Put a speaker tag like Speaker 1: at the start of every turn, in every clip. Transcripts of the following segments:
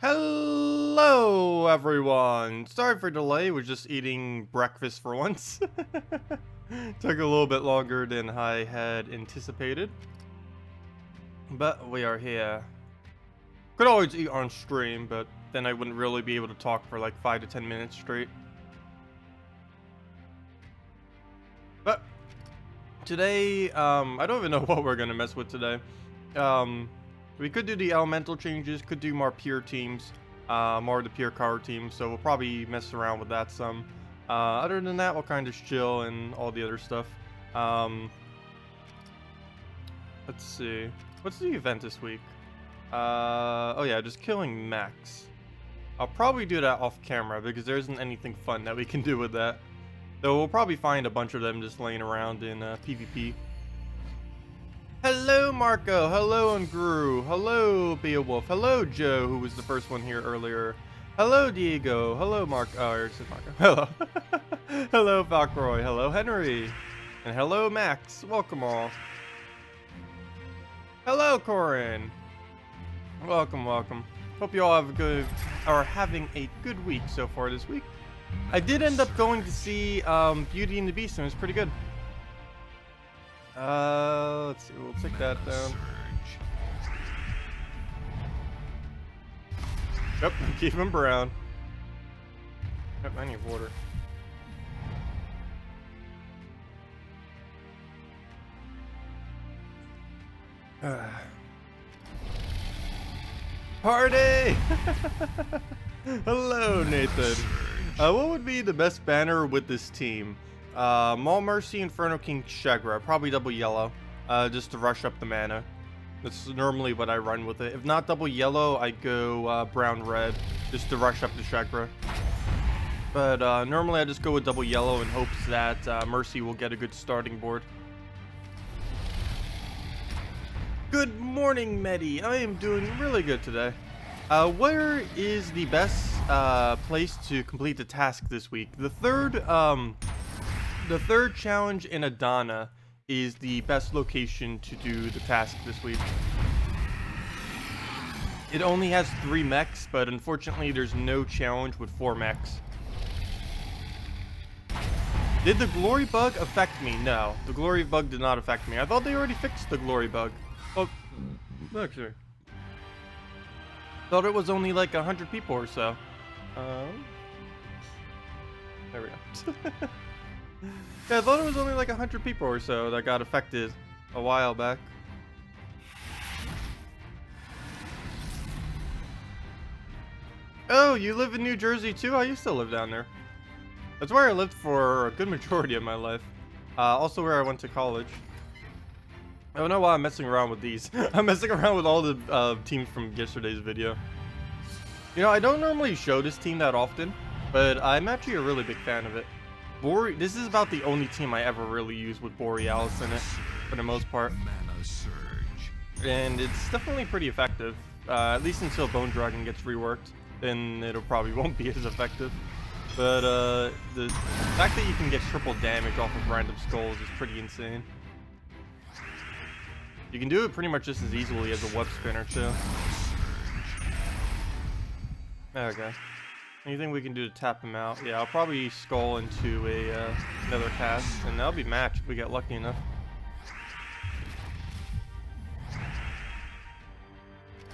Speaker 1: Hello everyone! Sorry for delay, was just eating breakfast for once. Took a little bit longer than I had anticipated. But we are here. Could always eat on stream, but then I wouldn't really be able to talk for like 5 to 10 minutes straight. But today, I don't even know what we're gonna mess with today. We could do the elemental changes, could do more pure teams, more of the pure card teams, so we'll probably mess around with that some. Other than that, we'll kind of chill and all the other stuff. Let's see. What's the event this week? Oh yeah, just killing Max. I'll probably do that off camera because there isn't anything fun that we can do with that. Though we'll probably find a bunch of them just laying around in PvP. Hello Marco, hello Unguru, hello Beowulf, hello Joe, who was the first one here earlier. Hello Diego, hello Marco, hello. Hello Falkroy, hello Henry, and hello Max, welcome all. Hello Corin, welcome, welcome. Hope you all are having a good week so far this week. I did end up going to see Beauty and the Beast, and it was pretty good. Let's see, we'll take that down. Yep, keep him brown. Yep, I need water. Party! Hello, Nathan. What would be the best banner with this team? Maul Mercy, Inferno King, Shagra. Probably double yellow, just to rush up the mana. That's normally what I run with it. If not double yellow, I go brown red, just to rush up the Shagra. But normally I just go with double yellow in hopes that Mercy will get a good starting board. Good morning, Medi. I am doing really good today. Where is the best place to complete the task this week? The third challenge in Adana is the best location to do the task this week. It only has 3 mechs, but unfortunately there's no challenge with 4 mechs. Did the glory bug affect me? No, the glory bug did not affect me. I thought they already fixed the glory bug. Oh, look here. Thought it was only like 100 people or so. There we go. Yeah, I thought it was only like 100 people or so that got affected a while back. Oh, you live in New Jersey too? I used to live down there. That's where I lived for a good majority of my life. Also where I went to college. I don't know why I'm messing around with these. I'm messing around with all the teams from yesterday's video. You know, I don't normally show this team that often, but I'm actually a really big fan of it. This is about the only team I ever really use with Borealis in it, for the most part. And it's definitely pretty effective, at least until Bone Dragon gets reworked. Then it probably won't be as effective. But the fact that you can get triple damage off of random skulls is pretty insane. You can do it pretty much just as easily as a web spinner too. Okay. Anything we can do to tap him out? Yeah, I'll probably skull into another cast, and that'll be match if we get lucky enough.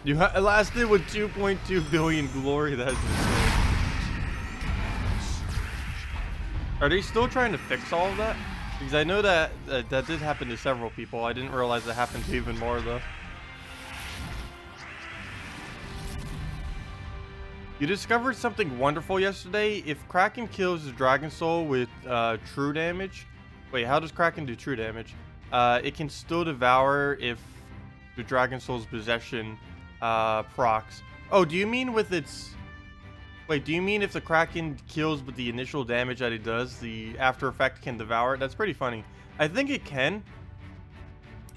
Speaker 1: You lasted with 2.2 billion glory. That's insane. Are they still trying to fix all of that? Because I know that that did happen to several people. I didn't realize it happened to even more though. You discovered something wonderful yesterday. If Kraken kills the Dragon Soul with true damage... Wait, how does Kraken do true damage? It can still devour if the Dragon Soul's possession procs. Oh, do you mean with its... Wait, do you mean if the Kraken kills with the initial damage that it does, the after effect can devour it? That's pretty funny. I think it can.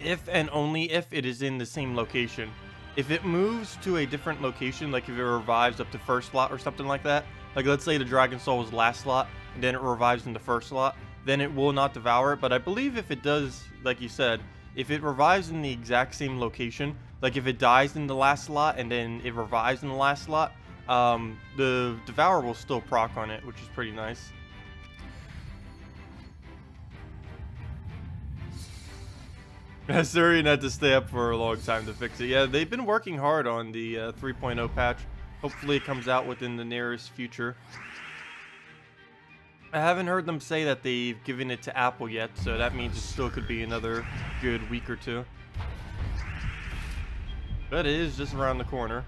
Speaker 1: If and only if it is in the same location. If it moves to a different location, like if it revives up to first slot or something like that, like let's say the Dragon Soul was last slot, and then it revives in the first slot, then it will not devour it. But I believe if it does, like you said, if it revives in the exact same location, like if it dies in the last slot and then it revives in the last slot, the Devour will still proc on it, which is pretty nice. Assyrian had to stay up for a long time to fix it. Yeah, they've been working hard on the 3.0 patch. Hopefully it comes out within the nearest future. I haven't heard them say that they've given it to Apple yet, so that means it still could be another good week or two. But it is just around the corner.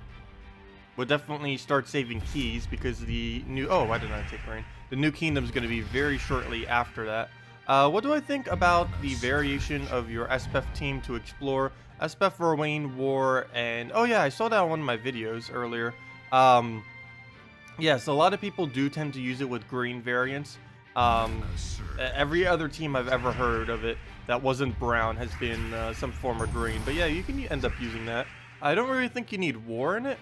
Speaker 1: We'll definitely start saving keys because the new... Oh, why didn't I take rain? The new kingdom is going to be very shortly after that. What do I think about the variation of your SPF team to explore? SPF, Rowan, War, and... Oh yeah, I saw that on one of my videos earlier. Yeah, so a lot of people do tend to use it with green variants. Every other team I've ever heard of it that wasn't brown has been some form of green. But yeah, you can end up using that. I don't really think you need War in it.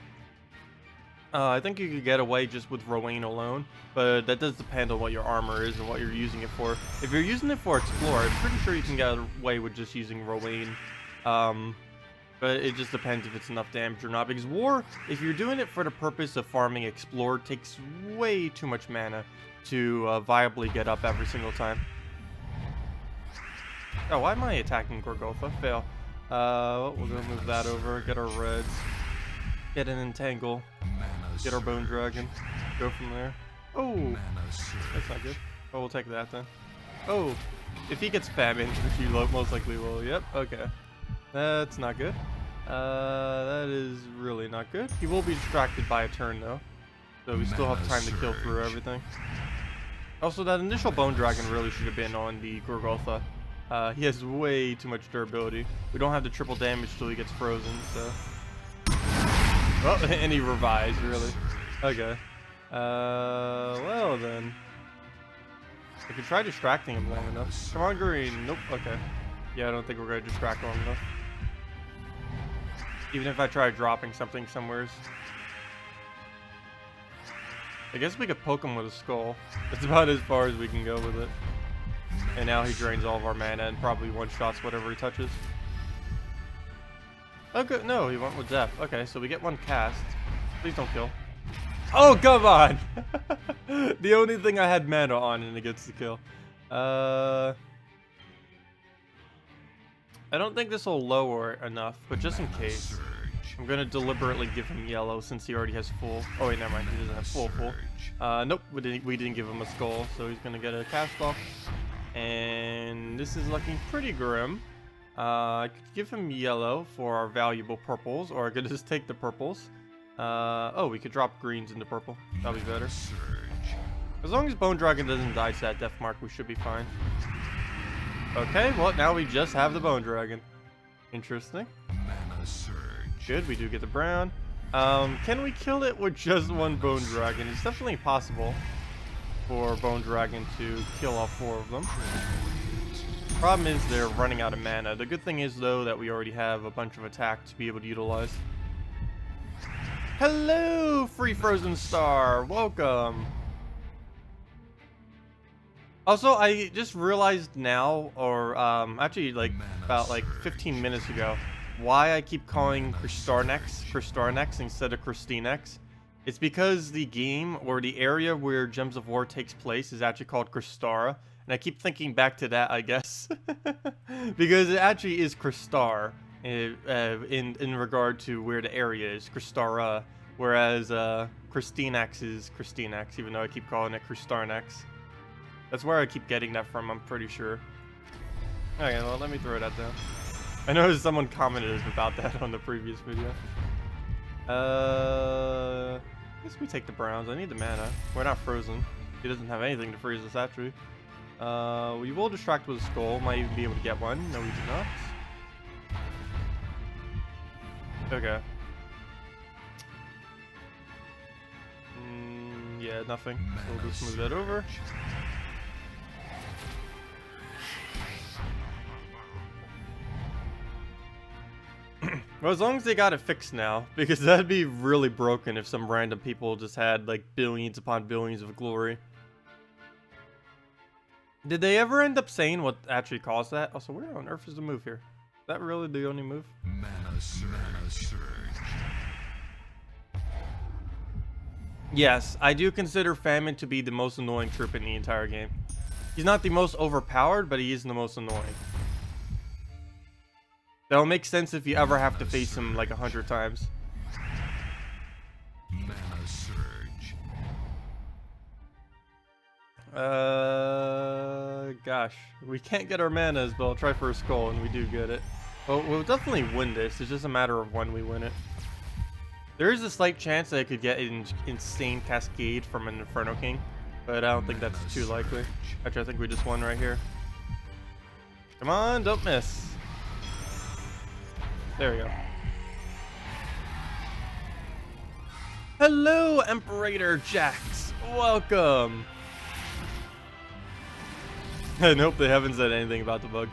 Speaker 1: I think you could get away just with Rowan alone, but that does depend on what your armor is and what you're using it for. If you're using it for Explorer, I'm pretty sure you can get away with just using Rowan. But it just depends if it's enough damage or not, because War, if you're doing it for the purpose of farming Explorer, takes way too much mana to viably get up every single time. Oh, why am I attacking Gorgotha? Fail. We're gonna move that over, get our reds, get an Entangle, get our Bone Dragon, go from there. Oh, that's not good. Oh, we'll take that then. Oh, if he gets Famine, which he most likely will. Yep, okay. That's not good. That is really not good. He will be distracted by a turn though, so we still have time to kill through everything. Also, that initial Bone Dragon really should have been on the Gorgotha. He has way too much durability. We don't have the triple damage till he gets frozen, so... Oh, and he revives, really. Okay. Well then. I could try distracting him long enough. Come on, green. Nope, okay. Yeah, I don't think we're going to distract long enough. Even if I try dropping something somewheres. I guess we could poke him with a skull. That's about as far as we can go with it. And now he drains all of our mana and probably one-shots whatever he touches. Okay, no, he went with Zeph. Okay, so we get one cast. Please don't kill. Oh, come on! The only thing I had mana on and it gets the kill. I don't think this will lower enough, but just in case, I'm gonna deliberately give him yellow since he already has full. Oh wait, never mind, he doesn't have full. Nope, we didn't give him a skull, so he's gonna get a cast off. And this is looking pretty grim. I could give him yellow for our valuable purples, or I could just take the purples. Oh, we could drop greens into purple. That'll be better. As long as Bone Dragon doesn't die to that death mark, we should be fine. Okay, well, now we just have the Bone Dragon. Interesting. Good, we do get the brown. Can we kill it with just one Bone Dragon? It's definitely possible for Bone Dragon to kill all four of them. Problem is they're running out of mana. The good thing is, though, that we already have a bunch of attack to be able to utilize. Hello, Free Frozen Star! Welcome! Also, I just realized now, or actually like about 15 minutes ago, why I keep calling Kristarnex instead of Kristinex. It's because the game, or the area where Gems of War takes place, is actually called Kristara. And I keep thinking back to that, I guess. Because it actually is Kristar in regard to where the area is, Kristara. Whereas Kristinex is Kristinex, even though I keep calling it Kristarnex. That's where I keep getting that from, I'm pretty sure. Okay, well, let me throw that down. I know someone commented about that on the previous video. I guess we take the browns. I need the mana. We're not frozen. He doesn't have anything to freeze us, actually. We will distract with a skull. Might even be able to get one. No, we do not. Okay. Yeah, nothing. So we'll just move that over. Well, as long as they got it fixed now, because that'd be really broken if some random people just had like billions upon billions of glory. Did they ever end up saying what actually caused that? Also, where on earth is the move here? Is that really the only move? Mana surge. Yes, I do consider Famine to be the most annoying troop in the entire game. He's not the most overpowered, but he is the most annoying. That'll make sense if you ever have to face him like 100 times.
Speaker 2: Mana surge.
Speaker 1: Gosh, we can't get our manas, but I'll try for a skull, and we do get it. Well, we'll definitely win this. It's just a matter of when we win it. There is a slight chance that I could get an insane cascade from an Inferno King, but I don't think that's too likely. Actually, I think we just won right here. Come on, don't miss. There we go. Hello, Imperator Jax. Welcome. I hope they haven't said anything about the bug.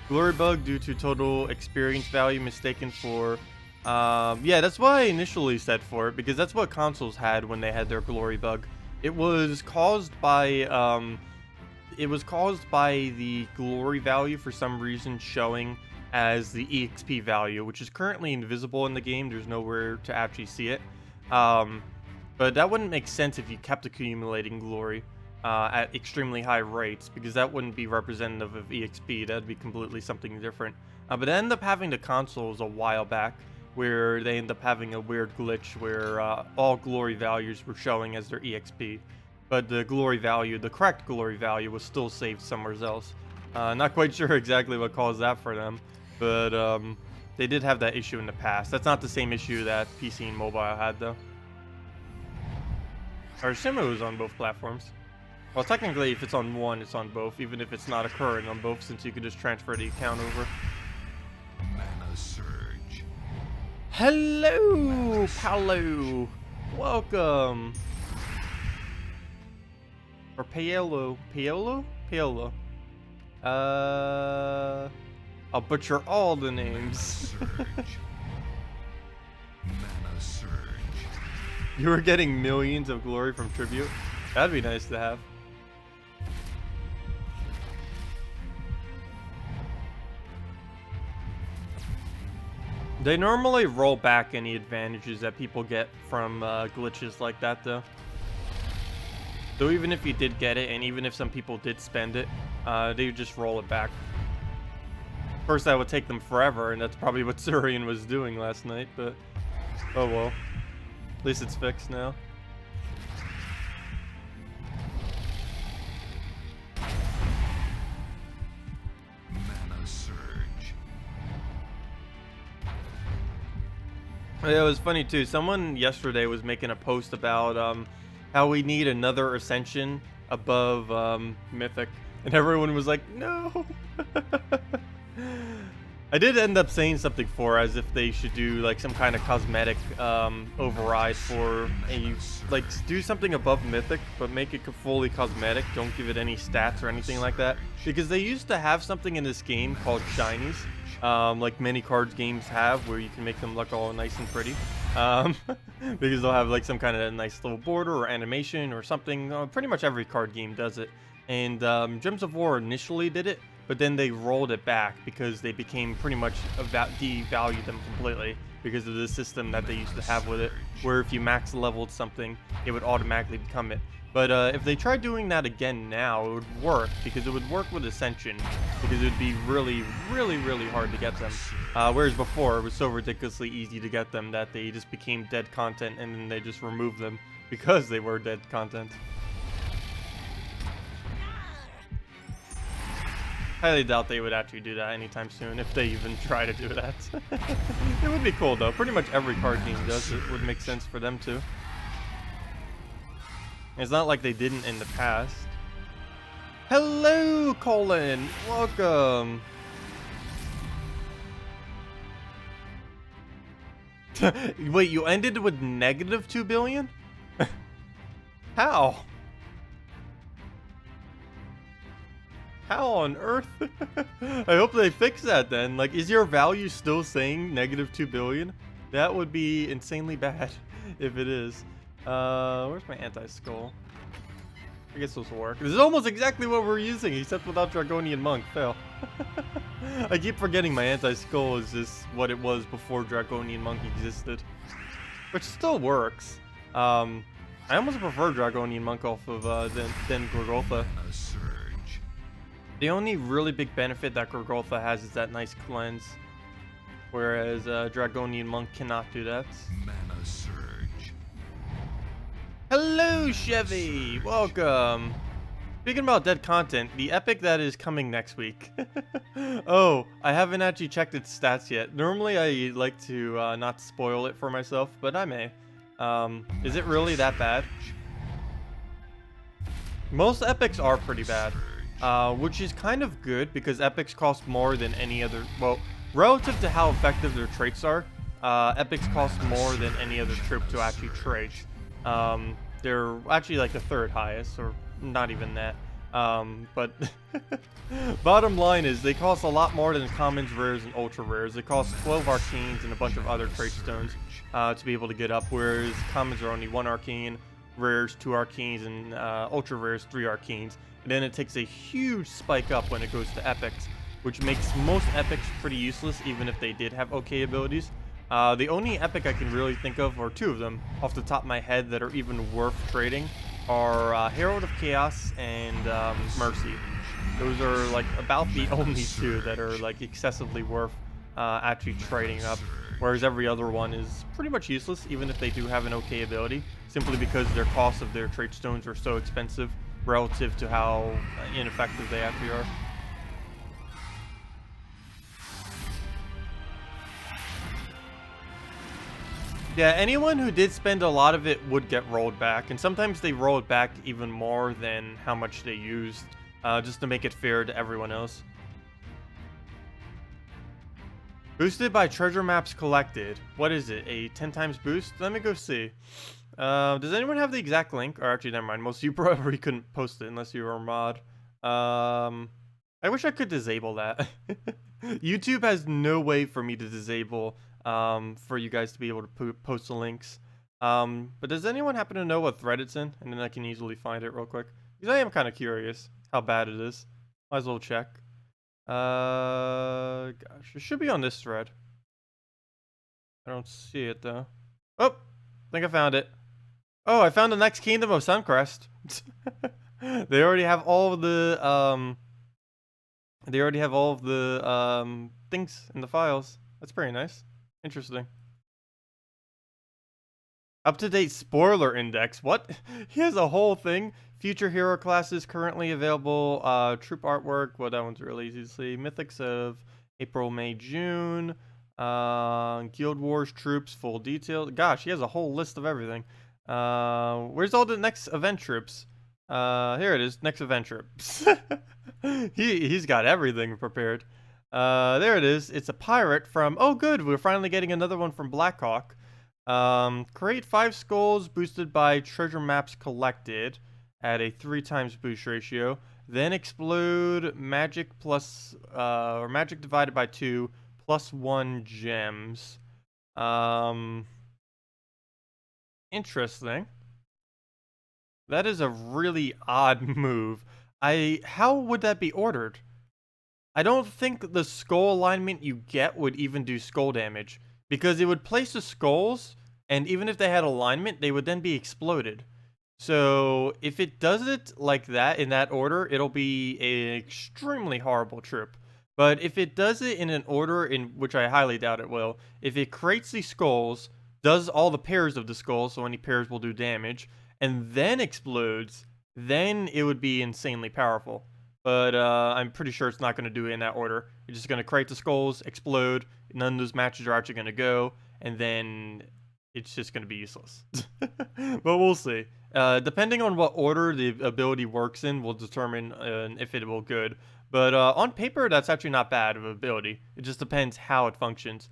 Speaker 1: Glory bug due to total experience value mistaken for... yeah, that's why I initially said for it, because that's what consoles had when they had their glory bug. It was caused by the glory value for some reason showing as the EXP value, which is currently invisible in the game. There's nowhere to actually see it. But that wouldn't make sense if you kept accumulating glory at extremely high rates, because that wouldn't be representative of EXP. That'd be completely something different. But I ended up having the consoles a while back, where they end up having a weird glitch where all glory values were showing as their EXP, but the glory value, the correct glory value, was still saved somewhere else. Not quite sure exactly what caused that for them, but they did have that issue in the past. That's not the same issue that PC and mobile had, though. I assume it was on both platforms. Well, technically, if it's on one, it's on both, even if it's not occurring on both, since you could just transfer the account over.
Speaker 2: Mana surge.
Speaker 1: Hello, Paolo. Welcome. Or Paolo. Paolo? Paolo. I'll butcher all the names.
Speaker 2: Mana surge.
Speaker 1: You were getting millions of glory from tribute. That'd be nice to have. They normally roll back any advantages that people get from glitches like that, though. So even if you did get it, and even if some people did spend it, they would just roll it back. First, that would take them forever, and that's probably what Surian was doing last night, but oh well. At least it's fixed now.
Speaker 2: Mana surge.
Speaker 1: Yeah, it was funny too. Someone yesterday was making a post about how we need another ascension above Mythic, and everyone was like, no. I did end up saying something for as if they should do like some kind of cosmetic override for a, like, do something above Mythic, but make it fully cosmetic. Don't give it any stats or anything like that, because they used to have something in this game called shinies, like many cards games have, where you can make them look all nice and pretty, because they'll have like some kind of nice little border or animation or something. Pretty much every card game does it, and Gems of War initially did it, but then they rolled it back because they became pretty much devalued them completely because of the system that they used to have with it, where if you max leveled something, it would automatically become it. But if they tried doing that again now, it would work, because it would work with Ascension, because it would be really, really, really hard to get them. Whereas before, it was so ridiculously easy to get them that they just became dead content, and then they just removed them because they were dead content. Highly doubt they would actually do that anytime soon, if they even try to do that. It would be cool though. Pretty much every card game does it. Would make sense for them to. It's not like they didn't in the past. Hello, Colin. Welcome. Wait, you ended with negative 2 billion? How? How on earth? I hope they fix that then. Like, is your value still saying negative 2 billion? That would be insanely bad if it is. Where's my anti-skull? I guess this will work. This is almost exactly what we're using, except without Dragonian Monk. Fail. I keep forgetting my anti-skull is just what it was before Dragonian Monk existed. Which still works. I almost prefer Dragonian Monk off of than Gorgolfa.
Speaker 2: Mana surge.
Speaker 1: The only really big benefit that Gorgolfa has is that nice cleanse, whereas Dragonian Monk cannot do that.
Speaker 2: Mana surge.
Speaker 1: Hello, Chevy! Welcome! Speaking about dead content, the epic that is coming next week. Oh, I haven't actually checked its stats yet. Normally I like to not spoil it for myself, but I may. Is it really that bad? Most epics are pretty bad, which is kind of good because epics cost more than any other, well, relative to how effective their traits are, epics cost more than any other troop to actually trade. They're actually like the third highest, or not even that. But bottom line is they cost a lot more than commons, rares, and ultra rares. They cost 12 arcanes and a bunch of other trait stones to be able to get up, whereas commons are only 1 arcane, rares 2 arcanes, and ultra rares 3 arcanes. And then it takes a huge spike up when it goes to epics, which makes most epics pretty useless even if they did have okay abilities. The only epic I can really think of, or 2 of them off the top of my head that are even worth trading, are Herald of Chaos and Mercy. Those are like about the only 2 that are like excessively worth actually trading up, whereas every other one is pretty much useless even if they do have an okay ability, simply because their cost of their trait stones are so expensive relative to how ineffective they actually are. Yeah, anyone who did spend a lot of it would get rolled back, and sometimes they roll it back even more than how much they used, just to make it fair to everyone else. Boosted by treasure maps collected. What is it, a 10 times boost? Let me go see. Does anyone have the exact link? Or actually, never mind, most of you probably couldn't post it unless you were a mod. I wish I could disable that. YouTube has no way for me to disable for you guys to be able to post the links. But does anyone happen to know what thread it's in? And then I can easily find it real quick. Because I am kind of curious how bad it is. Might as well check. Gosh, it should be on this thread. I don't see it though. Oh, I think I found it. Oh, I found the next kingdom of Suncrest. They already have all of the things in the files. That's pretty nice. Interesting. Up-to-date spoiler index. What? He has a whole thing. Future hero classes currently available. Troop artwork. Well, that one's really easy to see. Mythics of April, May, June. Guild Wars troops, full detail. Gosh, he has a whole list of everything. Where's all the next event troops? Here it is. Next event troops. He's got everything prepared. There it is. It's a pirate from... Oh, good. We're finally getting another one from Blackhawk. Create 5 skulls boosted by treasure maps collected at a 3 times boost ratio. Then explode magic plus... or magic divided by 2 plus 1 gems. Interesting. That is a really odd move. How would that be ordered? I don't think the skull alignment you get would even do skull damage, because it would place the skulls, and even if they had alignment, they would then be exploded. So if it does it like that, in that order, it'll be an extremely horrible troop. But if it does it in an order in which I highly doubt it will, if it creates these skulls, does all the pairs of the skulls, so any pairs will do damage, and then explodes, then it would be insanely powerful. But I'm pretty sure it's not going to do it in that order. It's just going to create the skulls, explode, none of those matches are actually going to go, and then it's just going to be useless. But we'll see. Depending on what order the ability works in will determine if it will good. But on paper, that's actually not bad of an ability. It just depends how it functions.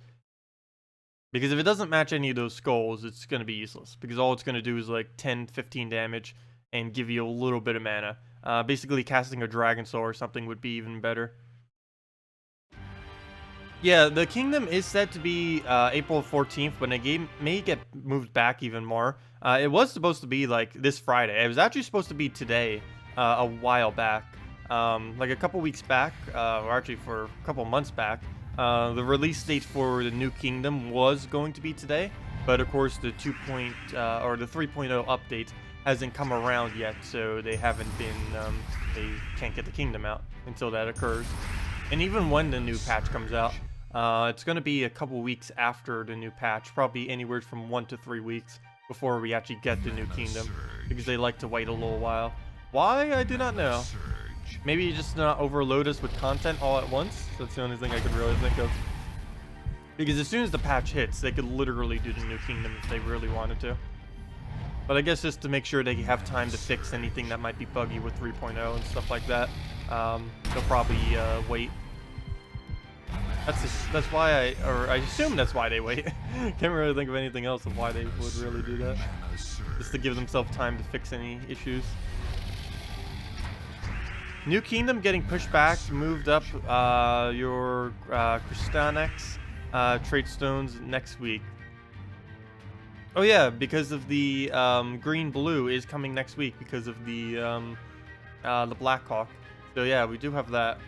Speaker 1: Because if it doesn't match any of those skulls, it's going to be useless. Because all it's going to do is like 10, 15 damage and give you a little bit of mana. Basically, casting a Dragon Soul or something would be even better. Yeah, the kingdom is said to be April 14th, but it may get moved back even more. It was supposed to be like this Friday. It was actually supposed to be today, a while back. Like a couple weeks back, or actually for a couple months back. The release date for the new kingdom was going to be today, But of course, the 3.0 update hasn't come around yet, so they haven't been. They can't get the kingdom out until that occurs. And even when the new patch comes out, it's going to be a couple weeks after the new patch, probably anywhere from 1 to 3 weeks before we actually get the new kingdom, because they like to wait a little while. Why? I do not know. Maybe just not overload us with content all at once. That's the only thing I could really think of. Because as soon as the patch hits, they could literally do the new kingdom if they really wanted to. But I guess just to make sure they have time to fix anything that might be buggy with 3.0 and stuff like that, they'll probably wait. That's why I assume that's why they wait. Can't really think of anything else of why they would really do that. Just to give themselves time to fix any issues. New kingdom getting pushed back, moved up. Your Kristanex trade stones next week. Oh yeah, because of the green-blue is coming next week because of the Blackhawk. So yeah, we do have that.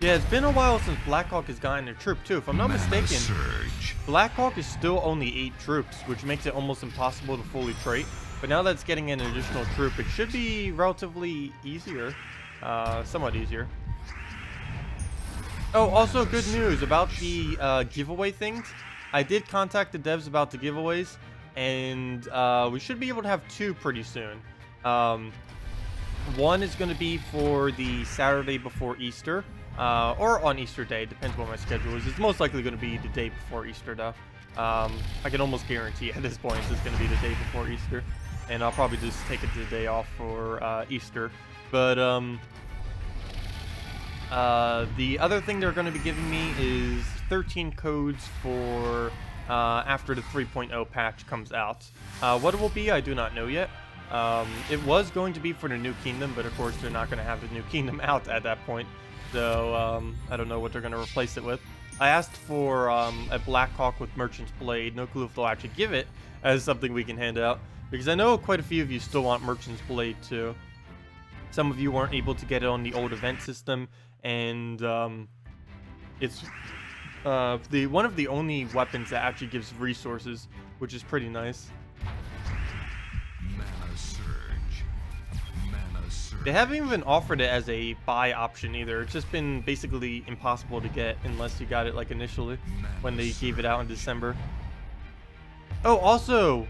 Speaker 1: Yeah, it's been a while since Blackhawk has gotten a troop too. If I'm not mistaken, Blackhawk is still only 8 troops, which makes it almost impossible to fully trait. But now that it's getting an additional troop, it should be relatively easier, somewhat easier. Oh, also good news about the giveaway things. I did contact the devs about the giveaways, and we should be able to have 2 pretty soon. One is going to be for the Saturday before Easter. Or on Easter Day, depends what my schedule is. It's most likely going to be the day before Easter, though. I can almost guarantee at this point it's going to be the day before Easter, and I'll probably just take it the day off for Easter. But the other thing they're going to be giving me is 13 codes for after the 3.0 patch comes out. What it will be, I do not know yet. It was going to be for the new kingdom, but of course they're not going to have the new kingdom out at that point. So, I don't know what they're going to replace it with. I asked for a Blackhawk with Merchant's Blade. No clue if they'll actually give it as something we can hand out. Because I know quite a few of you still want Merchant's Blade too. Some of you weren't able to get it on the old event system. And it's one of the only weapons that actually gives resources, which is pretty nice. They haven't even offered it as a buy option either. It's just been basically impossible to get unless you got it like initially when they gave it out in December. Oh, also,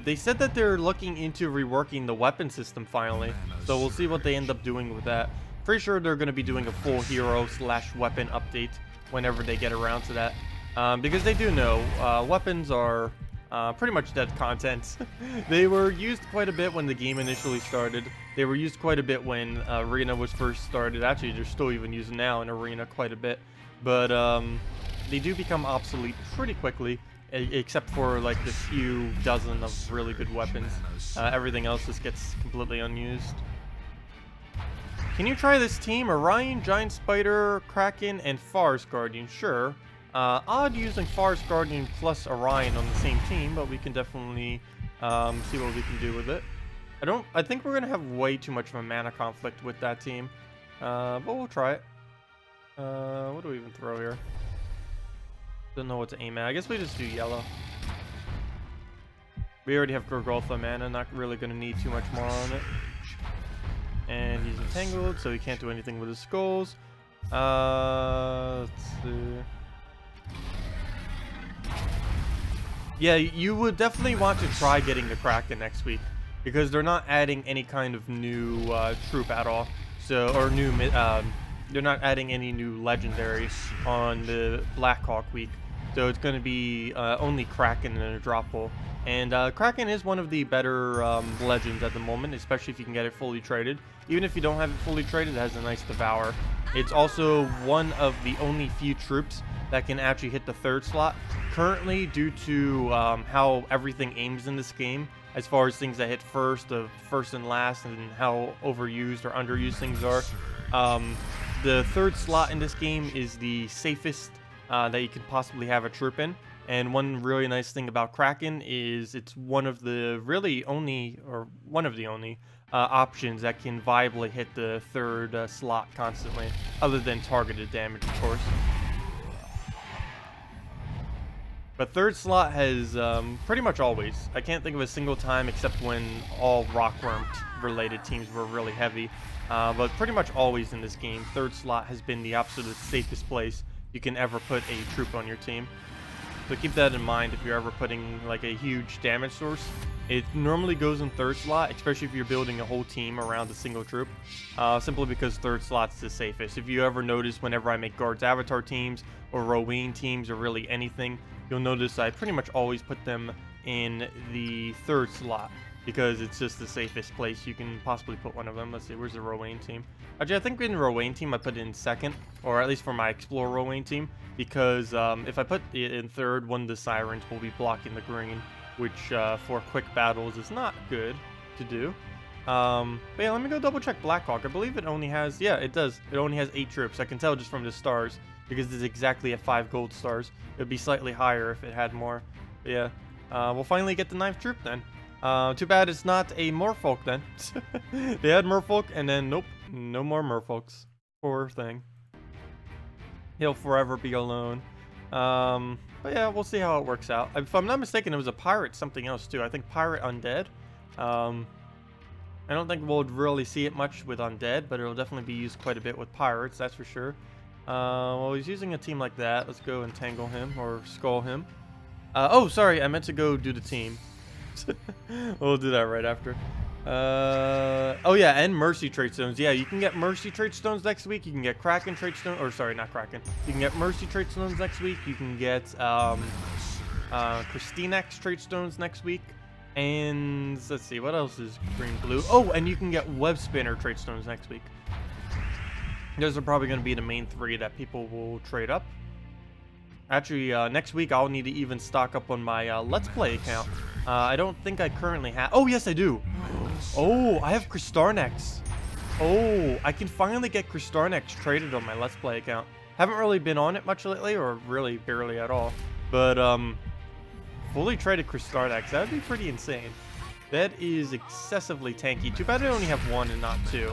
Speaker 1: they said that they're looking into reworking the weapon system finally. So we'll see what they end up doing with that. Pretty sure they're going to be doing a full hero/weapon update whenever they get around to that. Because they do know weapons are pretty much dead content. They were used quite a bit when the game initially started. They were used quite a bit when Arena was first started. Actually, they're still even used now in Arena quite a bit. But they do become obsolete pretty quickly, except for like the few dozen of really good weapons. Everything else just gets completely unused. Can you try this team? Orion, Giant Spider, Kraken, and Forest Guardian. Sure. Odd using Forest Guardian plus Orion on the same team, but we can definitely see what we can do with it. I think we're gonna have way too much of a mana conflict with that team, but we'll try it. What do we even throw here? Don't know what to aim at. I guess we just do yellow. We already have Gorgolfa mana, not really gonna need too much more on it. And he's entangled, so he can't do anything with his skulls. Let's see. Yeah, you would definitely want to try getting the Kraken next week, because they're not adding any kind of new troop at all. So, or new, they're not adding any new legendaries on the Blackhawk week. So it's going to be only Kraken in a drop hole. And Kraken is one of the better legends at the moment, especially if you can get it fully traded. Even if you don't have it fully traded, it has a nice Devour. It's also one of the only few troops that can actually hit the 3rd slot. Currently, due to how everything aims in this game, as far as things that hit first, first and last, and how overused or underused things are, the 3rd slot in this game is the safest that you could possibly have a troop in. And one really nice thing about Kraken is it's one of the only options that can viably hit the 3rd slot constantly, other than targeted damage, of course. But third slot has pretty much always. I can't think of a single time except when all rockworm related teams were really heavy. But pretty much always in this game, third slot has been the absolute safest place you can ever put a troop on your team. So keep that in mind if you're ever putting like a huge damage source. It normally goes in third slot, especially if you're building a whole team around a single troop. Simply because third slot's the safest. If you ever notice whenever I make guards avatar teams or Rowan teams or really anything, you'll notice I pretty much always put them in the third slot because it's just the safest place you can possibly put one of them. Let's see, where's the Rowan team? Actually, I think in the Rowan team I put it in second, or at least for my Explore Rowan team, because if I put it in third, one of the Sirens will be blocking the green, which for quick battles is not good to do. But yeah, let me go double check Blackhawk. I believe it only has, yeah, it does. It only has 8 troops. I can tell just from the stars, because it's exactly at 5 gold stars. It would be slightly higher if it had more. But yeah, we'll finally get the 9th troop then. Too bad it's not a Merfolk then. They had Merfolk, and then nope, no more Merfolks. Poor thing. He'll forever be alone. But yeah, we'll see how it works out. If I'm not mistaken, it was a pirate something else too. I think pirate undead. I don't think we'll really see it much with undead, but it'll definitely be used quite a bit with pirates, that's for sure. Well, he's using a team like that. Let's go entangle him or skull him. Oh, sorry, I meant to go do the team. We'll do that right after. Oh yeah, and Mercy Trait Stones. Yeah, you can get Mercy Trait Stones next week. You can get Kraken Trait Stones, or sorry, not Kraken. You can get Mercy Trait Stones next week. You can get Christinex Trait Stones next week. And let's see, what else is green blue? Oh, and you can get Web Spinner Trait Stones next week. Those are probably going to be the main 3 that people will trade up. Actually, next week I'll need to even stock up on my Let's Play account. I don't think I currently have... Oh, yes, I do. Oh, I have Kristarnex. Oh, I can finally get Kristarnex traded on my Let's Play account. Haven't really been on it much lately, or really barely at all. But, fully traded Kristarnex, that would be pretty insane. That is excessively tanky. Too bad I only have 1 and not 2.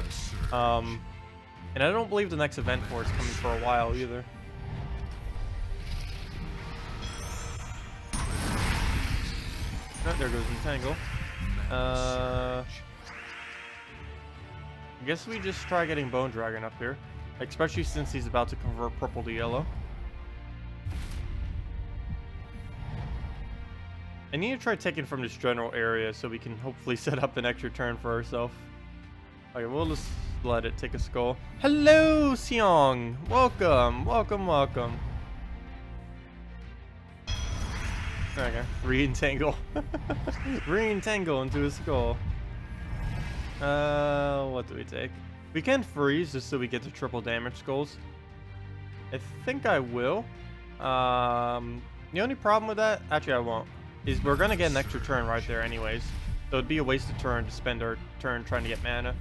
Speaker 1: And I don't believe the next event for it's coming for a while either. Oh, there goes Entangle. I guess we just try getting Bone Dragon up here. Especially since he's about to convert purple to yellow. I need to try taking from this general area so we can hopefully set up an extra turn for ourselves. Okay, we'll just let it take a skull. Hello, Seong! Welcome, welcome, welcome. Okay, re-entangle. Re-entangle into a skull. What do we take? We can freeze just so we get the triple damage skulls. I think I will. The only problem with that, actually I won't, is we're gonna get an extra turn right there anyways. So it'd be a wasted turn to spend our turn trying to get mana.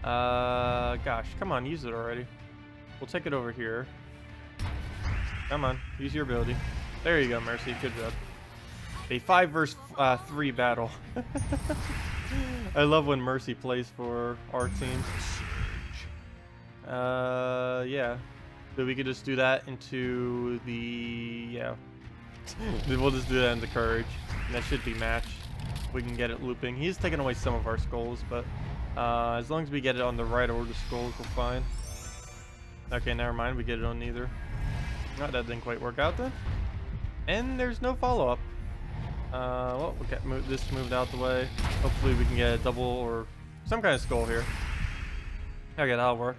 Speaker 1: Gosh, come on, use it already. We'll take it over here. Come on, use your ability. There you go, Mercy, good job. A 5 versus 3 battle. I love when Mercy plays for our team. Yeah. So we could just do that into the, yeah. We'll just do that into Courage. And that should be matched. We can get it looping. He's taken away some of our skulls, but as long as we get it on the right order skulls, we're fine. Okay, never mind. We get it on neither. No, that didn't quite work out then. And there's no follow-up. Well, we'll get this moved out the way. Hopefully we can get a double or some kind of skull here. Okay, that'll work.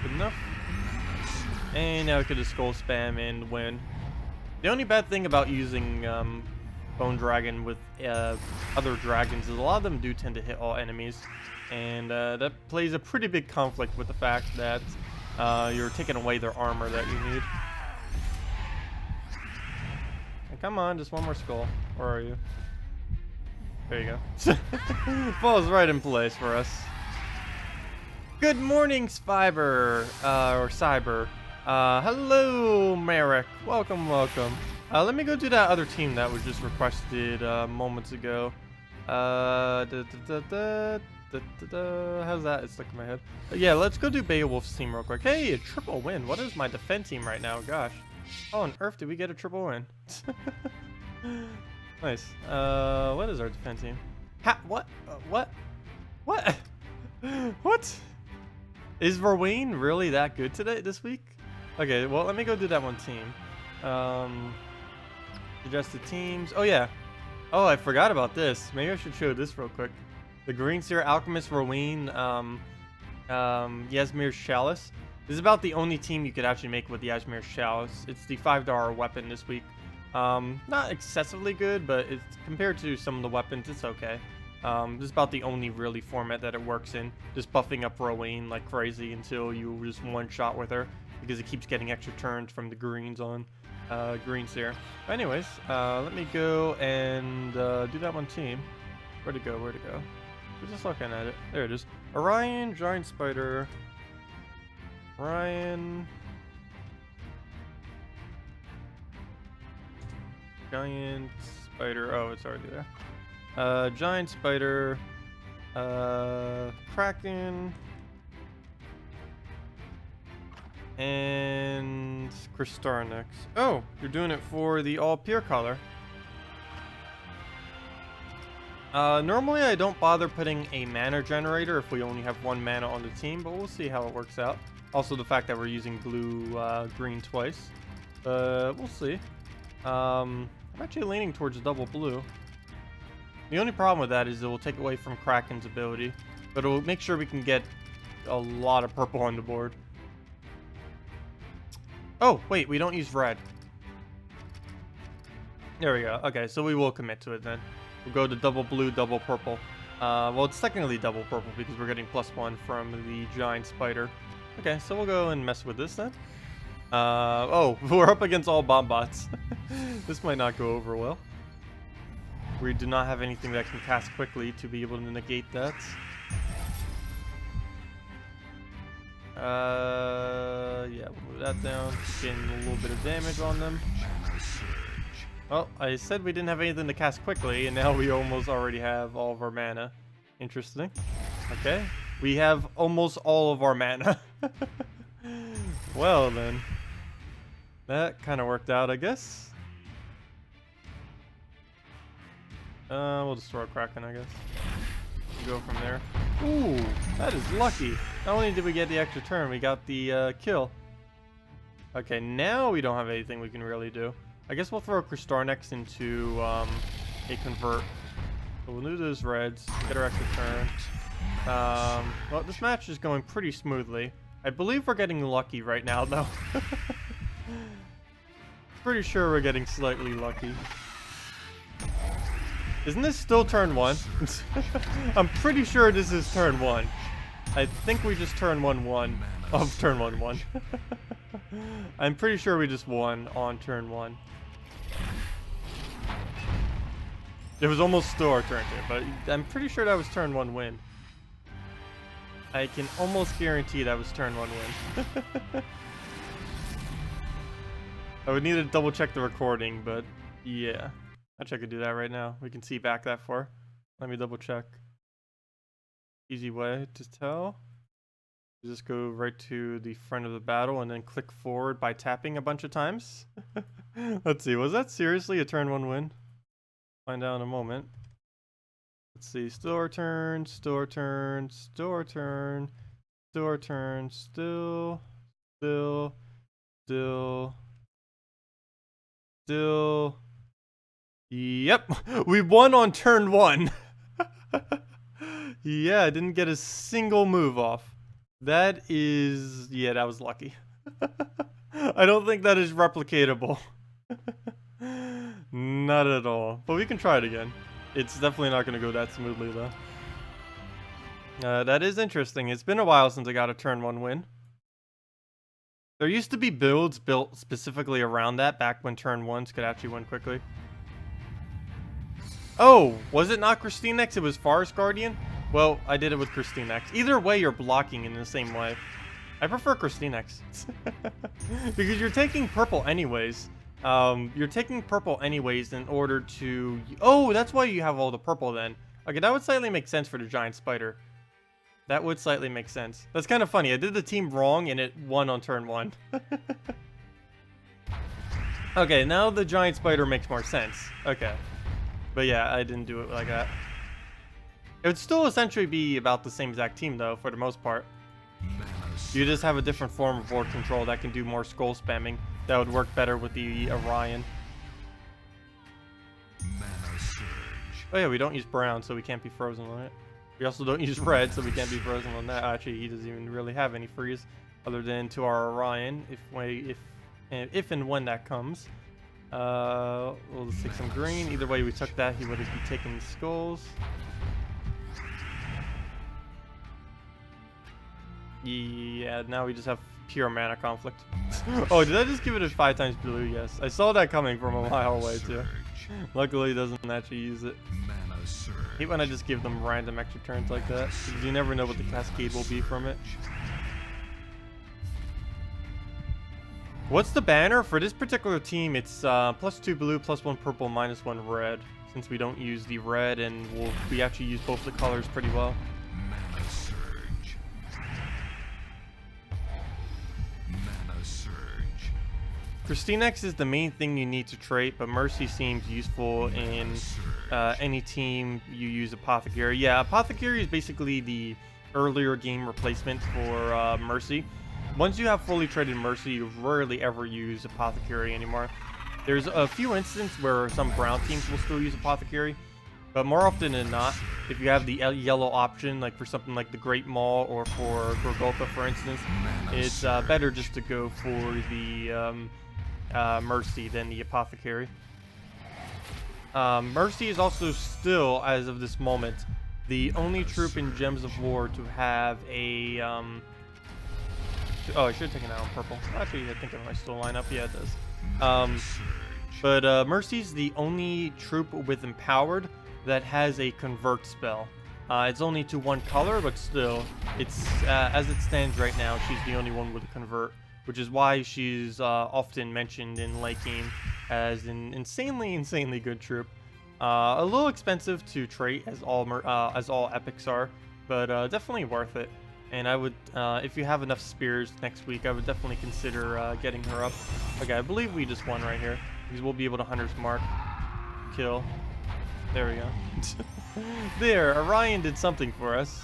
Speaker 1: Good enough. And now we could just skull spam and win. The only bad thing about using Bone Dragon with other dragons is a lot of them do tend to hit all enemies. And that plays a pretty big conflict with the fact that you're taking away their armor that you need. Come on, just one more skull. Where are you? There you go. Falls right in place for us. Good morning, Spiber, or Cyber. Hello, Merrick. Welcome, welcome. Let me go do that other team that was just requested moments ago. How's that? It's stuck in my head. Yeah, let's go do Beowulf's team real quick. Hey, a triple win. What is my defense team right now? Gosh. How on earth did we get a triple win? Nice. What is our defense team? What? What? What? What? Is Verwayne really that good this week? Okay, well, let me go do that one team. Suggest the teams. Oh, yeah. Oh, I forgot about this. Maybe I should show this real quick. The Green Seer Alchemist Verwayne, Yasmir's Chalice. This is about the only team you could actually make with the Yasmir's Chalice. It's the $5 weapon this week. Not excessively good, but it's compared to some of the weapons, it's okay. This is about the only really format that it works in. Just buffing up Verwayne like crazy until you just one shot with her, because it keeps getting extra turns from the greens on Green Seer. But anyways, let me go and do that one team. Where'd it go? Where'd it go? We're just looking at it. There it is. Orion, Giant Spider, Orion, Giant Spider. Oh, it's already there. Giant Spider, Kraken, and Kristarnix. Oh, you're doing it for the all pure color. Normally I don't bother putting a mana generator if we only have one mana on the team, but we'll see how it works out. Also the fact that we're using blue, green twice. We'll see. I'm actually leaning towards double blue. The only problem with that is it will take away from Kraken's ability, but it will make sure we can get a lot of purple on the board. Oh, wait, we don't use red. There we go. Okay, so we will commit to it then. We'll go to double blue, double purple. Well, it's technically double purple because we're getting +1 from the Giant Spider. Okay, so we'll go and mess with this then. Oh, we're up against all bomb bots. This might not go over well. We do not have anything that can cast quickly to be able to negate that. Yeah, we'll move that down. Getting a little bit of damage on them. Well, I said we didn't have anything to cast quickly, and now we almost already have all of our mana. Interesting. Okay, we have almost all of our mana. Well then, that kind of worked out, I guess. We'll just throw a Kraken, I guess. Go from there. Ooh, that is lucky. Not only did we get the extra turn, we got the kill. Okay, now we don't have anything we can really do. I guess we'll throw Kristarnix into a convert. So we'll do those reds, get our extra turn. Well, this match is going pretty smoothly. I believe we're getting lucky right now, though. Pretty sure we're getting slightly lucky. Isn't this still turn 1? I'm pretty sure this is turn 1. I think we just turn 1-1 of turn 1-1. I'm pretty sure we just won on turn 1. It was almost still our turn here, but I'm pretty sure that was turn 1 win. I can almost guarantee that was turn 1 win. I would need to double check the recording, but yeah. Actually, I could do that right now. We can see back that far. Let me double check. Easy way to tell. You just go right to the front of the battle and then click forward by tapping a bunch of times. Let's see, was that seriously a turn 1 win? Find out in a moment. Let's see, still our turn, still our turn, still our turn, still our turn, still. Yep, we won on turn 1. Yeah, I didn't get a single move off. That is, yeah, that was lucky. I don't think that is replicatable. Not at all, but we can try it again. It's definitely not going to go that smoothly though. That is interesting. It's been a while since I got a turn 1 win. There used to be builds built specifically around that back when turn 1s could actually win quickly. Oh, was it not Kristarnix? It was Forest Guardian? Well, I did it with Kristarnix. Either way, you're blocking in the same way. I prefer Kristarnix. Because you're taking purple anyways. You're taking purple anyways in order to... Oh, that's why you have all the purple then. Okay, that would slightly make sense for the Giant Spider. That would slightly make sense. That's kind of funny. I did the team wrong and it won on turn 1. Okay, now the giant spider makes more sense. Okay. But yeah, I didn't do it like that. It would still essentially be about the same exact team, though, for the most part. You just have a different form of board control that can do more skull spamming. That would work better with the Orion. Oh yeah, we don't use brown, so we can't be frozen on it. We also don't use red, so we can't be frozen on that. Actually, he doesn't even really have any freeze, other than to our Orion, if and when that comes. We'll just take some green. Either way we took that, he would be taking skulls. Yeah, now we just have pure mana conflict. Oh, did I just give it a 5 times blue? Yes. I saw that coming from a mile away, too. Luckily, it doesn't actually use it. I hate when I just give them random extra turns like that, because you never know what the cascade will be from it. What's the banner? For this particular team, it's +2 blue, +1 purple, -1 red. Since we don't use the red, and we actually use both the colors pretty well. Christinex is the main thing you need to trait, but Mercy seems useful in any team you use Apothecary. Yeah, Apothecary is basically the earlier game replacement for Mercy. Once you have fully traded Mercy, you rarely ever use Apothecary anymore. There's a few instances where some brown teams will still use Apothecary, but more often than not, if you have the yellow option, like for something like the Great Maul or for Gorgotha, for instance, it's better just to go for the Mercy than the Apothecary. Mercy is also still, as of this moment, the only troop in Gems of War to have a oh, I should have taken that on purple. Actually, I think it might still line up. Yeah, it does. But Mercy's the only troop with Empowered that has a convert spell. It's only to one color, but still, it's as it stands right now, she's the only one with a convert, which is why she's often mentioned in late game as an insanely good troop. A little expensive to trait, as all epics are, but definitely worth it. And I would, if you have enough spears next week, I would definitely consider getting her up. Okay, I believe we just won right here, because we'll be able to Hunter's Mark, kill. There we go. There, Orion did something for us.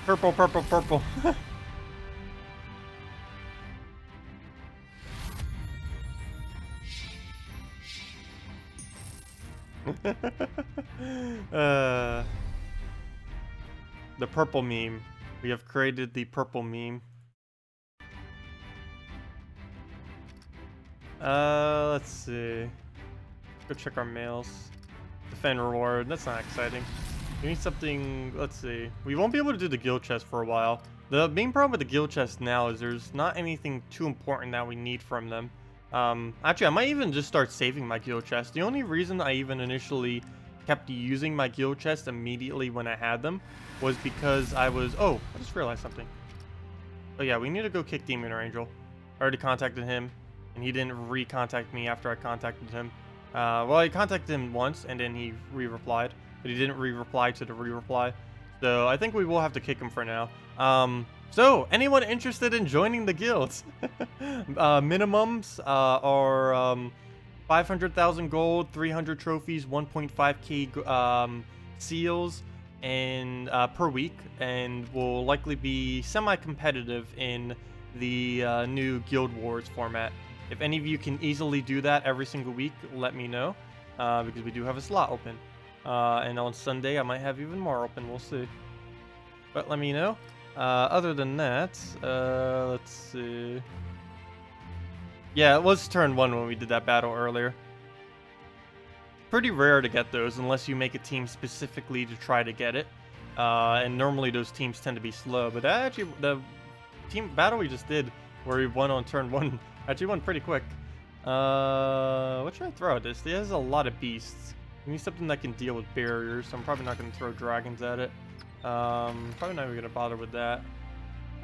Speaker 1: Purple, purple, purple. The purple meme. We have created the purple meme. Let's see. Go check our mails. Defend reward. That's not exciting. We need something. Let's see. We won't be able to do the guild chest for a while. The main problem with the guild chest now is there's not anything too important that we need from them. Actually, I might even just start saving my guild chest. The only reason I even initially kept using my guild chest immediately when I had them was because I was... Oh, I just realized something. Oh yeah, we need to go kick Demon Angel. I already contacted him, and he didn't re-contact me after I contacted him. Well, I contacted him once, and then he re-replied, but he didn't re-reply to the re-reply. So I think we will have to kick him for now. So, anyone interested in joining the guilds? Minimums are 500,000 gold, 300 trophies, 1.5k seals, and per week, and will likely be semi-competitive in the new Guild Wars format. If any of you can easily do that every single week, let me know, because we do have a slot open. And on Sunday, I might have even more open. We'll see. But let me know. Other than that, let's see. Yeah, it was turn 1 when we did that battle earlier. Pretty rare to get those unless you make a team specifically to try to get it. And normally those teams tend to be slow. But actually, the team battle we just did, where we won on turn 1, actually went pretty quick. What should I throw at this? There's a lot of beasts. We need something that can deal with barriers, so I'm probably not going to throw dragons at it. Probably not even going to bother with that.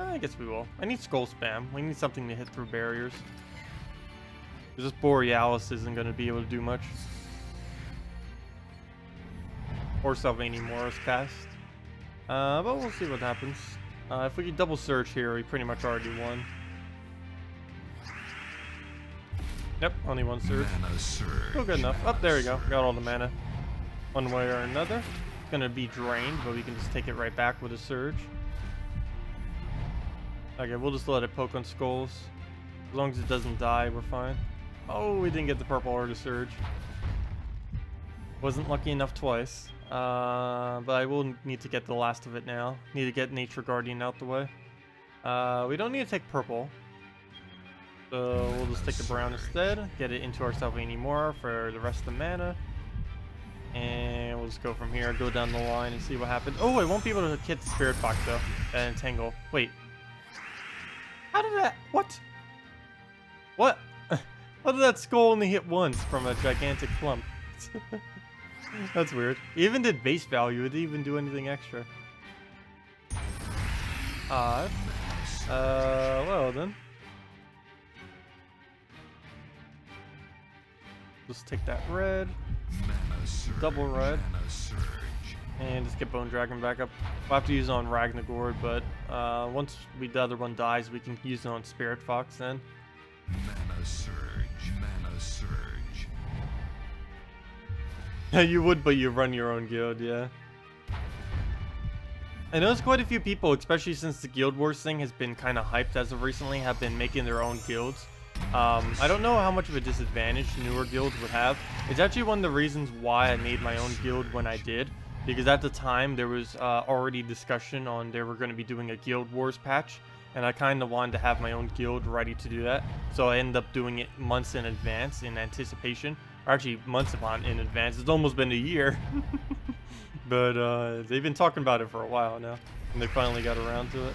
Speaker 1: I guess we will. I need skull spam. We need something to hit through barriers. This Borealis isn't going to be able to do much. Or Sevhina Morris cast. But we'll see what happens. If we could double search here, we pretty much already won. Yep, only one surge.
Speaker 2: Mana surge.
Speaker 1: Still good enough. Oh, there we go. Got all the mana. One way or another. It's gonna be drained, but we can just take it right back with a surge. Okay, we'll just let it poke on skulls. As long as it doesn't die, we're fine. Oh, we didn't get the purple or the surge. Wasn't lucky enough twice. But I will need to get the last of it now. Need to get Nature Guardian out the way. We don't need to take purple. So we'll just take the brown instead. Get it into our Sevhina more for the rest of the mana. And we'll just go from here, go down the line and see what happens. Oh, I won't be able to hit the Spirit Box though. And Entangle. Wait. How did that? What? What? How did that skull only hit once from a gigantic clump? That's weird. It even did base value. It didn't even do anything extra. Odd. Well then. Just take that red. Double red. And just get Bone Dragon back up. We'll have to use it on Ragnagord, but once the other one dies, we can use it on Spirit Fox then.
Speaker 2: Mana surge. Mana surge.
Speaker 1: You would, but you run your own guild, yeah. I noticed quite a few people, especially since the Guild Wars thing has been kind of hyped as of recently, have been making their own guilds. I don't know how much of a disadvantage newer guilds would have. It's actually one of the reasons why I made my own guild when I did. Because at the time, there was already discussion on they were going to be doing a Guild Wars patch. And I kind of wanted to have my own guild ready to do that. So I ended up doing it months in advance in anticipation. Or actually, months upon in advance. It's almost been a year. But they've been talking about it for a while now. And they finally got around to it.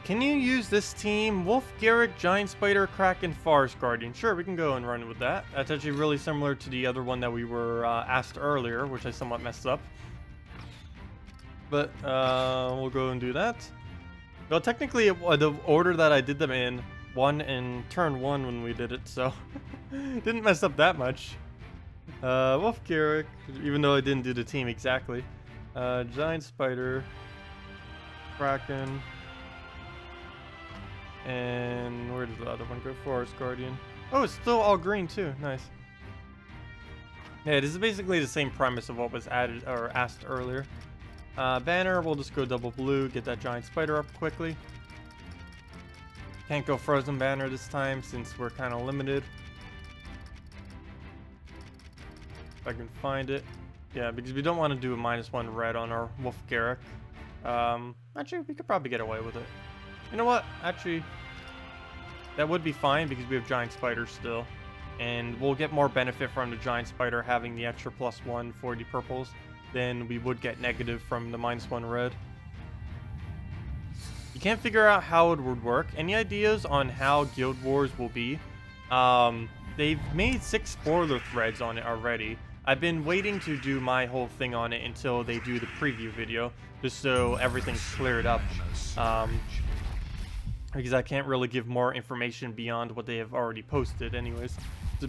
Speaker 1: Can you use this team? Wolf, Garrick, Giant Spider, Kraken, Forest Guardian. Sure, we can go and run with that. That's actually really similar to the other one that we were asked earlier, which I somewhat messed up. But we'll go and do that. Well, technically, the order that I did them in, won in turn 1 when we did it, so didn't mess up that much. Wolf, Garrick, even though I didn't do the team exactly. Giant Spider, Kraken. And where does the other one go? Forest Guardian. Oh, it's still all green too. Nice. Yeah, this is basically the same premise of what was added or asked earlier. Banner, we'll just go double blue, get that giant spider up quickly. Can't go frozen banner this time since we're kind of limited. If I can find it. Yeah, because we don't want to do a -1 red on our Wolf Garrick. Actually, we could probably get away with it. You know what? Actually, that would be fine because we have Giant Spider still. And we'll get more benefit from the Giant Spider having the extra +1 for the purples than we would get negative from the -1 red. You can't figure out how it would work. Any ideas on how Guild Wars will be? They've made 6 spoiler threads on it already. I've been waiting to do my whole thing on it until they do the preview video, just so everything's cleared up. Because I can't really give more information beyond what they have already posted anyways.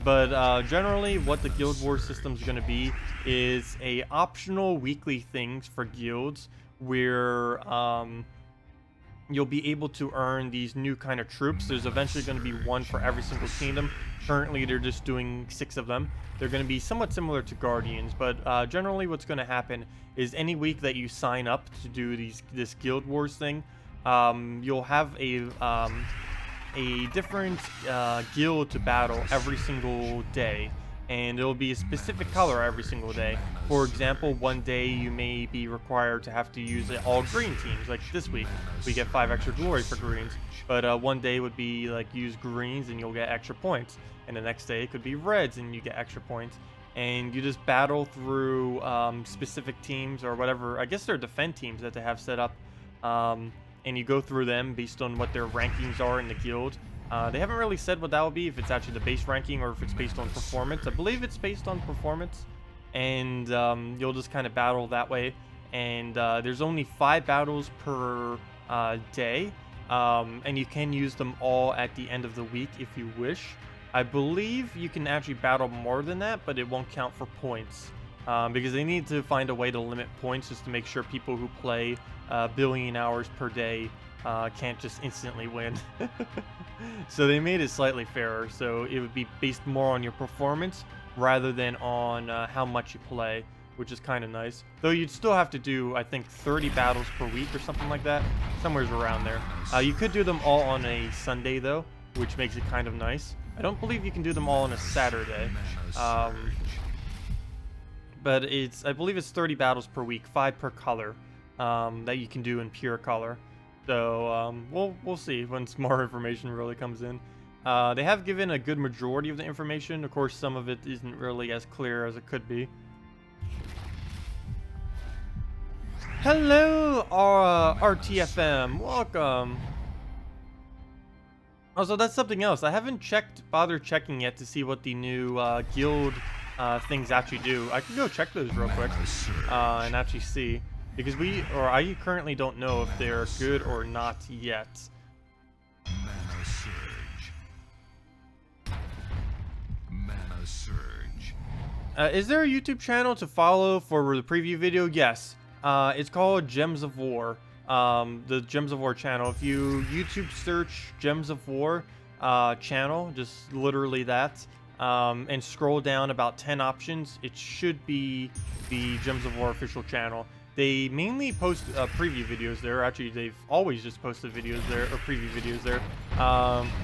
Speaker 1: But generally what the Guild Wars system is going to be is a optional weekly things for guilds where you'll be able to earn these new kind of troops. There's eventually going to be one for every single kingdom. Currently they're just doing 6 of them. They're going to be somewhat similar to Guardians, but generally what's going to happen is any week that you sign up to do this Guild Wars thing, you'll have a different guild to battle every single day, and it'll be a specific color every single day. For example, one day you may be required to have to use all green teams, like this week we get 5 extra glory for greens, but one day would be like use greens and you'll get extra points, and the next day it could be reds and you get extra points, and you just battle through specific teams or whatever. I guess they're defend teams that they have set up, and you go through them based on what their rankings are in the guild. They haven't really said what that will be, if it's actually the base ranking or if it's based on performance. I believe it's based on performance, and you'll just kind of battle that way. and there's only 5 battles per day, and you can use them all at the end of the week if you wish. I believe you can actually battle more than that, but it won't count for points, because they need to find a way to limit points just to make sure people who play a billion hours per day can't just instantly win. So they made it slightly fairer, so it would be based more on your performance rather than on how much you play, which is kind of nice. Though you'd still have to do, I think, 30 battles per week or something like that, somewhere's around there. You could do them all on a Sunday though, which makes it kind of nice. I don't believe you can do them all on a Saturday, but I believe it's 30 battles per week, 5 per color, that you can do in pure color. So we'll see once more information really comes in. They have given a good majority of the information. Of course, some of it isn't really as clear as it could be. Hello, RTFM. Welcome. Also, that's something else. I haven't bothered checking yet to see what the new guild things actually do. I can go check those real quick and actually see, because I currently don't know if they're good or not yet.
Speaker 2: Mana surge. Mana surge.
Speaker 1: Is there a YouTube channel to follow for the preview video? Yes. It's called Gems of War. The Gems of War channel. If you YouTube search Gems of War channel, just literally that, and scroll down about 10 options, it should be the Gems of War official channel. They mainly post preview videos there. Actually, they've always just posted videos there, or preview videos there.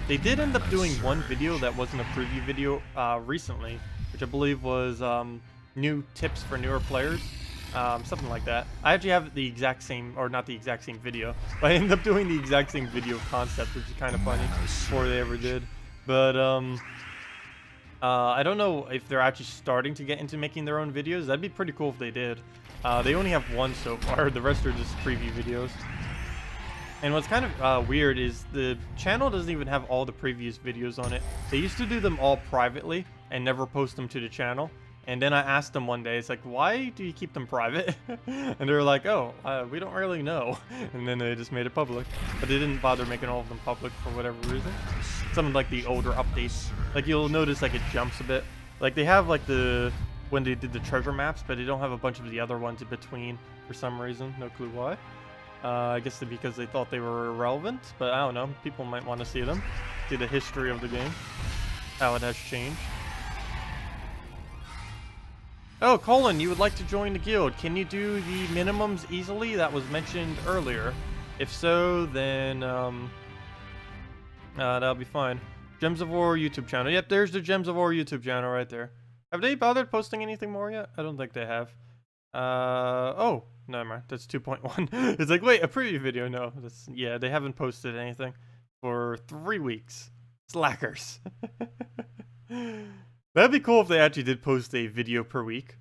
Speaker 1: They did end up doing one video that wasn't a preview video recently, which I believe was new tips for newer players. Something like that. I actually have the exact same, or not the exact same video, but I ended up doing the exact same video concept, which is kind of funny, before they ever did. But I don't know if they're actually starting to get into making their own videos. That'd be pretty cool if they did. They only have one so far. The rest are just preview videos. And what's kind of weird is the channel doesn't even have all the previous videos on it. They used to do them all privately and never post them to the channel. And then I asked them one day, it's like, why do you keep them private? And they were like, oh, we don't really know. And then they just made it public. But they didn't bother making all of them public for whatever reason. Some of like the older updates. Like you'll notice like it jumps a bit. Like they have like when they did the treasure maps, but they don't have a bunch of the other ones in between for some reason. No clue why. I guess because they thought they were irrelevant. But I don't know. People might want to see them. See the history of the game. How it has changed. Oh, Colin, you would like to join the guild. Can you do the minimums easily? That was mentioned earlier. If so, then that'll be fine. Gems of War YouTube channel. Yep, there's the Gems of War YouTube channel right there. Have they bothered posting anything more yet? I don't think they have. Oh, never mind. That's 2.1. It's like, wait, a preview video. No, yeah, they haven't posted anything for 3 weeks. Slackers. That'd be cool if they actually did post a video per week.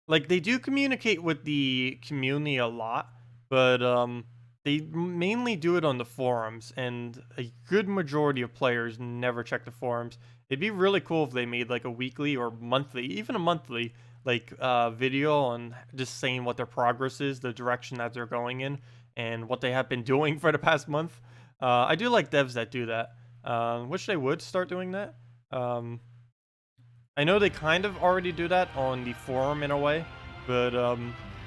Speaker 1: Like, they do communicate with the community a lot, but they mainly do it on the forums, and a good majority of players never check the forums. It'd be really cool if they made like a weekly or monthly, even a monthly, like video on just saying what their progress is, the direction that they're going in, and what they have been doing for the past month. I do like devs that do that. Wish they would start doing that. I know they kind of already do that on the forum in a way, but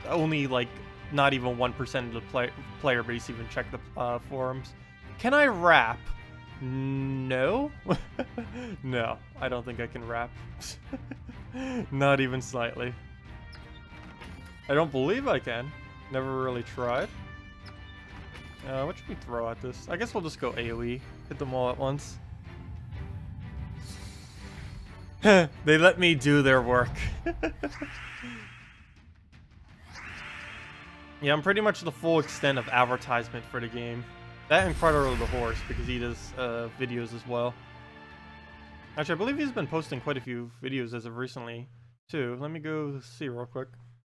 Speaker 1: only like not even 1% of the player base even check the forums. Can I rap? No. No, I don't think I can rap. Not even slightly. I don't believe I can. Never really tried. What should we throw at this? I guess we'll just go AoE. Hit them all at once. They let me do their work. Yeah, I'm pretty much the full extent of advertisement for the game. That and Crowder the Horse, because he does videos as well. Actually, I believe he's been posting quite a few videos as of recently, too. Let me go see real quick.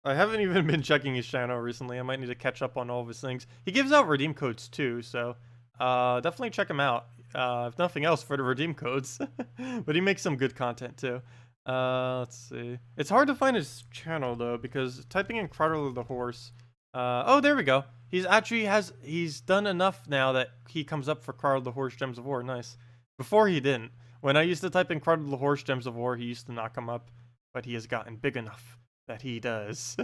Speaker 1: I haven't even been checking his channel recently. I might need to catch up on all of his things. He gives out redeem codes too, so definitely check him out. If nothing else, for the redeem codes. But he makes some good content too. Let's see. It's hard to find his channel though, because typing in Cradle of the Horse. Oh, there we go. He's done enough now that he comes up for Cradle of the Horse Gems of War. Nice. Before he didn't. When I used to type in Cradle of the Horse Gems of War, he used to not come up, but he has gotten big enough that he does.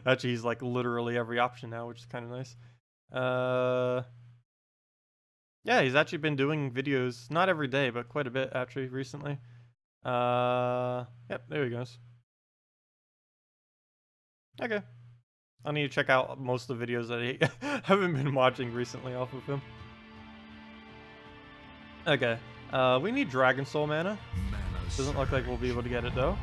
Speaker 1: Actually, he's like literally every option now, which is kind of nice. Yeah, he's actually been doing videos, not every day, but quite a bit actually recently. Yep, there he goes. Okay. I need to check out most of the videos that I haven't been watching recently off of him. Okay. We need Dragon Soul mana. Doesn't look like we'll be able to get it though.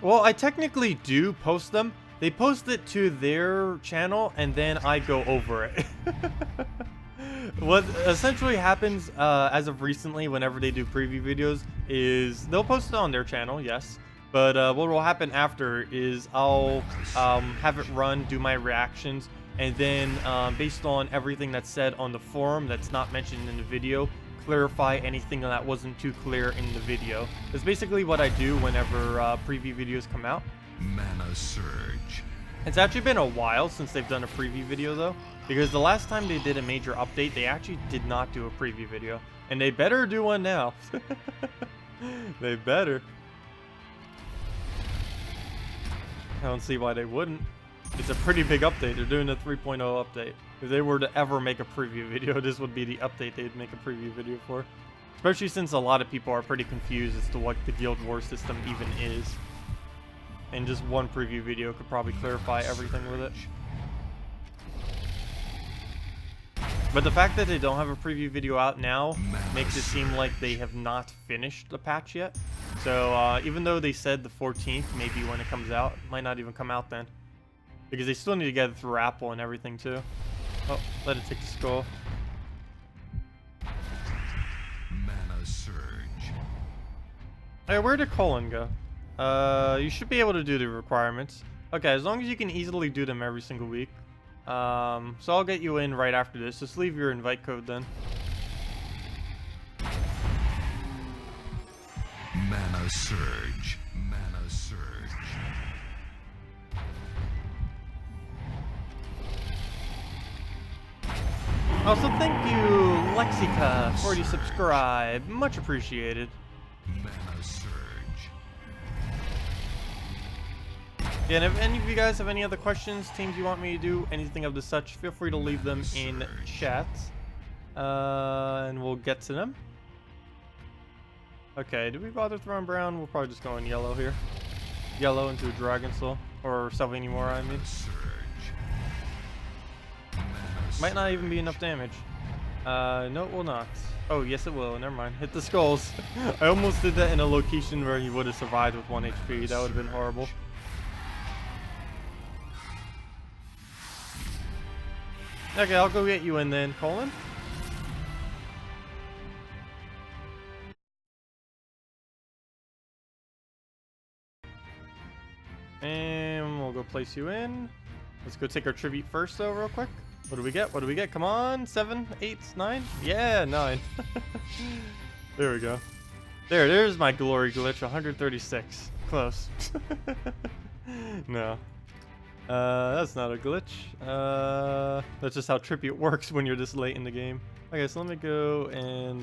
Speaker 1: Well, I technically do post them. They post it to their channel, and then I go over it. What essentially happens as of recently, whenever they do preview videos, is they'll post it on their channel, yes. But what will happen after is I'll have it run, do my reactions, and then based on everything that's said on the forum that's not mentioned in the video, clarify anything that wasn't too clear in the video. That's basically what I do whenever preview videos come out.
Speaker 2: Mana Surge.
Speaker 1: It's actually been a while since they've done a preview video though, because the last time they did a major update, they actually did not do a preview video. And they better do one now. They better. I don't see why they wouldn't. It's a pretty big update. They're doing a 3.0 update. If they were to ever make a preview video, this would be the update they'd make a preview video for. Especially since a lot of people are pretty confused as to what the Guild Wars system even is. And just one preview video could probably clarify everything with it. But the fact that they don't have a preview video out now makes it seem like they have not finished the patch yet. So even though they said the 14th, maybe when it comes out, it might not even come out then. Because they still need to get it through Apple and everything too. Oh, let it take the skull.
Speaker 2: Mana Surge.
Speaker 1: Hey, where did Colin go? You should be able to do the requirements. Okay, as long as you can easily do them every single week. So I'll get you in right after this. Just leave your invite code then.
Speaker 2: Mana Surge. Mana Surge.
Speaker 1: Also, thank you, Lexica, for the subscribe. Much appreciated.
Speaker 2: Mana Surge.
Speaker 1: Yeah, and if any of you guys have any other questions, teams you want me to do, anything of the such, feel free to leave them in chat. And we'll get to them. Okay, do we bother throwing brown? We'll probably just go in yellow here. Yellow into a Dragon Soul. Or Sevhina more, I mean. Might not even be enough damage. No, it will not. Oh, yes it will. Never mind. Hit the skulls. I almost did that in a location where he would have survived with 1 HP. That would have been horrible. Okay, I'll go get you in then, Colin. And we'll go place you in. Let's go take our tribute first though, real quick. What do we get? What do we get? Come on, 7, 8, 9? Yeah, 9. There we go. There's my glory glitch, 136. Close. No. That's not a glitch. That's just how tribute works when you're this late in the game. Okay, so let me go and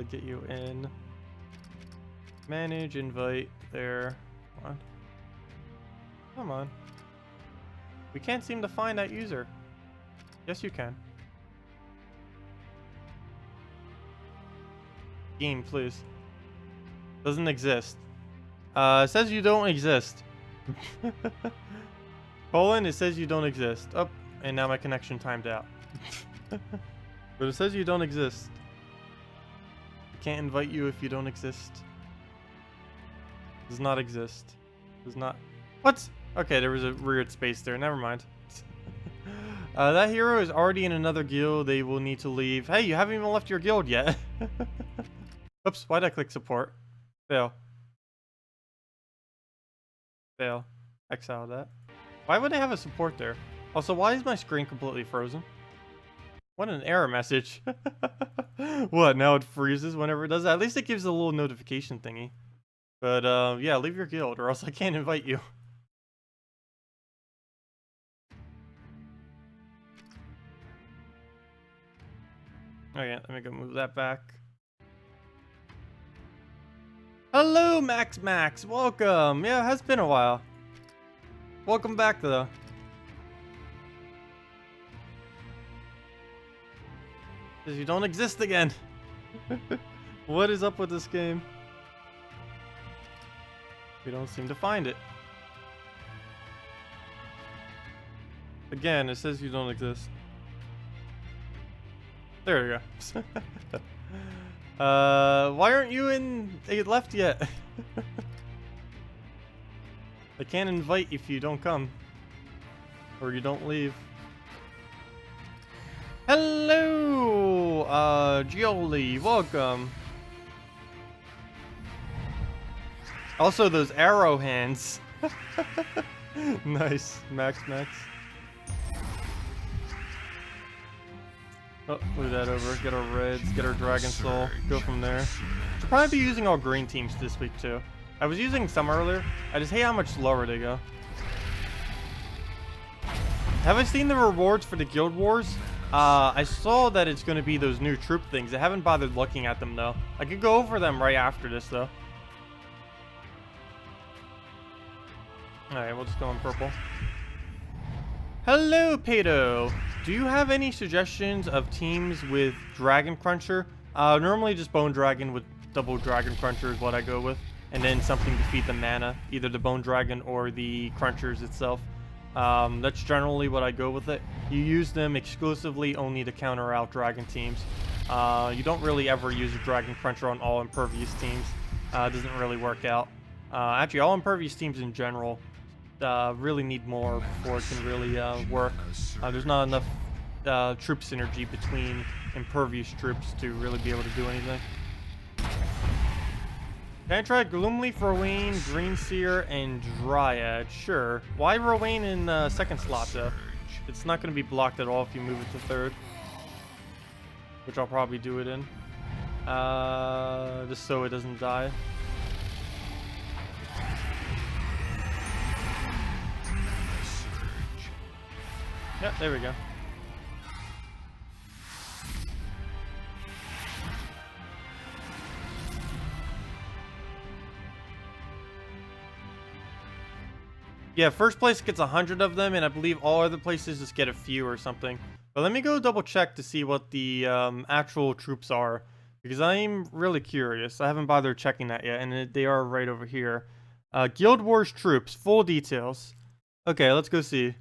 Speaker 1: get you in. Manage, invite, there. Come on. Come on. We can't seem to find that user. Yes, you can. Game, please. Doesn't exist. It says you don't exist. Colin, it says you don't exist. Oh, and now my connection timed out. But it says you don't exist. I can't invite you if you don't exist. Does not exist. Does not. What? Okay, there was a weird space there. Never mind. That hero is already in another guild. They will need to leave. Hey, you haven't even left your guild yet. Oops, why'd I click support? Fail. Fail. Exile that. Why would they have a support there? Also, why is my screen completely frozen? What an error message. What, now it freezes whenever it does that? At least it gives a little notification thingy. But, yeah, leave your guild or else I can't invite you. Okay, let me go move that back. Hello, Max. Welcome. Yeah, it has been a while. Welcome back, though. Because you don't exist again. What is up with this game? We don't seem to find it. Again, it says you don't exist. There we go. Why aren't you in left yet? I can't invite if you don't come. Or you don't leave. Hello! Gioli, welcome. Also, those arrow hands. Nice, Max. Oh, move that over. Get our reds, get our dragon soul. Go from there. Should probably be using all green teams this week too. I was using some earlier. I just hate how much slower they go. Have I seen the rewards for the Guild Wars? I saw that it's going to be those new troop things. I haven't bothered looking at them though. I could go over them right after this though. Alright, we'll just go in purple. Hello, Pato. Do you have any suggestions of teams with Dragon Cruncher? Normally just Bone Dragon with double Dragon Cruncher is what I go with. And then something to feed the mana. Either the Bone Dragon or the Crunchers itself. That's generally what I go with it. You use them exclusively only to counter out Dragon teams. You don't really ever use a Dragon Cruncher on all Impervious teams. It doesn't really work out. Actually, all Impervious teams in general really need more before it can really work. There's not enough troop synergy between Impervious troops to really be able to do anything. Can I try Gloomleaf, Rowan, Green Seer, and Dryad? Sure. Why Rowan in second slot though? It's not going to be blocked at all if you move it to third. Which I'll probably do it in. Just so it doesn't die. Yep, there we go. Yeah, first place gets 100 of them, and I believe all other places just get a few or something. But let me go double check to see what the actual troops are, because I'm really curious. I haven't bothered checking that yet, and they are right over here. Guild Wars troops, full details. Okay, let's go see.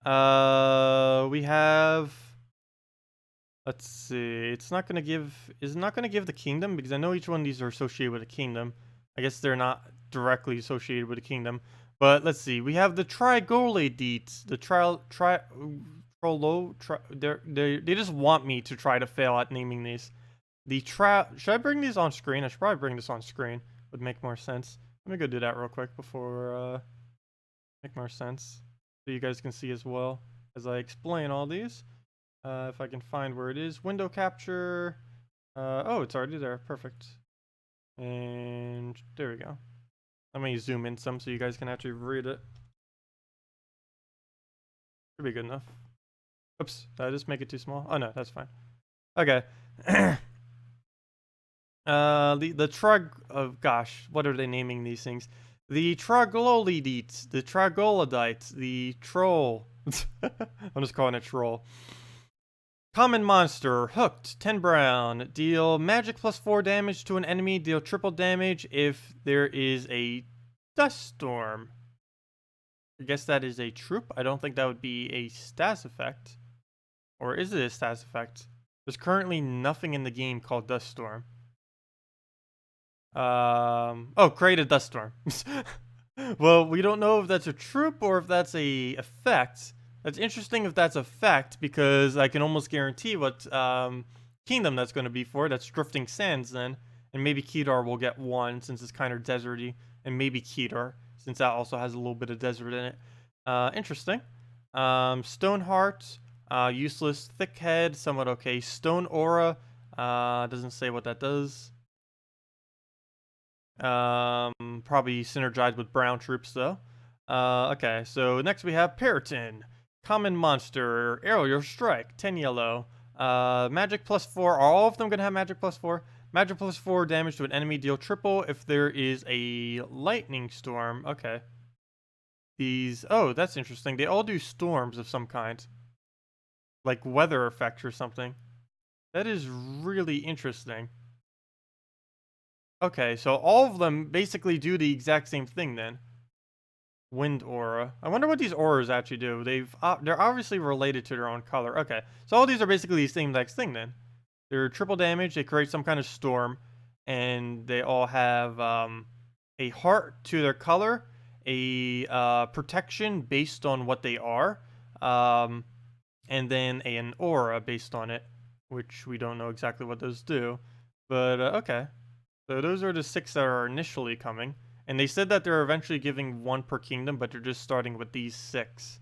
Speaker 1: We have. Let's see. It's not gonna give. Is it not gonna give the kingdom? Because I know each one of these are associated with a kingdom. I guess they're not directly associated with a kingdom. But let's see. We have the Trigolades. The they just want me to try to fail at naming these. Should I bring these on screen? I should probably bring this on screen. Would make more sense. Let me go do that real quick before make more sense. So you guys can see as well as I explain all these. If I can find where it is. Window capture. Oh, it's already there. Perfect. And there we go. Let me zoom in some so you guys can actually read it. Should be good enough. Oops, did I just make it too small? Oh no, that's fine. Okay. Gosh, what are they naming these things? The Troglodytes, the Troglodytes, the Troll. I'm just calling it Troll. Common monster, hooked, 10 brown. Deal magic plus 4 damage to an enemy. Deal triple damage if there is a dust storm. I guess that is a troop. I don't think that would be a stats effect. Or is it a stats effect? There's currently nothing in the game called dust storm. Oh, create a dust storm. Well, we don't know if that's a troop or if that's a effect. That's interesting if that's a fact, because I can almost guarantee what kingdom that's going to be for. That's Drifting Sands then. And maybe Kedar will get one since it's kind of deserty. And maybe Kedar, since that also has a little bit of desert in it. Interesting. Stoneheart, Useless. Thick head, somewhat okay. Stone aura, doesn't say what that does. Probably synergized with brown troops though. Okay, so next we have Periton. Common monster, aerial strike, 10 yellow. Magic +4. Are all of them gonna have magic +4? Magic +4 damage to an enemy, deal triple if there is a lightning storm. Okay. These, oh, that's interesting. They all do storms of some kind. Like weather effects or something. That is really interesting. Okay, so all of them basically do the exact same thing then. Wind aura. I wonder what these auras actually do. They're obviously related to their own color. Okay, so all these are basically the same exact thing then. They're triple damage. They create some kind of storm, and they all have a heart to their color, a protection based on what they are, and then an aura based on it, which we don't know exactly what those do. But okay, so those are the 6 that are initially coming. And they said that they're eventually giving 1 per kingdom, but they're just starting with these 6.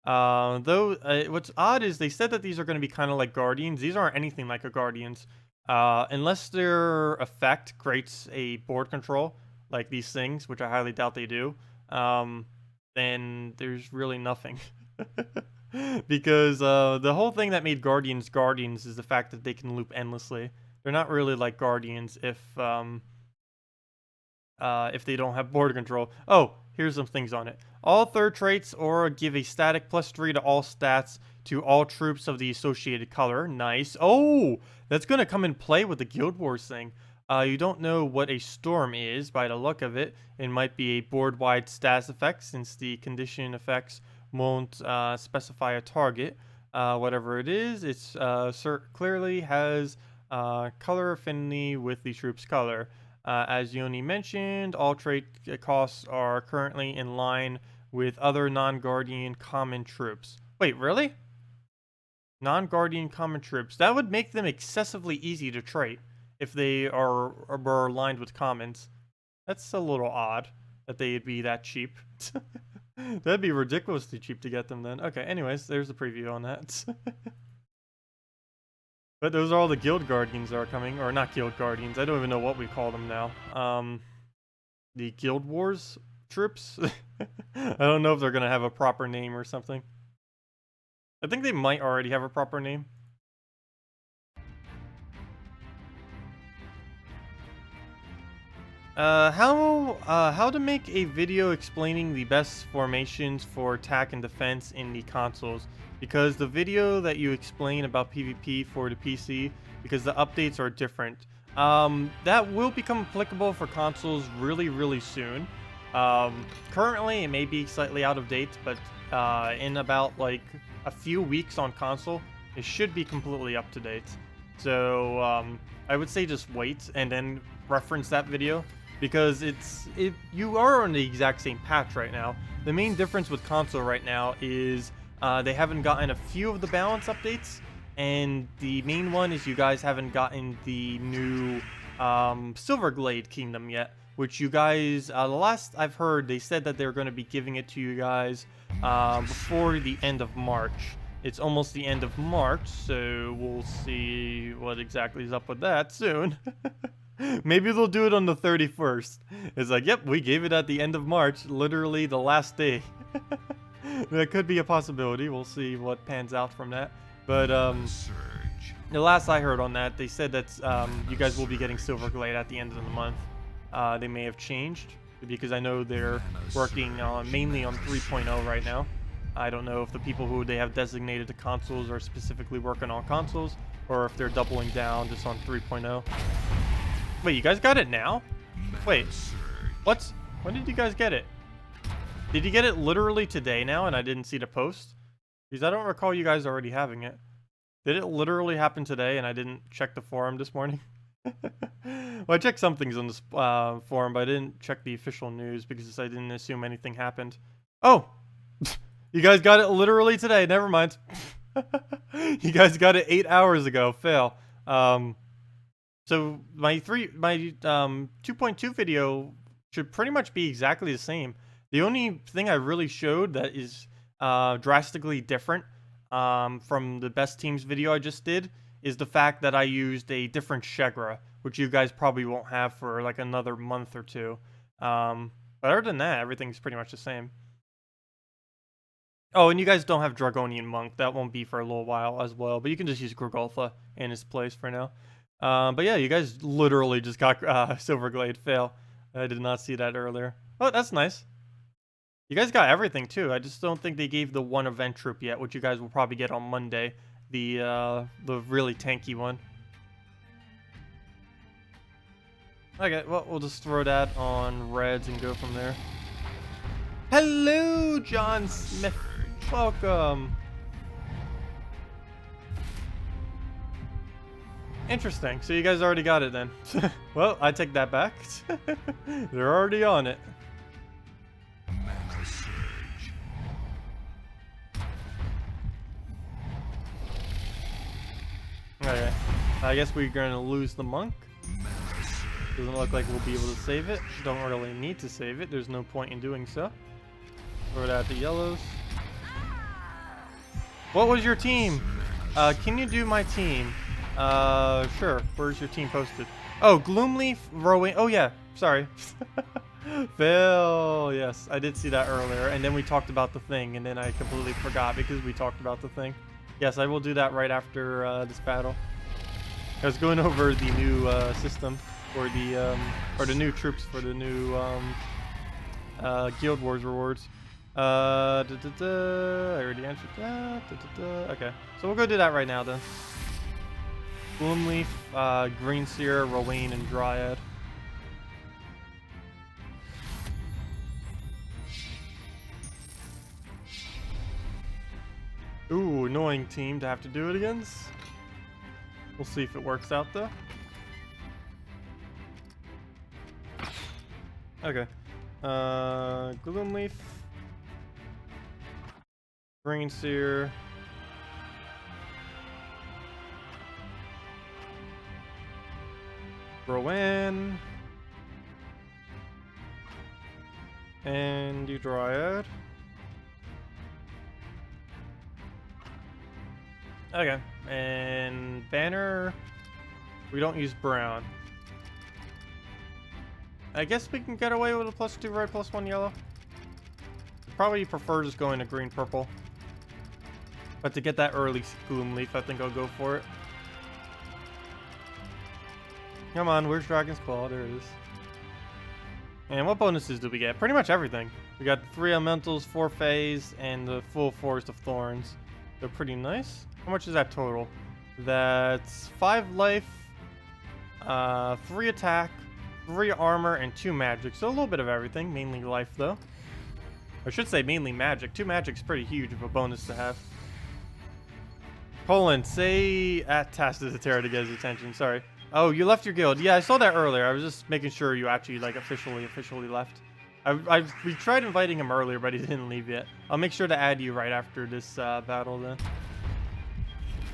Speaker 1: What's odd is they said that these are going to be kind of like Guardians. These aren't anything like a Guardians. Unless their effect creates a board control, like these things, which I highly doubt they do, then there's really nothing. Because the whole thing that made Guardians Guardians is the fact that they can loop endlessly. They're not really like Guardians if they don't have board control. Oh, here's some things on it. All third traits aura give a static +3 to all stats to all troops of the associated color. Nice. Oh, that's going to come in play with the Guild Wars thing. You don't know what a storm is by the look of it. It might be a board-wide stats effect since the condition effects won't specify a target. Whatever it is, it's clearly has color affinity with the troop's color. As Yoni mentioned, all trait costs are currently in line with other non-Guardian common troops. Wait, really? Non-Guardian common troops. That would make them excessively easy to trait if they were aligned with commons. That's a little odd that they'd be that cheap. That'd be ridiculously cheap to get them then. Okay, anyways, there's the preview on that. But those are all the Guild Guardians that are coming. Or not Guild Guardians. I don't even know what we call them now. The Guild Wars troops? I don't know if they're going to have a proper name or something. I think they might already have a proper name. How to make a video explaining the best formations for attack and defense in the consoles. Because the video that you explain about PvP for the PC, because the updates are different, that will become applicable for consoles really, really soon. Currently, it may be slightly out of date, but in about like a few weeks on console, it should be completely up to date. So I would say just wait and then reference that video, because you are on the exact same patch right now. The main difference with console right now is they haven't gotten a few of the balance updates, and the main one is you guys haven't gotten the new Silverglade kingdom yet, which you guys, the last I've heard, they said that they're going to be giving it to you guys before the end of March. It's almost the end of March, so we'll see what exactly is up with that soon. Maybe they'll do it on the 31st. It's like, yep, we gave it at the end of March, literally the last day. That could be a possibility. We'll see what pans out from that. But the last I heard on that, they said that you guys will be getting Silverglade at the end of the month. They may have changed, because I know they're working mainly on 3.0 right now. I don't know if the people who they have designated to consoles are specifically working on consoles, or if they're doubling down just on 3.0. Wait, you guys got it now? Wait, what? When did you guys get it? Did you get it literally today now and I didn't see the post? Because I don't recall you guys already having it. Did it literally happen today and I didn't check the forum this morning? Well, I checked some things on this forum, but I didn't check the official news because I didn't assume anything happened. Oh! You guys got it literally today. Never mind. You guys got it 8 hours ago. Fail. So my 2.2 video should pretty much be exactly the same. The only thing I really showed that is drastically different from the best teams video I just did is the fact that I used a different Shegra, which you guys probably won't have for like another month or two. But other than that, everything's pretty much the same. Oh, and you guys don't have Dragonian Monk. That won't be for a little while as well. But you can just use Grogoltha in his place for now. But yeah, you guys literally just got Silverglade fail. I did not see that earlier. Oh, that's nice. You guys got everything too. I just don't think they gave the one event troop yet, which you guys will probably get on Monday. The really tanky one. Okay, well, we'll just throw that on reds and go from there. Hello, John Smith. Welcome. Interesting. So you guys already got it then. Well, I take that back. They're already on it.
Speaker 2: Mana surge.
Speaker 1: Okay. I guess we're gonna lose the monk.
Speaker 2: Mana surge.
Speaker 1: Doesn't look like we'll be able to save it. Don't really need to save it. There's no point in doing so. Throw it out the yellows. What was your team? Can you do my team? Sure. Where's your team posted? Oh, Gloomleaf, Rowing. Oh, yeah. Sorry. Phil. Yes, I did see that earlier. And then we talked about the thing. And then I completely forgot because we talked about the thing. Yes, I will do that right after this battle. I was going over the new system for the new troops for the new Guild Wars rewards. I already answered that. Okay, so we'll go do that right now then. Gloomleaf, Greenseer, Rowan, and Dryad. Ooh, annoying team to have to do it against. We'll see if it works out though. Okay. Gloomleaf. Greenseer. Rowan. And you Dryad. Okay. And Banner. We don't use brown. I guess we can get away with a +2 red, +1 yellow. Probably prefer just going to green purple. But to get that early Gloomleaf, I think I'll go for it. Come on, where's Dragon's Claw? There it is. And what bonuses do we get? Pretty much everything. We got 3 Elementals, 4 Fays, and the full Forest of Thorns. They're pretty nice. How much is that total? That's 5 life, 3 attack, 3 armor, and 2 magic. So a little bit of everything, mainly life though. I should say mainly magic. 2 magic's pretty huge of a bonus to have. Poland, say at Tacet to get his attention. Sorry. Oh, you left your guild. Yeah, I saw that earlier. I was just making sure you actually like officially left. We tried inviting him earlier, but he didn't leave yet. I'll make sure to add you right after this battle then.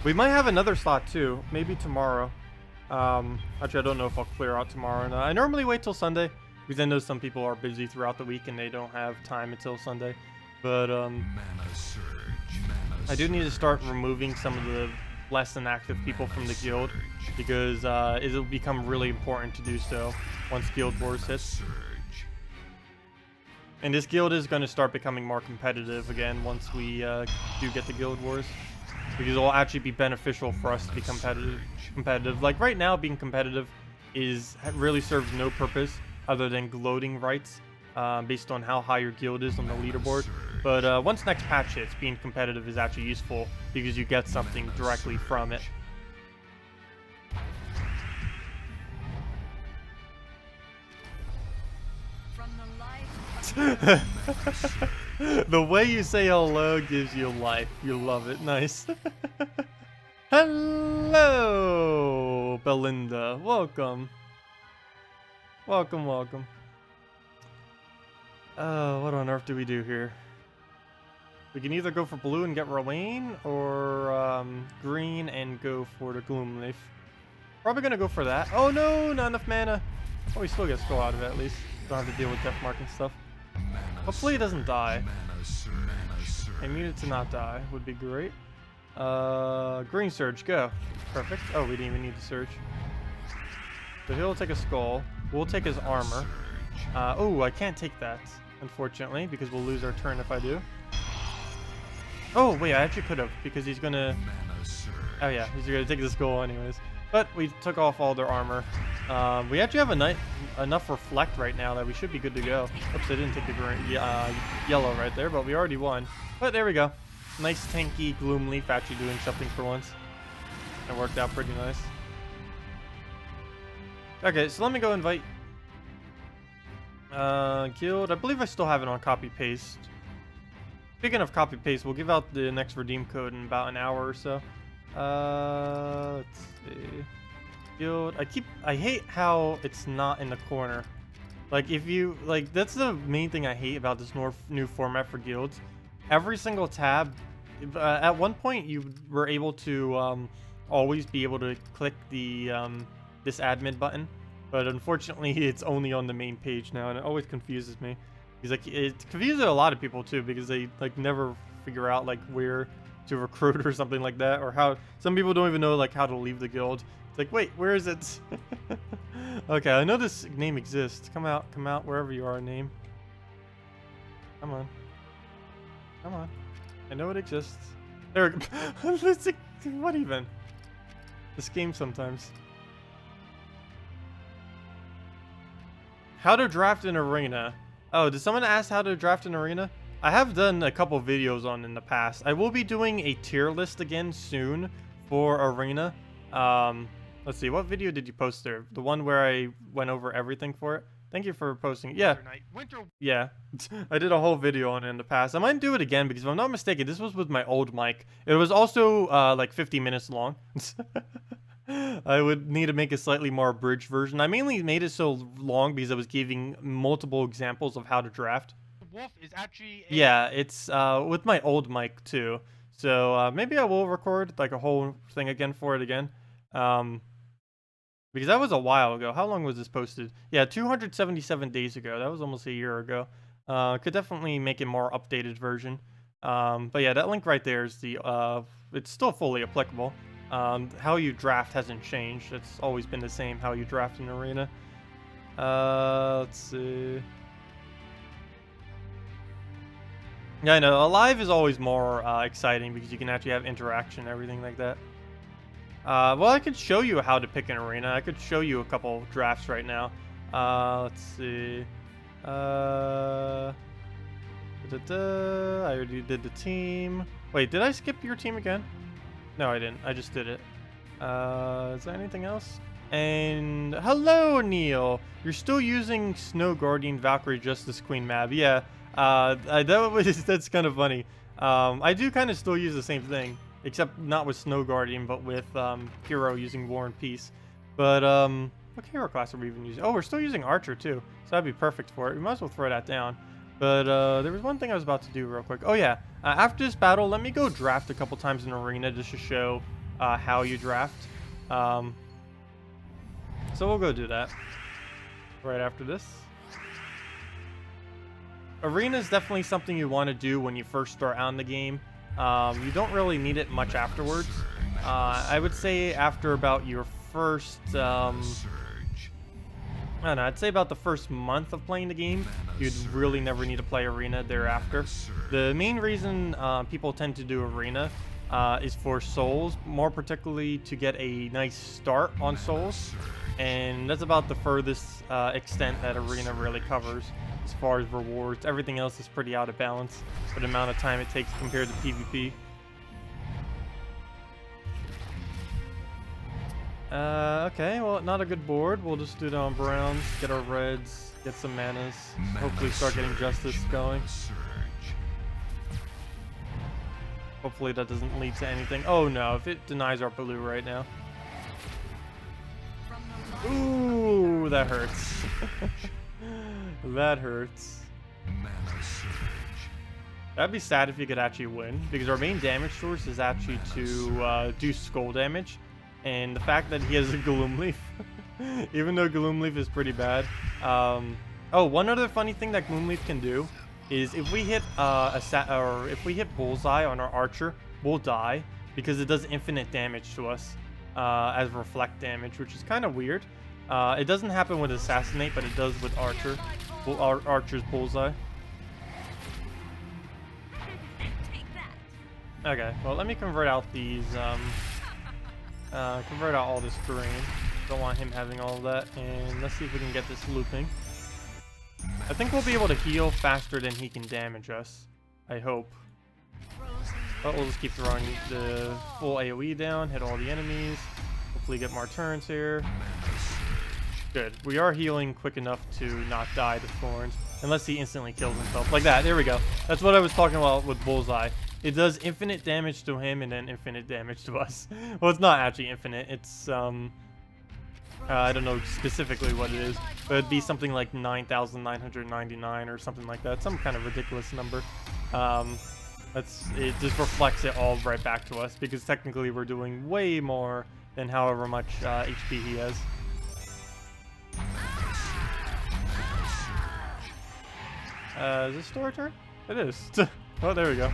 Speaker 1: We might have another slot too. Maybe tomorrow. Actually, I don't know if I'll clear out tomorrow or not. I normally wait till Sunday because I know some people are busy throughout the week and they don't have time until Sunday. But
Speaker 2: Mana surge. Mana
Speaker 1: I do need to start removing some of the less than active people from the guild because it'll become really important to do so once Guild Wars hits.
Speaker 2: surge.
Speaker 1: And this guild is going to start becoming more competitive again once we do get the Guild Wars. Because it will actually be beneficial for us to be competitive. Like right now, being competitive really serves no purpose other than gloating rights based on how high your guild is on the leaderboard. But once next patch hits, being competitive is actually useful because you get something directly from it. The way you say hello gives you life. You love it. Nice. Hello, Belinda. Welcome. Welcome, welcome. What on earth do we do here? We can either go for blue and get Rowan, or green and go for the Gloomleaf. Probably gonna go for that. Oh no, not enough mana. Oh, we still get skull out of it at least. Don't have to deal with Deathmark and stuff. Hopefully it doesn't die. I need it to not die. Would be great. Green Surge, go. Perfect. Oh, we didn't even need the Surge. So he'll take a skull. We'll take his armor. Oh, I can't take that, unfortunately, because we'll lose our turn if I do. Oh, wait, I actually could have, because he's gonna... Oh yeah, he's gonna take the skull anyways. But we took off all their armor. We actually have enough reflect right now that we should be good to go. Oops, I didn't take the green, yellow right there, but we already won. But there we go. Nice tanky Gloomleaf actually doing something for once. It worked out pretty nice. Okay, so let me go invite guild. I believe I still have it on copy paste. Speaking of copy paste, we'll give out the next redeem code in about an hour or so. Let's see. Guild. I hate how it's not in the corner. Like if you that's the main thing I hate about this new format for guilds. Every single tab. At one point you were able to always be able to click the this admin button, but unfortunately it's only on the main page now, and it always confuses me. Because it confuses a lot of people too, because they never figure out where to recruit or something like that, or how some people don't even know how to leave the guild. It's like, wait, where is it? Okay, I know this name exists. Come out wherever you are, name. Come on. I know it exists. There we go. What even? This game sometimes. How to draft an arena. Oh, did someone ask how to draft an arena? I have done a couple videos on in the past. I will be doing a tier list again soon for arena. Let's see, what video did you post there? The one where I went over everything for it? Thank you for posting. Yeah. Yeah. I did a whole video on it in the past. I might do it again because if I'm not mistaken, this was with my old mic. It was also 50 minutes long. I would need to make a slightly more abridged version. I mainly made it so long because I was giving multiple examples of how to draft.
Speaker 3: Wolf is actually
Speaker 1: yeah, it's with my old mic too. So maybe I will record a whole thing again for it again. Because that was a while ago. How long was this posted? Yeah, 277 days ago. That was almost a year ago. Could definitely make a more updated version. But yeah, that link right there is it's still fully applicable. How you draft hasn't changed. It's always been the same how you draft an arena. Let's see. Yeah, I know. Alive is always more exciting because you can actually have interaction and everything like that. Well, I could show you how to pick an arena. I could show you a couple drafts right now. Let's see. I already did the team. Wait, did I skip your team again? No, I didn't. I just did it. Is there anything else? And hello, Neil. You're still using Snow Guardian Valkyrie Justice Queen Mab. Yeah. That's kind of funny. I do kind of still use the same thing, except not with Snow Guardian, but with Hero using War and Peace. But what hero class are we even using? Oh, we're still using Archer too, so that'd be perfect for it. We might as well throw that down. But there was one thing I was about to do real quick. Oh yeah, after this battle, let me go draft a couple times in arena just to show how you draft. So we'll go do that right after this. Arena is definitely something you want to do when you first start out in the game. You don't really need it much afterwards. I would say after about your first, I don't know, I'd say about the first month of playing the game, you'd really never need to play Arena thereafter. The main reason people tend to do Arena is for souls, more particularly to get a nice start on souls. And that's about the furthest extent that Arena really covers as far as rewards. Everything else is pretty out of balance for the amount of time it takes compared to PvP. Okay, well, not a good board. We'll just do it on browns, get our reds, get some manas, hopefully start getting justice going. Hopefully that doesn't lead to anything. Oh no, if it denies our blue right now. Ooh, that hurts. That hurts. That'd be sad if you could actually win, because our main damage source is actually to do skull damage. And the fact that he has a Gloomleaf, even though Gloomleaf is pretty bad. Oh, one other funny thing that Gloomleaf can do is if we hit if we hit bullseye on our archer, we'll die. because it does infinite damage to us as reflect damage, which is kind of weird. It doesn't happen with Assassinate, but it does with Archer. Archer's Bullseye. Okay, well, let me convert out these, convert out all this terrain. Don't want him having all of that, and let's see if we can get this looping. I think we'll be able to heal faster than he can damage us. I hope. But we'll just keep throwing the full AoE down, hit all the enemies. Hopefully get more turns here. Good. We are healing quick enough to not die to thorns, unless he instantly kills himself. Like that. There we go. That's what I was talking about with Bullseye. It does infinite damage to him and then infinite damage to us. Well, it's not actually infinite. It's, I don't know specifically what it is, but it'd be something like 9,999 or something like that. Some kind of ridiculous number. It just reflects it all right back to us, because technically we're doing way more than however much HP he has. Is this store turn? It is. Oh, there we go.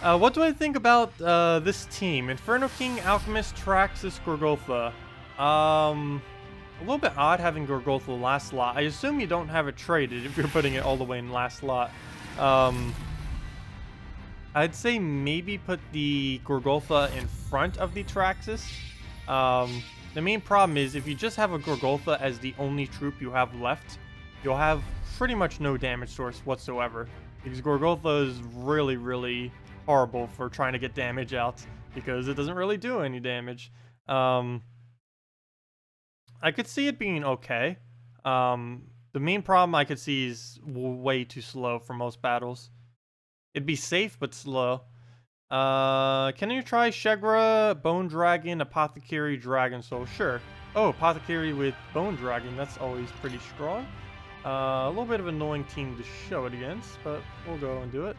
Speaker 1: What do I think about this team? Inferno King, Alchemist, Traxxas, Gorgotha. A little bit odd having Gorgotha last slot. I assume you don't have it traded if you're putting it all the way in last slot. I'd say maybe put the Gorgotha in front of the Traxxas. The main problem is if you just have a Gorgotha as the only troop you have left, you'll have pretty much no damage source whatsoever. Because Gorgotha is really, really horrible for trying to get damage out, because it doesn't really do any damage. I could see it being okay. The main problem I could see is way too slow for most battles. It'd be safe, but slow. Can you try Shegra, Bone Dragon, Apothecary, Dragon Soul? Sure. Oh, Apothecary with Bone Dragon. That's always pretty strong. A little bit of an annoying team to show it against, but we'll go and do it.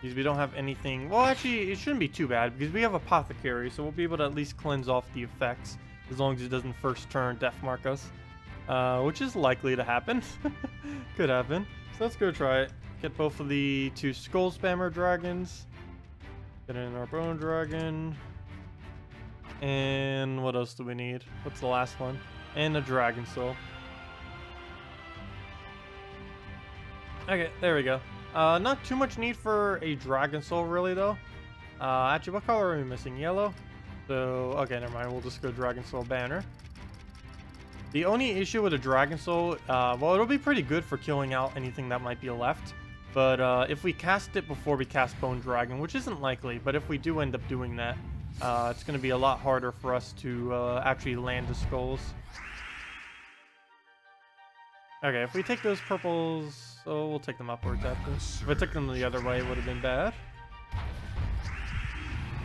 Speaker 1: Because we don't have anything. Well, actually, it shouldn't be too bad because we have Apothecary, so we'll be able to at least cleanse off the effects as long as it doesn't first turn Death Mark us, which is likely to happen. Could happen. So let's go try it. Get both of the 2 Skull Spammer Dragons. Get in our Bone Dragon. And what else do we need? What's the last one? And a Dragon Soul. Okay, there we go. Not too much need for a Dragon Soul, really, though. Actually, what color are we missing? Yellow? So, okay, never mind. We'll just go Dragon Soul Banner. The only issue with a Dragon Soul, well, it'll be pretty good for killing out anything that might be left. But if we cast it before we cast Bone Dragon, which isn't likely, but if we do end up doing that, it's going to be a lot harder for us to actually land the skulls. Okay, if we take those purples, oh, we'll take them upwards after. If I took them the other way, it would have been bad.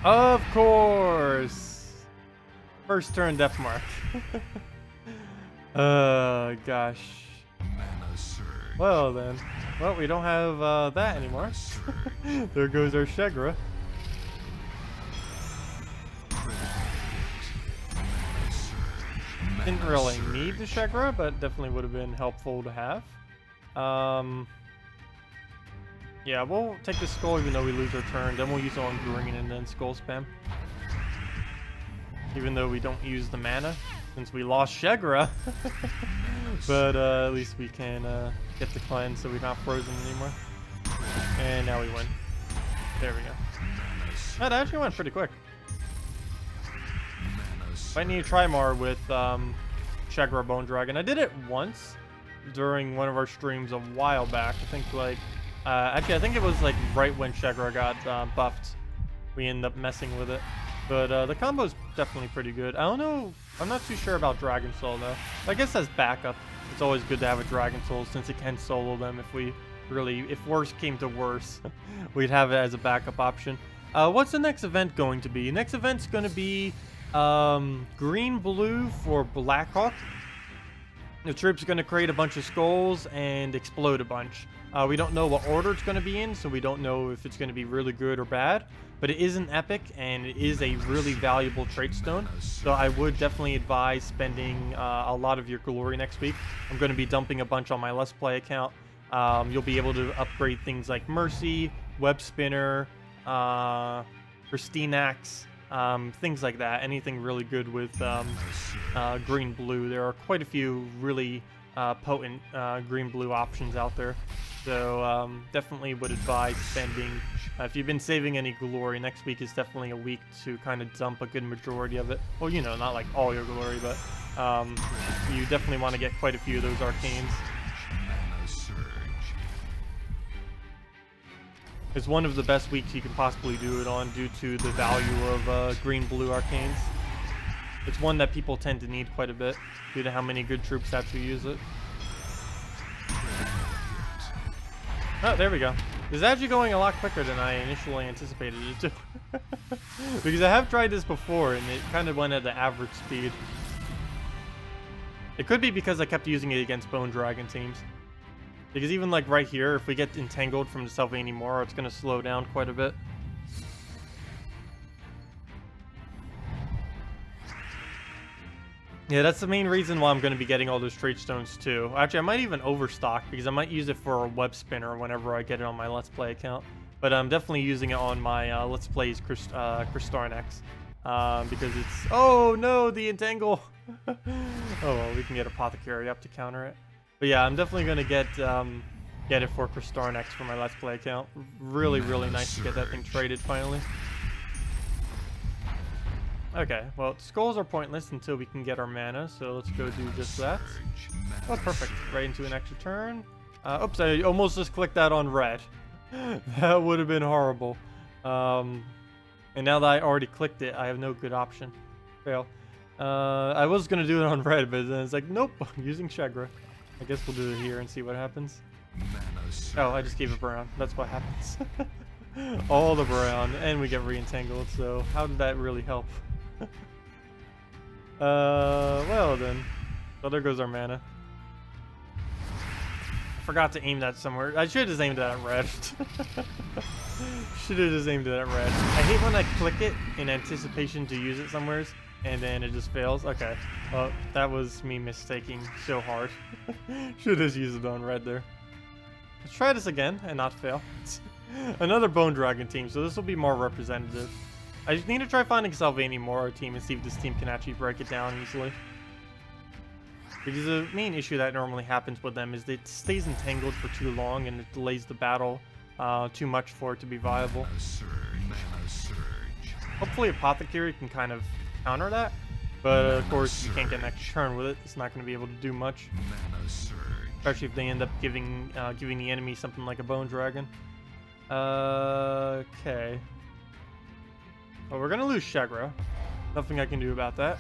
Speaker 1: Of course! First turn Death Mark. Gosh. Well then. Well, we don't have that anymore. There goes our Shegra. Didn't really need the Shegra, but definitely would have been helpful to have. Yeah, we'll take the skull even though we lose our turn. Then we'll use it on green and then skull spam. Even though we don't use the mana since we lost Shegra. But at least we can get the cleanse so we're not frozen anymore. And now we win. There we go. That actually went pretty quick. Might need to try more with Shegra Bone Dragon. I did it once during one of our streams a while back. I think like actually I think it was like right when Shegra got buffed. We ended up messing with it. But the combo's definitely pretty good. I don't know. I'm not too sure about Dragon Soul though. I guess as backup, it's always good to have a Dragon Soul since it can solo them if we really, if worse came to worse, we'd have it as a backup option. What's the next event going to be? Next event's going to be green-blue for Blackhawk. The troop's going to create a bunch of skulls and explode a bunch. We don't know what order it's going to be in, so we don't know if it's going to be really good or bad. But it is an epic, and it is a really valuable trait stone. So I would definitely advise spending a lot of your glory next week. I'm going to be dumping a bunch on my Let's Play account. You'll be able to upgrade things like Mercy, Web Spinner, Pristine Axe, things like that. Anything really good with green-blue. There are quite a few really potent green-blue options out there. So definitely would advise spending, if you've been saving any glory, next week is definitely a week to kind of dump a good majority of it. Well, you know, not like all your glory, but you definitely want to get quite a few of those arcanes. It's one of the best weeks you can possibly do it on due to the value of green-blue arcanes. It's one that people tend to need quite a bit due to how many good troops actually use it. Oh, there we go. This is actually going a lot quicker than I initially anticipated it to. Because I have tried this before and it kind of went at the average speed. It could be because I kept using it against Bone Dragon teams. Because even like right here, if we get entangled from the Silverglade more, it's going to slow down quite a bit. Yeah, that's the main reason why I'm going to be getting all those trait stones too. Actually, I might even overstock because I might use it for a web spinner whenever I get it on my Let's Play account. But I'm definitely using it on my Let's Plays Kristarnex. Because it's... Oh no, the entangle! Oh well, we can get Apothecary up to counter it. But yeah, I'm definitely going to get it for Kristarnex for my Let's Play account. Really, really nice to get that thing traded finally. Okay, well, skulls are pointless until we can get our mana, so let's go do just that. Oh, perfect. Right into an extra turn. Oops, I almost just clicked that on red. That would have been horrible. And now that I already clicked it, I have no good option. Fail. I was going to do it on red, but then it's like, nope, I'm using Shegra. I guess we'll do it here and see what happens. Oh, I just gave it brown. That's what happens. All the brown, and we get re-entangled, so how did that really help? Well then. So there goes our mana. I forgot to aim that somewhere. I should have just aimed it at red. Should have just aimed it at red. I hate when I click it in anticipation to use it somewhere, and then it just fails. Okay. Well, that was me mistaking so hard. Should have just used it on red there. Let's try this again and not fail. Another Bone Dragon team, so this will be more representative. I just need to try finding Silverglade more team and see if this team can actually break it down easily. Because the main issue that normally happens with them is that it stays entangled for too long and it delays the battle too much for it to be viable. Hopefully Apothecary can kind of counter that, but of course you can't get an extra turn with it. It's not going to be able to do much. Especially if they end up giving the enemy something like a Bone Dragon. Okay. Well, we're gonna lose Shegra. Nothing I can do about that.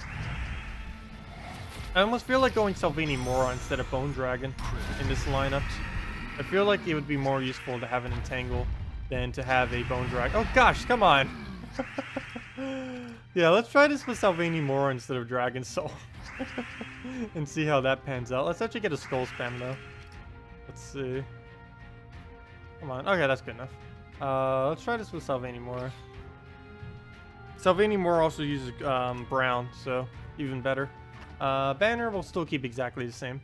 Speaker 1: I almost feel like going Silverglade Mora instead of Bone Dragon in this lineup. I feel like it would be more useful to have an Entangle than to have a Bone Dragon. Oh gosh, come on! Yeah, let's try this with Silverglade Mora instead of Dragon Soul. And see how that pans out. Let's actually get a Skull Spam though. Let's see. Come on. Okay, that's good enough. Let's try this with Silverglade Mora. Silverglade Mora also uses brown, so even better. Banner will still keep exactly the same.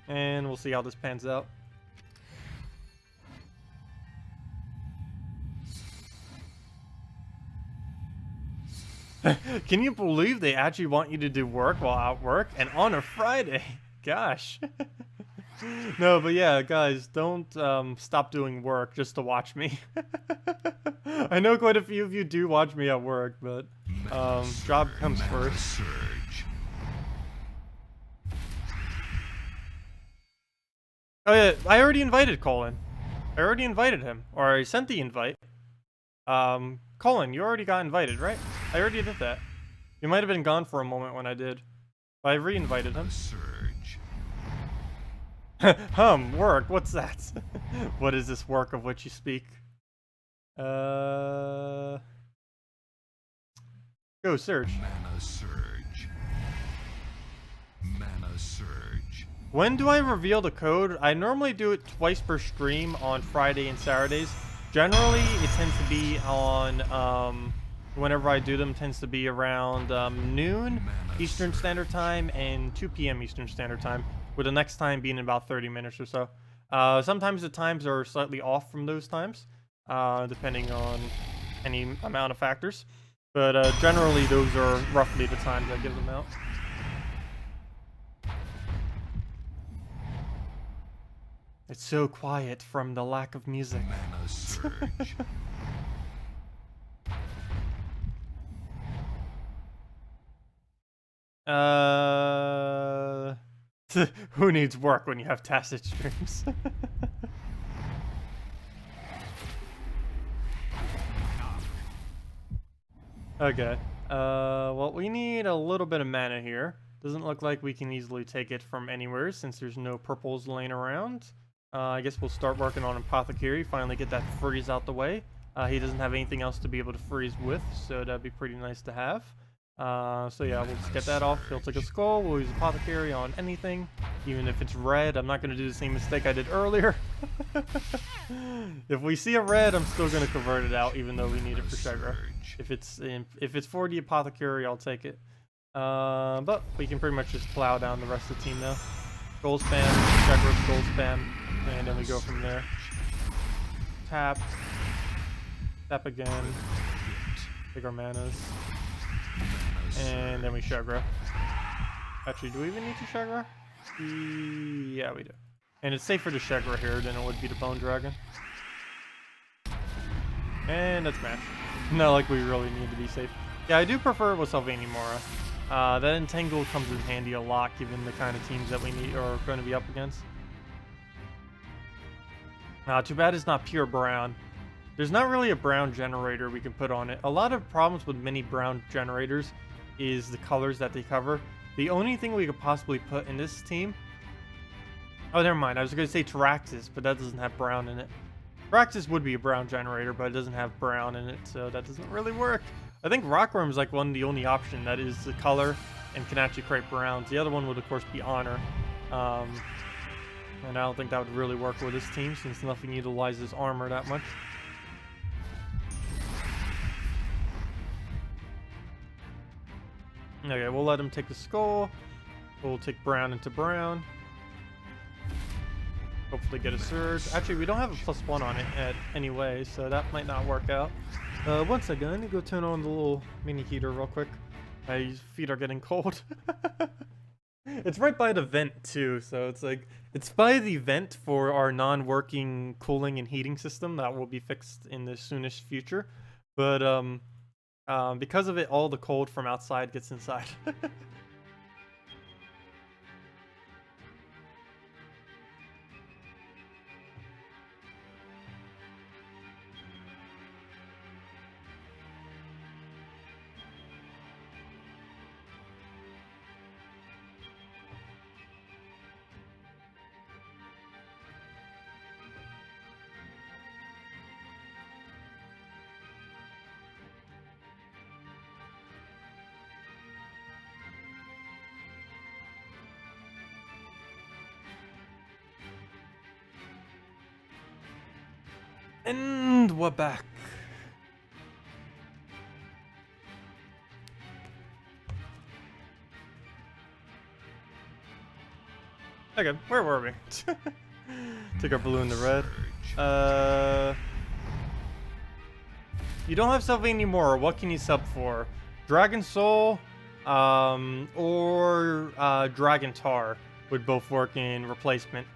Speaker 1: And we'll see how this pans out. Can you believe they actually want you to do work while at work and on a Friday? Gosh. No, but yeah, guys, don't stop doing work just to watch me. I know quite a few of you do watch me at work, but job comes first. Oh yeah, I already invited Colin. I already invited him, or I sent the invite. Colin, you already got invited, right? I already did that. You might have been gone for a moment when I did. But I re-invited him. Work, what's that? What is this work of which you speak? Go Surge.
Speaker 2: Mana Surge. Mana Surge.
Speaker 1: When do I reveal the code? I normally do it twice per stream on Friday and Saturdays. Generally, it tends to be on, whenever I do them, tends to be around noon Eastern Standard Time and 2 p.m. Eastern Standard Time. with the next time being about 30 minutes or so. Sometimes the times are slightly off from those times, depending on any amount of factors. But generally, those are roughly the times I give them out. It's so quiet from the lack of music.
Speaker 2: Mana surge.
Speaker 1: Who needs work when you have Tacet streams? Okay. Well, we need a little bit of mana here. Doesn't look like we can easily take it from anywhere since there's no purples laying around. I guess we'll start working on Apothecary, finally get that freeze out the way. He doesn't have anything else to be able to freeze with, so that'd be pretty nice to have. So yeah, we'll just get that off. He'll take a skull. We'll use Apothecary on anything, even if it's red. I'm not going to do the same mistake I did earlier. If we see a red, I'm still going to convert it out, even though we need it for Shegra. If it's for the Apothecary, I'll take it. But we can pretty much just plow down the rest of the team now. Gold spam, Shegra, gold spam, and then we go from there. Tap. Tap again. Take our manas. And then we Shegra. Actually, do we even need to Shegra? Yeah, we do. And it's safer to Shegra here than it would be to Bone Dragon. And that's match. Not like we really need to be safe. Yeah, I do prefer it with Silverglade Mora. That Entangle comes in handy a lot given the kind of teams that we need or are going to be up against. Too bad it's not pure brown. There's not really a brown generator we can put on it. A lot of problems with many brown generators is the colors that they cover. The only thing we could possibly put in this team... Oh, never mind. I was going to say Taraxis, but that doesn't have brown in it. Taraxis would be a brown generator, but it doesn't have brown in it, so that doesn't really work. I think Rockworm is like the only option that is the color and can actually create browns. The other one would, of course, be Honor. And I don't think that would really work with this team since nothing utilizes armor that much. Okay, we'll let him take the skull. We'll take brown into brown. Hopefully get a surge. Actually, we don't have a +1 on it anyway, so that might not work out. One second, I need to go turn on the little mini heater real quick. My feet are getting cold. It's right by the vent too, so it's like, it's by the vent for our non-working cooling and heating system that will be fixed in the soonish future. But, because of it, all the cold from outside gets inside. And we're back. Okay, where were we? Take our blue and the red. You don't have Silverglade anymore. What can you sub for? Dragon Soul, or Dragon Tar would both work in replacement.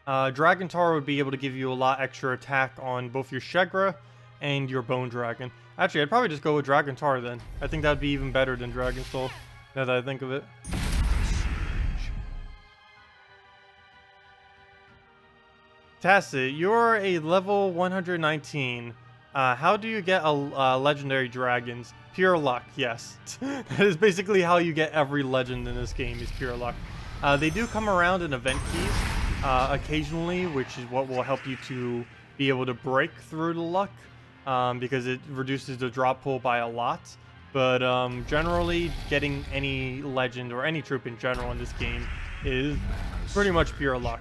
Speaker 1: Dragon Tar would be able to give you a lot extra attack on both your Shegra and your Bone Dragon. Actually, I'd probably just go with Dragon Tar then. I think that would be even better than Dragon Soul, now that I think of it. Tacet, you're a level 119. How do you get a legendary dragons? Pure luck, yes. That is basically how you get every legend in this game, is pure luck. They do come around in event keys occasionally, which is what will help you to be able to break through the luck, because it reduces the drop pool by a lot. But generally, getting any legend or any troop in general in this game is pretty much pure luck.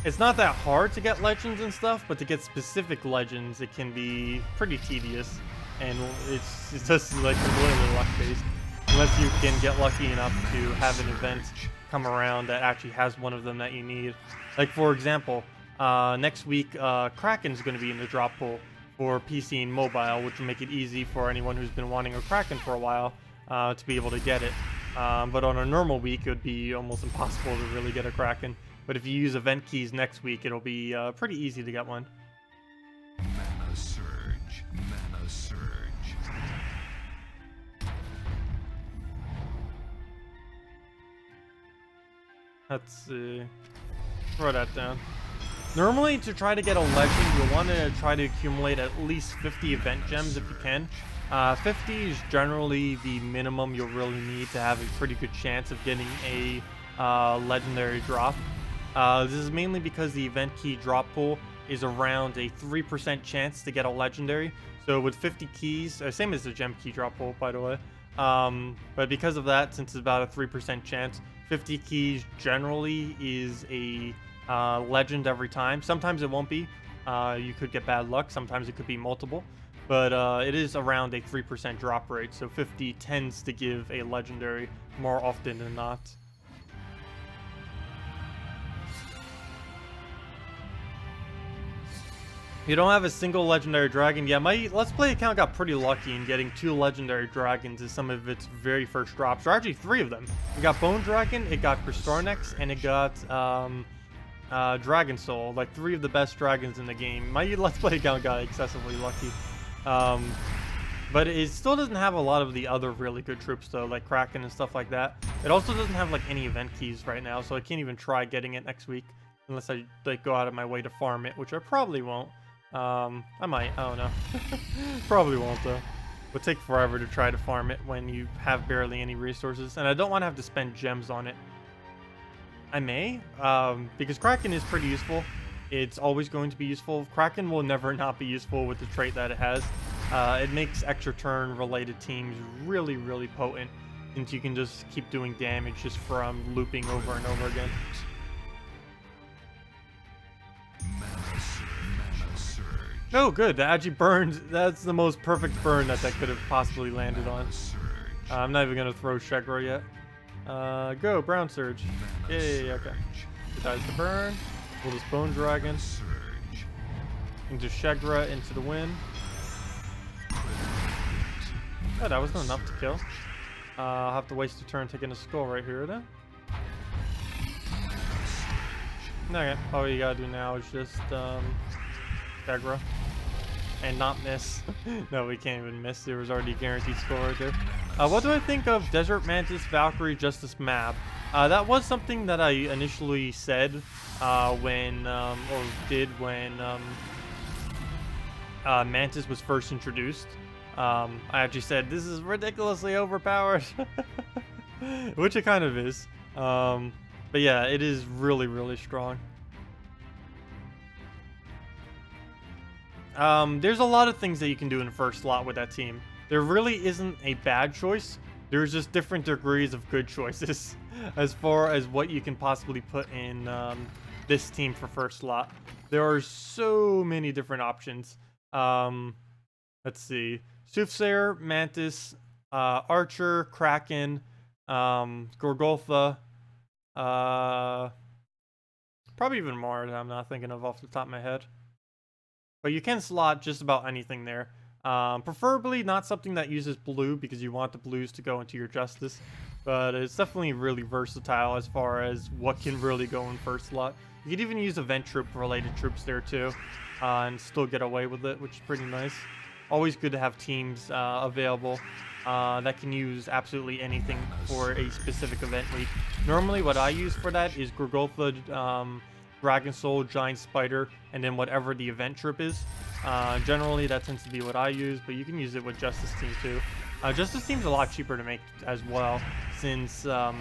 Speaker 1: It's not that hard to get legends and stuff, but to get specific legends, it can be pretty tedious, and it's just like completely luck-based. Unless you can get lucky enough to have an event come around that actually has one of them that you need. Like for example, next week, Kraken's going to be in the drop pool for PC and mobile, which will make it easy for anyone who's been wanting a Kraken for a while to be able to get it. But on a normal week, it would be almost impossible to really get a Kraken. But if you use event keys next week, it'll be pretty easy to get one.
Speaker 2: Mana surge. Mana surge.
Speaker 1: Let's see. Throw that down. Normally, to try to get a legend, you'll want to try to accumulate at least 50 event gems if you can. 50 is generally the minimum you'll really need to have a pretty good chance of getting a legendary drop. This is mainly because the event key drop pool is around a 3% chance to get a legendary. So with 50 keys, same as the gem key drop pool, by the way. But because of that, since it's about a 3% chance, 50 keys generally is a legend every time. Sometimes it won't be. You could get bad luck. Sometimes it could be multiple. But it is around a 3% drop rate. So 50 tends to give a legendary more often than not. You don't have a single legendary dragon. Yeah, my Let's Play account got pretty lucky in getting 2 legendary dragons as some of its very first drops. Or actually 3 of them. It got Bone Dragon, it got Kristarnex, and it got Dragon Soul. Like 3 of the best dragons in the game. My Let's Play account got excessively lucky. But it still doesn't have a lot of the other really good troops though, like Kraken and stuff like that. It also doesn't have like any event keys right now, so I can't even try getting it next week. Unless I like go out of my way to farm it, which I probably won't. I might, I don't know. Probably won't though. Would take forever to try to farm it when you have barely any resources, and I don't want to have to spend gems on it. I may, because Kraken is pretty useful. It's always going to be useful. Kraken will never not be useful with the trait that it has. It makes extra turn related teams really, really potent, since you can just keep doing damage just from looping over and over again. Oh, good. That actually burned. That's the most perfect burn that could have possibly landed on. I'm not even going to throw Shegra yet. Go, Brown Surge. Yay, okay. It dies to burn. We'll just Bone Dragon. Into Shegra, into the wind. Oh, that wasn't enough to kill. I'll have to waste a turn taking a skull right here then. Okay, all you gotta do now is just, Shegra. And not miss. No, we can't even miss. There was already a guaranteed score right there. What do I think of Desert Mantis, Valkyrie, Justice Mab? That was something that I initially said when Mantis was first introduced. I actually said, this is ridiculously overpowered. Which it kind of is. But yeah, it is really, really strong. There's a lot of things that you can do in the first slot with that team. There really isn't a bad choice. There's just different degrees of good choices as far as what you can possibly put in this team for first slot. There are so many different options. Let's see. Soothsayer, Mantis, Archer, Kraken, Gorgolfa, probably even more that I'm not thinking of off the top of my head. But you can slot just about anything there. Preferably not something that uses blue because you want the blues to go into your Justice. But it's definitely really versatile as far as what can really go in first slot. You could even use event troop related troops there too. And still get away with it, which is pretty nice. Always good to have teams available that can use absolutely anything for a specific event week. Normally what I use for that is Gorgolfa, Dragon Soul, Giant Spider, and then whatever the event trip is. Generally that tends to be what I use, but you can use it with Justice Team too. Justice Team's a lot cheaper to make as well, since the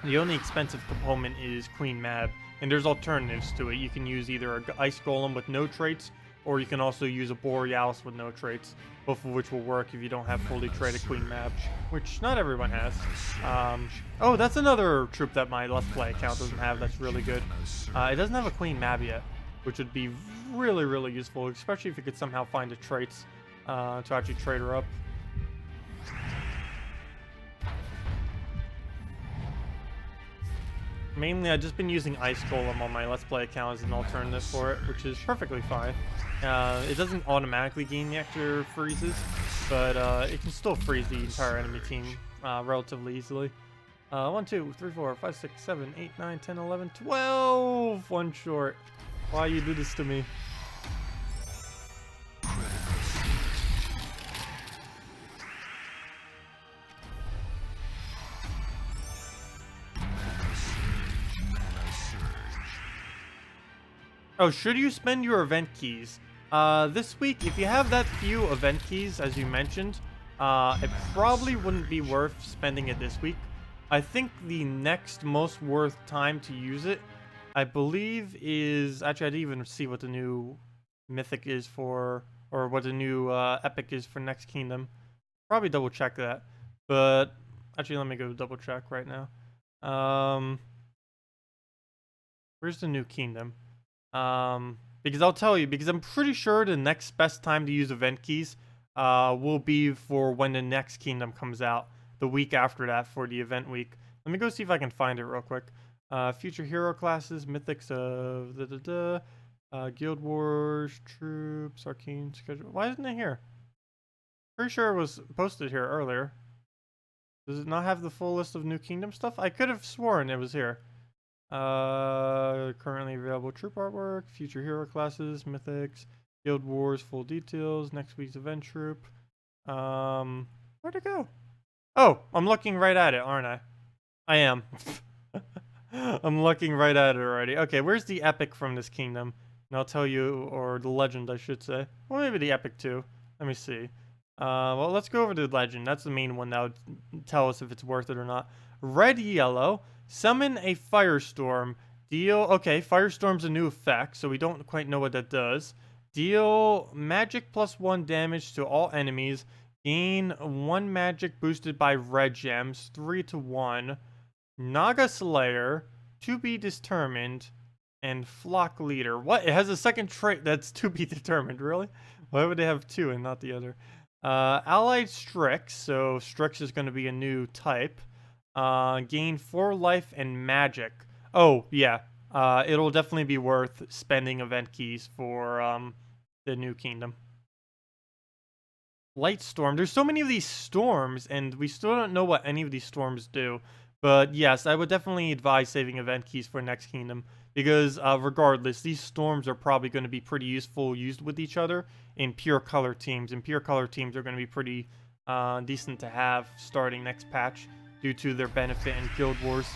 Speaker 1: only expensive component is Queen Mab, and there's alternatives to it. You can use either an Ice Golem with no traits, or you can also use a Borealis with no traits, both of which will work if you don't have fully traded Queen Mab, which not everyone has. Oh, that's another troop that my Let's Play account doesn't have that's really good. It doesn't have a Queen Mab yet, which would be really, really useful, especially if you could somehow find the traits to actually trade her up. Mainly, I've just been using Ice Golem on my Let's Play account as an alternative for it, which is perfectly fine. It doesn't automatically gain the extra freezes, but it can still freeze the entire enemy team relatively easily. 1, 2, 3, 4, 5, 6, 7, 8, 9, 10, 11, 12! One short. Why you do this to me? Oh, should you spend your event keys? This week, if you have that few event keys, as you mentioned, it probably wouldn't be worth spending it this week. I think the next most worth time to use it, I believe, is... Actually, I didn't even see what the new mythic is for, or what the new epic is for next kingdom. Probably double check that. But, actually, let me go double check right now. Where's the new kingdom? Because I'll tell you, because I'm pretty sure the next best time to use event keys will be for when the next kingdom comes out, the week after that for the event week. Let me go see if I can find it real quick. Future hero classes, mythics of Guild Wars, troops, arcane schedule. Why isn't it here? Pretty sure it was posted here earlier. Does it not have the full list of new kingdom stuff? I could have sworn it was here. Currently available troop artwork, future hero classes, mythics, Guild Wars, full details, next week's event troop. Where'd it go? Oh, I'm looking right at it, aren't I? I am. I'm looking right at it already. Okay, where's the epic from this kingdom? And I'll tell you, or the legend, I should say. Well, maybe the epic too. Let me see. Well, let's go over to the legend. That's the main one that would tell us if it's worth it or not. Red, yellow. Summon a firestorm. Deal... Okay, firestorm's a new effect, so we don't quite know what that does. Deal magic +1 damage to all enemies. Gain 1 magic boosted by red gems, 3 to 1. Naga Slayer, to be determined, and Flock Leader. What? It has a second trait that's to be determined, really? Why would they have 2 and not the other? Allied Strix, so Strix is going to be a new type. Gain 4 life and magic. Oh, yeah. It'll definitely be worth spending event keys for the new kingdom. Light Storm. There's so many of these storms, and we still don't know what any of these storms do. But yes, I would definitely advise saving event keys for next kingdom, because regardless, these storms are probably going to be pretty useful used with each other in pure color teams, and pure color teams are going to be pretty decent to have starting next patch due to their benefit in Guild Wars.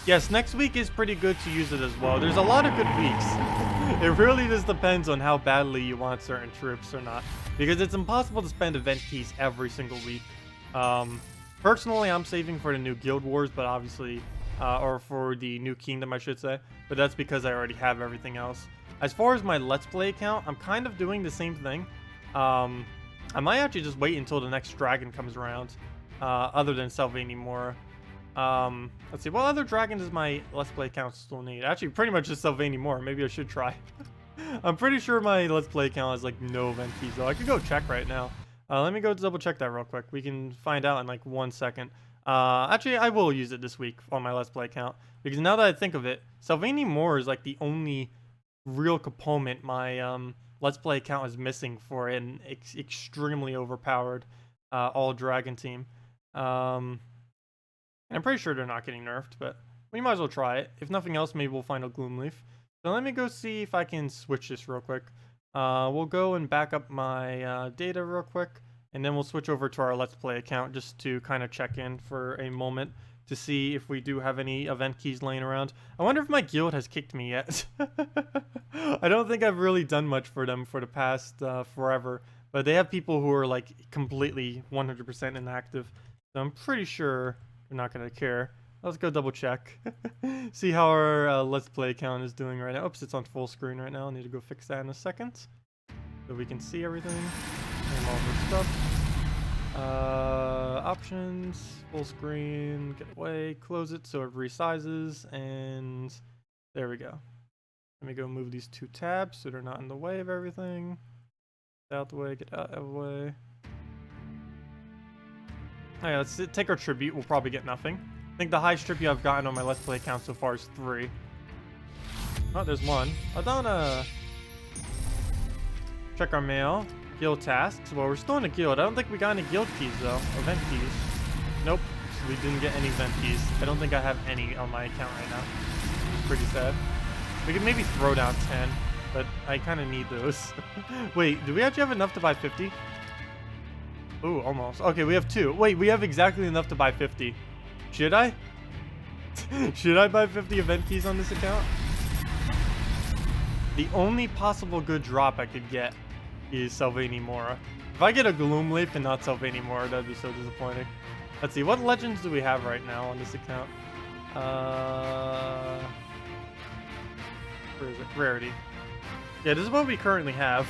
Speaker 1: Yes, next week is pretty good to use it as well. There's a lot of good weeks. It really just depends on how badly you want certain troops or not, because it's impossible to spend event keys every single week. Personally, I'm saving for the new Guild Wars, but obviously, or for the new Kingdom, I should say, but that's because I already have everything else. As far as my Let's Play account, I'm kind of doing the same thing. I might actually just wait until the next dragon comes around, other than Sevhina more. Let's see, what other dragons does my Let's Play account still need? Actually, pretty much just Sevhina more. Maybe I should try. I'm pretty sure my Let's Play account has, like, no event keys, though. I could go check right now. Let me go double check that real quick. We can find out in, like, 1 second. Actually, I will use it this week on my Let's Play account, because now that I think of it, Sevhina more is, like, the only real component my, Let's Play account is missing for an extremely overpowered, all-dragon team. And I'm pretty sure they're not getting nerfed, but we might as well try it. If nothing else, maybe we'll find a Gloomleaf. So let me go see if I can switch this real quick. We'll go and back up my data real quick, and then we'll switch over to our Let's Play account just to kind of check in for a moment to see if we do have any event keys laying around. I wonder if my guild has kicked me yet. I don't think I've really done much for them for the past forever, but they have people who are like completely 100% inactive. So I'm pretty sure they're We're not gonna care. Let's go double check. See how our Let's Play account is doing right now. Oops, it's on full screen right now. I need to go fix that in a second. So we can see everything. Name all this stuff. Options, full screen, get away, close it so it resizes, and there we go. Let me go move these 2 tabs so they're not in the way of everything. Get out the way, get out of the way. Alright, let's take our tribute. We'll probably get nothing. I think the highest tribute I've gotten on my Let's Play account so far is 3. Oh, there's 1. Adana! Check our mail. Guild tasks. Well, we're still in a guild. I don't think we got any guild keys, though. Event keys. Nope. So we didn't get any event keys. I don't think I have any on my account right now. It's pretty sad. We could maybe throw down 10, but I kind of need those. Wait, do we actually have enough to buy 50? Ooh, almost. Okay, we have 2. Wait, we have exactly enough to buy 50. Should I? Should I buy 50 event keys on this account? The only possible good drop I could get is Sevhina Mora. If I get a Gloom Leaf and not Sevhina Mora, that'd be so disappointing. Let's see, what legends do we have right now on this account? Where is it? Rarity. Yeah, this is what we currently have.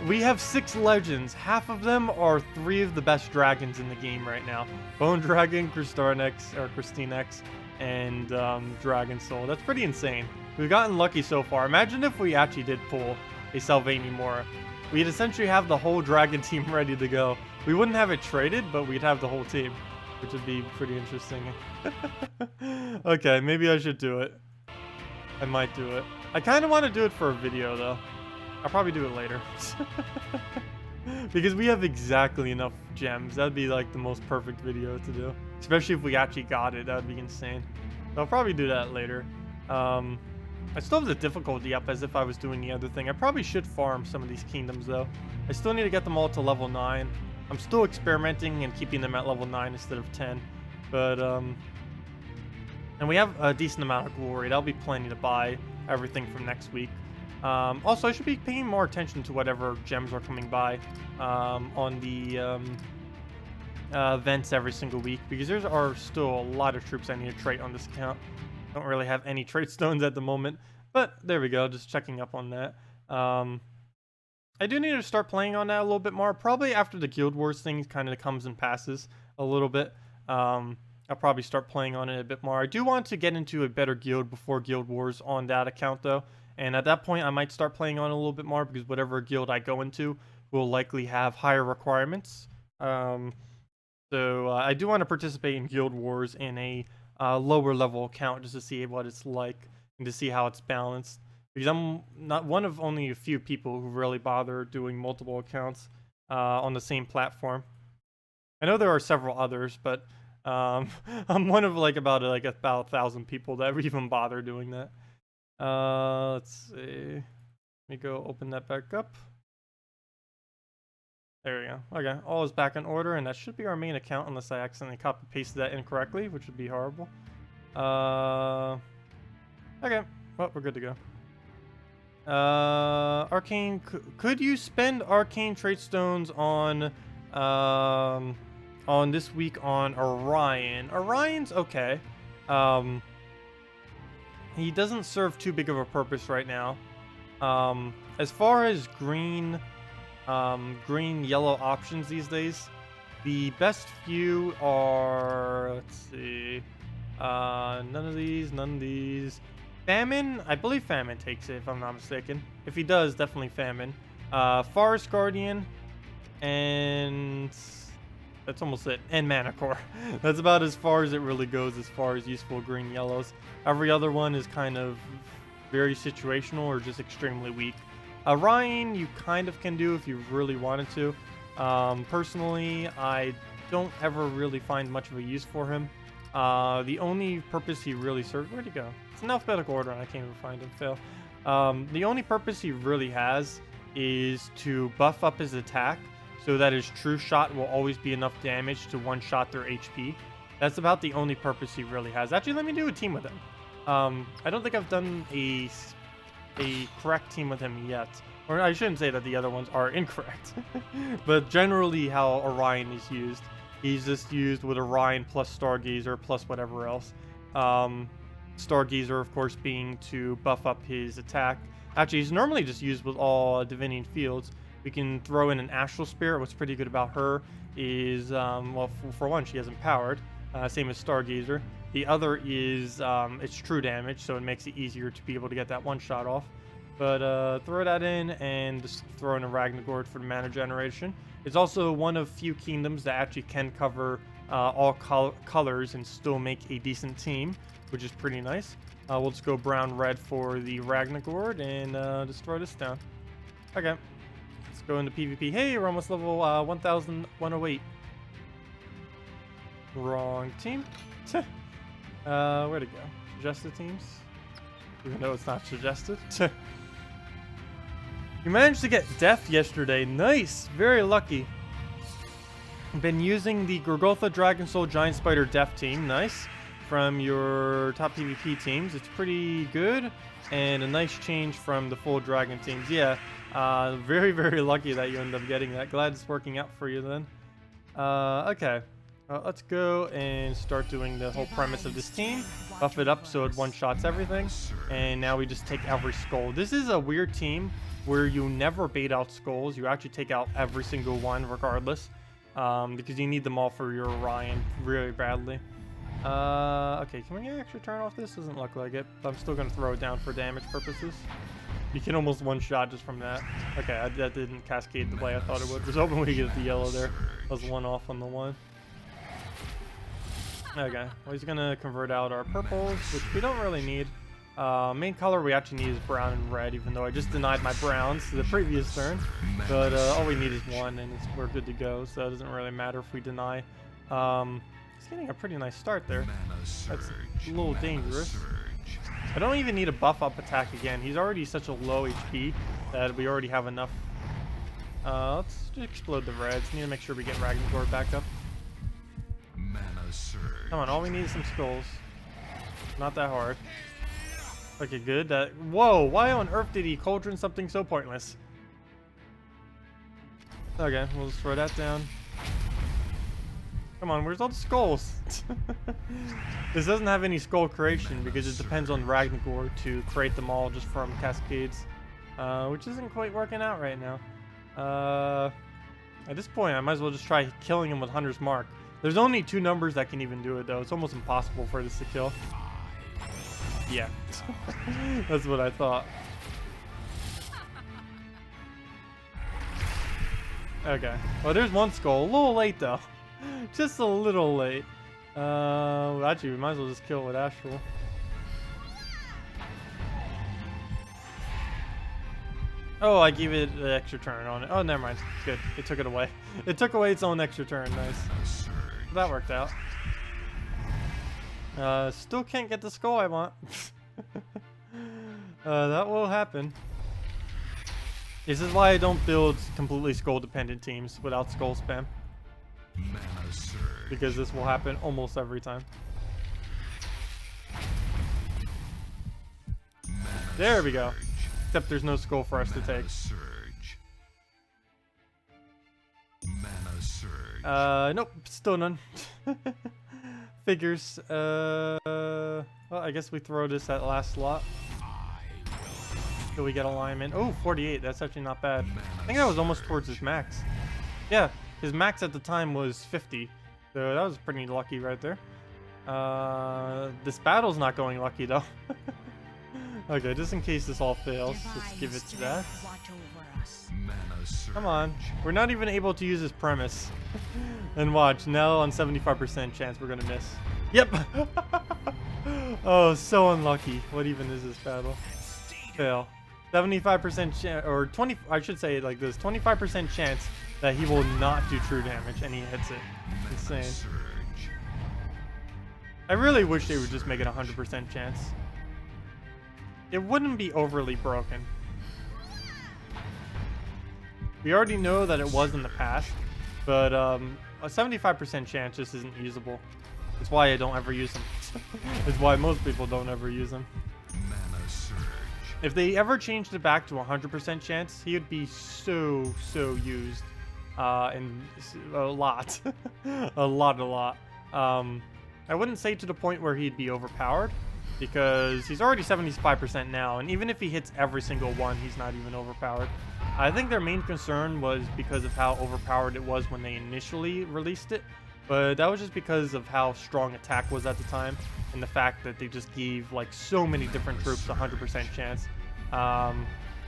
Speaker 1: We have 6 legends. Half of them are 3 of the best dragons in the game right now. Bone Dragon, Christinex, and Dragon Soul. That's pretty insane. We've gotten lucky so far. Imagine if we actually did pull a Sevhina Mora. We'd essentially have the whole dragon team ready to go. We wouldn't have it traded, but we'd have the whole team, which would be pretty interesting. Okay, maybe I should do it. I might do it. I kind of want to do it for a video, though. I'll probably do it later. Because we have exactly enough gems. That'd be like the most perfect video to do. Especially if we actually got it. That'd be insane. So I'll probably do that later. I still have the difficulty up as if I was doing the other thing. I probably should farm some of these kingdoms, though. I still need to get them all to level 9. I'm still experimenting and keeping them at level 9 instead of 10. But, and we have a decent amount of glory. That'll be plenty to buy everything from next week. Also, I should be paying more attention to whatever gems are coming by on the events every single week, because there are still a lot of troops I need to trait on this account. Don't really have any trait stones at the moment, but there we go, just checking up on that. I do need to start playing on that a little bit more, probably after the Guild Wars thing kind of comes and passes a little bit. I'll probably start playing on it a bit more. I do want to get into a better guild before Guild Wars on that account, though, and at that point I might start playing on it a little bit more, because whatever guild I go into will likely have higher requirements. So I do want to participate in Guild Wars in a lower level account, just to see what it's like and to see how it's balanced, because I'm not one of only a few people who really bother doing multiple accounts on the same platform. I know there are several others, but I'm one of about 1,000 people that even bother doing that. Let's see. Let me go open that back up. There we go. Okay, all is back in order, and that should be our main account unless I accidentally copy-pasted that incorrectly, which would be horrible. Okay, well, we're good to go. Arcane, could you spend Arcane trait stones on this week on Orion? Orion's okay. He doesn't serve too big of a purpose right now. As far as green yellow options these days, the best few are, let's see, none of these. Famine, I believe Famine takes it if I'm not mistaken. If he does, definitely Famine. Forest Guardian, and that's almost it. And Mana Core. That's about as far as it really goes as far as useful green yellows. Every other one is kind of very situational or just extremely weak. Orion, you kind of can do if you really wanted to. Personally, I don't ever really find much of a use for him. The only purpose he really serves... Where'd he go? It's in alphabetical order and I can't even find him. Fail. The only purpose he really has is to buff up his attack so that his true shot will always be enough damage to one-shot their HP. That's about the only purpose he really has. Actually, let me do a team with him. I don't think I've done a correct team with him yet. Or I shouldn't say that the other ones are incorrect. But generally how Orion is used. He's just used with Orion plus Stargazer plus whatever else. Stargazer, of course, being to buff up his attack. Actually, he's normally just used with all Divining Fields. We can throw in an Astral Spirit. What's pretty good about her is, well, for one, she has Empowered. Same as Stargazer. The other is it's true damage, so it makes it easier to be able to get that one shot off. But throw that in and just throw in a Ragnagord for the mana generation. It's also one of few kingdoms that actually can cover all colors and still make a decent team, which is pretty nice. We'll just go brown-red for the Ragnagord and just throw this down. Okay, let's go into PvP. Hey, we're almost level 1,108. Wrong team. Where'd it go? Suggested teams? Even though it's not suggested. You managed to get Death yesterday. Nice. Very lucky. Been using the Gorgotha Dragon Soul Giant Spider Death team. Nice. From your top PvP teams. It's pretty good. And a nice change from the full Dragon teams. Yeah. Very, very lucky that you end up getting that. Glad it's working out for you then. Okay. Let's go and start doing the whole premise of this team. Buff it up so it one-shots everything. And now we just take every skull. This is a weird team where you never bait out skulls. You actually take out every single one regardless. Because you need them all for your Orion really badly. Okay, can we actually turn off this? Doesn't look like it. But I'm still going to throw it down for damage purposes. You can almost one-shot just from that. Okay, that didn't cascade the way I thought it would. Just hoping we get the yellow there. That was one off on the one. Okay, well, he's gonna convert out our purples, which we don't really need. Main color we actually need is brown and red, even though I just denied my browns the previous turn. But all we need is one, and we're good to go, so it doesn't really matter if we deny. He's getting a pretty nice start there. That's a little dangerous. I don't even need a buff up attack again. He's already such a low HP that we already have enough. Let's just explode the reds. Need to make sure we get Ragnagord back up. Come on, all we need is some skulls. Not that hard. Okay, good. Whoa, why on earth did he cauldron something so pointless? Okay, we'll just throw that down. Come on, where's all the skulls? This doesn't have any skull creation because it depends on Ragnagord to create them all just from cascades. Which isn't quite working out right now. At this point, I might as well just try killing him with Hunter's Mark. There's only 2 numbers that can even do it, though. It's almost impossible for this to kill. Yeah. That's what I thought. Okay. Well, there's one skull. A little late, though. Just a little late. Actually, we might as well just kill it with Astral. Oh, I gave it an extra turn on it. Oh, never mind. Good. It took it away. It took away its own extra turn. Nice. That worked out. Still can't get the skull I want. That will happen. This is why I don't build completely skull dependent teams without skull spam. Because this will happen almost every time. There we go. Except there's no skull for us to take. Nope, still none. Figures. Well, I guess we throw this at last slot. Till we get alignment. Oh, 48. That's actually not bad. I think that was almost towards his max. Yeah, his max at the time was 50. So that was pretty lucky right there. This battle's not going lucky though. Okay, just in case this all fails, let's give it to that. Come on. We're not even able to use this premise. And watch, now on 75% chance we're gonna miss. Yep! Oh, so unlucky. What even is this battle? Fail. 75% chance, or 20, I should say it like this, 25% chance that he will not do true damage, and he hits it. Insane. I really wish they would just make it 100% chance. It wouldn't be overly broken. We already know that it was in the past, but a 75% chance just isn't usable. That's why I don't ever use them. It's why most people don't ever use them. If they ever changed it back to 100% chance, he would be so used. and a lot, a lot. I wouldn't say to the point where he'd be overpowered, because he's already 75% now, and even if he hits every single one, he's not even overpowered. I think their main concern was because of how overpowered it was when they initially released it, but that was just because of how strong attack was at the time, and the fact that they just gave like so many different troops a 100% chance.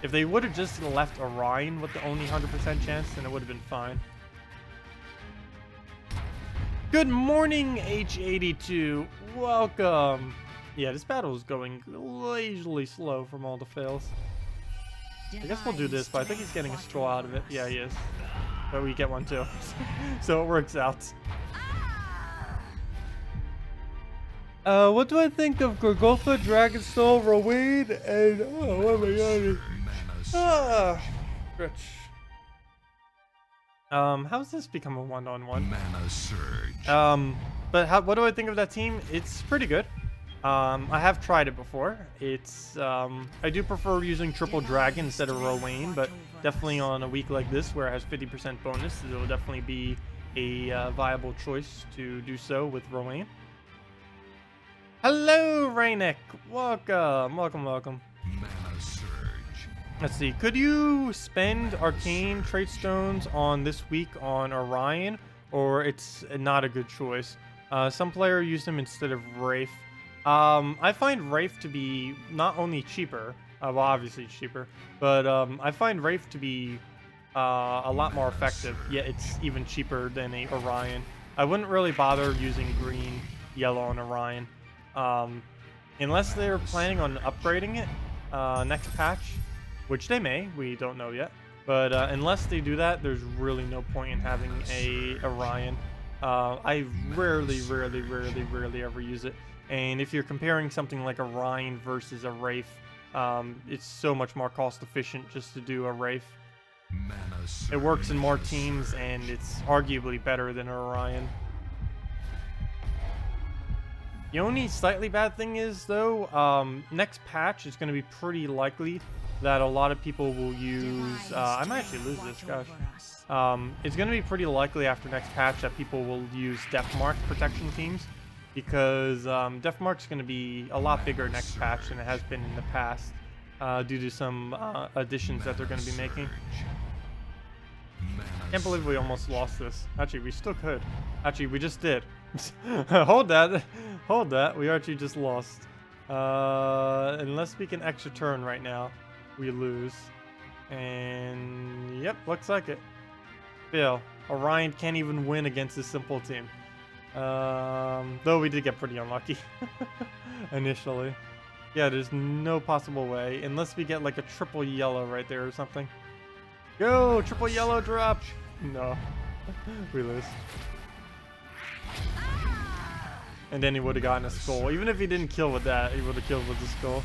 Speaker 1: If they would have just left Orion with the only 100% chance, then it would have been fine. Good morning, H82. Welcome. Yeah, this battle is going leisurely slow from all the fails. I guess we'll do this, but I think he's getting a straw out of it. Yeah, he is. But we get one too. So it works out. What do I think of Gorgotha, Dragon Soul, Rowan, and oh my god. Rich. How's this become a one-on-one?
Speaker 2: Mana surge.
Speaker 1: But what do I think of that team? It's pretty good. I have tried it before. It's I do prefer using triple dragon instead of Rowan, but definitely on a week like this where it has 50% bonus, it will definitely be a viable choice to do so with Rowan. Hello, Rainek. Welcome.
Speaker 2: Mana surge.
Speaker 1: Let's see. Could you spend arcane trait stones on this week on Orion, or it's not a good choice? Some player use them instead of Wraith. I find Wraith to be not only cheaper, well, obviously it's cheaper, but I find Wraith to be a lot more effective. Yeah, it's even cheaper than a Orion. I wouldn't really bother using green, yellow on Orion. Unless they're planning on upgrading it next patch, which they may, we don't know yet. But unless they do that, there's really no point in having a Orion. I rarely ever use it. And if you're comparing something like a Orion versus a Wraith, it's so much more cost efficient just to do a Wraith. It works in more teams, and it's arguably better than an Orion. The only slightly bad thing is, though, next patch is going to be pretty likely that a lot of people will use... I might actually lose this, gosh. It's going to be pretty likely after next patch that people will use Deathmark protection teams, because Deathmark's going to be a lot bigger next patch than it has been in the past, due to some additions that they're going to be making. Can't believe we almost lost this. Actually, we still could. Actually, we just did. Hold that. We actually just lost. Unless we can extra turn right now, we lose. And yep, looks like it. Fail. Orion can't even win against this simple team. Though we did get pretty unlucky initially. Yeah, there's no possible way unless we get like a triple yellow right there or something. Go, triple yellow drop. No, we lose. And then he would have gotten a skull. Even if he didn't kill with that, he would have killed with the skull.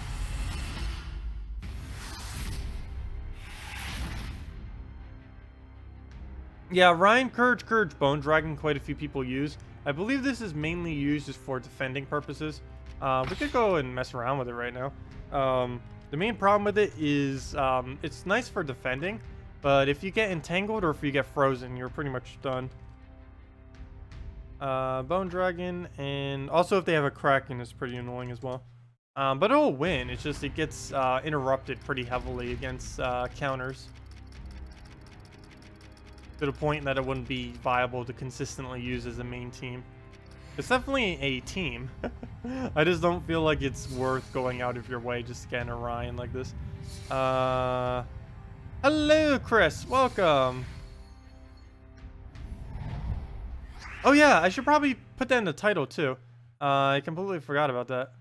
Speaker 1: Yeah, Ryan Courage Bone Dragon quite a few people use. I believe this is mainly used just for defending purposes. We could go and mess around with it right now. The main problem with it is it's nice for defending, but if you get entangled or if you get frozen, you're pretty much done. Bone Dragon, and also if they have a Kraken, it's pretty annoying as well. But it'll win. It's just it gets interrupted pretty heavily against counters, to the point that it wouldn't be viable to consistently use as a main team. It's definitely a team. I just don't feel like it's worth going out of your way just to get an Orion like this. Hello, Chris. Welcome. Oh yeah, I should probably put that in the title too. I completely forgot about that.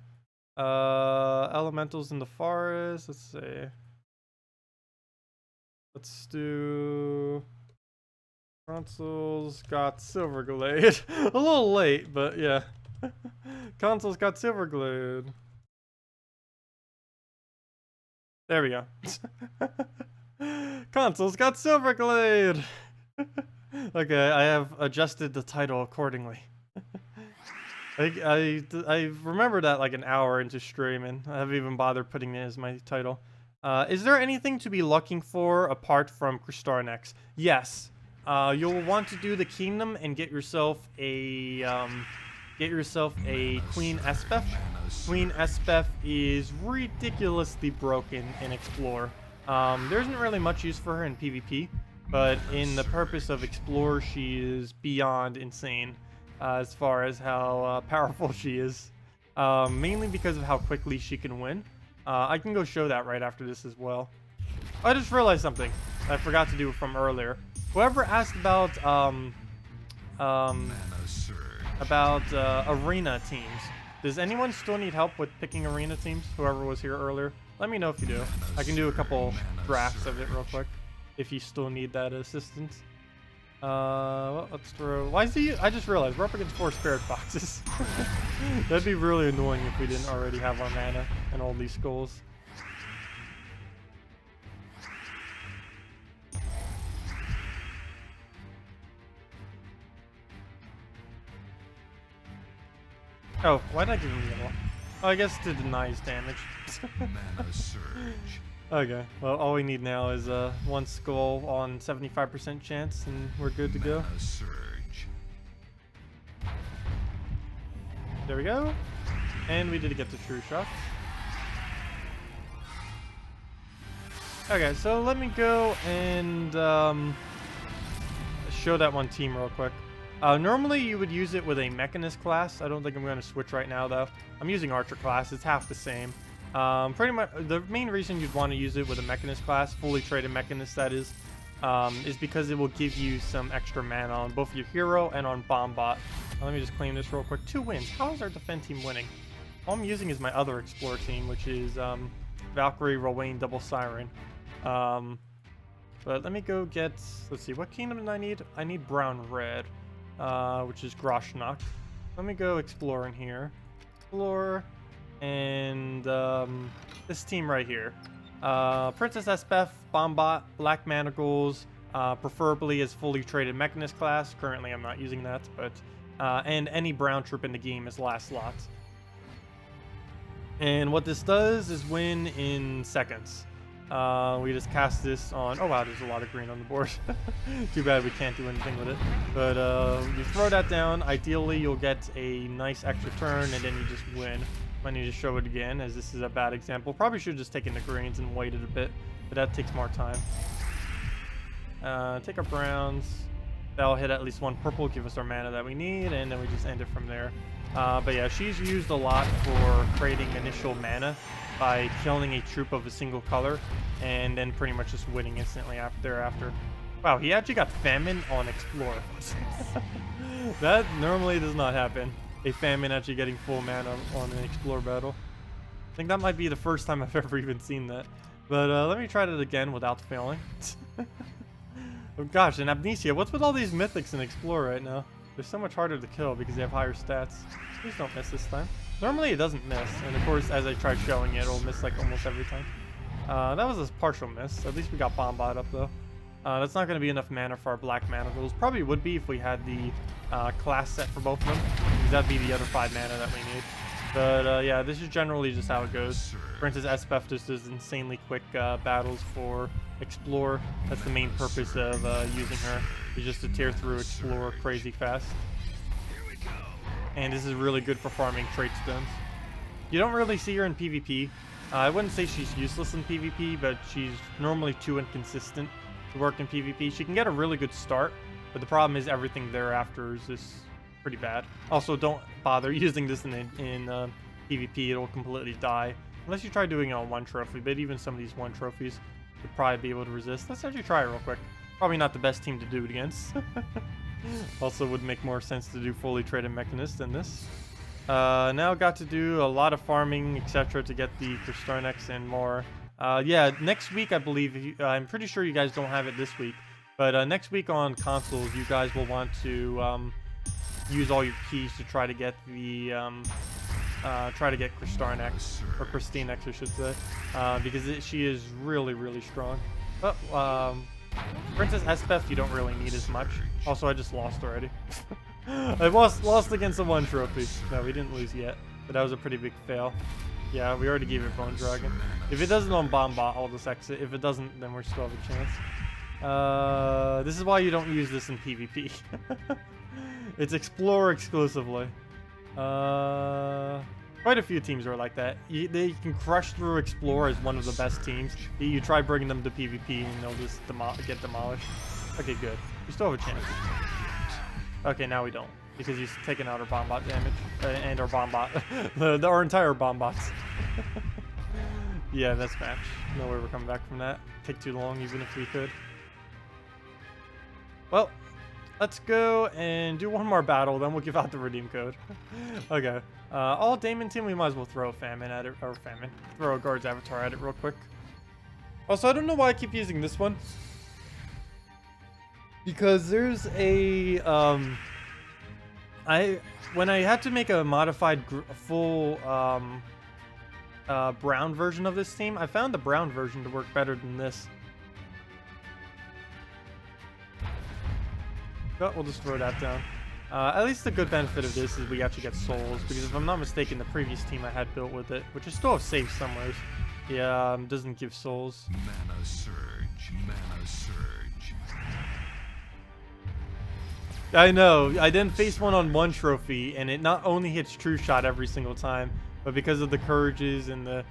Speaker 1: Elementals in the forest. Let's see. Let's do... Consoles got Silverglade. A little late, but yeah. Consoles got Silverglade. There we go. Consoles got Silverglade. Okay, I have adjusted the title accordingly. I remember that like an hour into streaming. I haven't even bothered putting it as my title. Is there anything to be looking for apart from Kristarnex? Yes. you'll want to do the kingdom and get yourself a Queen Espef. Queen Espef is ridiculously broken in Explore. There isn't really much use for her in PvP, but in the purpose of Explore, she is beyond insane as far as how powerful she is. Mainly because of how quickly she can win. I can go show that right after this as well. I just realized something I forgot to do from earlier. Whoever asked about arena teams, does anyone still need help with picking arena teams? Whoever was here earlier, let me know if you do. I can do a couple drafts of it real quick if you still need that assistance. Well, let's throw. Why is he? I just realized we're up against 4 spirit boxes. That'd be really annoying if we didn't already have our mana and all these skulls. Oh, why did I give him yellow? Oh, I guess to deny his damage. Okay, well, all we need now is 1 skull on 75% chance, and we're good to go. There we go. And we did get the true shot. Okay, so let me go and show that one team real quick. Normally you would use it with a Mechanist class. I don't think I'm going to switch right now though. I'm using Archer class. It's half the same. Pretty much the main reason you'd want to use it with a Mechanist class, fully traded Mechanist that is because it will give you some extra mana on both your hero and on Bombot. Let me just claim this real quick. 2 wins. How is our defend team winning? All I'm using is my other Explorer team, which is Valkyrie, Rowan, Double Siren. But let me go get, let's see, what kingdom do I need? I need brown red, which is Groshnak. Let me go explore in here. Explore, and this team right here. Princess Espef, Bombot, Black Manacles, preferably as fully traded Mechanist class. Currently I'm not using that, but and any brown troop in the game is last slot. And what this does is win in seconds. We just cast this on, oh wow, there's a lot of green on the board. Too bad we can't do anything with it. But you throw that down, ideally you'll get a nice extra turn and then you just win. I need to show it again as this is a bad example. Probably should have just taken the greens and waited a bit, but that takes more time. Take our browns. That'll hit at least 1 purple, give us our mana that we need, and then we just end it from there. But yeah, she's used a lot for creating initial mana by killing a troop of a single color and then pretty much just winning instantly thereafter. Wow, he actually got Famine on Explore. That normally does not happen. A Famine actually getting full mana on an Explore battle. I think that might be the first time I've ever even seen that. But let me try that again without failing. Oh gosh, and Amnesia, what's with all these mythics in Explore right now? They're so much harder to kill because they have higher stats. Please don't miss this time. Normally it doesn't miss, and of course as I try showing it, it'll miss like almost every time. That was a partial miss. At least we got Bombot up though. That's not going to be enough mana for our Black Manacles. Probably would be if we had the class set for both of them, because that'd be the other 5 mana that we need. But yeah, this is generally just how it goes. Princess Espef just does insanely quick battles for Explore. That's the main purpose of using her, is just to tear through Explore crazy fast. And this is really good for farming trait stones. You don't really see her in PvP. I wouldn't say she's useless in PvP, but she's normally too inconsistent to work in PvP. She can get a really good start, but the problem is everything thereafter is just pretty bad. Also, don't bother using this in PvP. It'll completely die. Unless you try doing it on 1 trophy, but even some of these 1 trophies would probably be able to resist. Let's actually try it real quick. Probably not the best team to do it against. Also would make more sense to do fully traded Mechanist than this. Now got to do a lot of farming, etc. to get the Kristarnex and more. Yeah, next week I believe, I'm pretty sure you guys don't have it this week, but next week on consoles you guys will want to use all your keys to try to get the Kristarnex, or Kristinex I should say, because she is really, really strong. But Princess Espef you don't really need as much. Also, I just lost already. I lost against a 1 trophy. No, we didn't lose yet, but that was a pretty big fail. Yeah, we already gave it Bone Dragon. If it doesn't on Bombot, I'll just exit. If it doesn't, then we still have a chance. This is why you don't use this in PvP. It's Explore exclusively. Quite a few teams are like that. They can crush through Explore as one of the best teams. You try bringing them to PvP and they'll just get demolished. Okay, good. We still have a chance. Okay, now we don't. Because he's taking out our Bombot damage. And our Bombot. Our entire Bombots. Yeah, that's match. No way we're coming back from that. Take too long even if we could. Well, let's go and do one more battle, then we'll give out the redeem code. Okay. All Damon team, we might as well throw a Famine at it, or Famine. Throw a Guard's Avatar at it real quick. Also, I don't know why I keep using this one. Because there's a, when I had to make a modified full, brown version of this team, I found the brown version to work better than this. But we'll just throw that down. At least the good benefit of this is we actually get souls, because if I'm not mistaken, the previous team I had built with it, which I still have saved somewhere, yeah, doesn't give souls.
Speaker 2: Mana surge, mana surge.
Speaker 1: I know, I didn't face one on one trophy, and it not only hits True Shot every single time, but because of the Courages and the,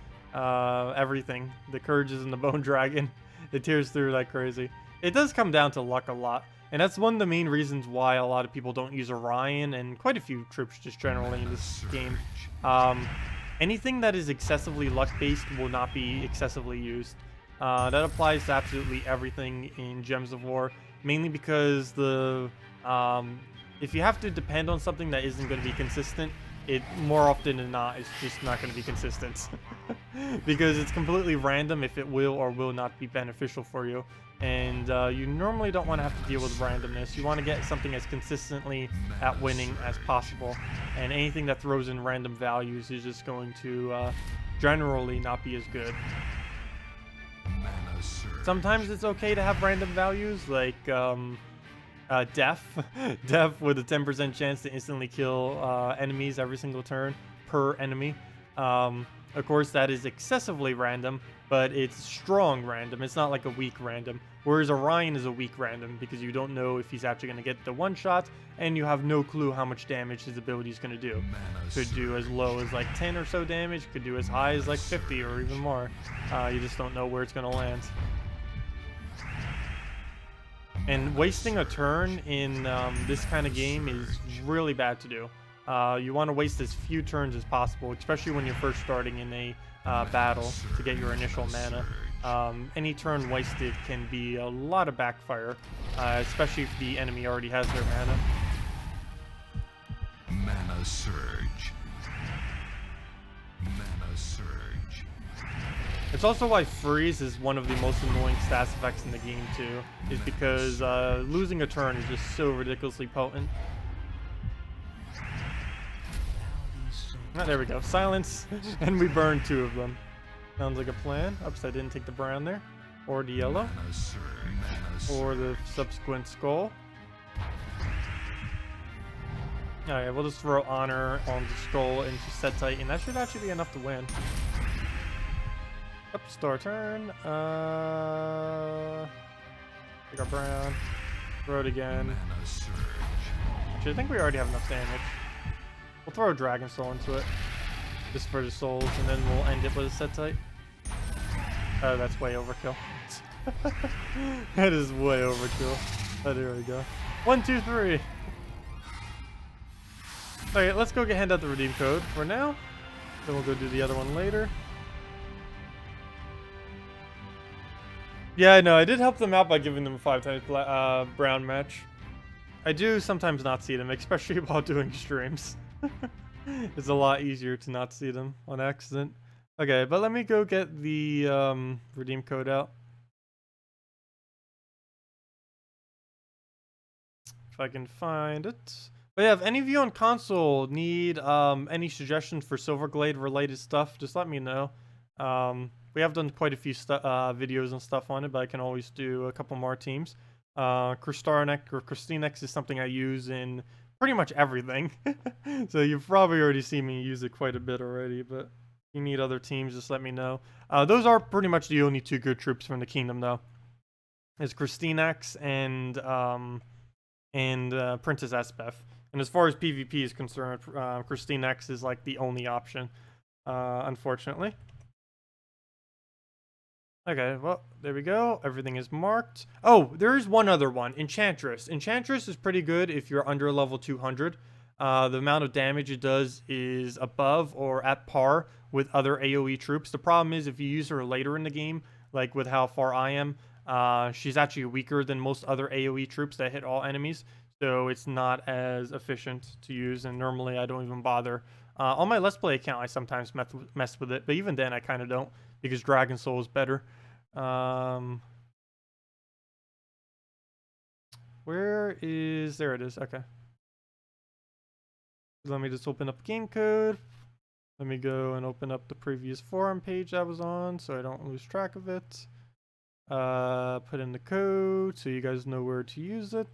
Speaker 1: everything, the Courages and the Bone Dragon, it tears through like crazy. It does come down to luck a lot. And that's one of the main reasons why a lot of people don't use Orion, and quite a few troops just generally in this game. Anything that is excessively luck-based will not be excessively used. That applies to absolutely everything in Gems of War, mainly because the if you have to depend on something that isn't going to be consistent, it more often than not is just not going to be consistent. Because it's completely random if it will or will not be beneficial for you. And you normally don't want to have to deal with randomness. You want to get something as consistently at winning as possible. And anything that throws in random values is just going to generally not be as good. Sometimes it's okay to have random values, like Death. Death with a 10% chance to instantly kill enemies every single turn per enemy. Of course, that is excessively random, but it's strong random. It's not like a weak random. Whereas Orion is a weak random because you don't know if he's actually going to get the one shot, and you have no clue how much damage his ability is going to do. Could do as low as like 10 or so damage, could do as high as like 50 or even more. You just don't know where it's going to land. And wasting a turn in this kind of game is really bad to do. You want to waste as few turns as possible, especially when you're first starting in a battle to get your initial mana. Any turn wasted can be a lot of backfire, especially if the enemy already has their mana.
Speaker 2: Mana surge. Mana surge.
Speaker 1: It's also why freeze is one of the most annoying stats effects in the game too, is because losing a turn is just so ridiculously potent. Ah, there we go. Silence. And we burned 2 of them. Sounds like a plan. Oops, I didn't take the brown there. Or the yellow. Or the subsequent skull. Alright, we'll just throw honor on the skull into set tight, and that should actually be enough to win. Oops, start turn. Take our brown. Throw it again. Actually, I think we already have enough damage. We'll throw a Dragon Soul into it, just for the souls, and then we'll end it with a set type. Oh, that's way overkill. That is way overkill. Oh, there we go. 1, 2, 3. Okay, let's go hand out the redeem code for now. Then we'll go do the other one later. Yeah, I know. I did help them out by giving them a 5 times brown match. I do sometimes not see them, especially while doing streams. It's a lot easier to not see them on accident. Okay, but let me go get the redeem code out. If I can find it. But yeah, if any of you on console need any suggestions for Silverglade related stuff, just let me know. We have done quite a few videos and stuff on it, but I can always do a couple more teams. Kristarnek or Kristinex is something I use in pretty much everything. So you've probably already seen me use it quite a bit already, but if you need other teams, just let me know. Those are pretty much the only 2 good troops from the kingdom, though. is Christinax and Princess Espeth. And as far as PvP is concerned, Christinax is like the only option, unfortunately. Okay, well, there we go. Everything is marked. Oh, there is one other one. Enchantress. Enchantress is pretty good if you're under level 200. The amount of damage it does is above or at par with other AoE troops. The problem is if you use her later in the game, like with how far I am, she's actually weaker than most other AoE troops that hit all enemies. So it's not as efficient to use, and normally I don't even bother. On my Let's Play account, I sometimes mess with it, but even then I kind of don't, because Dragon Soul is better. Where is... There it is. Okay. Let me just open up game code. Let me go and open up the previous forum page I was on so I don't lose track of it. Put in the code so you guys know where to use it.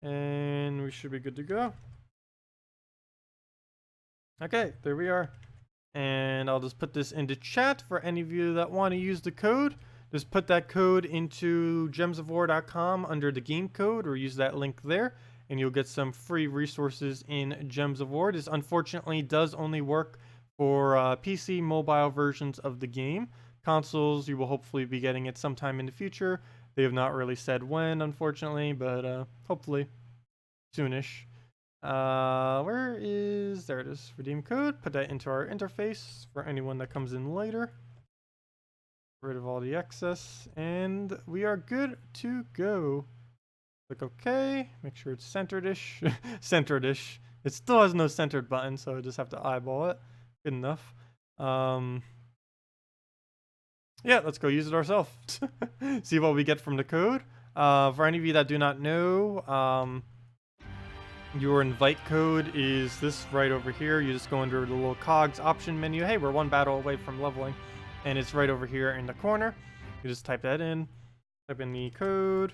Speaker 1: And we should be good to go. Okay, there we are. And I'll just put this into chat for any of you that want to use the code. Just put that code into gemsofwar.com under the game code, or use that link there, and you'll get some free resources in Gems of War. This unfortunately does only work for PC mobile versions of the game. Consoles, you will hopefully be getting it sometime in the future. They have not really said when, unfortunately, but hopefully soonish. Where is... There it is. Redeem code. Put that into our interface for anyone that comes in later. Get rid of all the excess, and we are good to go. Click OK. Make sure it's centered-ish. Centered-ish. It still has no centered button, so I just have to eyeball it. Good enough. Yeah, let's go use it ourselves. See what we get from the code. For any of you that do not know, your invite code is this right over here. You just go under the little cogs option menu. Hey, we're one battle away from leveling. And it's right over here in the corner. You just type that in. Type in the code.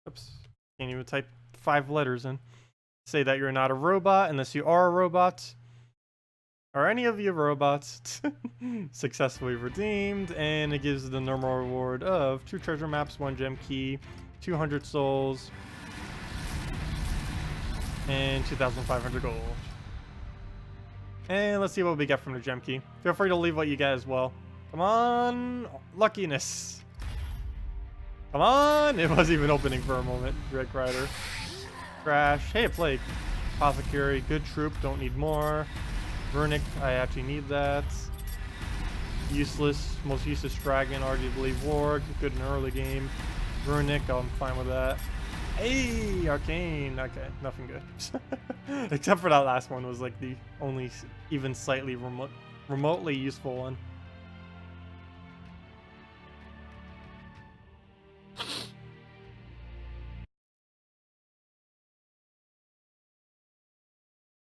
Speaker 1: Oops. Can't even type 5 letters in. Say that you're not a robot unless you are a robot. Are any of you robots? Successfully redeemed. And it gives the normal reward of 2 treasure maps, 1 gem key, 200 souls, and 2,500 gold. And let's see what we get from the gem key. Feel free to leave what you get as well. Come on, luckiness. Come on, it was even opening for a moment. Red Rider. Crash. Hey, a plague. Apothecary, good troop, don't need more. Runic, I actually need that. Useless, most useless dragon, arguably Warg, good in early game. Runic, I'm fine with that. Hey, Arcane, okay, nothing good. Except for that last one was like the only even slightly remotely useful one.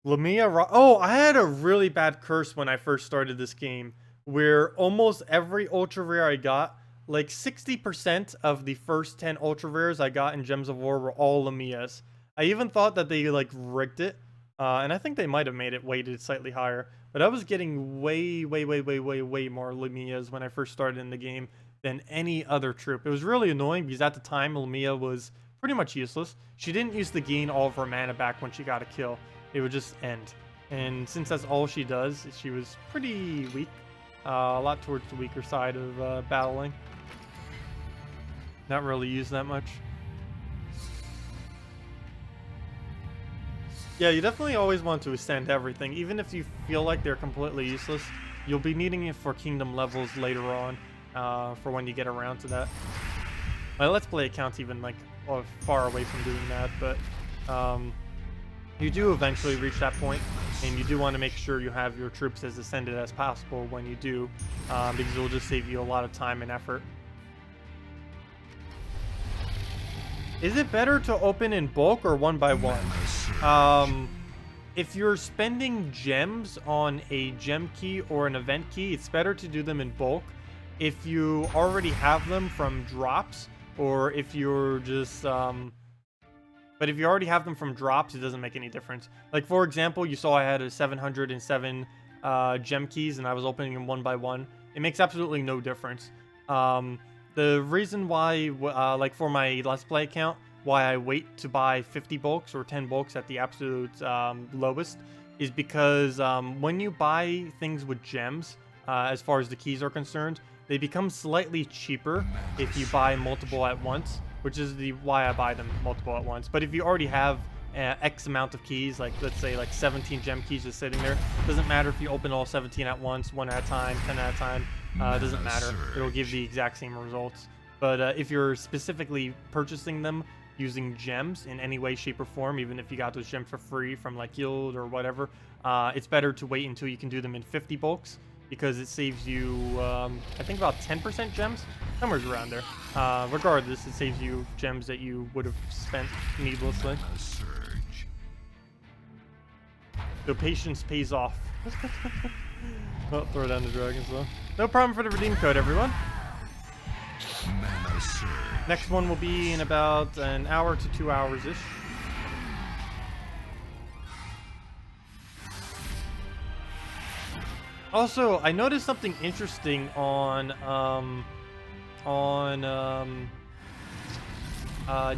Speaker 1: Lamia, oh, I had a really bad curse when I first started this game, where almost every ultra rare I got, like 60% of the first 10 ultra rares I got in Gems of War were all Lamias. I even thought that they like rigged it, and I think they might have made it weighted slightly higher, but I was getting way more Lamias when I first started in the game than any other troop. It was really annoying because at the time Lamia was pretty much useless. She didn't use to gain all of her mana back when she got a kill. It would just end. And since that's all she does, she was pretty weak. A lot towards the weaker side of battling. Not really used that much. Yeah, you definitely always want to ascend everything. Even if you feel like they're completely useless, you'll be needing it for kingdom levels later on, for when you get around to that. My Let's Play account's even like far away from doing that, but you do eventually reach that point, and you do want to make sure you have your troops as ascended as possible when you do, because it will just save you a lot of time and effort. Is it better to open in bulk or one by one? If you're spending gems on a gem key or an event key, it's better to do them in bulk. If you already have them from drops, or if you're just but if you already have them from drops, it doesn't make any difference. Like, for example, you saw I had a 707 gem keys, and I was opening them one by one. It makes absolutely no difference. The reason why, like for my Let's Play account, why I wait to buy 50 bulks or 10 bulks at the absolute lowest is because when you buy things with gems, as far as the keys are concerned, they become slightly cheaper if you buy multiple at once, which is why I buy them multiple at once. But if you already have X amount of keys, like let's say like 17 gem keys just sitting there, doesn't matter if you open all 17 at once, 1 at a time, 10 at a time, doesn't matter. It'll give the exact same results. But if you're specifically purchasing them using gems in any way, shape, or form, even if you got those gems for free from like guild or whatever, it's better to wait until you can do them in 50 bulks, because it saves you, I think about 10% gems, somewhere around there. Regardless, it saves you gems that you would have spent needlessly. So patience pays off. Oh, throw down the dragons though. No problem for the redeem code, everyone. Next one will be in about an hour to 2 hours-ish. Also, I noticed something interesting on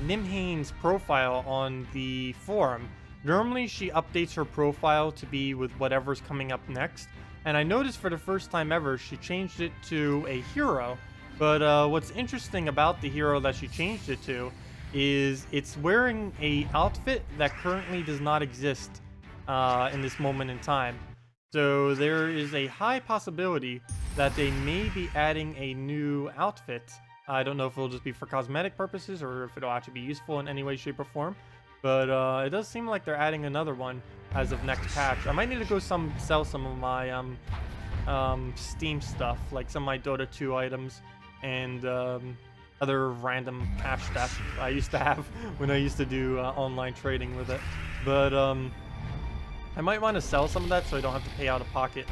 Speaker 1: Nimhane's profile on the forum. Normally, she updates her profile to be with whatever's coming up next, and I noticed for the first time ever, she changed it to a hero. But what's interesting about the hero that she changed it to is it's wearing a outfit that currently does not exist in this moment in time. So there is a high possibility that they may be adding a new outfit. I don't know if it'll just be for cosmetic purposes or if it'll actually be useful in any way, shape, or form. But it does seem like they're adding another one as of next patch. I might need to go sell some of my Steam stuff, like some of my Dota 2 items and other random cash stuff I used to have when I used to do online trading with it. But I might want to sell some of that so I don't have to pay out of pocket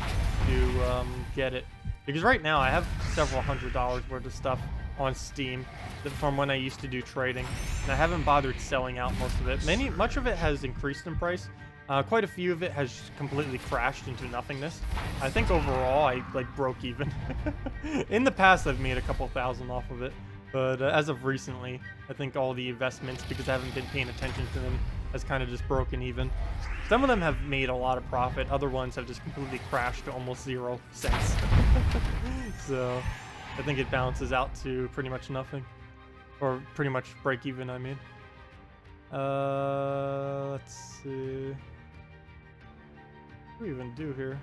Speaker 1: to get it. Because right now I have several $100s worth of stuff on Steam from when I used to do trading, and I haven't bothered selling out most of it. Much of it has increased in price. Quite a few of it has completely crashed into nothingness. I think overall I like broke even. In the past I've made a couple thousand off of it, but as of recently I think all the investments, because I haven't been paying attention to them, has kind of just broken even. Some of them have made a lot of profit, other ones have just completely crashed to almost 0 cents. So I think it balances out to pretty much nothing, or pretty much break even, I mean. Let's see. What do we even do here?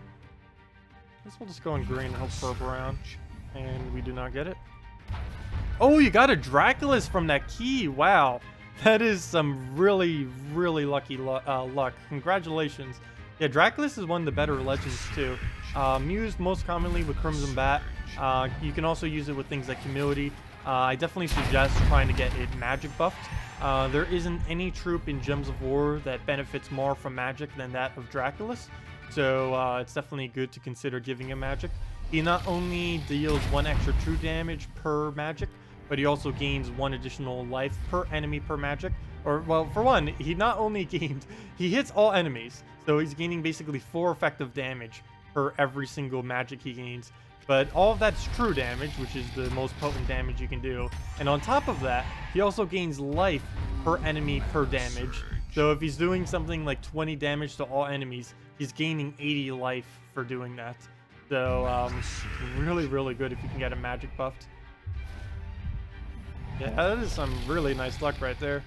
Speaker 1: I guess we'll just go in green and hope for a brown. And we do not get it. Oh, you got a Draculus from that key. Wow. That is some really, really lucky luck. Congratulations. Yeah, Draculus is one of the better legends too. Used most commonly with Crimson Bat. You can also use it with things like Humility. I definitely suggest trying to get it magic buffed. There isn't any troop in Gems of War that benefits more from magic than that of Draculus. So it's definitely good to consider giving him magic. He not only deals 1 extra true damage per magic, but he also gains 1 additional life per enemy per magic. Or, well, for one, he not only he hits all enemies, so he's gaining basically 4 effective damage per every single magic he gains. But all of that's true damage, which is the most potent damage you can do. And on top of that, he also gains life per enemy per damage. So if he's doing something like 20 damage to all enemies, he's gaining 80 life for doing that. So really, really good if you can get a magic buffed. Yeah, that is some really nice luck right there.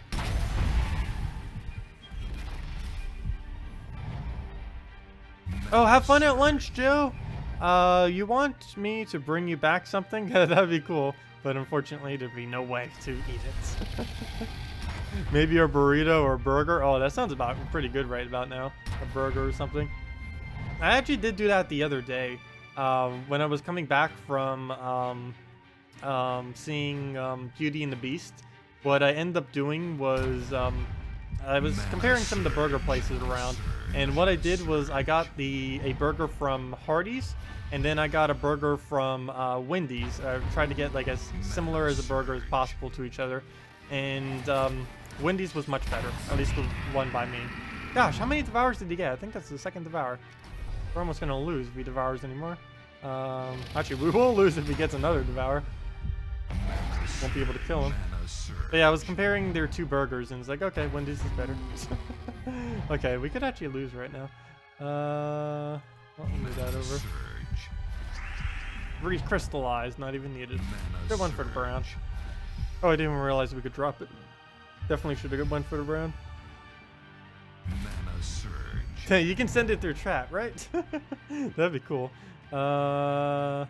Speaker 1: Oh, have fun at lunch, Joe. You want me to bring you back something? That'd be cool, but unfortunately there'd be no way to eat it. Maybe a burrito or a burger. Oh, that sounds about pretty good right about now. A burger or something. I actually did do that the other day. When I was coming back from seeing Beauty and the Beast, what I ended up doing was I was comparing some of the burger places around, and what I did was I got a burger from Hardee's, and then I got a burger from Wendy's. I tried to get like as similar as a burger as possible to each other, and Wendy's was much better, at least the one by me. Gosh, how many devours did he get? I think that's the second devour. We're almost gonna lose if he devours anymore. Actually, we will lose if he gets another devour. won't be able to kill him.
Speaker 2: Mana surge.
Speaker 1: But yeah, I was comparing their two burgers, and it's like, okay, Wendy's is better. Okay, we could actually lose right now. I'll move that over.
Speaker 2: Surge.
Speaker 1: Recrystallized, not even needed.
Speaker 2: Mana
Speaker 1: Good one for the
Speaker 2: surge.
Speaker 1: brown. Oh, I didn't even realize we could drop it. Definitely should have went for the brown.
Speaker 2: Mana surge.
Speaker 1: Hey, you can send it through chat, right? That'd be cool. Well,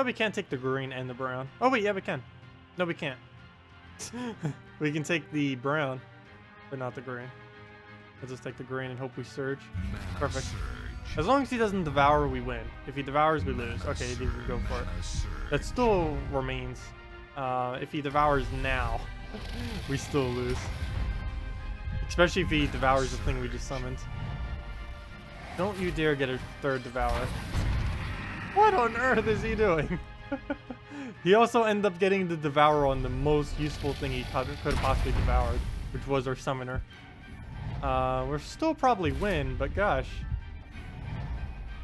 Speaker 1: we can't take the green and the brown. Oh wait, yeah, we can. No, we can't. We can take the brown, but not the green. Let's just take the green and hope we surge.
Speaker 2: Mana
Speaker 1: Perfect.
Speaker 2: surge.
Speaker 1: As long as he doesn't devour, we win. If he devours, we lose.
Speaker 2: Mana
Speaker 1: Okay, he
Speaker 2: surge.
Speaker 1: didn't go for it.
Speaker 2: Mana surge.
Speaker 1: That still remains. If he devours now, we still lose. Especially if he devours the thing we just summoned. Don't you dare get a third devour. What on earth is he doing? He also ended up getting the devour on the most useful thing he could have possibly devoured, which was our summoner. We'll still probably win, but gosh.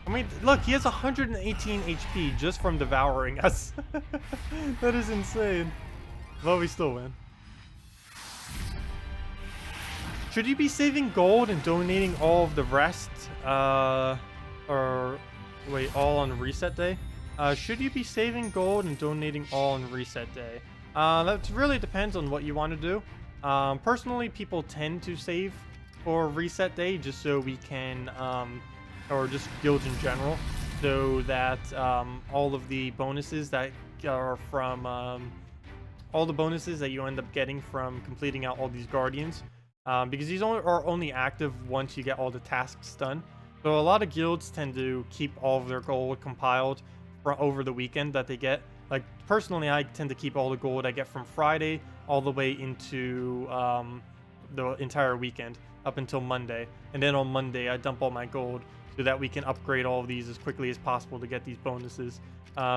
Speaker 1: I mean, look, he has 118 HP just from devouring us. That is insane. Well, we still win. Should you be saving gold and donating all of the rest? Or wait, all on reset day? Should you be saving gold and donating all on reset day? That really depends on what you want to do. Personally, people tend to save for reset day just so we can, or just guilds in general, so that all of the bonuses that are from, all the bonuses that you end up getting from completing out all these guardians, because these are only active once you get all the tasks done. So a lot of guilds tend to keep all of their gold compiled for over the weekend that they get. Like personally, I tend to keep all the gold I get from Friday all the way into the entire weekend up until Monday, and then on Monday I dump all my gold so that we can upgrade all of these as quickly as possible to get these bonuses,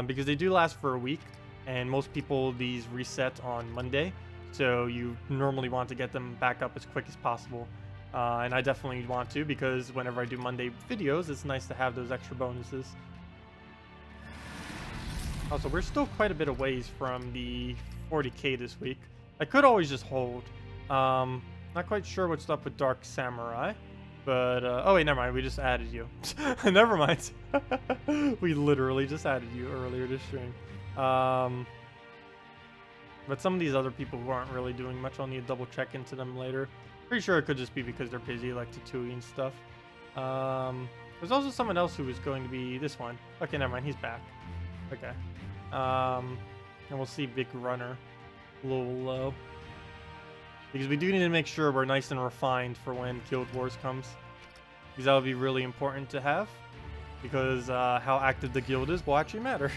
Speaker 1: because they do last for a week, and most people these reset on Monday, so you normally want to get them back up as quick as possible. And I definitely want to, because whenever I do Monday videos, it's nice to have those extra bonuses. Also, we're still quite a bit of ways from the 40k this week. I could always just hold. Not quite sure what's up with Dark Samurai, but oh wait, never mind. We just added you. Never mind. We literally just added you earlier this stream. But some of these other people who aren't really doing much, I'll need to double check into them later. Pretty sure it could just be because they're busy, like Tatooine and stuff. There's also someone else who was going to be this one. Okay, never mind. He's back. Okay. And we'll see Big Runner a little low, because we do need to make sure we're nice and refined for when Guild Wars comes, because that would be really important to have, because how active the guild is will actually matter.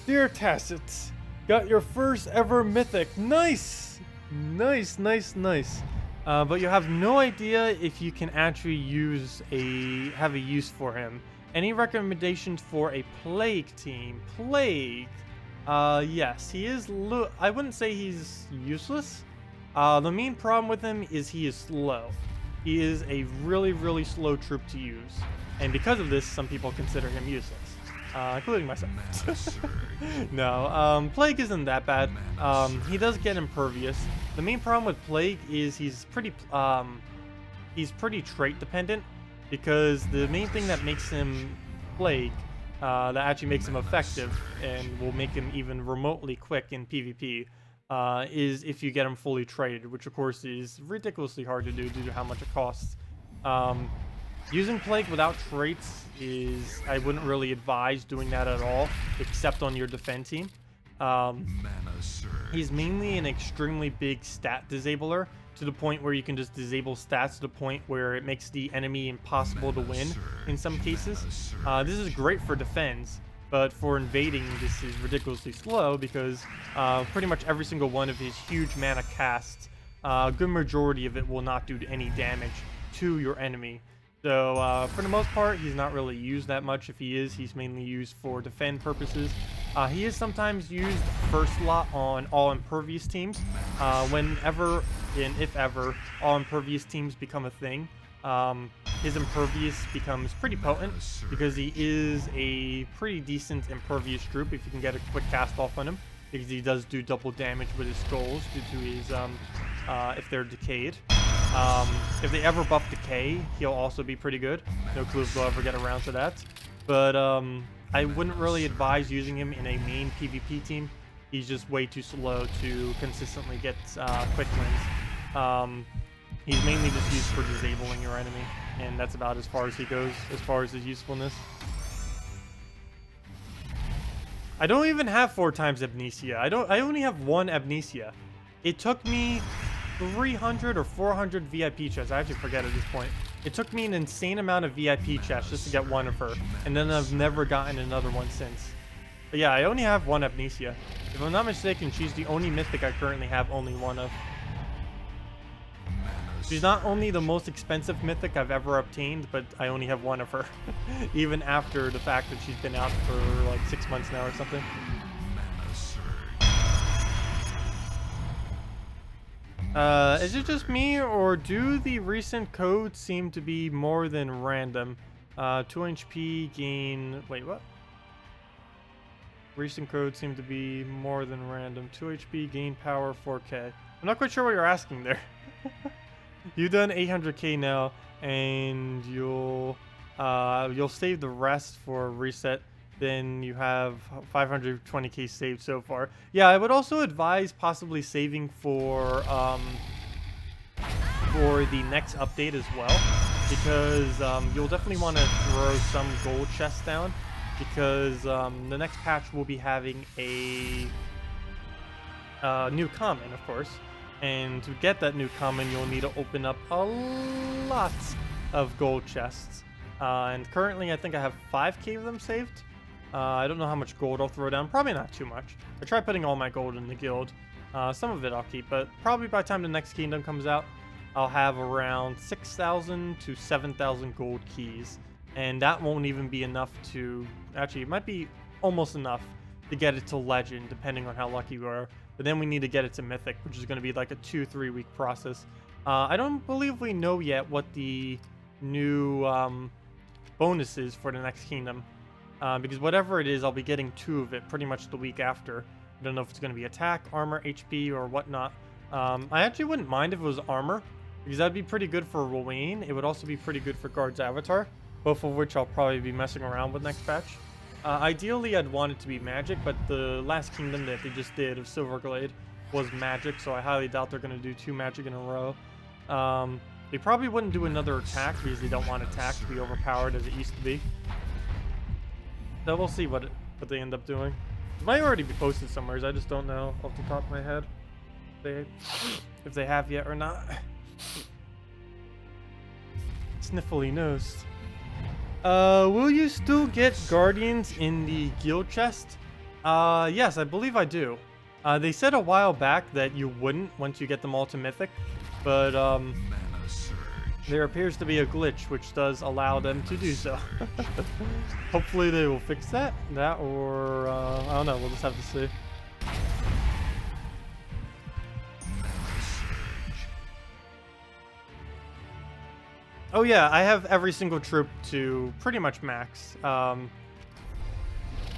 Speaker 1: Dear Tacet, got your first ever mythic. Nice! Nice, nice, nice. But you have no idea if you can actually have a use for him. Any recommendations for a Plague team? Plague? Yes, he is. I wouldn't say he's useless. The main problem with him is he is slow. He is a really, really slow troop to use, and because of this, some people consider him useless, including myself. No, Plague isn't that bad. He does get impervious. The main problem with Plague is he's pretty trait dependent, because the main thing that makes him Plague, that actually makes him effective and will make him even remotely quick in PvP, is if you get him fully traded, which of course is ridiculously hard to do due to how much it costs. Using Plague without traits I wouldn't really advise doing that at all, except on your defend team. He's mainly an extremely big stat disabler, to the point where you can just disable stats to the point where it makes the enemy impossible to win in some cases. This is great for defense, but for invading this is ridiculously slow, because pretty much every single one of his huge mana casts, a good majority of it will not do any damage to your enemy. So for the most part, he's not really used that much. If he is, he's mainly used for defend purposes. He is sometimes used first slot on all impervious teams. Whenever and if ever all impervious teams become a thing, his impervious becomes pretty potent because he is a pretty decent impervious troop if you can get a quick cast off on him, because he does do double damage with his skulls due to his if they're decayed. If they ever buff decay, he'll also be pretty good. No clue if they'll ever get around to that. But I wouldn't really advise using him in a main PvP team. He's just way too slow to consistently get quick wins. He's mainly just used for disabling your enemy, and that's about as far as he goes as far as his usefulness. I don't even have 4 times Amnesia. I only have 1 Amnesia. It took me 300 or 400 VIP chests. I actually forget at this point. It took me an insane amount of VIP chests just to get 1 of her, and then I've never gotten another one since. But yeah, I only have 1 Amnesia. If I'm not mistaken, she's the only mythic I currently have only 1 of. She's not only the most expensive mythic I've ever obtained, but I only have 1 of her. Even after the fact that she's been out for like 6 months now or something. Is it just me, or do the recent codes seem to be more than random? 2 HP gain... Wait, what? Recent codes seem to be more than random. 2 HP gain power 4K. I'm not quite sure what you're asking there. You've done 800k now, and you'll save the rest for reset. Then you have 520k saved so far. Yeah, I would also advise possibly saving for the next update as well, because you'll definitely want to throw some gold chests down, because the next patch will be having a new common, of course. And to get that new common, you'll need to open up a lot of gold chests. And currently, I think I have 5k of them saved. I don't know how much gold I'll throw down. Probably not too much. I try putting all my gold in the guild. Some of it I'll keep, but probably by the time the next kingdom comes out, I'll have around 6,000 to 7,000 gold keys. And that won't even be enough to... Actually, it might be almost enough to get it to legend, depending on how lucky we are. But then we need to get it to mythic, which is going to be like a 2-3 week process. I don't believe we know yet what the new bonus is for the next kingdom. Because whatever it is, I'll be getting 2 of it pretty much the week after. I don't know if it's going to be attack, armor, HP, or whatnot. I actually wouldn't mind if it was armor, because that'd be pretty good for Wayne. It would also be pretty good for Guard's Avatar, both of which I'll probably be messing around with next patch. Ideally, I'd want it to be magic, but the last kingdom that they just did of Silverglade was magic, so I highly doubt they're going to do 2 magic in a row. They probably wouldn't do another attack because they don't want attack to be overpowered as it used to be. So we'll see what they end up doing. It might already be posted somewhere, I just don't know off the top of my head if they have yet or not. Sniffly nose. Will you still get guardians in the guild chest? Yes, I believe I do. They said a while back that you wouldn't once you get them all to mythic, but there appears to be a glitch which does allow them to do so. Hopefully they will fix that, or I don't know, we'll just have to see. Oh yeah, I have every single troop to pretty much max. I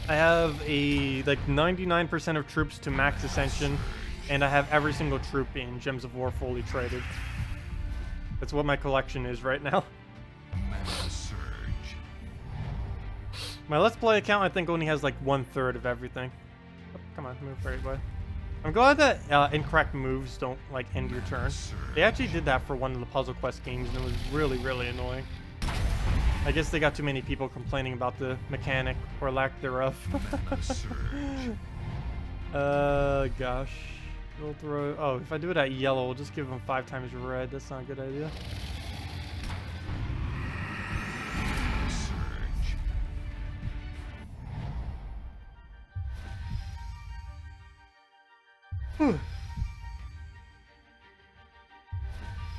Speaker 1: have like 99% of troops to max ascension, and I have every single troop in Gems of War fully traded. That's what my collection is right now. My Let's Play account, I think, only has like 1/3 of everything. Oh, come on, move right away. I'm glad that incorrect moves don't like end your turn. They actually did that for one of the Puzzle Quest games, and it was really, really annoying. I guess they got too many people complaining about the mechanic or lack thereof. Gosh. We'll throw... Oh, if I do it at yellow, we'll just give them 5 times red. That's not a good idea. Whew.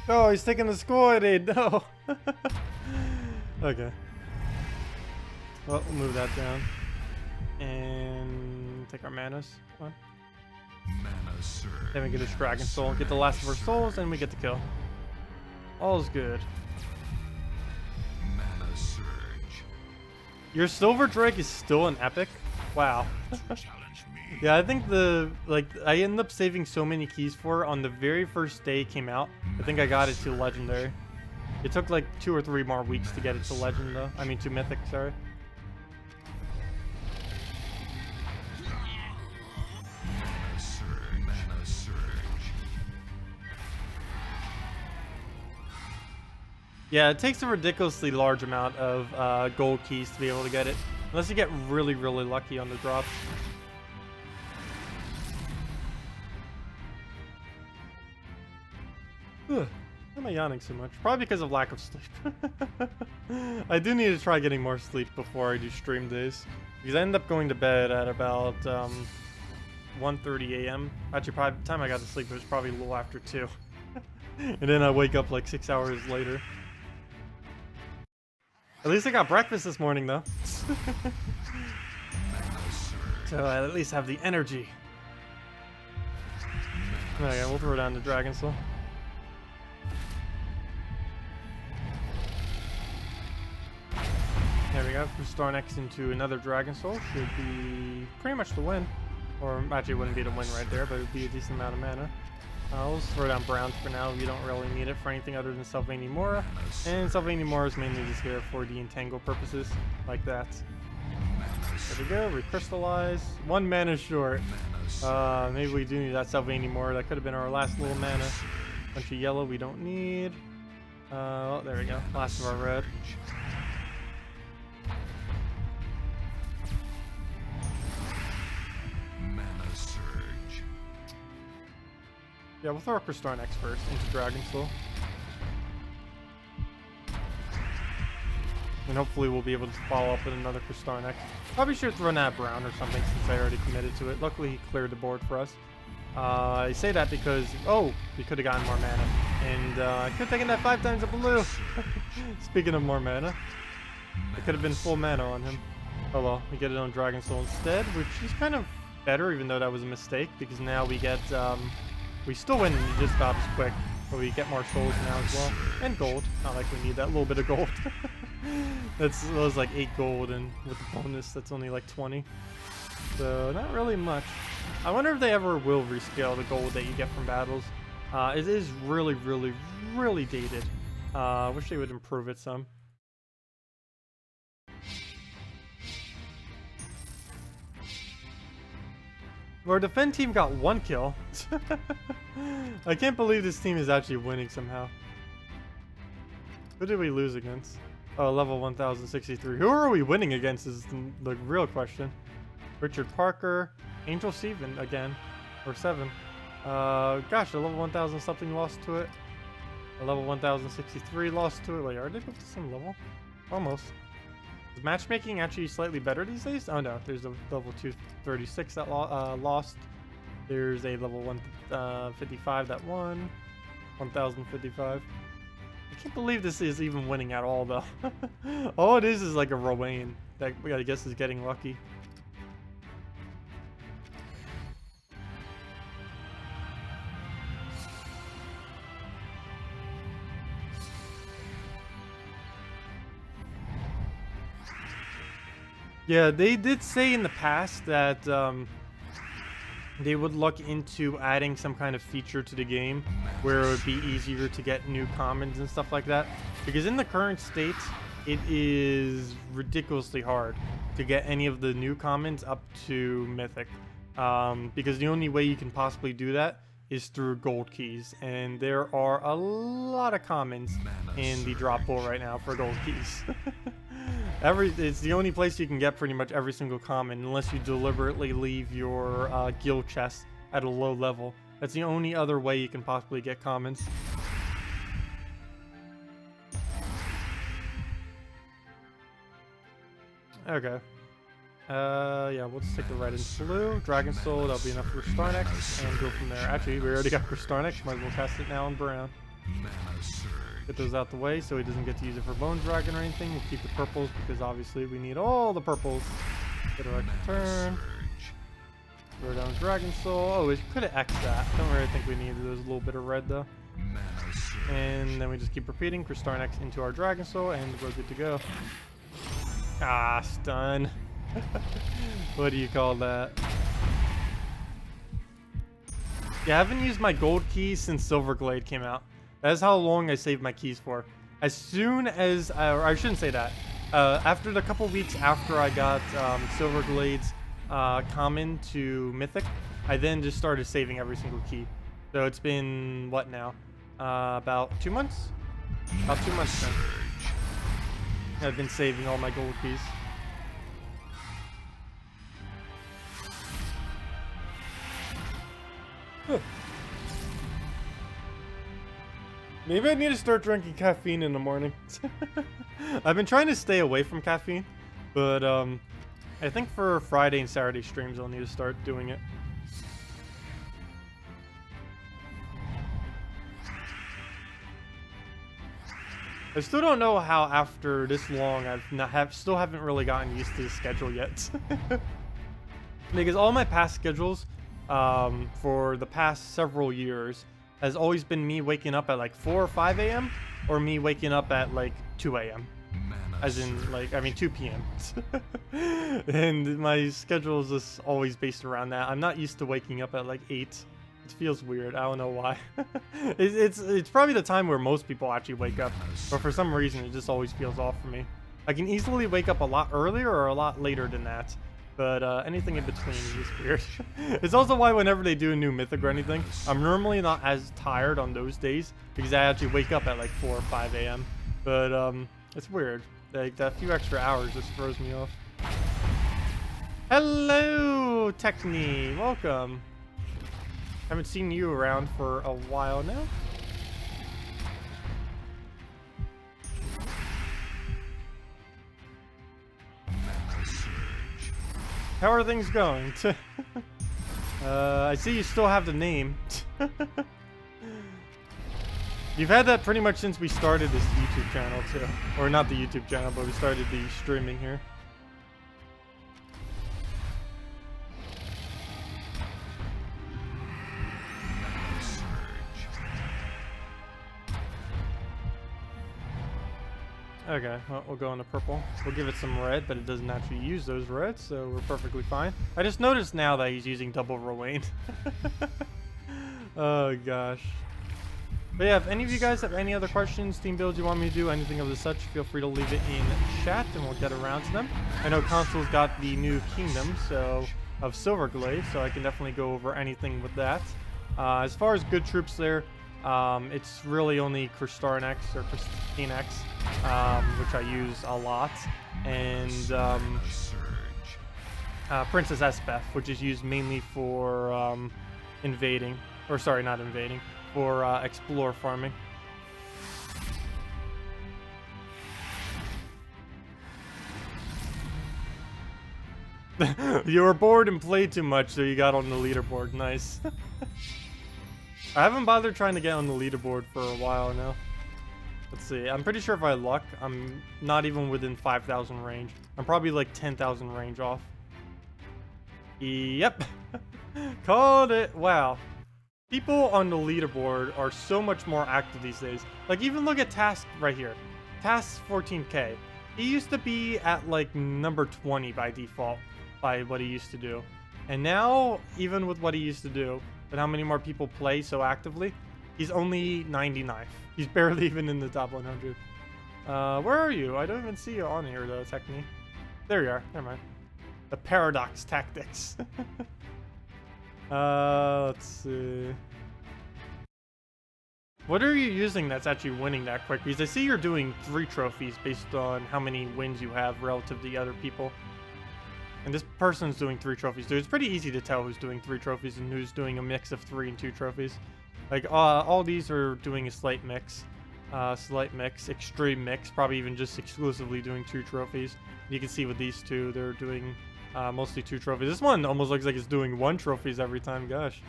Speaker 1: Oh, he's taking the squad aid. No. Okay. Well, we'll move that down. And take our manas. Come on. Then we get this dragon soul, get the last of our souls, and we get the kill. All's good. Your Silver Drake is still an epic? Wow.
Speaker 2: Challenge me.
Speaker 1: Yeah, I think I ended up saving so many keys for it on the very first day it came out. I think I got it to Legendary. It took like 2 or 3 more weeks to get it to Legend though. I mean to Mythic, sorry.
Speaker 2: Mana surge.
Speaker 1: Yeah, it takes a ridiculously large amount of gold keys to be able to get it. Unless you get really, really lucky on the drops. Ugh. Why am I yawning so much? Probably because of lack of sleep. I do need to try getting more sleep before I do stream days. Because I end up going to bed at about 1:30 a.m. Actually, probably the time I got to sleep it was probably a little after 2. And then I wake up like 6 hours later. At least I got breakfast this morning though. So I at least have the energy. Okay, we'll throw down the Dragon Soul. There we go. If we star next into another Dragon Soul, should be pretty much the win. Or actually, it wouldn't be the win right there, but it would be a decent amount of mana. I'll just throw down Browns for now. We don't really need it for anything other than Sevhina Mora. And Sevhina Mora is mainly just here for the entangle purposes, like that. There we go. Recrystallize. 1 mana short. Maybe we do need that Sevhina Mora. That could have been our last little mana. Bunch of yellow we don't need. Well, there we go. Last of our red. Yeah, we'll throw a Crystal next first into Dragon Soul. And hopefully we'll be able to follow up with another Crystal next. Probably should throw that Brown or something since I already committed to it. Luckily he cleared the board for us. I say that because, oh, we could have gotten more mana. And I could have taken that 5 times a blue. Speaking of more mana, it could have been full mana on him. Oh well, we get it on Dragon Soul instead, which is kind of better even though that was a mistake. Because now we get... we still win just about as quick, but we get more souls now as well. And gold. Not like we need that little bit of gold. That was like 8 gold, and with the bonus, that's only like 20. So, not really much. I wonder if they ever will rescale the gold that you get from battles. It is really, really, really dated. I wish they would improve it some. Our defend team got 1 kill. I can't believe this team is actually winning somehow. Who did we lose against? Oh, level 1063. Who are we winning against is the real question. Richard Parker, Angel Steven again, or 7. Gosh, a level 1000 something lost to it. A level 1063 lost to it. Wait, are they both the same level? Almost. Is matchmaking actually slightly better these days? Oh no, there's a level 236 that lost. There's a level 155 that won. 1055. I can't believe this is even winning at all though. All it is like a Rowan that I guess is getting lucky. Yeah, they did say in the past that they would look into adding some kind of feature to the game where it would be easier to get new commons and stuff like that. Because in the current state, it is ridiculously hard to get any of the new commons up to Mythic. Because the only way you can possibly do that is through gold keys. And there are a lot of commons in the drop pool right now for gold keys. It's the only place you can get pretty much every single common unless you deliberately leave your guild chest at a low level. That's the only other way you can possibly get commons. Okay. Yeah, we'll just take the red and blue. Dragon Soul, that'll be enough for Starnex, and go from there. Actually, we already got for Starnex, might as well cast it now on Brown. Get those out the way so he doesn't get to use it for Bone Dragon or anything. We'll keep the purples because obviously we need all the purples. Get a extra turn. Throw down Dragon Soul. Oh, we could have X'd that. Don't really think we needed those little bit of red though. And then we just keep repeating Kristarnex into our Dragon Soul and we're good to go. Ah, stun. What do you call that? Yeah, I haven't used my gold keys since Silverglade came out. That's how long I saved my keys for. As soon as, or I shouldn't say that. After the couple weeks after I got Silverglade's common to mythic, I then just started saving every single key. So it's been, what now? About 2 months? About 2 months now. I've been saving all my gold keys. Maybe I need to start drinking caffeine in the morning. I've been trying to stay away from caffeine, but I think for Friday and Saturday streams I'll need to start doing it. I still don't know how after this long still haven't really gotten used to the schedule yet. Because all my past schedules for the past several years has always been me waking up at like 4 or 5 a.m. or me waking up at like 2 a.m. As in, like, I mean 2 p.m. And my schedule is just always based around that. I'm not used to waking up at like 8. It feels weird. I don't know why. It's probably the time where most people actually wake up, but for some reason it just always feels off for me. I can easily wake up a lot earlier or a lot later than that, but anything in between is just weird. It's also why whenever they do a new mythic or anything, I'm normally not as tired on those days because I actually wake up at like 4 or 5 a.m. But it's weird. Like that few extra hours just throws me off. Hello, Techni. Welcome. Haven't seen you around for a while now. How are things going? I see you still have the name. You've had that pretty much since we started this YouTube channel too. Or not the YouTube channel, but we started the streaming here. Okay, well, we'll go into purple. We'll give it some red, but it doesn't actually use those reds, so we're perfectly fine. I just noticed now that he's using double Rowan. Oh, gosh. But yeah, if any of you guys have any other questions, team builds you want me to do, anything of the such, feel free to leave it in chat, and we'll get around to them. I know Console's got the new kingdom, so of Silverglade, so I can definitely go over anything with that. As far as good troops there, it's really only Kristarnex or Kristinex, which I use a lot, and Princess Esbeth, which is used mainly for invading, or sorry, not invading, for explore farming. You were bored and played too much, so you got on the leaderboard. Nice. I haven't bothered trying to get on the leaderboard for a while now. Let's see. I'm pretty sure if I luck, I'm not even within 5,000 range. I'm probably like 10,000 range off. Yep. Called it. Wow. People on the leaderboard are so much more active these days. Like, even look at Task right here. Task's 14K. He used to be at like number 20 by default by what he used to do. And now, even with what he used to do, and how many more people play so actively, he's only 99th. He's barely even in the top 100. Where are you? I don't even see you on here though, Techni. There you are. Never mind. The paradox tactics. Let's see. What are you using that's actually winning that quick? Because I see you're doing 3 trophies based on how many wins you have relative to the other people. And this person's doing 3 trophies, dude. It's pretty easy to tell who's doing 3 trophies and who's doing a mix of 3 and 2 trophies. Like, all these are doing a slight mix, extreme mix, probably even just exclusively doing 2 trophies. You can see with these two, they're doing mostly 2 trophies. This one almost looks like it's doing 1 trophies every time. Gosh,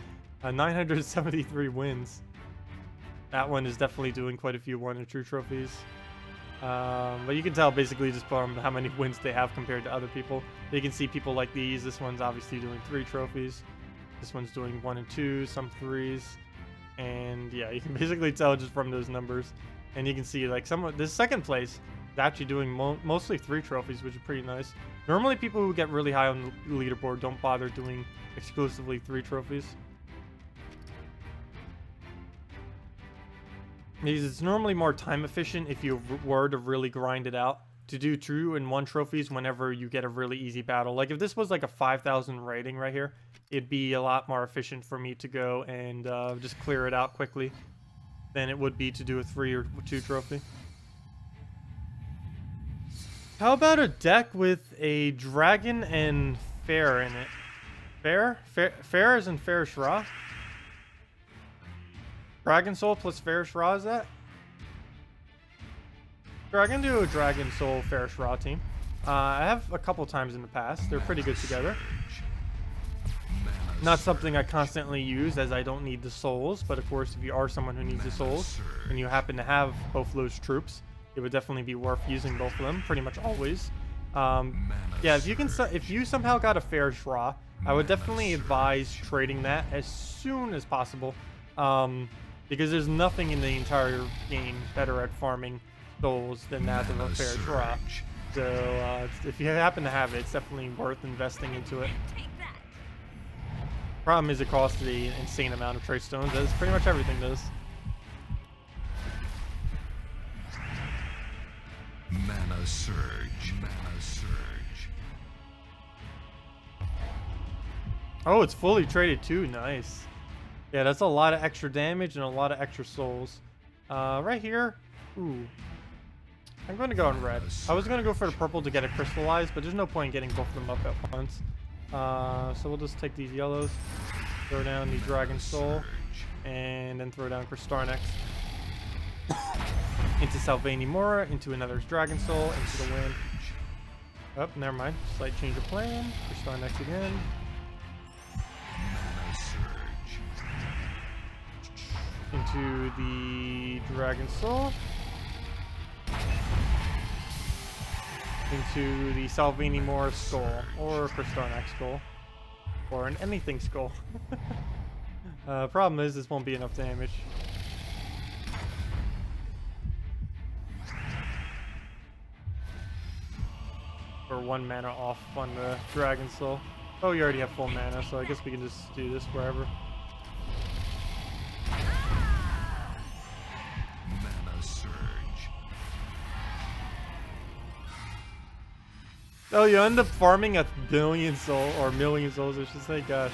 Speaker 1: 973 wins. That one is definitely doing quite a few 1 and 2 trophies. But you can tell basically just from how many wins they have compared to other people. You can see people like these. This one's obviously doing 3 trophies. This one's doing 1 and 2, some 3s. And yeah, you can basically tell just from those numbers. And you can see like this second place It's actually doing mostly 3 trophies, which is pretty nice. Normally, people who get really high on the leaderboard don't bother doing exclusively 3 trophies. Because it's normally more time efficient if you were to really grind it out to do 2 and 1 trophies whenever you get a really easy battle. Like if this was like a 5,000 rating right here, it'd be a lot more efficient for me to go and just clear it out quickly than it would be to do a 3 or 2 trophy. How about a deck with a dragon and fair in it? Fair is in Fair Shra? Dragon Soul plus Fair Shra, is that? Sure, I can do a Dragon Soul Fair Shra team. I have a couple times in the past. They're pretty good together. Not something I constantly use as I don't need the souls, but of course if you are someone who needs the souls and you happen to have both of those troops, it would definitely be worth using both of them pretty much always. Yeah, if you somehow got a Fair Shra, I would definitely advise trading that as soon as possible. Because there's nothing in the entire game better at farming souls than that of a Fair Shra. So if you happen to have it, it's definitely worth investing into it. Problem is it costs the insane amount of trade stones, as pretty much everything does.
Speaker 2: Mana surge, mana surge.
Speaker 1: Oh, it's fully traded too. Nice. Yeah, that's a lot of extra damage and a lot of extra souls. Right here, ooh. I'm going to go in red. I was going to go for the purple to get it crystallized, but there's no point in getting both of them up at once. So we'll just take these yellows, throw down the Dragon Soul, and then throw down Kristarnex. Into Silvani Mora, into another Dragon Soul, into the wind. Oh, never mind. Slight change of plan. Kristarnex again. Into the Dragon Soul. Into the Silvani Mora Skull, or Kristarnex Skull, or an anything skull. Problem is, this won't be enough damage. For 1 mana off on the Dragon Soul. Oh, you already have full mana, so I guess we can just do this wherever.
Speaker 2: Mana surge.
Speaker 1: Oh, you end up farming 1,000,000 souls, or 1,000,000 souls, I should say. Gosh.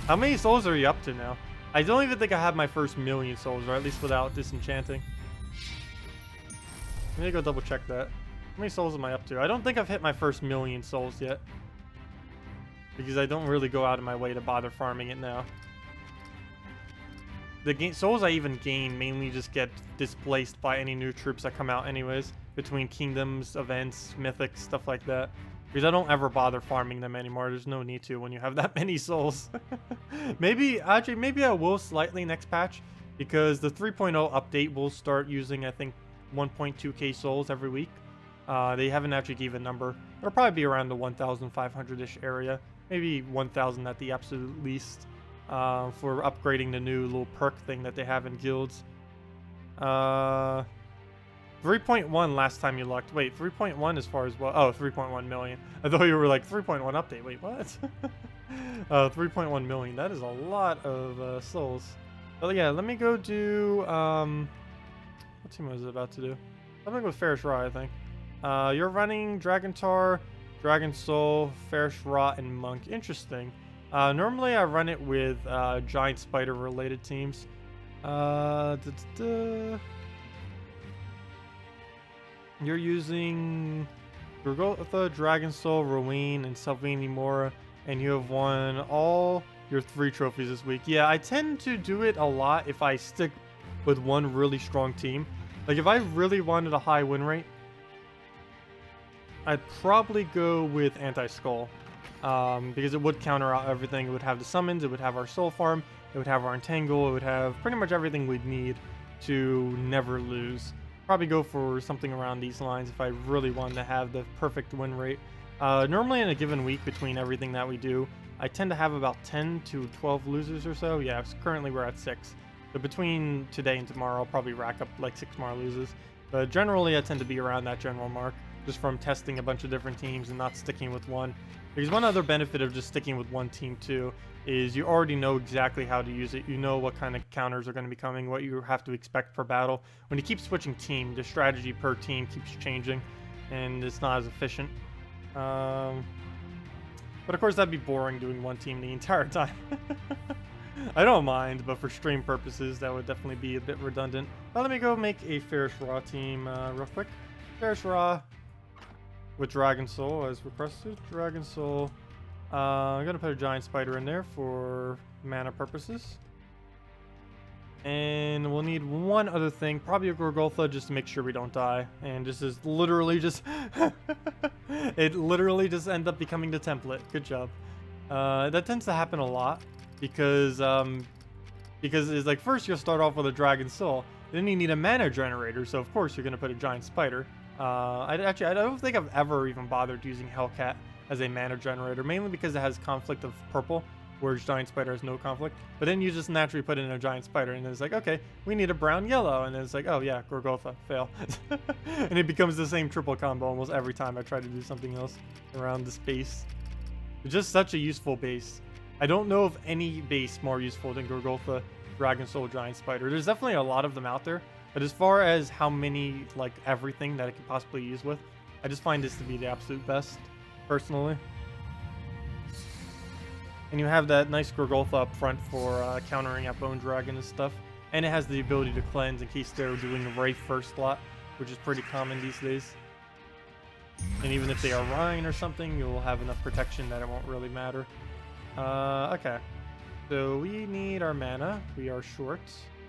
Speaker 1: How many souls are you up to now? I don't even think I have my first 1,000,000 souls, or at least without disenchanting. Let me go double check that. How many souls am I up to? I don't think I've hit my first 1,000,000 souls yet. Because I don't really go out of my way to bother farming it now. The souls I even gain mainly just get displaced by any new troops that come out anyways. Between kingdoms, events, mythics, stuff like that. Because I don't ever bother farming them anymore. There's no need to when you have that many souls. Maybe I will slightly next patch. Because the 3.0 update will start using, I think, 1.2k souls every week. They haven't actually given a number. It'll probably be around the 1,500-ish area. Maybe 1,000 at the absolute least. For upgrading the new little perk thing that they have in guilds. 3.1 last time you looked. Wait, 3.1 as far as what? Oh, 3.1 million. I thought you were like 3.1 update. Wait, what? 3.1 million. That is a lot of souls. But yeah, let me go do... what team was it about to do? Something with Fair Shra, I think. You're running Dragon Tar, Dragon Soul, Fair Shra, and Monk. Interesting. Normally I run it with Giant Spider related teams. You're using Gurgotha, Dragon Soul, Ruin, and Silvani Mora, and you have won all your 3 trophies this week. Yeah, I tend to do it a lot if I stick with one really strong team. Like if I really wanted a high win rate, I'd probably go with Anti-Skull. Because it would counter out everything. It would have the summons, it would have our soul farm, it would have our entangle, it would have pretty much everything we'd need to never lose. Probably go for something around these lines if I really wanted to have the perfect win rate. Normally in a given week between everything that we do, I tend to have about 10 to 12 losers or so. Yeah, currently we're at 6. So between today and tomorrow, I'll probably rack up like 6 more losers. But generally, I tend to be around that general mark, just from testing a bunch of different teams and not sticking with one. Because one other benefit of just sticking with one team too is you already know exactly how to use it. You know what kind of counters are going to be coming, what you have to expect per battle. When you keep switching team, the strategy per team keeps changing, and it's not as efficient. But of course, that'd be boring doing one team the entire time. I don't mind, but for stream purposes, that would definitely be a bit redundant. But let me go make a Ferris Raw team real quick. Ferris Raw with Dragon Soul as requested. Dragon Soul. I'm going to put a Giant Spider in there for mana purposes. And we'll need one other thing, probably a Gorgolfa, just to make sure we don't die. And this is literally just... it literally just ends up becoming the template. Good job. That tends to happen a lot. Because it's like, first you'll start off with a Dragon Soul, then you need a mana generator, so of course you're going to put a Giant Spider. I don't think I've ever even bothered using Hellcat as a mana generator, mainly because it has conflict of purple, whereas Giant Spider has no conflict. But then you just naturally put in a Giant Spider, and then it's like, okay, we need a brown yellow, and then it's like, oh yeah, Gorgolfa, fail. And it becomes the same triple combo almost every time I try to do something else around this base. It's just such a useful base. I don't know of any base more useful than Gorgolfa, Dragon Soul, Giant Spider. There's definitely a lot of them out there, but as far as how many, like, everything that I could possibly use with, I just find this to be the absolute best, personally. And you have that nice Gorgolfa up front for countering at Bone Dragon and stuff. And it has the ability to cleanse in case they're doing a Ray first lot, which is pretty common these days. And even if they are Rhine or something, you'll have enough protection that it won't really matter. Okay. So we need our mana. We are short,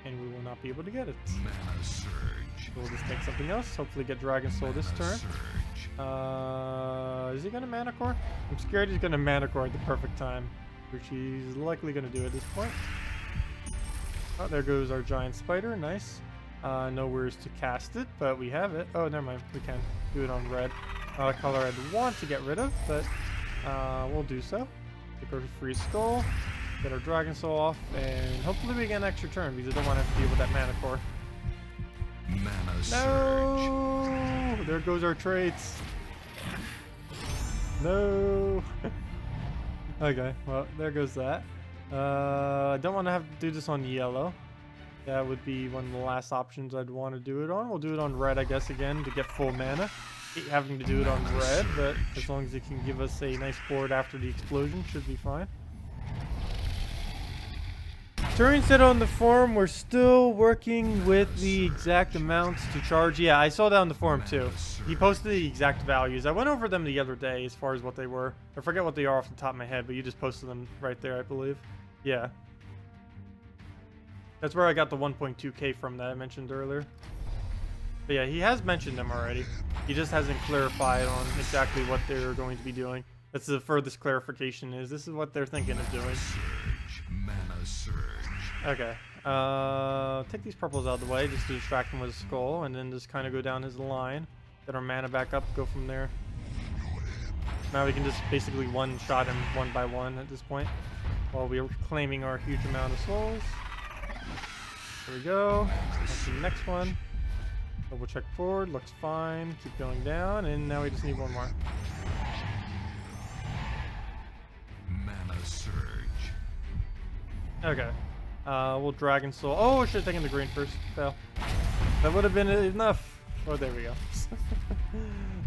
Speaker 1: and we will not be able to get it.
Speaker 2: Mana surge.
Speaker 1: So we'll just take something else. Hopefully get Dragon Soul this turn. Is he gonna Mana Core? I'm scared he's gonna Mana Core at the perfect time, which he's likely gonna do at this point. Oh, there goes our Giant Spider. Nice. Nowhere's to cast it, but we have it. Oh, never mind. We can do it on red. Not a color I'd want to get rid of, but we'll do so. Take our free skull, get our Dragon Soul off, and hopefully we get an extra turn because I don't want to have to deal with that Mana Core.
Speaker 2: Mana
Speaker 1: No!
Speaker 2: surge.
Speaker 1: There goes our traits. No! Okay, well, there goes that. I don't want to have to do this on yellow. That would be one of the last options I'd want to do it on. We'll do it on red, I guess, again, to get full mana. Hate having to do it on red, but as long as it can give us a nice board after the explosion, should be fine. Turing said on the forum, we're still working with the exact amounts to charge. Yeah, I saw that on the forum too. He posted the exact values. I went over them the other day as far as what they were. I forget what they are off the top of my head, but you just posted them right there, I believe. Yeah. That's where I got the 1.2k from that I mentioned earlier. But yeah, he has mentioned them already. He just hasn't clarified on exactly what they're going to be doing. That's the furthest clarification is. This is what they're thinking of doing.
Speaker 2: Mana surge.
Speaker 1: Okay. Take these purples out of the way just to distract him with a skull, and then just kind of go down his line. Get our mana back up, go from there. Now we can just basically one-shot him one by one at this point, while we are claiming our huge amount of souls. There we go. That's the next one. Double check forward, looks fine. Keep going down, and now we just need one more.
Speaker 2: Mana surge.
Speaker 1: Okay. We'll Dragon Soul. Oh, I should have taken the green first. Fail. That would have been enough. Oh, there we go.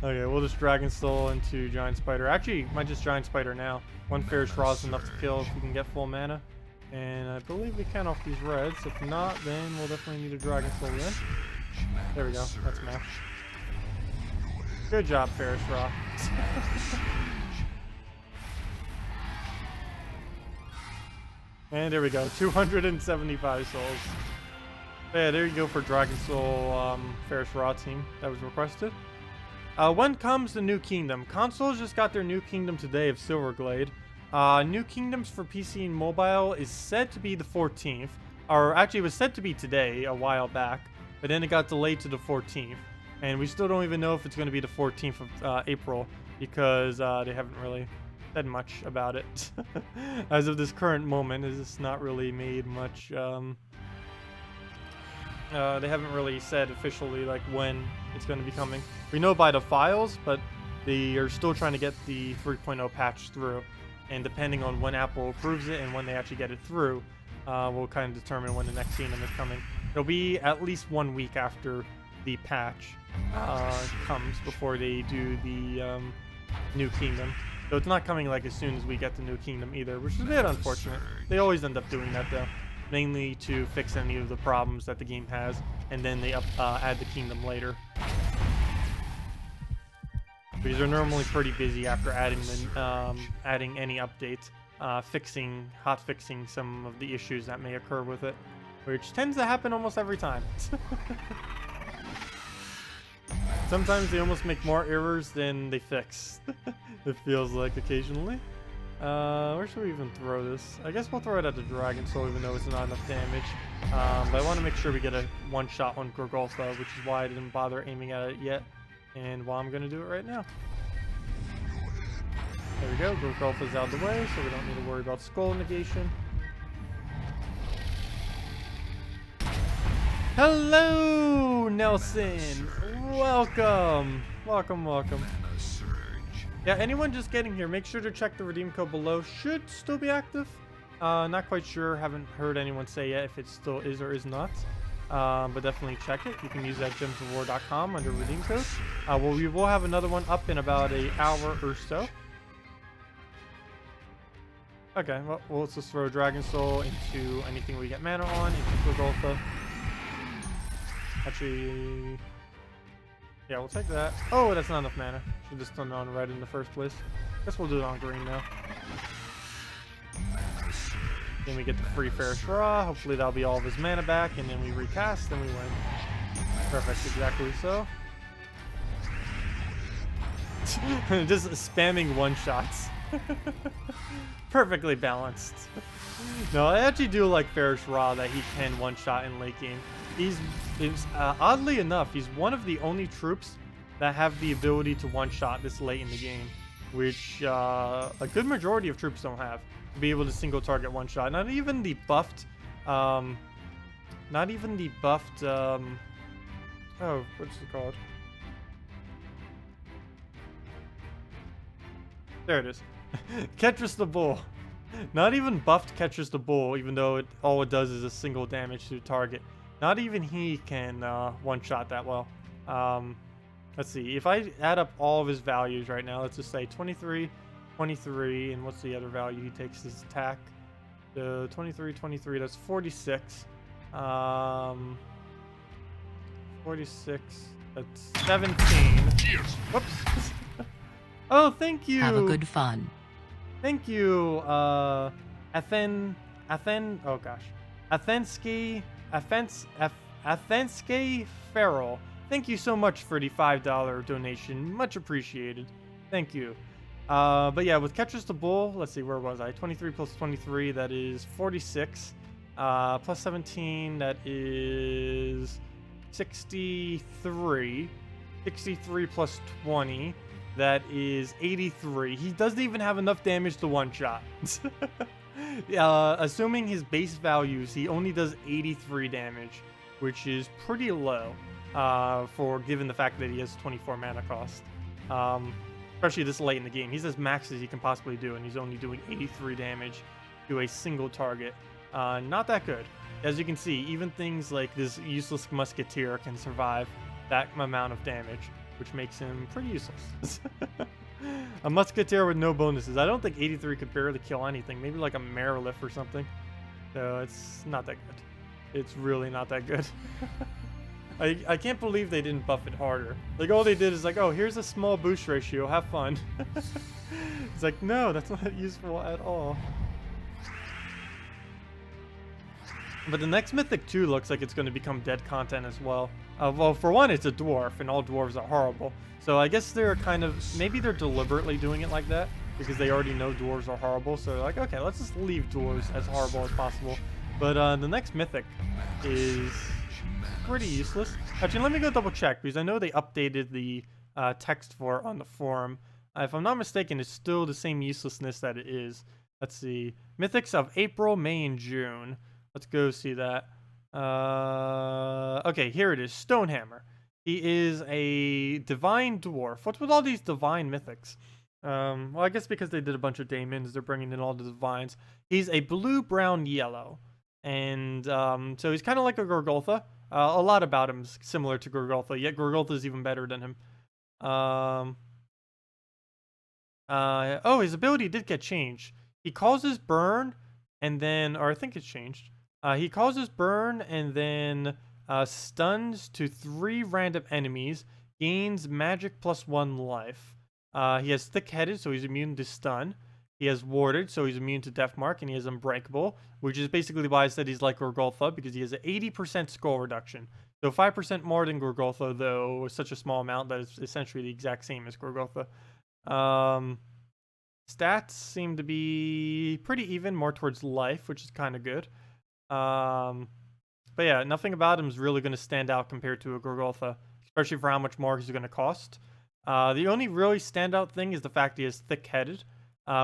Speaker 1: Okay, we'll just Dragon Soul into Giant Spider. Actually, might just Giant Spider now. One Ferris Raw is enough to kill if we can get full mana. And I believe we can off these reds. If not, then we'll definitely need a Dragon Soul in. There we go. That's math. Good job, Ferris Raw. And there we go. 275 souls. Yeah, there you go for Dragon Soul Ferris Raw team that was requested. When comes the new kingdom? Consoles just got their new kingdom today of Silverglade. New kingdoms for PC and mobile is said to be the 14th. Or actually, it was said to be today, a while back. But then it got delayed to the 14th. And we still don't even know if it's going to be the 14th of April. Because they haven't really said much about it. As of this current moment, it's just not really made much They haven't really said officially like when it's going to be coming. We know by the files, but they are still trying to get the 3.0 patch through. And depending on when Apple approves it and when they actually get it through, will kind of determine when the next kingdom is coming. It'll be at least 1 week after the patch comes before they do the new kingdom. So it's not coming like as soon as we get the new kingdom either, which is a bit unfortunate. They always end up doing that though, mainly to fix any of the problems that the game has, and then they add the kingdom later. Because they're normally pretty busy after adding the adding any updates, fixing some of the issues that may occur with it, which tends to happen almost every time. Sometimes they almost make more errors than they fix. It feels like occasionally. Where should we even throw this? I guess we'll throw it at the Dragon Soul, even though it's not enough damage. But I want to make sure we get a one-shot on Gorgolfa, which is why I didn't bother aiming at it yet. And well, I'm going to do it right now. There we go. Gorgolfa's out of the way, so we don't need to worry about skull negation. Hello, Nelson. Welcome. Welcome. Yeah, anyone just getting here, make sure to check the redeem code below. Should still be active. Not quite sure. Haven't heard anyone say yet if it still is or is not. But definitely check it. You can use that gemsofwar.com under redeem code. Well, we will have another one up in about an hour or so. Okay, well, we'll just throw Dragon Soul into anything we get mana on, into Gorgolfa. Actually, yeah, we'll take that. Oh, that's not enough mana. Should just done it on red in the first place. Guess we'll do it on green now. Then we get the free Ferris Raw. Hopefully that'll be all of his mana back, and then we recast, and we win. Perfect, exactly so. Just spamming one-shots. Perfectly balanced. No, I actually do like Ferris Raw that he can one-shot in late game. He's oddly enough, he's one of the only troops that have the ability to one-shot this late in the game, which a good majority of troops don't have. To be able to single target one-shot. Not even the buffed, oh, what's it called? There it is. Ketris the Bull. Not even buffed Ketris the Bull, even though all it does is a single damage to target. Not even he can one-shot that well. Let's see. If I add up all of his values right now, let's just say 23, 23, and what's the other value he takes his attack? The 23, 23, that's 46. 46, that's 17. Whoops. Oh, thank you.
Speaker 3: Have a good fun.
Speaker 1: Thank you, oh gosh. Athensky Farrell. Thank you so much for the $5 donation. Much appreciated. Thank you. But yeah, with Ketris the Bull, let's see, where was I? 23 plus 23, that is 46. Plus 17, that is 63. 63 plus 20. That is 83. He doesn't even have enough damage to one-shot. Assuming his base values, he only does 83 damage, which is pretty low for given the fact that he has 24 mana cost. Especially this late in the game. He's as max as he can possibly do, and he's only doing 83 damage to a single target. Not that good. As you can see, even things like this useless musketeer can survive that amount of damage, which makes him pretty useless. A musketeer with no bonuses. I don't think 83 could barely kill anything. Maybe like a Marilith or something. So it's not that good. It's really not that good. I can't believe they didn't buff it harder. Like, all they did is like, oh, here's a small boost ratio. Have fun. It's like, no, that's not useful at all. But the next Mythic 2 looks like it's going to become dead content as well. Well, for one, it's a dwarf, and all dwarves are horrible. So I guess they're kind of, maybe they're deliberately doing it like that, because they already know dwarves are horrible. So they're like, okay, let's just leave dwarves as horrible as possible. But the next Mythic is pretty useless. Actually, let me go double check, because I know they updated the text for it on the forum. If I'm not mistaken, it's still the same uselessness that it is. Let's see. Mythics of April, May, and June. Let's go see that. Okay, here it is. Stonehammer. He is a divine dwarf. What's with all these divine mythics? Well, I guess because they did a bunch of daemons, they're bringing in all the divines. He's a blue, brown, yellow. And so he's kind of like a Gorgoltha. A lot about him is similar to Gorgoltha, yet Gorgoltha is even better than him. Oh, his ability did get changed. He causes burn, and then, or I think it's changed. He causes burn and then stuns to 3 random enemies, gains magic +1 life. He has thick-headed, so he's immune to stun. He has warded, so he's immune to death mark, and he has unbreakable, which is basically why I said he's like Gorgoltha, because he has an 80% skull reduction. So 5% more than Gorgoltha, though such a small amount that is essentially the exact same as Gorgoltha. Stats seem to be pretty even, more towards life, which is kind of good. But yeah, nothing about him is really going to stand out compared to a Gorgoltha, especially for how much more he's going to cost. The only really standout thing is the fact he is thick-headed,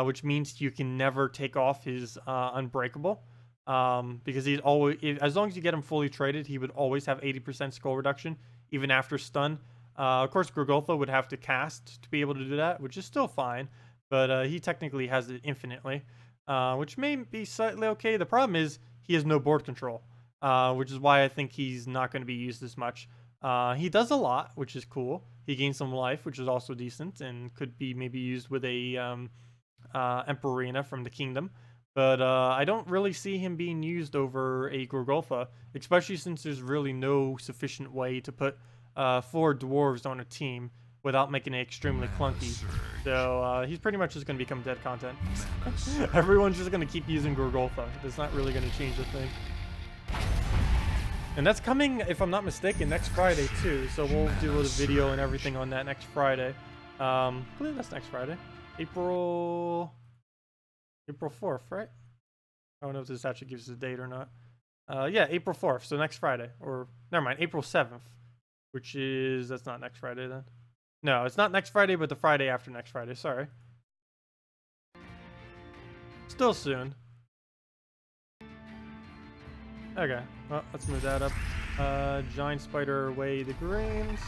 Speaker 1: which means you can never take off his unbreakable. Because he's always, as long as you get him fully traded, he would always have 80% skull reduction, even after stun. Of course, Gorgoltha would have to cast to be able to do that, which is still fine, but he technically has it infinitely, which may be slightly okay. The problem is he has no board control, which is why I think he's not going to be used as much. He does a lot, which is cool. He gains some life, which is also decent, and could be maybe used with a Emperorina from the Kingdom. But I don't really see him being used over a Gorgoltha, especially since there's really no sufficient way to put 4 dwarves on a team without making it extremely clunky. So he's pretty much just going to become dead content. Everyone's just going to keep using Gorgoltha. It's not really going to change a thing. And that's coming, if I'm not mistaken, next Friday too. So we'll do a video and everything on that next Friday. I believe that's next Friday. April 4th, right? I don't know if this actually gives us a date or not. Yeah, April 4th, so next Friday. Or, never mind, April 7th. Which is, that's not next Friday then. No, it's not next Friday, but the Friday after next Friday, sorry. Still soon. Okay, well, let's move that up. Giant spider away the greens.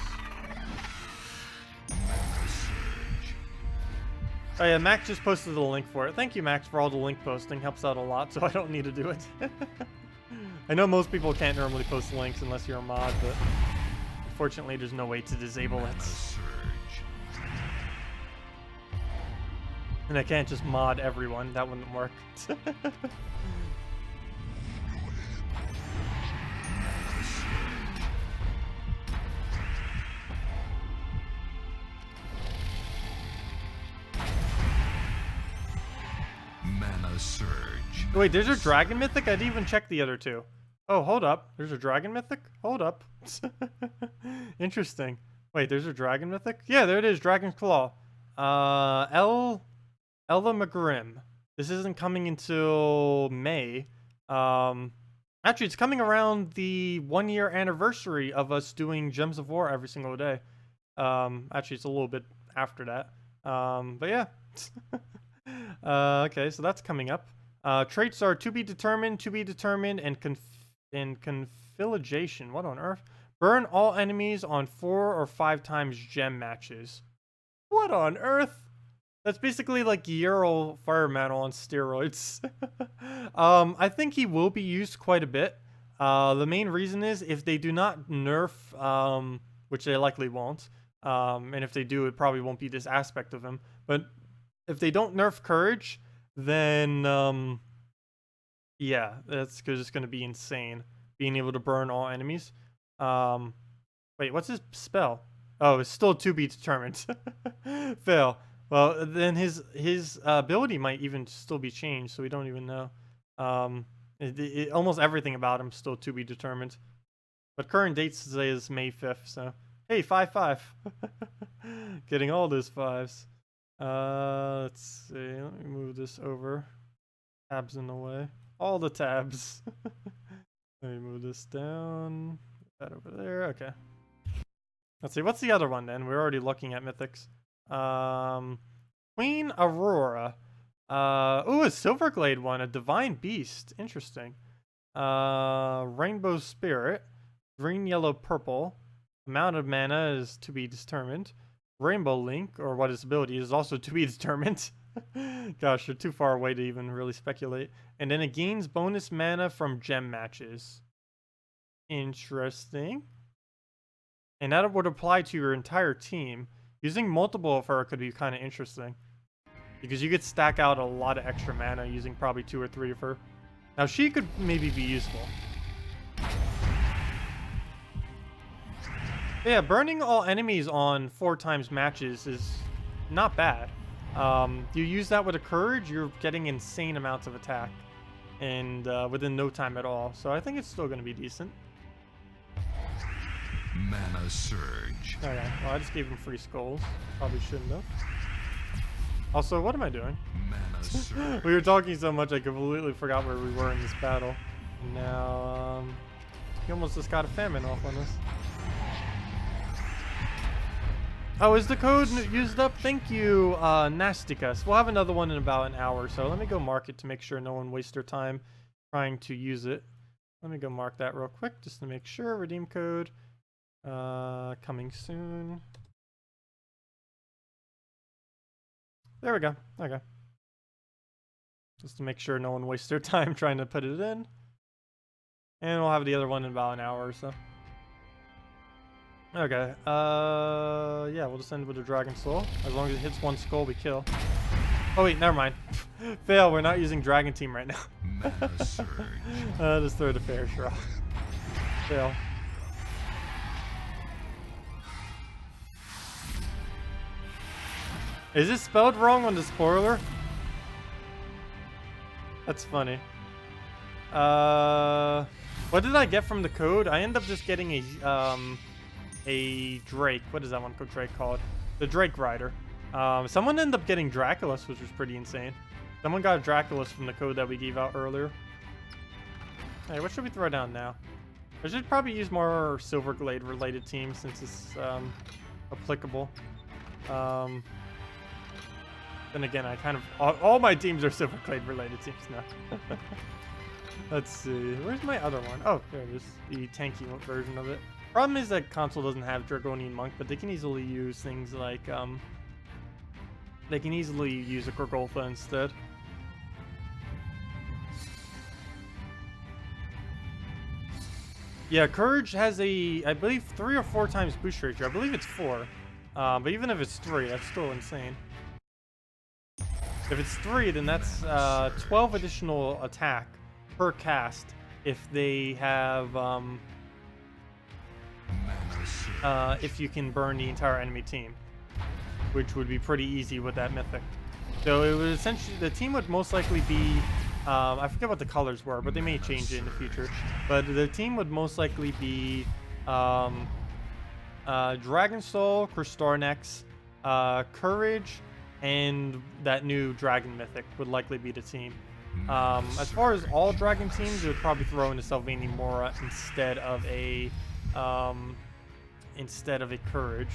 Speaker 1: Oh yeah, Max just posted the link for it. Thank you, Max, for all the link posting. Helps out a lot, so I don't need to do it. I know most people can't normally post links unless you're a mod, but unfortunately there's no way to disable it. And I can't just mod everyone. That wouldn't work.
Speaker 2: Surge.
Speaker 1: Wait, there's a dragon mythic? I didn't even check the other two. Oh, hold up. There's a dragon mythic? Hold up. Interesting. Wait, there's a dragon mythic? Yeah, there it is. Dragon's Claw. Elva McGrim. This isn't coming until May. Actually, it's coming around the 1-year anniversary of us doing Gems of War every single day. Actually, it's a little bit after that. But yeah. Okay, so that's coming up. Traits are to be determined, and confilagation. What on earth? Burn all enemies on 4 or 5 times gem matches. What on earth? That's basically like Ural Fire Mantle on steroids. I think he will be used quite a bit. The main reason is if they do not nerf, which they likely won't, and if they do, it probably won't be this aspect of him, but if they don't nerf courage, then yeah, that's just going to be insane. Being able to burn all enemies. Wait, what's his spell? Oh, it's still to be determined. Fail. Well, then his ability might even still be changed, so we don't even know. Almost everything about him still to be determined. But current date says May 5th, so hey, 5-5. Getting all those 5s. Let's see. Let me move this over. Tabs in the way. All the tabs. Let me move this down. That over there. Okay. Let's see. What's the other one then? We're already looking at mythics. Queen Aurora. Oh, a Silverglade one. A Divine Beast. Interesting. Rainbow Spirit. Green, yellow, purple. Amount of mana is to be determined. Rainbow Link, or what its ability is also to be determined. Gosh, they're too far away to even really speculate. And then it gains bonus mana from gem matches. Interesting. And that would apply to your entire team. Using multiple of her could be kind of interesting. Because you could stack out a lot of extra mana using probably 2 or 3 of her. Now she could maybe be useful. But yeah, burning all enemies on 4 times matches is not bad. You use that with a courage, you're getting insane amounts of attack. And within no time at all. So I think it's still going to be decent.
Speaker 2: Mana surge.
Speaker 1: Okay, well I just gave him free skulls. Probably shouldn't have. Also, what am I doing?
Speaker 2: Mana surge.
Speaker 1: We were talking so much I completely forgot where we were in this battle. And now, he almost just got a famine off on us. Oh, is the code used up? Thank you, Nasticus. We'll have another one in about an hour, so let me go mark it to make sure no one wastes their time trying to use it. Let me go mark that real quick just to make sure. Redeem code. Coming soon. There we go. Okay. Just to make sure no one wastes their time trying to put it in. And we'll have the other one in about an hour or so. Okay. Yeah, we'll just end with a Dragon Soul. As long as it hits 1 skull, we kill. Oh wait, never mind. Fail, we're not using Dragon Team right now.
Speaker 2: Mana surge.
Speaker 1: Just throw the fair straw. Fail. Is it spelled wrong on the spoiler? That's funny. What did I get from the code? I end up just getting a Drake. What is that one Drake called? The Drake Rider. Someone ended up getting Draculus, which was pretty insane. Someone got Draculus from the code that we gave out earlier. Hey, what should we throw down now? I should probably use more Silverglade related teams since it's applicable. Then again, I kind of all my teams are Silverglade related teams now. Let's see, where's my other one? Oh, there it is, the tanky version of it. Problem is that console doesn't have Dragonian Monk, but they can easily use things like they can easily use a Gorgolfa instead. Yeah, Courage has a, I believe, 3 or 4 times boost ratio. I believe it's 4, but even if it's 3, that's still insane. If it's 3, then that's 12 additional attack per cast if they have, if you can burn the entire enemy team, which would be pretty easy with that mythic. So it would essentially, the team would most likely be, I forget what the colors were, but they may change it in the future. But the team would most likely be Dragon Soul, Crystornex, Courage, and that new Dragon Mythic would likely be the team. As far as all Dragon teams, it would probably throw in a Sevhina Mora instead of a Courage.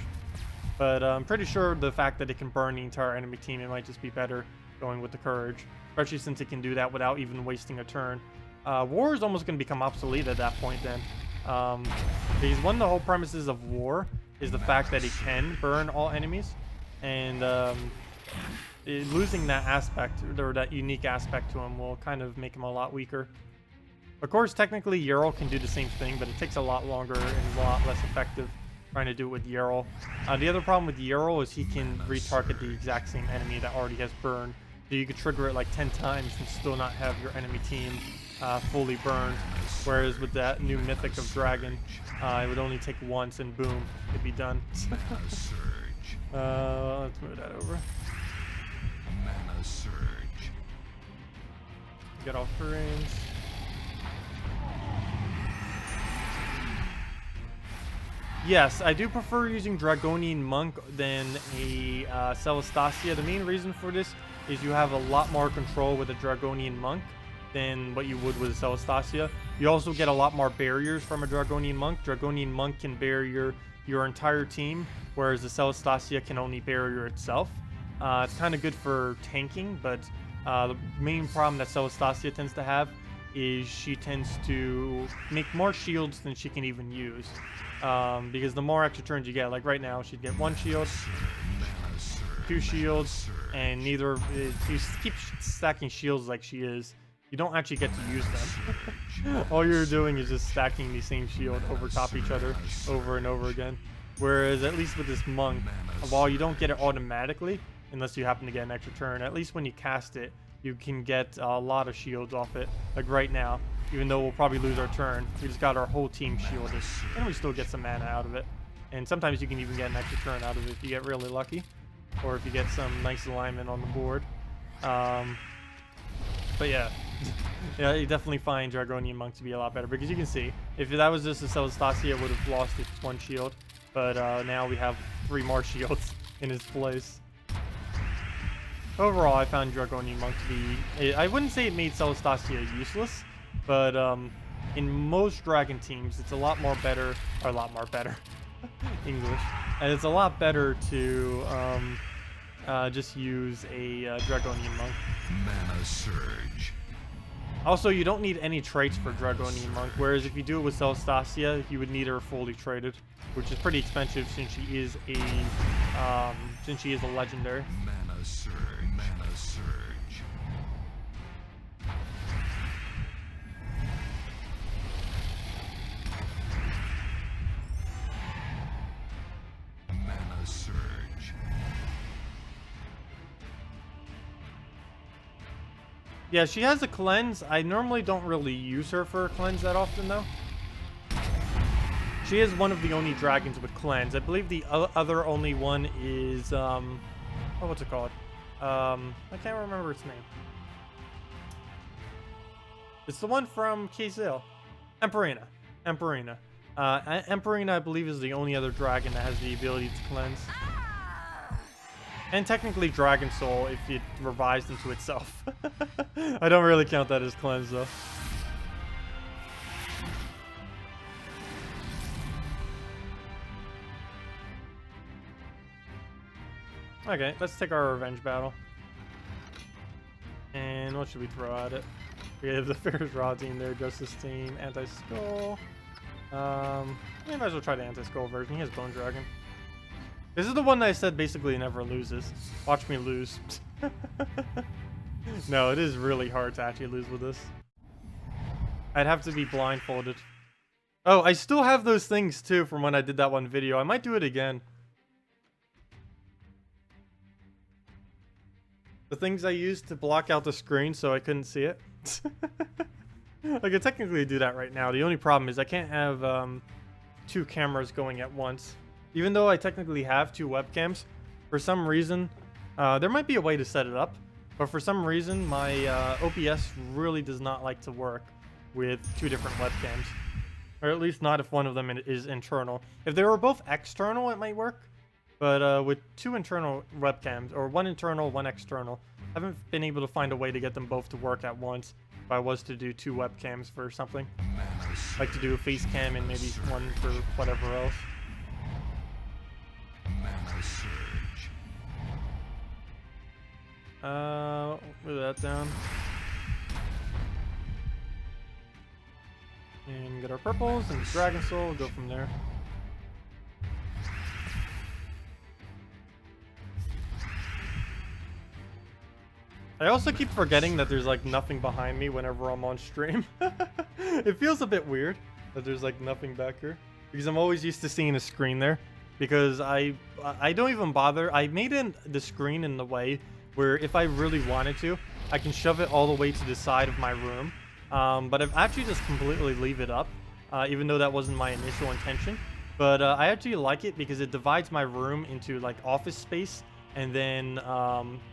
Speaker 1: But I'm pretty sure the fact that it can burn the entire enemy team, it might just be better going with the Courage, especially since it can do that without even wasting a turn. War is almost going to become obsolete at that point then. Because one of the whole premises of War is the fact that it can burn all enemies, and losing that aspect, or that unique aspect to him, will kind of make him a lot weaker. Of course, technically, Yarl can do the same thing, but it takes a lot longer and a lot less effective trying to do it with Yarl. The other problem with Yarl is he can retarget the exact same enemy that already has burned. So you could trigger it like 10 times and still not have your enemy team fully burned. Whereas with that new mythic of Dragon, it would only take once and boom, it'd be done. Let's move that over.
Speaker 2: Mana surge.
Speaker 1: Get all frames. Yes, I do prefer using Dragonian Monk than a Celestasia. The main reason for this is you have a lot more control with a Dragonian Monk than what you would with a Celestasia. You also get a lot more barriers from a Dragonian Monk. Dragonian Monk can barrier your entire team, whereas the Celestasia can only barrier itself. It's kind of good for tanking, but the main problem that Celestasia tends to have is she tends to make more shields than she can even use. Because the more extra turns you get, like right now, she'd get 1 shield, 2 shields, and neither. If you keep stacking shields like she is, you don't actually get to use them. All you're doing is just stacking the same shield over top each other over and over again. Whereas at least with this monk, while you don't get it automatically, unless you happen to get an extra turn, at least when you cast it, you can get a lot of shields off it. Like right now, even though we'll probably lose our turn, we just got our whole team shielded, and we still get some mana out of it. And sometimes you can even get an extra turn out of it if you get really lucky, or if you get some nice alignment on the board. But yeah, yeah, you definitely find Dragonian Monk to be a lot better, because you can see, if that was just a ssaszix, it would have lost its 1 shield, but now we have 3 more shields in its place. Overall, I found Dragonian Monk to be, I wouldn't say it made ssaszix useless, but in most dragon teams, it's a lot more better, English, and it's a lot better to just use a Dragonian Monk.
Speaker 2: Mana surge.
Speaker 1: Also, you don't need any traits for Dragonian Monk, whereas if you do it with ssaszix, you would need her fully traded, which is pretty expensive since she is a legendary.
Speaker 2: Mana surge. Mana surge. Mana surge.
Speaker 1: Yeah, she has a cleanse. I normally don't really use her for a cleanse that often, though. She is one of the only dragons with cleanse. I believe the other only one is, oh, what's it called? I can't remember its name. It's the one from Kazil. Emperina. Emperina, I believe, is the only other dragon that has the ability to cleanse. And technically Dragon Soul if it revives into itself. I don't really count that as cleanse, though. Okay, let's take our revenge battle. And what should we throw at it? We have the Fierce Raw team there, Justice team, Anti-Skull. We might as well try the Anti-Skull version. He has Bone Dragon. This is the one that I said basically never loses. Watch me lose. No, it is really hard to actually lose with this. I'd have to be blindfolded. Oh, I still have those things too from when I did that one video. I might do it again. The things I used to block out the screen so I couldn't see it. I could technically do that right now. The only problem is I can't have 2 cameras going at once. Even though I technically have 2 webcams, for some reason, there might be a way to set it up, but for some reason my OBS really does not like to work with 2 different webcams. Or at least not if one of them is internal. If they were both external, it might work. But with 2 internal webcams, or 1 internal, 1 external, I haven't been able to find a way to get them both to work at once if I was to do 2 webcams for something. Like to do a face cam and maybe one for whatever else.
Speaker 2: Mana surge.
Speaker 1: Move that down. And get our purples and Dragon Soul, we'll go from there. I also keep forgetting that there's like nothing behind me whenever I'm on stream. It feels a bit weird that there's like nothing back here, because I'm always used to seeing a screen there. Because I don't even bother. I made the screen in the way where if I really wanted to, I can shove it all the way to the side of my room. But I've actually just completely leave it up, even though that wasn't my initial intention. But I actually like it because it divides my room into like office space and then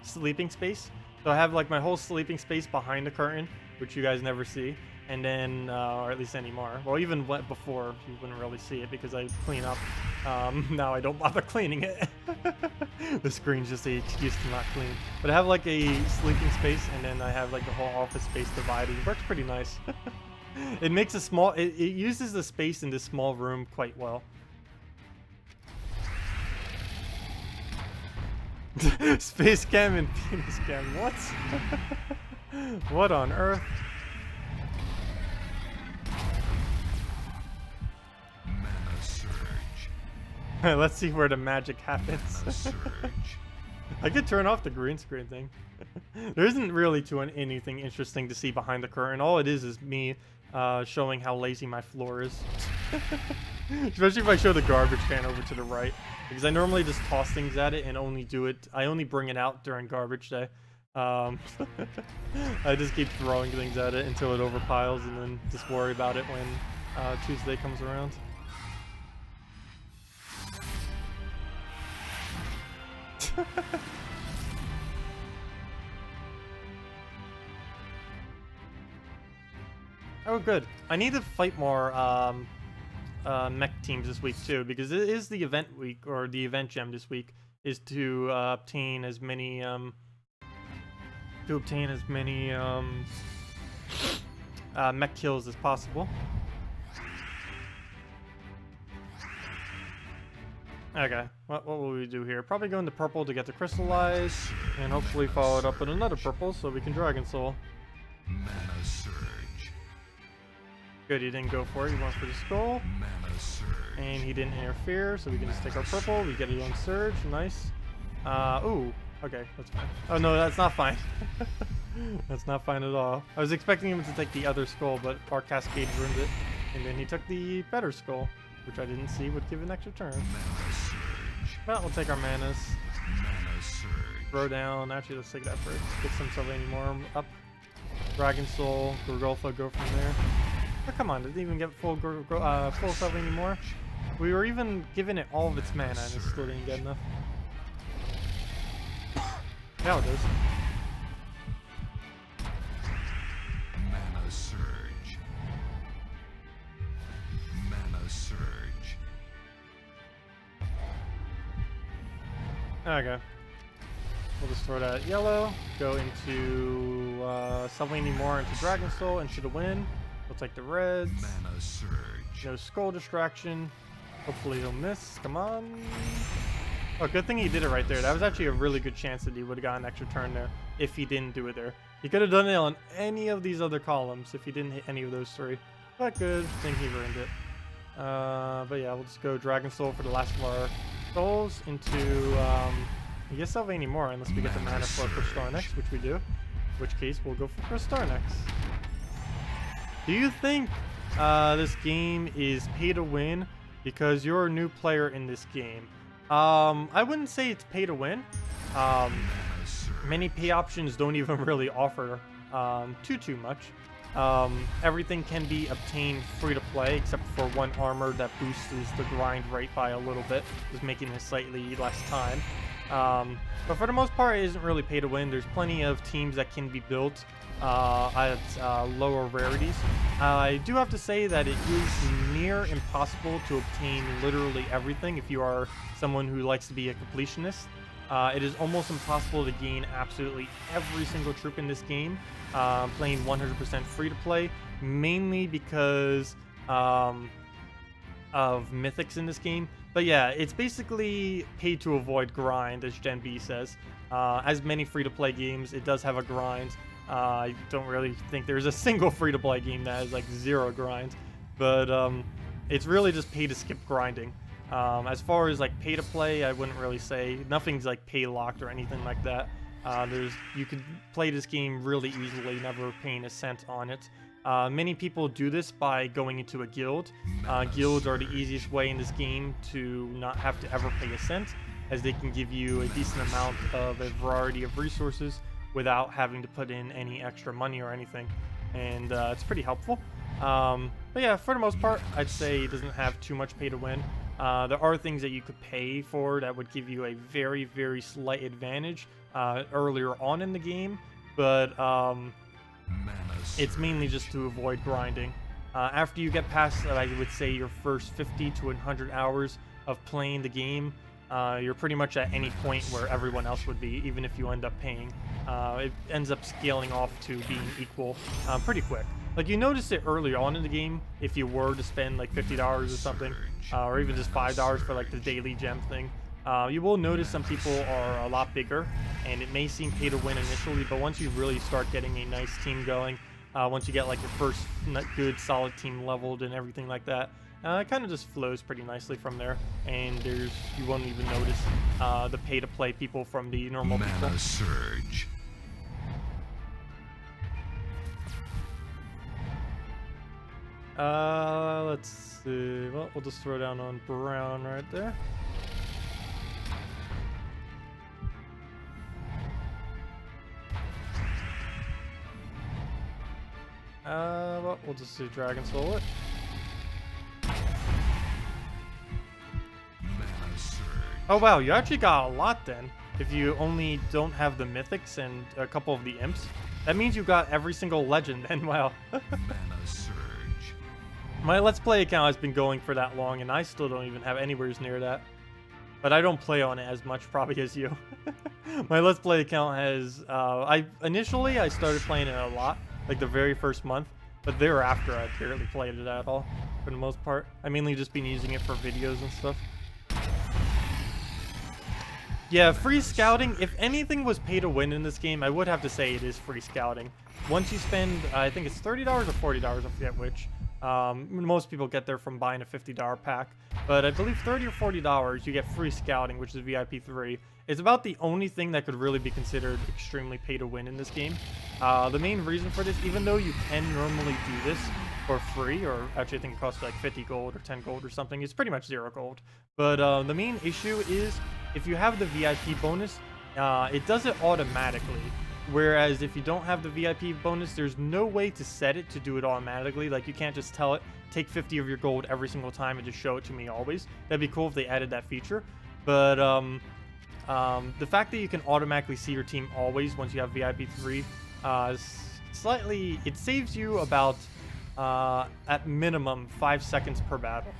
Speaker 1: sleeping space. So I have like my whole sleeping space behind the curtain, which you guys never see. And then, or at least anymore. Well, even before, you wouldn't really see it because I clean up. Now I don't bother cleaning it. The screen's just an excuse to not clean. But I have like a sleeping space, and then I have like the whole office space divided. It works pretty nice. It makes a small, it uses the space in this small room quite well. Space cam and penis cam, what? What on earth? Let's see where the magic happens.
Speaker 2: Mana surge.
Speaker 1: I could turn off the green screen thing. There isn't really anything interesting to see behind the curtain. All it is me showing how lazy my floor is. Especially if I show the garbage can over to the right. Because I normally just toss things at it and I only bring it out during garbage day. I just keep throwing things at it until it overpiles and then just worry about it when Tuesday comes around. Oh, good. I need to fight more mech teams this week too, because it is the event week, or the event gem this week is to obtain as many mech kills as possible. Okay, what will we do here? Probably go into purple to get the crystallize, and hopefully follow it up with another purple so we can Dragon Soul.
Speaker 2: Mana surge.
Speaker 1: Good, he didn't go for it, he went for the skull.
Speaker 2: Mana surge.
Speaker 1: And he didn't interfere, so we can just take our purple, we get it on surge, nice. Ooh, okay, that's fine. Oh no, that's not fine. That's not fine at all. I was expecting him to take the other skull, but our cascade ruined it. And then he took the better skull, which I didn't see would give an extra turn.
Speaker 2: Mana surge.
Speaker 1: But we'll take our manas.
Speaker 2: Mana surge.
Speaker 1: Throw down, actually let's take that first. Get some Silverglade up. Dragon Soul, Gorgolfa, go from there. Oh, come on, didn't even get full self anymore. We were even giving it all of its mana and it still didn't get enough. Now it is.
Speaker 2: Mana surge. Mana surge.
Speaker 1: Okay. We'll just throw that yellow, go into Sevhina more into Dragon Soul, into the win. We'll take the reds.
Speaker 2: Mana surge.
Speaker 1: No skull distraction. Hopefully he'll miss. Come on. Oh, good thing he did it right there. That was actually a really good chance that he would have gotten an extra turn there if he didn't do it there. He could have done it on any of these other columns if he didn't hit any of those three. But good. I think he ruined it. But yeah, we'll just go Dragon Soul for the last of our souls into I guess Sevhina more unless we get the mana for Star next, which we do. In which case we'll go for Star next. Do you think this game is pay to win because you're a new player in this game? I wouldn't say it's pay to win. Many pay options don't even really offer too much. Everything can be obtained free to play except for one armor that boosts the grind rate by a little bit, just making it slightly less time. But for the most part, it isn't really pay to win. There's plenty of teams that can be built at lower rarities. I do have to say that it is near impossible to obtain literally everything if you are someone who likes to be a completionist. It is almost impossible to gain absolutely every single troop in this game, playing 100% free to play, mainly because of mythics in this game. But yeah, it's basically pay to avoid grind, as Gen B says. As many free-to-play games, it does have a grind. I don't really think there's a single free-to-play game that has like 0 grind. But it's really just pay to skip grinding. As far as like pay to play, I wouldn't really say. Nothing's like pay locked or anything like that. You could play this game really easily, never paying a cent on it. Many people do this by going into a guild. Guilds are the easiest way in this game to not have to ever pay a cent, as they can give you a decent amount of a variety of resources without having to put in any extra money or anything. And it's pretty helpful. But yeah, for the most part, I'd say it doesn't have too much pay to win. There are things that you could pay for that would give you a very, very slight advantage earlier on in the game, but it's mainly just to avoid grinding. After you get past, I would say, your first 50 to 100 hours of playing the game, you're pretty much at any point where everyone else would be, even if you end up paying. It ends up scaling off to being equal pretty quick. Like, you notice it early on in the game if you were to spend like $50 or something, or even just $5 for like the daily gem thing. You will notice some people are a lot bigger, and it may seem pay to win initially, but once you really start getting a nice team going, once you get like your first good solid team leveled and everything like that. It kind of just flows pretty nicely from there, and you won't even notice the pay-to-play people from the normal people.
Speaker 2: Mana surge.
Speaker 1: Let's see. Well, we'll just throw down on brown right there. Well, we'll just do Dragon Soul it. Oh wow, you actually got a lot then. If you only don't have the mythics and a couple of the imps, that means you got every single legend then. Wow.
Speaker 2: Mana surge.
Speaker 1: My Let's Play account has been going for that long, and I still don't even have anywhere near that. But I don't play on it as much probably as you. My Let's Play account has, initially I started playing it a lot, like the very first month, but thereafter I barely played it at all, for the most part. I mainly just been using it for videos and stuff. Yeah, free scouting, if anything was pay to win in this game, I would have to say it is free scouting. Once you spend, I think it's $30 or $40, I forget which. Most people get there from buying a $50 pack, but I believe $30 or $40 you get free scouting, which is VIP 3. It's about the only thing that could really be considered extremely pay to win in this game. The main reason for this, even though you can normally do this for free, or actually I think it costs like 50 gold or 10 gold or something, it's pretty much 0 gold. But the main issue is if you have the VIP bonus, it does it automatically. Whereas if you don't have the VIP bonus, there's no way to set it to do it automatically. Like, you can't just tell it, take 50 of your gold every single time and just show it to me always. That'd be cool if they added that feature. But the fact that you can automatically see your team always once you have VIP 3, it saves you about, at minimum, 5 seconds per battle.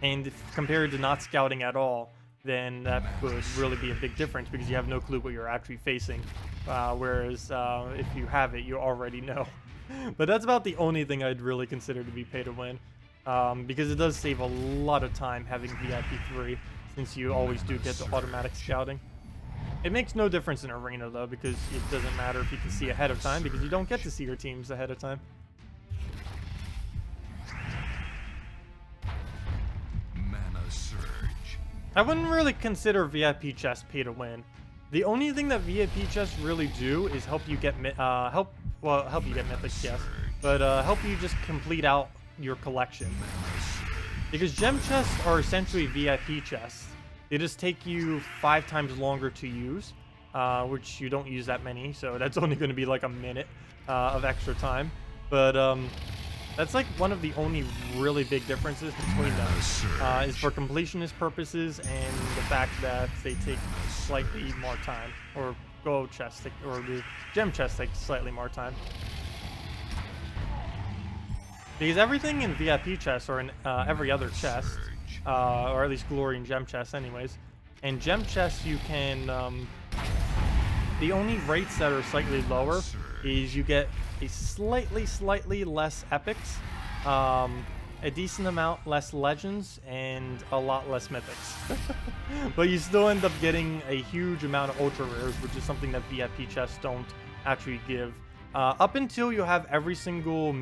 Speaker 1: And if compared to not scouting at all, then that would really be a big difference because you have no clue what you're actually facing. Whereas if you have it, you already know. But that's about the only thing I'd really consider to be pay to win. Because it does save a lot of time having VIP 3, since you always do get the automatic scouting. It makes no difference in Arena though, because it doesn't matter if you can see ahead of time, because you don't get to see your teams ahead of time. I wouldn't really consider VIP chests pay to win. The only thing that VIP chests really do is help you get help you get mythics, yes, but help you just complete out your collection. Because gem chests are essentially VIP chests. They just take you 5 times longer to use, which you don't use that many, so that's only going to be like a minute of extra time. But that's like one of the only really big differences between them, is for completionist purposes and the fact that they take slightly more time, or gold chests, or the gem chests take slightly more time. Because everything in VIP chests, or in every other chest, or at least glory and gem chests anyways, and gem chests you can, the only rates that are slightly lower is you get a slightly less epics, a decent amount less legends, and a lot less mythics. But you still end up getting a huge amount of ultra rares, which is something that VIP chests don't actually give. Up until you have every single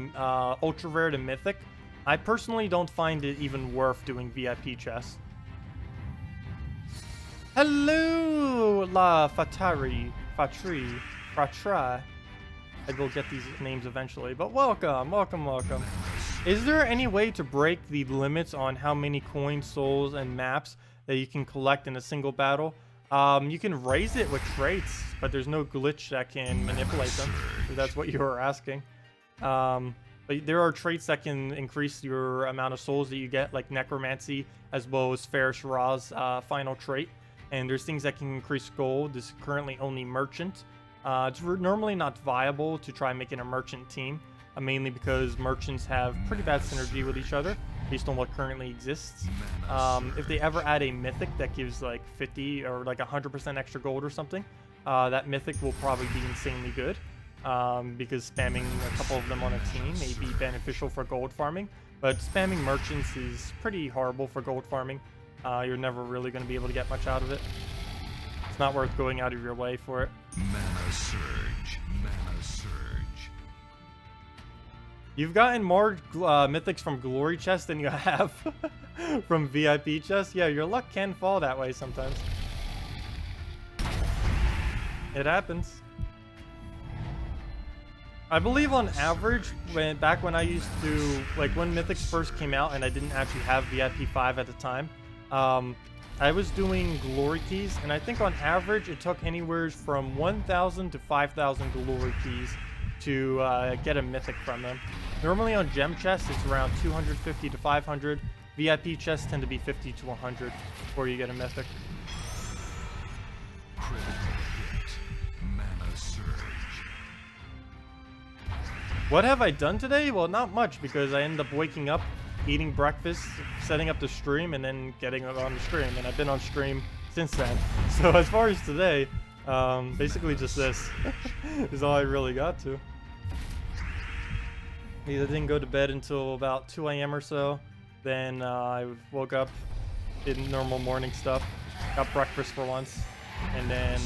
Speaker 1: ultra rare to mythic, I personally don't find it even worth doing VIP chests. Hello, La Fatri. I will get these names eventually, but welcome. Is there any way to break the limits on how many coins, souls, and maps that you can collect in a single battle? You can raise it with traits, but there's no glitch that can manipulate them, if that's what you were asking. But there are traits that can increase your amount of souls that you get, like Necromancy, as well as Farish Ra's final trait. And there's things that can increase gold. This is currently only Merchant. It's normally not viable to try making a merchant team, mainly because merchants have pretty bad synergy with each other based on what currently exists. If they ever add a mythic that gives like 50 or like 100% extra gold or something, that mythic will probably be insanely good, because spamming a couple of them on a team may be beneficial for gold farming, but spamming merchants is pretty horrible for gold farming. You're never really going to be able to get much out of it. It's not worth going out of your way for it.
Speaker 2: Mana surge.
Speaker 1: You've gotten more mythics from glory chests than you have from VIP chests. Yeah, your luck can fall that way sometimes. It happens. I believe on average, back when I used to, like when mythics first came out and I didn't actually have VIP 5 at the time, I was doing glory keys, and I think on average it took anywhere from 1,000 to 5,000 glory keys to get a mythic from them. Normally on gem chests, it's around 250 to 500. VIP chests tend to be 50 to 100 before you get a mythic.
Speaker 2: Critical hit. Mana surge.
Speaker 1: What have I done today? Well, not much, because I ended up waking up, eating breakfast, setting up the stream, and then getting on the stream. And I've been on stream since then. So as far as today, basically just this is all I really got to. I didn't go to bed until about 2 a.m. or so. Then I woke up, did normal morning stuff, got breakfast for once, and then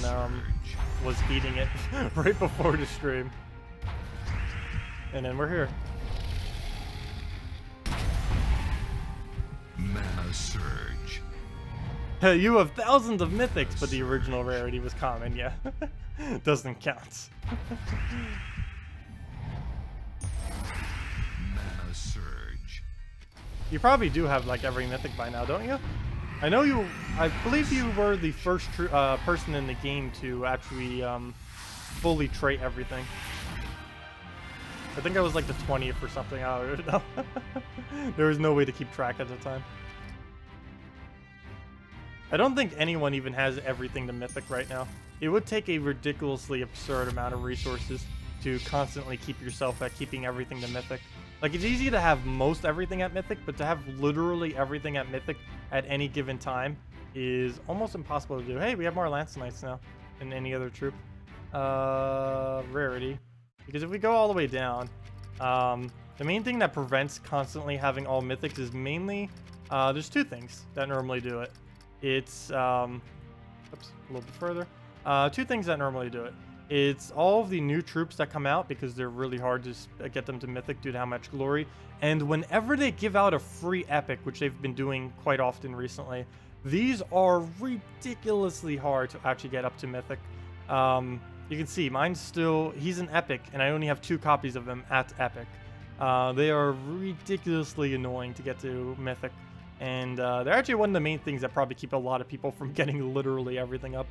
Speaker 1: was eating it right before the stream. And then we're here.
Speaker 2: Mana surge.
Speaker 1: You have thousands of mythics, but the original rarity was common, yeah. Doesn't count.
Speaker 2: Mana surge.
Speaker 1: You probably do have like every mythic by now, don't you? I know you, I believe you were the first person in the game to actually fully trait everything. I think I was like the 20th or something, I don't know. There was no way to keep track at the time. I don't think anyone even has everything to mythic right now. It would take a ridiculously absurd amount of resources to constantly keep yourself at keeping everything to mythic. Like, it's easy to have most everything at mythic, but to have literally everything at mythic at any given time is almost impossible to do. Hey, we have more Lance Knights now than any other troop. Rarity. Because if we go all the way down, the main thing that prevents constantly having all mythics is mainly, there's two things that normally do it. It's, oops, a little bit further. Two things that normally do it. It's all of the new troops that come out, because they're really hard to get them to mythic due to how much glory. And whenever they give out a free epic, which they've been doing quite often recently, these are ridiculously hard to actually get up to mythic. You can see mine's still, he's an epic, and I only have 2 copies of him at epic. They are ridiculously annoying to get to mythic, and they're actually one of the main things that probably keep a lot of people from getting literally everything up.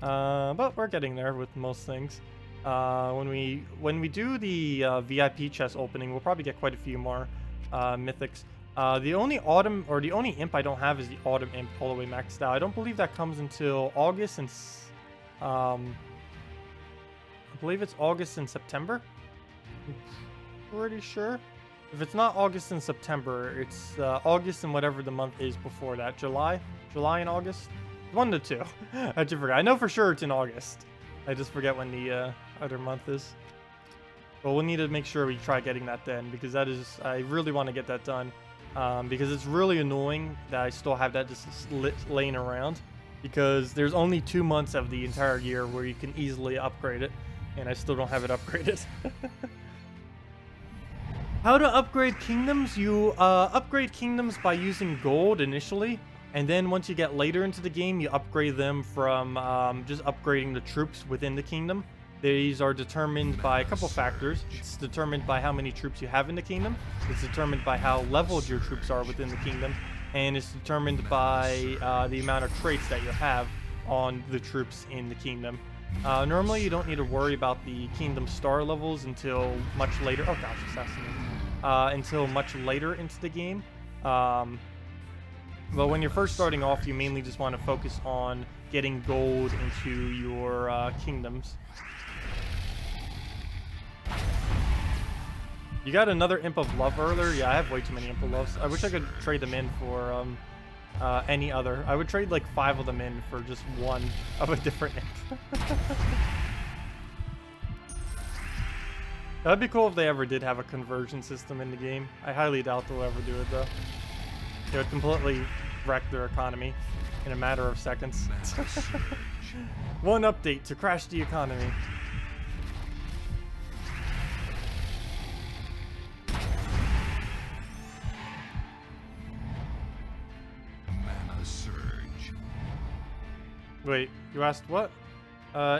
Speaker 1: But we're getting there with most things. When we do the VIP chest opening, we'll probably get quite a few more mythics. The only imp I don't have is the autumn imp all the way maxed out. I don't believe that comes until August and I believe it's August and September. I'm pretty sure. If it's not August and September, it's August and whatever the month is before that. July and August. 1 to 2. I just forgot. I know for sure it's in August. I just forget when the other month is. But we'll need to make sure we try getting that then, because that is, I really want to get that done. Because it's really annoying that I still have that just laying around, because there's only 2 months of the entire year where you can easily upgrade it, and I still don't have it upgraded. How to upgrade kingdoms? You upgrade kingdoms by using gold initially, and then once you get later into the game, you upgrade them from just upgrading the troops within the kingdom. These are determined by a couple factors. It's determined by how many troops you have in the kingdom. It's determined by how leveled your troops are within the kingdom. And it's determined by the amount of traits that you have on the troops in the kingdom. Normally, you don't need to worry about the kingdom star levels until much later. Oh gosh, assassinate. Until much later into the game. But when you're first starting off, you mainly just want to focus on getting gold into your kingdoms. You got another Imp of Love earlier? Yeah, I have way too many Imp of Loves. I wish I could trade them in for any other. I would trade like 5 of them in for just 1 of a different Imp. That'd be cool if they ever did have a conversion system in the game. I highly doubt they'll ever do it though. It would completely wreck their economy in a matter of seconds. One update to crash the economy. Wait, you asked what?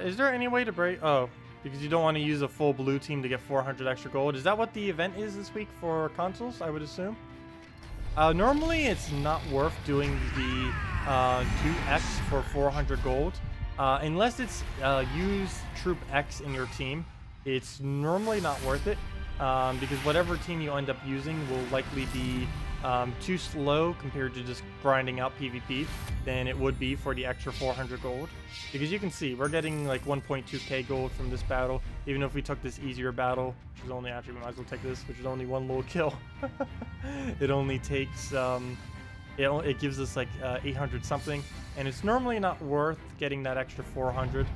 Speaker 1: Is there any way to break? Oh, because you don't want to use a full blue team to get 400 extra gold. Is that what the event is this week for consoles, I would assume? Normally, it's not worth doing the 2x for 400 gold. Unless it's use Troop X in your team, it's normally not worth it. Because whatever team you end up using will likely be too slow compared to just grinding out PvP than it would be for the extra 400 gold. Because you can see, we're getting like 1.2k gold from this battle, even if we took this easier battle, which is only, actually we might as well take this, which is only one little kill. It only takes, it gives us like 800 something, and it's normally not worth getting that extra 400.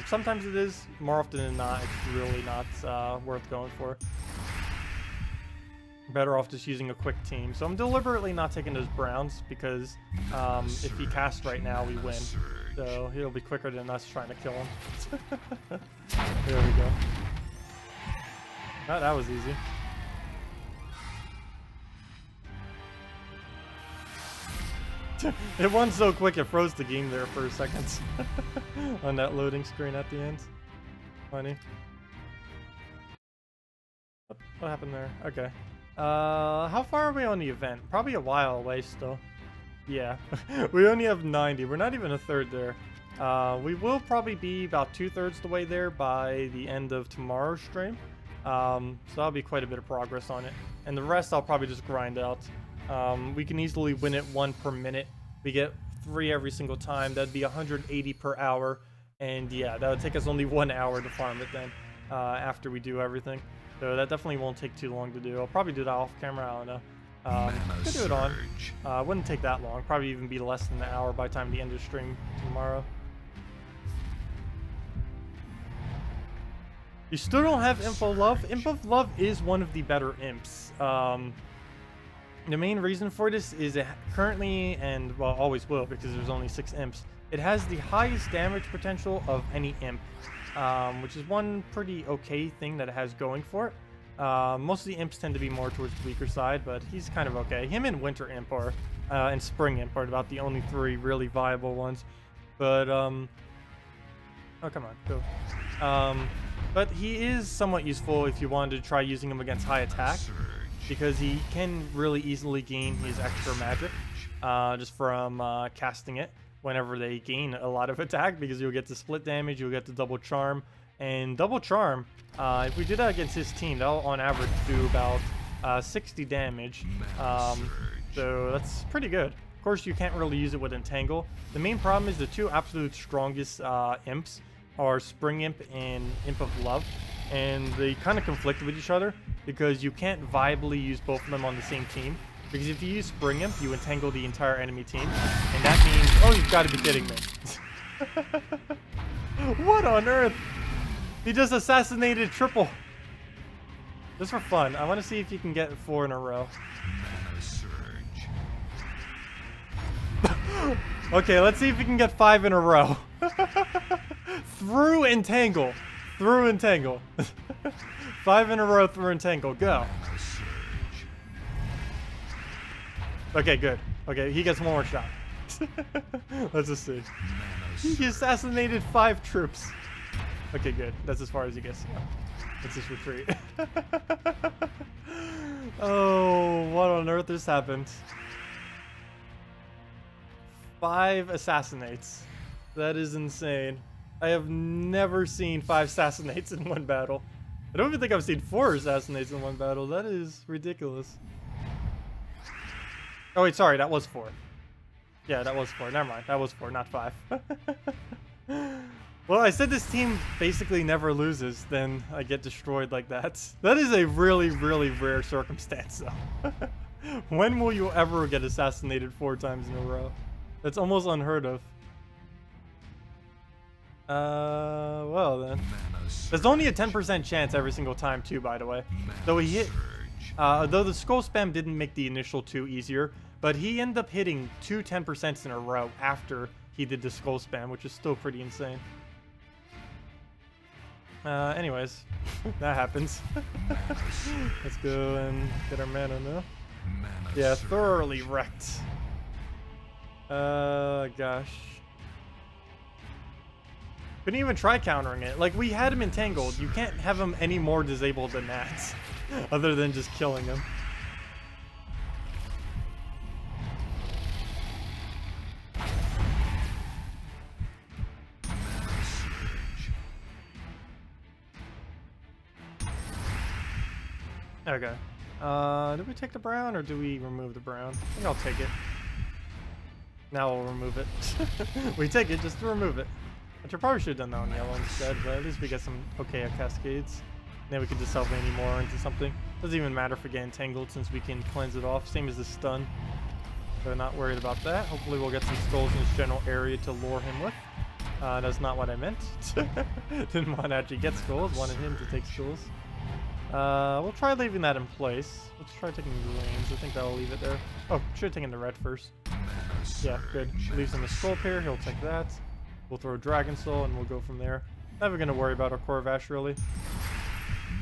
Speaker 1: Sometimes it is, more often than not, it's really not worth going for. Better off just using a quick team. So I'm deliberately not taking those browns because if he casts right now, we win. So he'll be quicker than us trying to kill him. There we go. Oh, that was easy. It won so quick it froze the game there for a second on that loading screen at the end. Funny. What happened there? Okay. How far are we on the event? Probably a while away still. Yeah, we only have 90. We're not even a third there. We will probably be about 2/3 the way there by the end of tomorrow's stream. So that'll be quite a bit of progress on it. And the rest I'll probably just grind out. We can easily win it 1 per minute. We get 3 every single time. That'd be 180 per hour. And yeah, that would take us only 1 hour to farm it then, after we do everything. So that definitely won't take too long to do. I'll probably do that off camera, I don't know. Could do it on. Wouldn't take that long. Probably even be less than an hour by the time the end of stream tomorrow. You still don't have Imp of Love? Imp of Love is one of the better imps. The main reason for this is it currently, and well, always will because there's only 6 imps, it has the highest damage potential of any imp. Which is one pretty okay thing that it has going for it. Most of the imps tend to be more towards the weaker side, but he's kind of okay. Him and Winter Imp are, and Spring Imp are about the only 3 really viable ones. But, oh, come on, go. But he is somewhat useful if you wanted to try using him against high attack, because he can really easily gain his extra magic, just from casting it. Whenever they gain a lot of attack, because you'll get the split damage, you'll get the double charm, and double charm, if we do that against his team, they'll on average do about 60 damage, so that's pretty good. Of course, you can't really use it with Entangle. The main problem is the 2 absolute strongest imps are Spring Imp and Imp of Love, and they kind of conflict with each other because you can't viably use both of them on the same team. Because if you use Spring Imp, you entangle the entire enemy team, and that means, oh, you've got to be kidding me. What on earth? He just assassinated triple. Just for fun. I want to see if you can get 4 in a row. Okay, let's see if you can get 5 in a row. Through Entangle. Through Entangle. 5 in a row through Entangle. Go. Okay, good. Okay, he gets 1 more shot. Let's just see. He assassinated 5 troops. Okay, good. That's as far as he gets. Let's just retreat. Oh, what on earth has happened? 5 assassinates. That is insane. I have never seen 5 assassinates in one battle. I don't even think I've seen 4 assassinates in one battle. That is ridiculous. Oh wait, sorry, that was 4. Yeah, that was 4. Never mind, that was 4, not 5. Well, I said this team basically never loses, then I get destroyed like that. That is a really, really rare circumstance, though. When will you ever get assassinated 4 times in a row? That's almost unheard of. Well then. There's only a 10% chance every single time, too, by the way. Though he hit... though the skull spam didn't make the initial 2 easier, but he ended up hitting 2 10% in a row after he did the skull spam, which is still pretty insane. Anyways, that happens. Let's go and get our mana now. Yeah, thoroughly wrecked. Gosh. Couldn't even try countering it. Like, we had him entangled. You can't have him any more disabled than that. Other than just killing him. Okay. Do we take the brown or do we remove the brown? I think I'll take it. Now we'll remove it. We take it just to remove it. Which I probably should have done that on yellow instead, but at least we get some okay cascades. Then we can just Sevhina more into something. Doesn't even matter if we get entangled since we can cleanse it off. Same as the stun. So not worried about that. Hopefully we'll get some skulls in this general area to lure him with. That's not what I meant. Didn't want to actually get skulls. Wanted him to take skulls. We'll try leaving that in place. Let's try taking greens. I think that'll leave it there. Oh, should have taken the red first. Yeah, good. Leaves him a skull pair. He'll take that. We'll throw a Dragon Soul and we'll go from there. Never gonna worry about our Corvash really.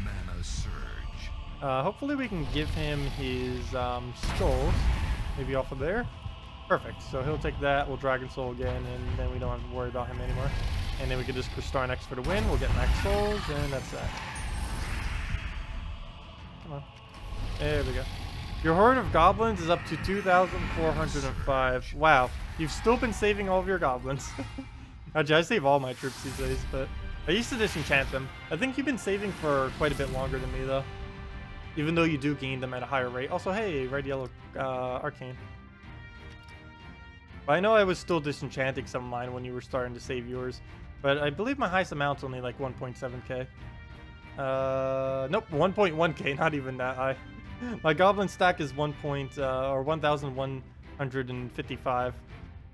Speaker 2: Mana surge.
Speaker 1: Hopefully we can give him his skulls. Maybe off of there. Perfect. So he'll take that. We'll Dragon Soul again, and then we don't have to worry about him anymore. And then we can just Star next for the win. We'll get max souls, and that's that. Come on. There we go. Your horde of goblins is up to 2,405. Wow. You've still been saving all of your goblins. Actually, I save all my troops these days, but I used to disenchant them. I think you've been saving for quite a bit longer than me, though. Even though you do gain them at a higher rate. Also, hey, red, yellow, arcane. But I know I was still disenchanting some of mine when you were starting to save yours. But I believe my highest amount's only like 1.7k. Nope, 1.1k, not even that high. My goblin stack is 1,155.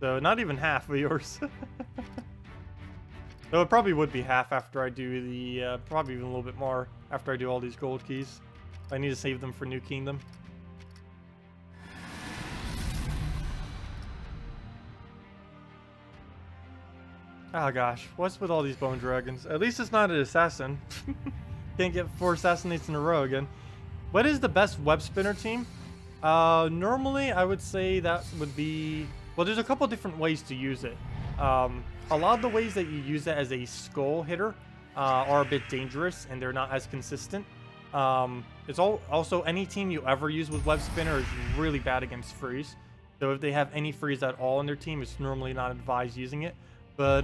Speaker 1: So not even half of yours. Though it probably would be half after I do the, probably even a little bit more after I do all these gold keys. I need to save them for New Kingdom. Oh gosh, what's with all these bone dragons? At least it's not an assassin. Can't get 4 assassinates in a row again. What is the best web spinner team? Normally I would say that would be... Well, there's a couple different ways to use it. A lot of the ways that you use it as a skull hitter are a bit dangerous and they're not as consistent. It's also any team you ever use with web spinner is really bad against freeze. So if they have any freeze at all in their team, it's normally not advised using it. But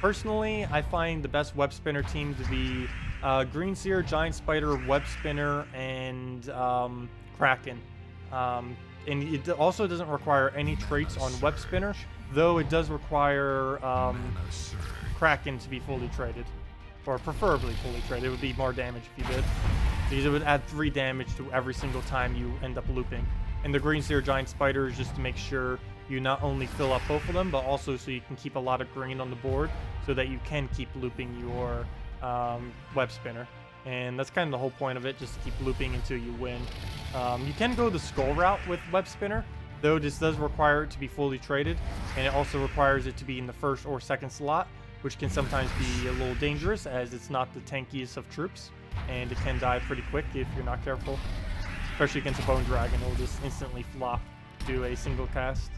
Speaker 1: personally, I find the best web spinner team to be Green Seer, Giant Spider, Web Spinner, and Kraken. And it also doesn't require any traits on Web Spinner, though it does require Kraken to be fully traded. Or preferably fully traded. It would be more damage if you did. Because it would add 3 damage to every single time you end up looping. And the Green Seer Giant Spider is just to make sure you not only fill up both of them, but also so you can keep a lot of green on the board so that you can keep looping your Web Spinner. And that's kind of the whole point of it, just to keep looping until you win. You can go the skull route with Web Spinner, though this does require it to be fully traded, and it also requires it to be in the first or second slot, which can sometimes be a little dangerous as it's not the tankiest of troops, and it can die pretty quick if you're not careful. Especially against a Bone Dragon, it will just instantly flop to a single cast.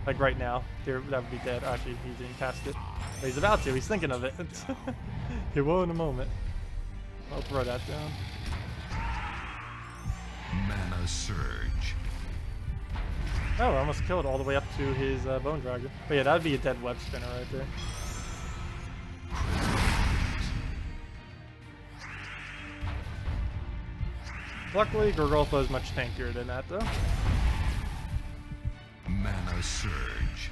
Speaker 1: Like right now, that would be dead. Actually, he didn't cast it. But he's about to, he's thinking of it. He will in a moment. I'll throw that down.
Speaker 2: Mana surge.
Speaker 1: Oh, I almost killed all the way up to his Bone Dragon. But yeah, that would be a dead Web Spinner right there. Luckily, Gorgolfa is much tankier than that, though.
Speaker 2: Mana surge.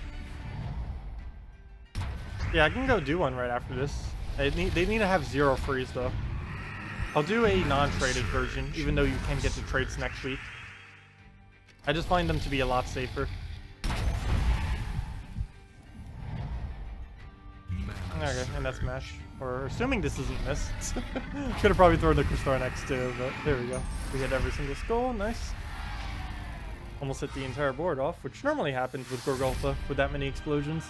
Speaker 1: Yeah, I can go do one right after this. They need to have 0 freeze, though. I'll do a non-traded version, even though you can get the traits next week. I just find them to be a lot safer. Okay, and that's Mesh. Or assuming this isn't missed. Could have probably thrown the Crystar next too, but there we go. We hit every single skull, nice. Almost hit the entire board off, which normally happens with Gorgolfa with that many explosions.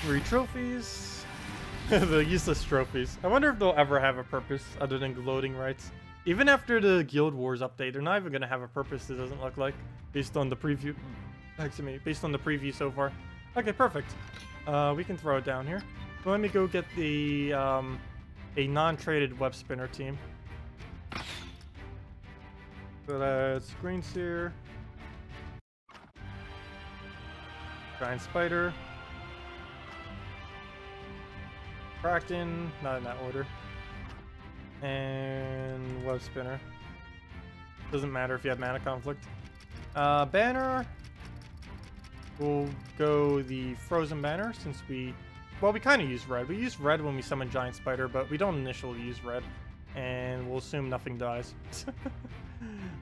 Speaker 1: 3 trophies. The useless trophies. I wonder if they'll ever have a purpose other than gloating rights. Even after the Guild Wars update, they're not even going to have a purpose, it doesn't look like. Based on the preview. Excuse me, based on the preview so far. Okay, perfect. We can throw it down here. So let me go get the a non-traded web spinner team. So that's Green Seer, Giant Spider, Kraken, not in that order, and web spinner. Doesn't matter if you have mana conflict. Banner. We'll go the frozen banner since we kind of use red. We use red when we summon Giant Spider, but we don't initially use red, and we'll assume nothing dies.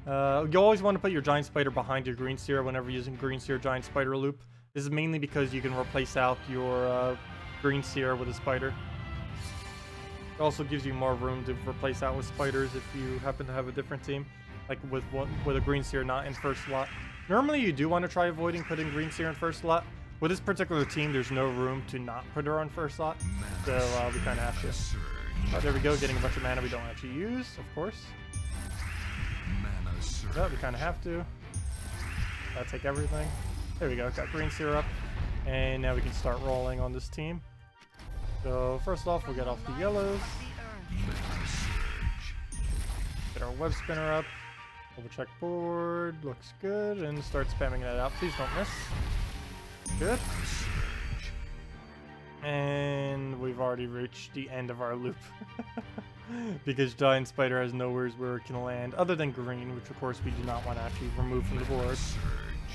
Speaker 1: You always want to put your Giant Spider behind your Green Seer whenever using Green Seer Giant Spider loop. This is mainly because you can replace out your Green Seer with a spider. It also gives you more room to replace out with spiders if you happen to have a different team, like with a Green Seer not in first slot. Normally, you do want to try avoiding putting Green Seer in first slot. With this particular team, there's no room to not put her on first slot, so we kind of have to. Oh, there we go, getting a bunch of mana we don't actually use, of course. But we kind of have to. That'll take everything. There we go, got Green Seer up, and now we can start rolling on this team. So first off, we'll get off the yellows. Get our web spinner up. Double check board, looks good, and start spamming that out. Please don't miss. Good. And we've already reached the end of our loop. Because Giant Spider has nowhere where it can land other than green, which of course we do not want to actually remove from the board.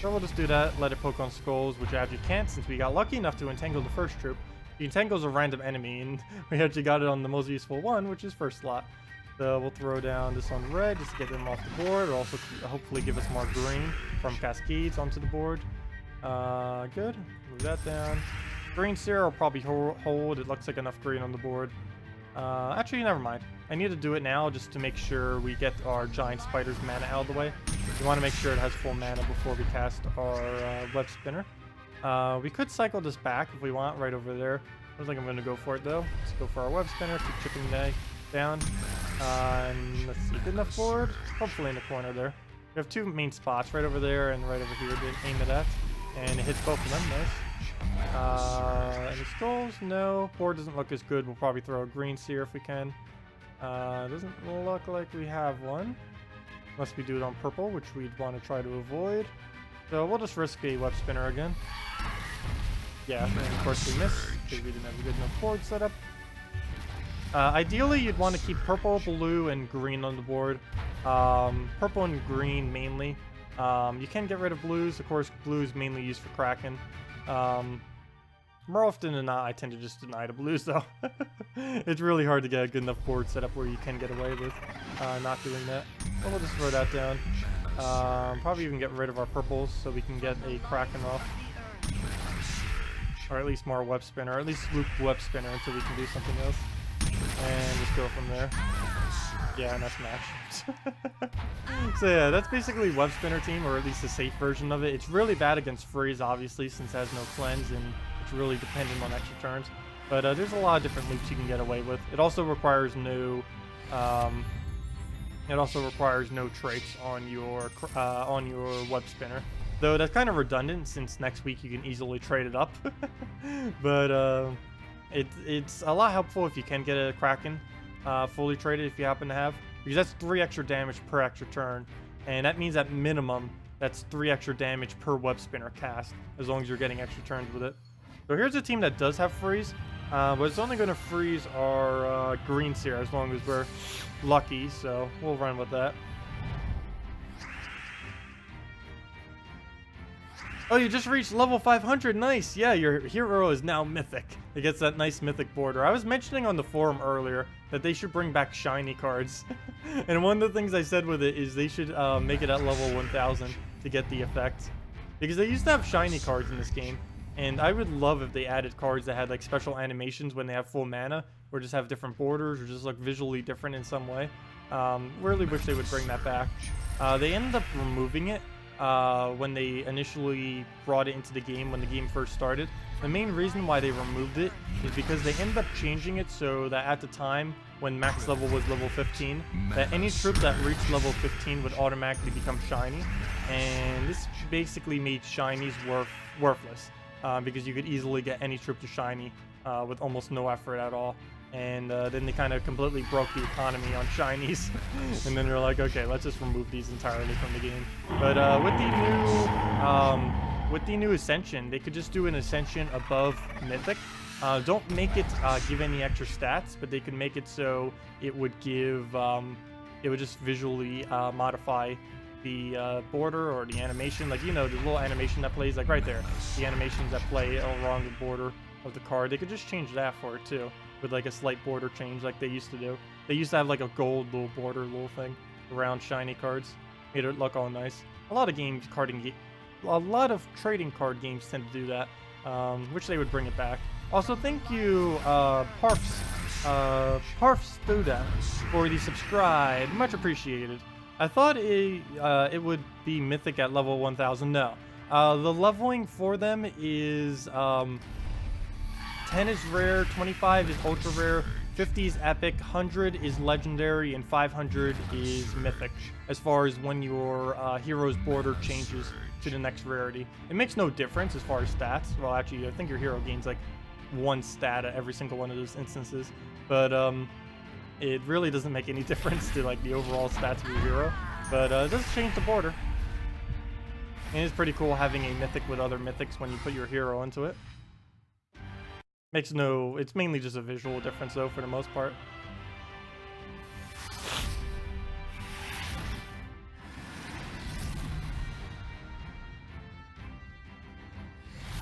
Speaker 1: So we'll just do that, let it poke on skulls, which actually can't since we got lucky enough to entangle the first troop. The entangle's a random enemy, and we actually got it on the most useful one, which is first slot. So we'll throw down this on red just to get them off the board. It'll also hopefully give us more green from Cascades onto the board. Good. Move that down. Green Seer will probably hold. It looks like enough green on the board. Actually, never mind. I need to do it now just to make sure we get our Giant Spider's mana out of the way. We want to make sure it has full mana before we cast our web spinner. We could cycle this back if we want, right over there. I don't think I'm going to go for it though. Let's go for our web spinner. Keep chipping down. And let's see, good enough board? Hopefully in the corner there. We have two main spots, right over there and right over here to aim it at. And it hits both of them, nice. Any skulls? No. Board doesn't look as good. We'll probably throw a Green Seer if we can. Doesn't look like we have one. Unless we do it on purple, which we'd want to try to avoid. So we'll just risk a web spinner again. Yeah, and of course we missed because we didn't have a good enough board set up. Ideally, you'd want to keep purple, blue, and green on the board. Purple and green mainly. You can get rid of blues. Of course, blue is mainly used for Kraken. More often than not, I tend to just deny the blues, though. It's really hard to get a good enough board set up where you can get away with not doing that. But we'll just throw that down. Probably even get rid of our purples so we can get a Kraken off. Or at least more web spinner. Or at least loop web spinner until we can do something else. And just go from there. Yeah, and that's match. So yeah, that's basically web spinner team, or at least a safe version of it. It's really bad against freeze, obviously, since it has no cleanse, and it's really dependent on extra turns. But there's a lot of different loops you can get away with. It also requires no traits on your web spinner. Though that's kind of redundant, since next week you can easily trade it up. But it's a lot helpful if you can get a Kraken fully traded if you happen to have, because that's 3 extra damage per extra turn, and that means at minimum that's 3 extra damage per web spinner cast, as long as you're getting extra turns with it. So here's a team that does have freeze, but it's only going to freeze our Green Seer as long as we're lucky, so we'll run with that. Oh, you just reached level 500. Nice. Yeah, your hero is now mythic. It gets that nice mythic border. I was mentioning on the forum earlier that they should bring back shiny cards. And one of the things I said with it is they should make it at level 1000 to get the effect. Because they used to have shiny cards in this game. And I would love if they added cards that had like special animations when they have full mana, or just have different borders, or just look visually different in some way. Really wish they would bring that back. They ended up removing it when they initially brought it into the game when the game first started. The main reason why they removed it is because they ended up changing it so that at the time when max level was level 15, that any troop that reached level 15 would automatically become shiny, and this basically made shinies worthless. because you could easily get any troop to shiny with almost no effort at all. And then they kind of completely broke the economy on shinies. And then they're like, okay, let's just remove these entirely from the game. But with the new Ascension, they could just do an Ascension above Mythic. Don't make it give any extra stats, but they could make it so it would give, it would just visually modify the border or the animation. Like, you know, the little animation that plays, like right there. The animations that play along the border of the card. They could just change that for it too, with like a slight border change like they used to do. They used to have like a gold little border little thing around shiny cards. Made it look all nice. A lot of a lot of trading card games tend to do that, which they would bring it back. Also, thank you, Parfs Studa, for the subscribe. Much appreciated. I thought it would be mythic at level 1000. No. The leveling for them is 10 is rare, 25 is ultra rare, 50 is epic, 100 is legendary, and 500 is mythic, as far as when your hero's border changes to the next rarity. It makes no difference as far as stats. Well, actually, I think your hero gains like 1 stat at every single one of those instances, but it really doesn't make any difference to like the overall stats of your hero. But it does change the border. And it's pretty cool having a mythic with other mythics when you put your hero into it. Makes no, it's mainly just a visual difference though for the most part.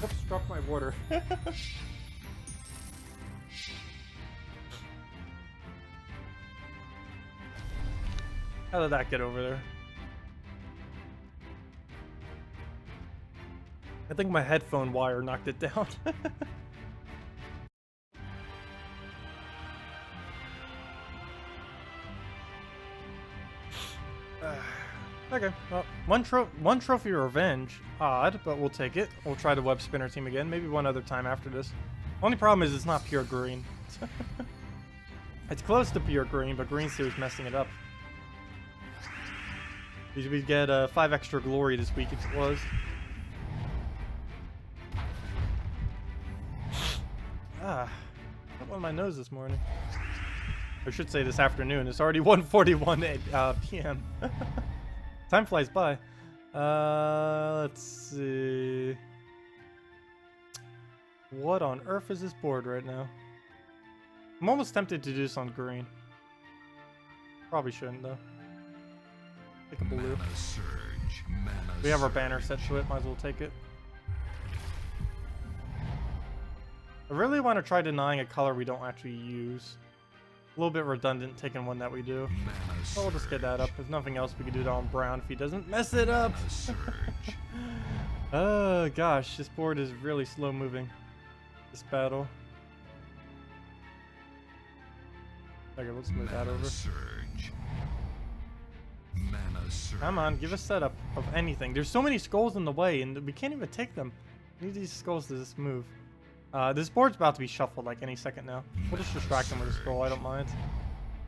Speaker 1: Oops, struck my water. How did that get over there? I think my headphone wire knocked it down. Okay, well, one trophy revenge. Odd, but we'll take it. We'll try the web spinner team again. Maybe one other time after this. Only problem is it's not pure green. It's close to pure green, but green series messing it up. We'd get 5 extra glory this week if it was. Ah, got one on my nose this morning. I should say this afternoon. It's already 1:41 p.m. Time flies by. Let's see. What on earth is this board right now? I'm almost tempted to do this on green. Probably shouldn't though. Take a blue. We have our banner set to it. Might as well take it. I really want to try denying a color we don't actually use. A little bit redundant taking one that we do. So we'll just get that up. If nothing else, we can do that on brown if he doesn't mess it up. Oh gosh, this board is really slow moving. This battle. Okay, let's move that over. Come on, give a setup of anything. There's so many skulls in the way, and we can't even take them. We need these skulls to just move. This board's about to be shuffled like any second now. We'll just distract him with a skull, I don't mind.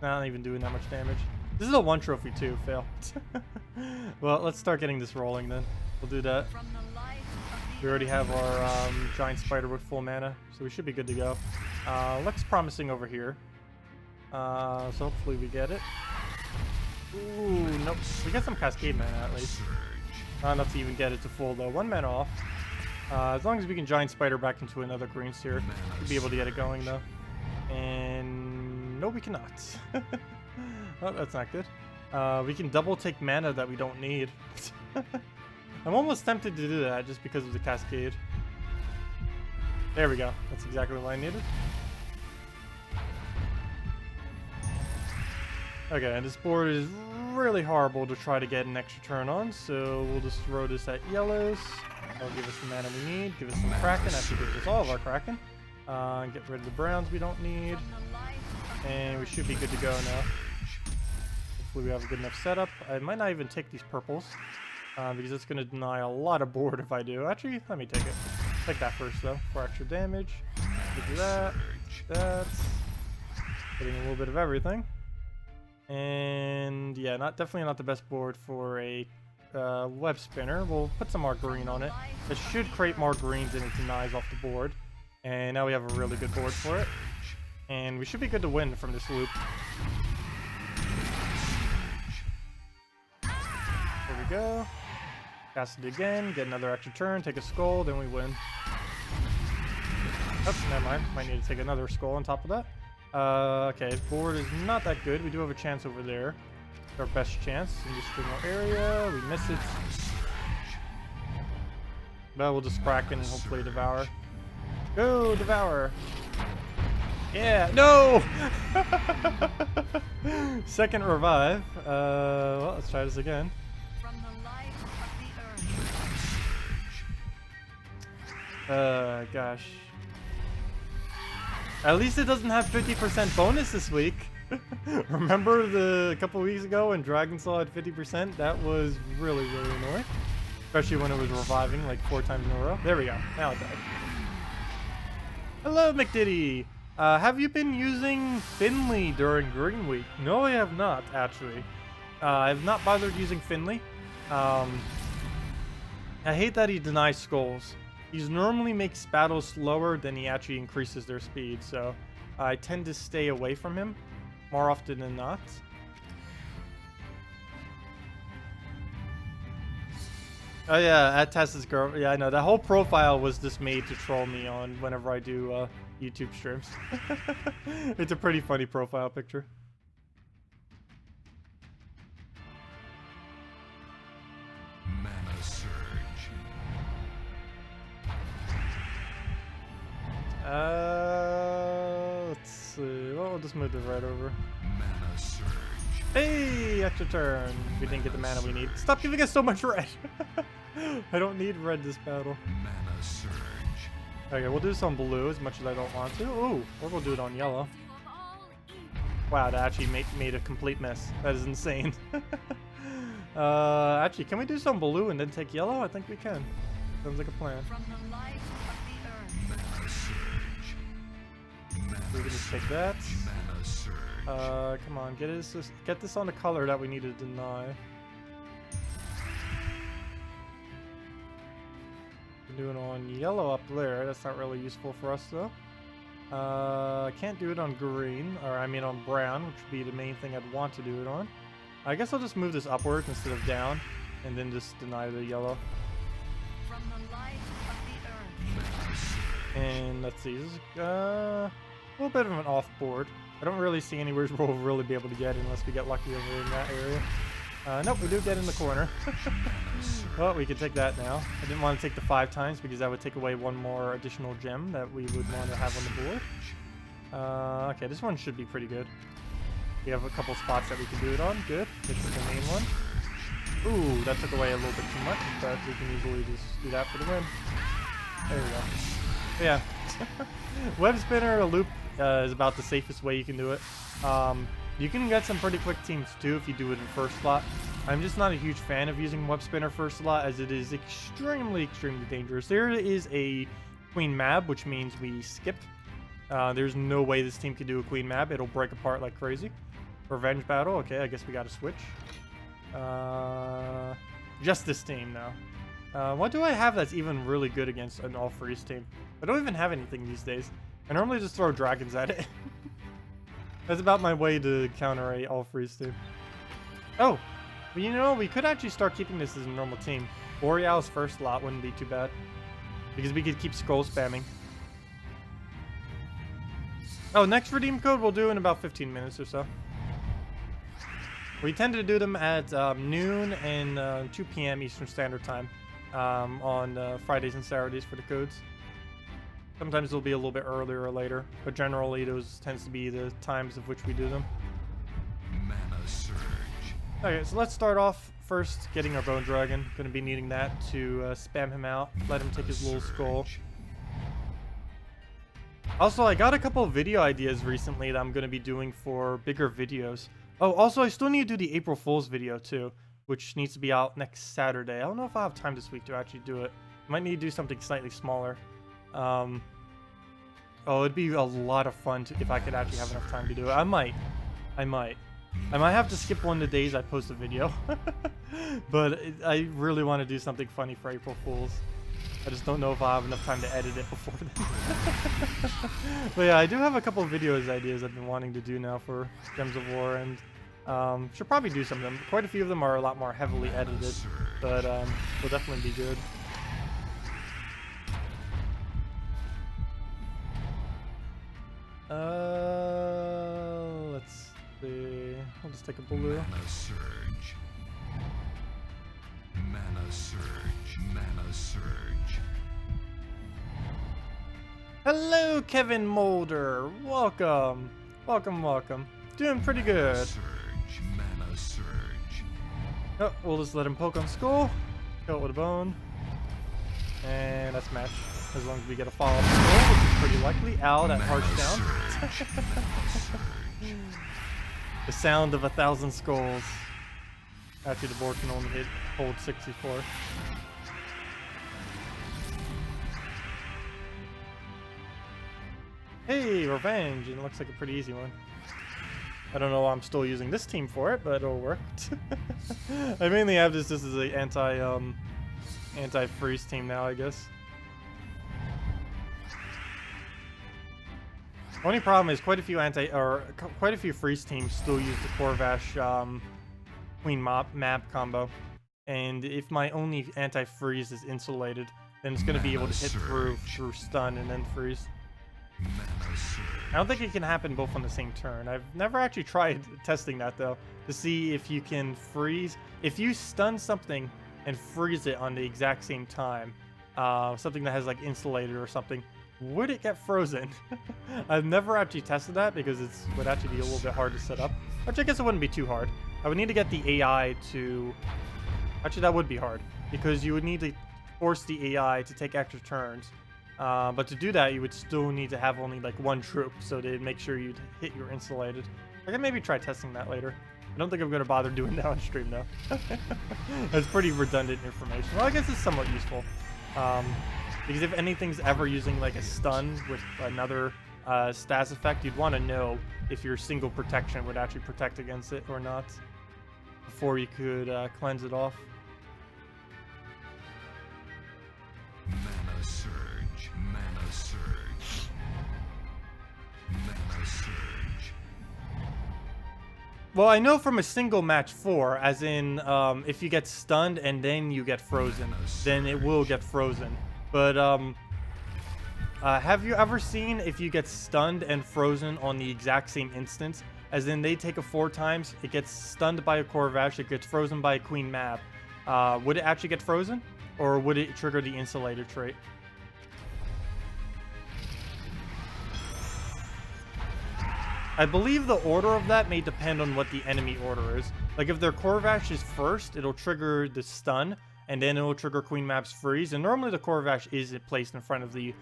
Speaker 1: Not even doing that much damage. This is a 1 trophy too, fail. Well, let's start getting this rolling then. We'll do that. We already have our giant spider with full mana, so we should be good to go. Looks promising over here. So hopefully we get it. Ooh, nope. We get some cascade mana at least. Not enough to even get it to full though. 1 mana off. As long as we can giant spider back into another green sphere, we'll be able to get it going though. And no, we cannot. Oh, that's not good. We can double take mana that we don't need. I'm almost tempted to do that just because of the cascade. There we go. That's exactly what I needed. Okay, and this board is really horrible to try to get an extra turn on, so we'll just throw this at yellows. That'll give us the mana we need, give us some Kraken, actually gives us all of our Kraken. Get rid of the browns we don't need. And we should be good to go now. Hopefully we have a good enough setup. I might not even take these purples, because it's going to deny a lot of board if I do. Actually, let me take it. Take that first though, for extra damage. Do that. That's getting a little bit of everything. And yeah, definitely not the best board for a web spinner. We'll put some more green on it. It should create more greens than it denies off the board. And now we have a really good board for it. And we should be good to win from this loop. There we go. Cast it again, get another extra turn, take a skull, then we win. Oh, never mind. Might need to take another skull on top of that. Okay, board is not that good. We do have a chance over there. It's our best chance in this general area. We miss it. But we'll just crack and hopefully devour. Go, devour! Yeah, no! Second revive. Well, let's try this again. Gosh. At least it doesn't have 50% bonus this week. Remember a couple weeks ago when Dragon Soul had 50%? That was really, really annoying. Especially when it was reviving like 4 times in a row. There we go. Now it died. Hello, McDiddy! Have you been using Finley during Green Week? No, I have not, actually. I have not bothered using Finley. I hate that he denies skulls. He normally makes battles slower than he actually increases their speed, so I tend to stay away from him more often than not. Oh yeah, at Tessa's girl. Yeah, I know. That whole profile was just made to troll me on whenever I do YouTube streams. It's a pretty funny profile picture.
Speaker 2: Mana surge.
Speaker 1: Let's see. Well, we'll just move this right over.
Speaker 2: Mana surge.
Speaker 1: Hey, extra turn. We didn't get the mana we need. Stop giving us so much red. I don't need red this battle.
Speaker 2: Mana surge.
Speaker 1: Okay, we'll do some blue as much as I don't want to. Ooh, or we'll do it on yellow. Wow, that actually made a complete mess. That is insane. Actually, can we do some blue and then take yellow? I think we can. Sounds like a plan.
Speaker 2: Mana surge.
Speaker 1: We can just take that.
Speaker 2: Mana surge.
Speaker 1: Come on, get this on the color that we need to deny. We're doing it on yellow up there. That's not really useful for us though. Can't do it on green, or I mean on brown, which would be the main thing I'd want to do it on. I guess I'll just move this upwards instead of down, and then just deny the yellow. And let's see, this is a little bit of an off board. I don't really see anywhere we'll really be able to get unless we get lucky over in that area. Nope, we do get in the corner. Well, we can take that now. I didn't want to take the 5 times because that would take away one more additional gem that we would want to have on the board. Okay, this one should be pretty good. We have a couple spots that we can do it on. Good. It's the main one. Ooh, that took away a little bit too much, but we can easily just do that for the win. There we go. But yeah. Web spinner, a loop is about the safest way you can do it. You can get some pretty quick teams too if you do it in first slot. I'm just not a huge fan of using web spinner first slot as it is extremely dangerous. There is a queen mab, which means we skipped. There's no way this team can do a queen mab. It'll break apart like crazy. Revenge battle. Okay, I guess we got to switch. Just this team now. What do I have that's even really good against an all-freeze team? I don't even have anything these days. I normally just throw dragons at it. That's about my way to counter a all-freeze team. Oh, well, you know, we could actually start keeping this as a normal team. Boreal's first lot wouldn't be too bad. Because we could keep scroll spamming. Oh, next redeem code we'll do in about 15 minutes or so. We tend to do them at noon and 2 p.m. Eastern Standard Time on Fridays and Saturdays for the codes. Sometimes it'll be a little bit earlier or later, but generally those tends to be the times of which we do them.
Speaker 2: Mana surge.
Speaker 1: Okay, so let's start off first getting our Bone Dragon. Gonna be needing that to spam him out, let him take his little skull. Also, I got a couple of video ideas recently that I'm gonna be doing for bigger videos. Oh, also I still need to do the April Fool's video too, which needs to be out next Saturday. I don't know if I'll have time this week to actually do it. Might need to do something slightly smaller. Oh, it'd be a lot of fun if I could actually have enough time to do it. I might. I might have to skip one of the days I post a video. But I really want to do something funny for April Fools. I just don't know if I'll have enough time to edit it before then. But yeah, I do have a couple of videos ideas I've been wanting to do now for Gems of War, and should probably do some of them. Quite a few of them are a lot more heavily edited, but will definitely be good. Let's see. I'll just take a blue.
Speaker 2: Mana surge. Mana surge. Mana surge.
Speaker 1: Hello, Kevin Mulder. Welcome. Welcome, welcome. Doing pretty good.
Speaker 2: Surge. Mana surge.
Speaker 1: Oh, we'll just let him poke on skull. Kill it with a bone. And that's match. As long as we get a follow-up skull, which is pretty likely. Ow, that harsh sound. The sound of 1,000 skulls. Actually, the board can only hold 64. Hey, revenge, and it looks like a pretty easy one. I don't know why I'm still using this team for it, but it'll work. I mainly have this as an anti-freeze team now, I guess. Only problem is quite a few freeze teams still use the Corvash Queen map combo, and if my only anti-freeze is insulated, then it's going to be able to hit through stun and then freeze. I don't think it can happen both on the same turn. I've never actually tried testing that though, to see if you can freeze. If you stun something and freeze it on the exact same time, something that has like insulated or something, would it get frozen? I've never actually tested that because it would actually be a little bit hard to set up. Which I guess it wouldn't be too hard. I would need to get the AI to... Actually, that would be hard, because you would need to force the AI to take extra turns. But to do that, you would still need to have only like one troop, so they'd make sure you'd hit your insulated. I can maybe try testing that later. I don't think I'm going to bother doing that on stream, though. That's pretty redundant information. Well, I guess it's somewhat useful. Because if anything's ever using like a stun with another stats effect, you'd want to know if your single protection would actually protect against it or not before you could cleanse it off.
Speaker 2: Mana surge. Mana surge. Mana surge.
Speaker 1: Well, I know from a single match 4, as in if you get stunned and then you get frozen, then it will get frozen. But have you ever seen if you get stunned and frozen on the exact same instance? As in they take it 4 times, it gets stunned by a Corvash, it gets frozen by a Queen Map. Would it actually get frozen? Or would it trigger the insulator trait? I believe the order of that may depend on what the enemy order is. Like if their Corvash is first, it'll trigger the stun, and then it'll trigger Queen Map's freeze. And normally the Corvash is placed in front of the,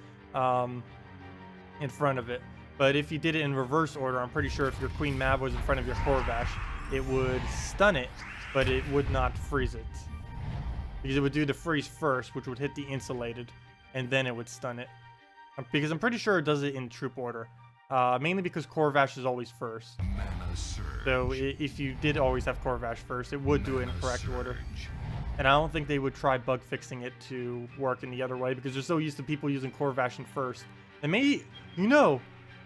Speaker 1: But if you did it in reverse order, I'm pretty sure if your Queen Map was in front of your Corvash, it would stun it, but it would not freeze it. Because it would do the freeze first, which would hit the insulated, and then it would stun it. Because I'm pretty sure it does it in troop order. Mainly because Corvash is always first. So if you did always have Corvash first, it would do it in correct order. And I don't think they would try bug fixing it to work in the other way, because they're so used to people using Corvash in first. And maybe, you know,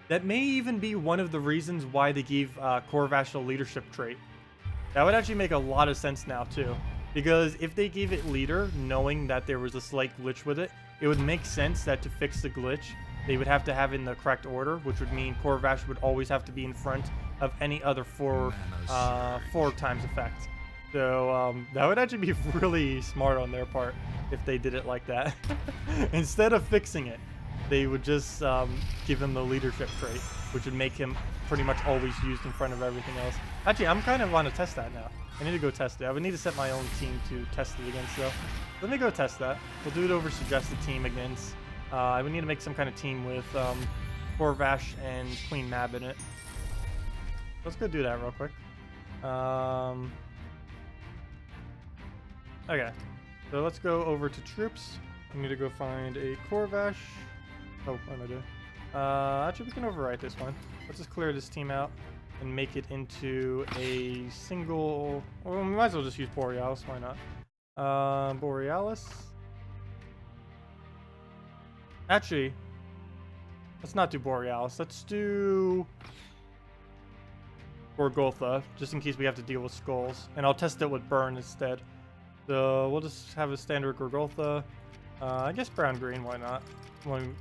Speaker 1: that may even be one of the reasons why they gave Corvash a leadership trait. That would actually make a lot of sense now too. Because if they gave it leader, knowing that there was a slight glitch with it, it would make sense that to fix the glitch, they would have to have it in the correct order, which would mean Corvash would always have to be in front of any other 4 times effect. So that would actually be really smart on their part if they did it like that. Instead of fixing it, they would just give him the leadership trait, which would make him pretty much always used in front of everything else. Actually, I'm kind of want to test that now. I need to go test it. I would need to set my own team to test it against, though. Let me go test that. We'll do it over suggested team against. I would need to make some kind of team with Corvash and Queen Mab in it. Let's go do that real quick. Okay, so let's go over to troops. I need to go find a Corvash. Oh, what am I doing? Actually, we can overwrite this one. Let's just clear this team out. and make it into a single. Well, we might as well just use Borealis. Why not? Borealis. Actually, let's not do Borealis. Let's do Gorgoltha, just in case we have to deal with skulls. And I'll test it with Burn instead. So we'll just have a standard Gorgoltha. I guess brown-green, why not? One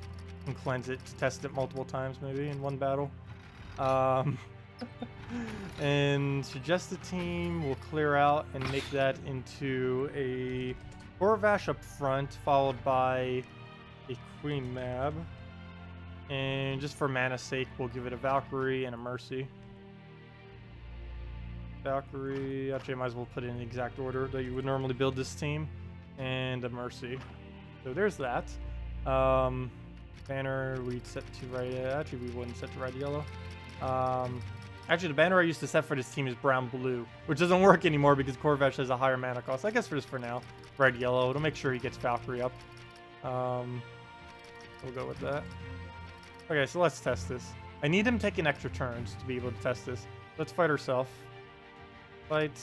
Speaker 1: can cleanse it to test it multiple times maybe in one battle. And suggested team will clear out and make that into a Corvash up front, followed by a Queen Mab. And just for mana's sake, we'll give it a Valkyrie and a Mercy. Valkyrie, actually I might as well put it in the exact order that you would normally build this team. And a Mercy. So there's that. Banner we'd set to red. Actually, we wouldn't set to red yellow. Actually, the banner I used to set for this team is brown blue, which doesn't work anymore because Corvash has a higher mana cost. I guess for just for now, red yellow. It'll make sure he gets Valkyrie up. We'll go with that. Okay, so let's test this. I need him taking extra turns to be able to test this. Let's fight ourselves. Fight.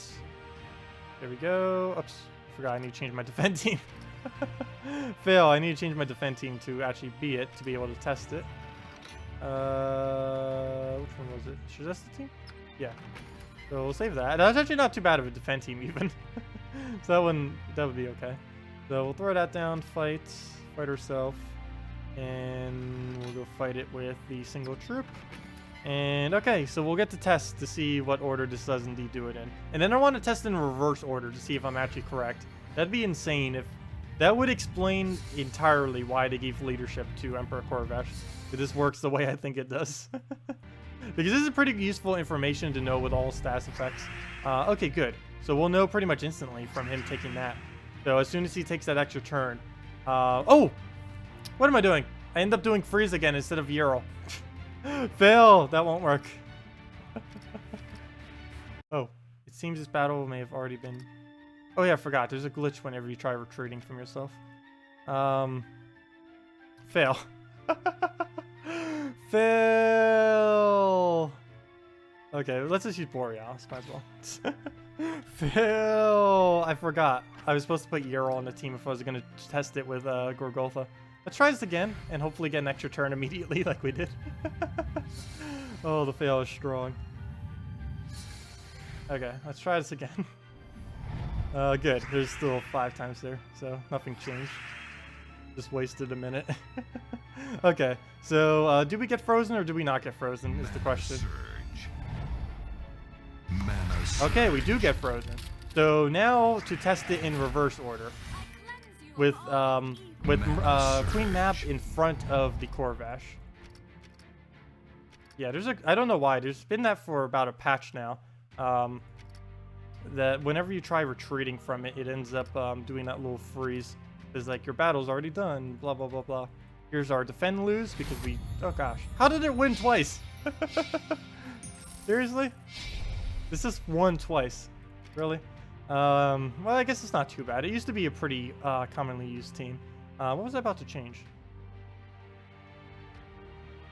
Speaker 1: There we go. Oops, I forgot I need to change my defend team. Fail, I need to change my defend team to actually be it, to be able to test it. Which one was it? Suggested team? Yeah. So we'll save that. That's actually not too bad of a defend team even. So that would be okay. So we'll throw that down, fight herself. And we'll go fight it with the single troop. And okay, so we'll get to test to see what order this does indeed do it in. And then I want to test in reverse order to see if I'm actually correct. That'd be insane if... That would explain entirely why they gave leadership to Emperor Corvash. If this works the way I think it does. Because this is pretty useful information to know with all stats effects. Okay, good. So we'll know pretty much instantly from him taking that. So as soon as he takes that extra turn... oh! What am I doing? I end up doing freeze again instead of Viera. Fail! That won't work. Oh, it seems this battle may have already been... Oh yeah, I forgot. There's a glitch whenever you try retreating from yourself. Fail. Fail! Okay, let's just use Borealis. Might as well. Fail! I forgot. I was supposed to put Viera on the team if I was going to test it with Gorgoltha. Let's try this again, and hopefully get an extra turn immediately like we did. Oh, the fail is strong. Okay, let's try this again. Good. There's still 5 times there, so nothing changed. Just wasted a minute. Okay, so do we get frozen or do we not get frozen is the question. Okay, we do get frozen. So now to test it in reverse order. With Queen Mab in front of the Corvash. Yeah, I don't know why. There's been that for about a patch now. That whenever you try retreating from it, it ends up doing that little freeze. It's like, your battle's already done, blah, blah, blah, blah. Here's our defend lose because we... Oh, gosh. How did it win twice? Seriously? This just won twice. Really? Well, I guess it's not too bad. It used to be a pretty commonly used team. What was I about to change?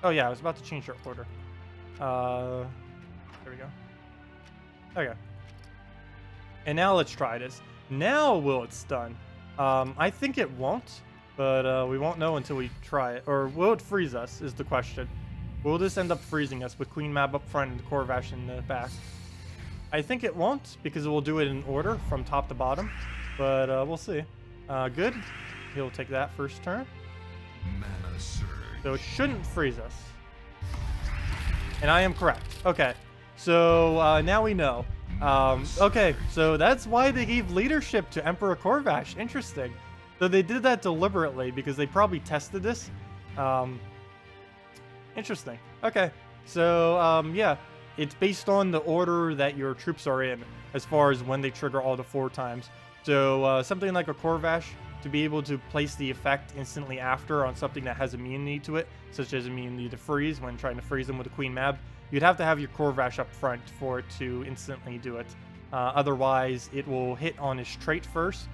Speaker 1: Oh, yeah, I was about to change our order. There we go. Okay. And now let's try this. Now will it stun? I think it won't, but we won't know until we try it. Or will it freeze us is the question. Will this end up freezing us with Queen Mab up front and Corvash in the back? I think it won't, because it will do it in order from top to bottom. But we'll see. Good. He'll take that first turn. So it shouldn't freeze us. And I am correct. Okay. So now we know. Okay, so that's why they gave leadership to Emperor Corvash. Interesting. So they did that deliberately because they probably tested this. Interesting. Okay, so yeah, it's based on the order that your troops are in as far as when they trigger all the 4 times. So something like a Corvash, to be able to place the effect instantly after on something that has immunity to it, such as immunity to freeze when trying to freeze them with a Queen Mab, you'd have to have your Corvash up front for it to instantly do it. Otherwise, it will hit on his trait first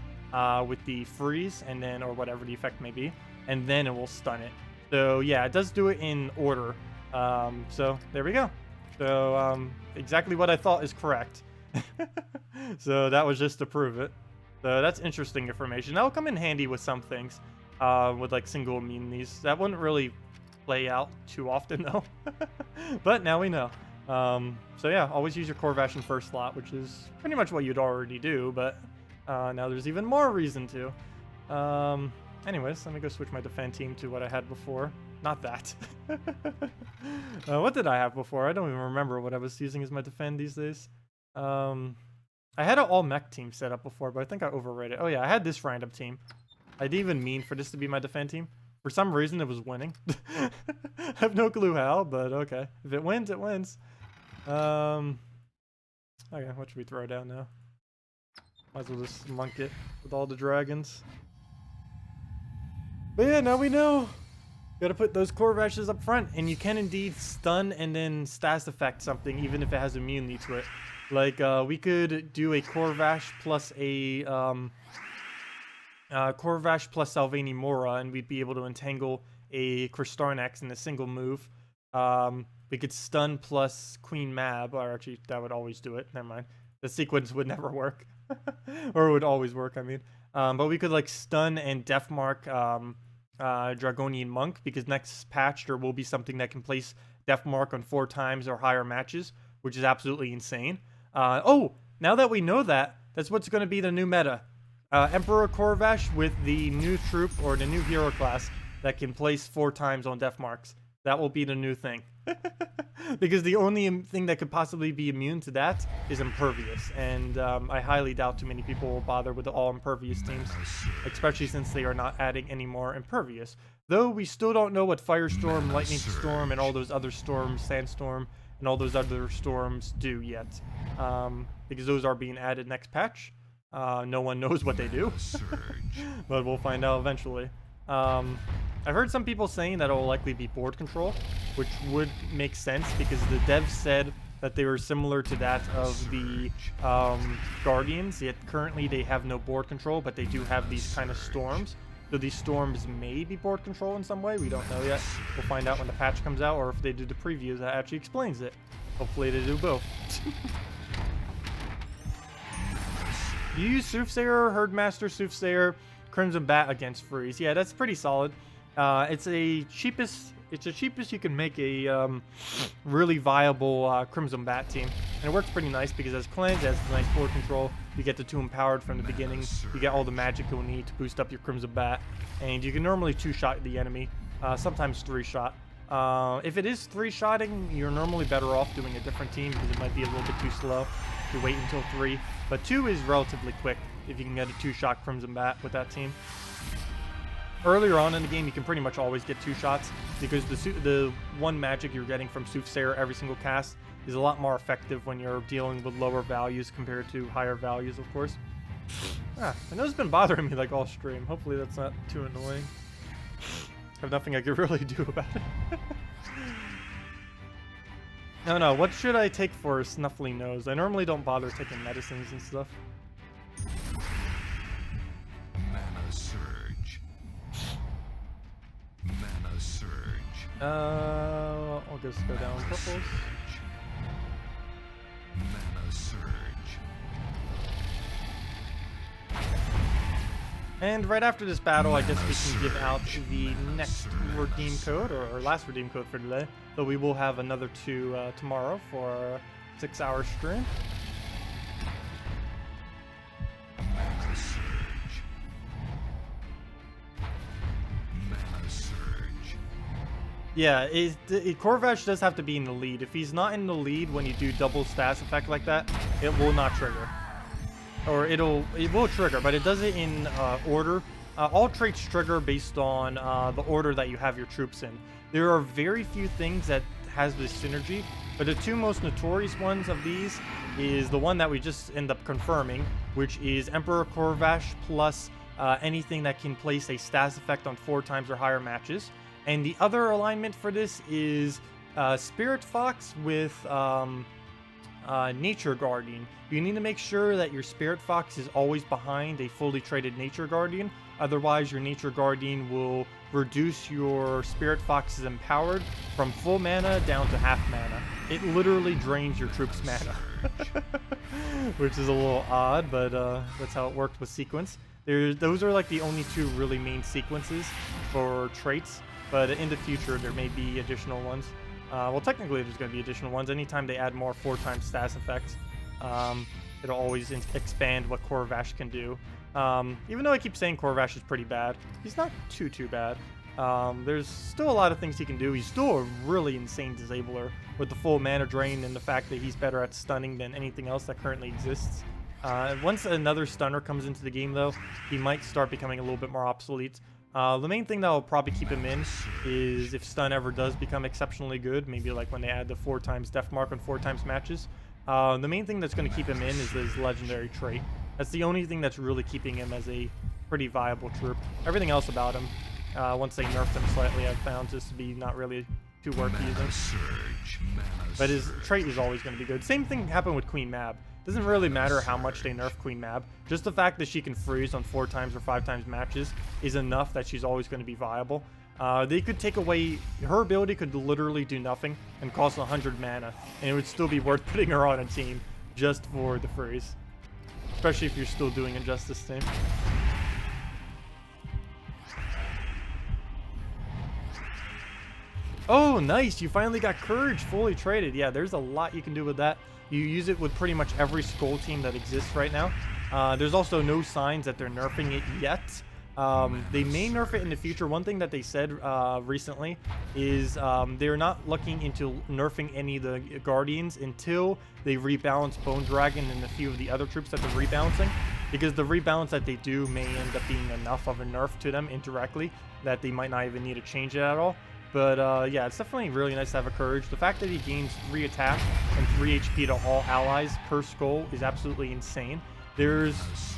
Speaker 1: with the freeze, and then, or whatever the effect may be, and then it will stun it. So yeah, it does do it in order. So there we go. So exactly what I thought is correct. So that was just to prove it. So that's interesting information. That'll come in handy with some things, with like single immunities. That wouldn't really play out too often though. But now we know. So yeah, always use your Corvash in first slot, which is pretty much what you'd already do, but now there's even more reason to. Anyways, let me go switch my defend team to what I had before. Not that. What did I have before? I don't even remember what I was using as my defend these days. I had an all-mech team set up before, but I think I overrated it. Oh yeah, I had this random team. I didn't even mean for this to be my defend team. For some reason, it was winning. I have no clue how, but okay. If it wins, it wins. Okay, what should we throw down now? Might as well just monk it with all the dragons. But yeah, now we know. Gotta put those Corvashes up front, and you can indeed stun and then status effect something, even if it has immunity to it. Like, we could do a Corvash plus a, Corvash plus Salvani Mora, and we'd be able to entangle a Kristarnax in a single move. We could stun plus Queen Mab, or actually, that would always do it. Never mind. The sequence would never work. Or it would always work, I mean. But we could, like, stun and Deathmark, Dragonian Monk, because next patch there will be something that can place Deathmark on 4 times or higher matches, which is absolutely insane. Oh, now that we know that, that's what's going to be the new meta. Emperor Corvash with the new troop, or the new hero class, that can place 4 times on Deathmarks. That will be the new thing. Because the only thing that could possibly be immune to that is Impervious, and I highly doubt too many people will bother with the all Impervious teams, especially since they are not adding any more Impervious. Though we still don't know what Firestorm, Lightning Storm, and all those other storms, Sandstorm, and all those other storms do yet. Because those are being added next patch. No one knows what they do, but we'll find out eventually. I've heard some people saying that it will likely be board control, which would make sense because the devs said that they were similar to that of the Guardians, yet currently they have no board control, but they do have these kind of storms. So these storms may be board control in some way, we don't know yet. We'll find out when the patch comes out, or if they do the previews that actually explains it. Hopefully they do both. You use Soothsayer, Herdmaster, Soothsayer, Crimson Bat against Freeze. Yeah, that's pretty solid. It's the cheapest you can make a really viable Crimson Bat team. And it works pretty nice because as cleanse, it has nice board control. You get the 2 empowered from the beginning. You get all the magic you'll need to boost up your Crimson Bat. And you can normally 2-shot the enemy, sometimes 3-shot. If it is 3-shotting, you're normally better off doing a different team because it might be a little bit too slow if you wait until 3. But 2 is relatively quick if you can get a 2-shot Crimson Bat with that team. Earlier on in the game, you can pretty much always get 2 shots because the one magic you're getting from Soothsayer every single cast is a lot more effective when you're dealing with lower values compared to higher values, of course. I know it's been bothering me like all stream. Hopefully that's not too annoying. I have nothing I could really do about it. No, what should I take for a snuffly nose? I normally don't bother taking medicines and stuff.
Speaker 2: Mana surge. Mana surge.
Speaker 1: I'll just go down purples.
Speaker 2: Mana surge.
Speaker 1: And right after this battle, I guess we can give out the next redeem code, or last redeem code for today. So we will have another 2 tomorrow for a 6-hour stream.
Speaker 2: Mana surge. Mana surge.
Speaker 1: Yeah, Corvash does have to be in the lead. If he's not in the lead when you do double status effect like that, it will not trigger. Or it will trigger, but it does it in order. All traits trigger based on the order that you have your troops in. There are very few things that has this synergy, but the 2 most notorious ones of these is the one that we just end up confirming, which is Emperor Corvash plus anything that can place a status effect on 4 times or higher matches. And the other alignment for this is Spirit Fox with Nature Guardian. You need to make sure that your Spirit Fox is always behind a fully traded Nature Guardian. Otherwise, your Nature Guardian will reduce your Spirit Fox's empowered from full mana down to half mana. it literally drains your troops' mana, which is a little odd, but that's how it worked with sequence. Those are like the only two really main sequences for traits, but in the future there may be additional ones. Well, technically there's going to be additional ones. Anytime they add more 4x stats effects, it'll always expand what Corvash can do. Even though I keep saying Corvash is pretty bad, he's not too bad. There's still a lot of things he can do. He's still a really insane disabler with the full mana drain and the fact that he's better at stunning than anything else that currently exists. Once another stunner comes into the game, though, he might start becoming a little bit more obsolete. The main thing that will probably keep him in is if stun ever does become exceptionally good, maybe like when they add the 4x death mark on 4x matches. The main thing that's going to keep him in is his legendary trait. That's the only thing that's really keeping him as a pretty viable troop. Everything else about him, once they nerfed him slightly, I've found just to be not really too worth using. But his trait is always going to be good. Same thing happened with Queen Mab. Doesn't really matter how much they nerf Queen Mab. Just the fact that she can freeze on 4x or 5x matches is enough that she's always going to be viable. They could take away... Her ability could literally do nothing and cost 100 mana, and it would still be worth putting her on a team just for the freeze. Especially if you're still doing Injustice team. Oh, nice! You finally got Courage fully traded. Yeah, there's a lot you can do with that. You use it with pretty much every Skull team that exists right now. There's also no signs that they're nerfing it yet. They may nerf it in the future. One thing that they said recently is they're not looking into nerfing any of the Guardians until they rebalance Bone Dragon and a few of the other troops that they're rebalancing. Because the rebalance that they do may end up being enough of a nerf to them indirectly that they might not even need to change it at all. But yeah, it's definitely really nice to have a Courage. The fact that he gains 3 attack and 3 HP to all allies per skull is absolutely insane. There's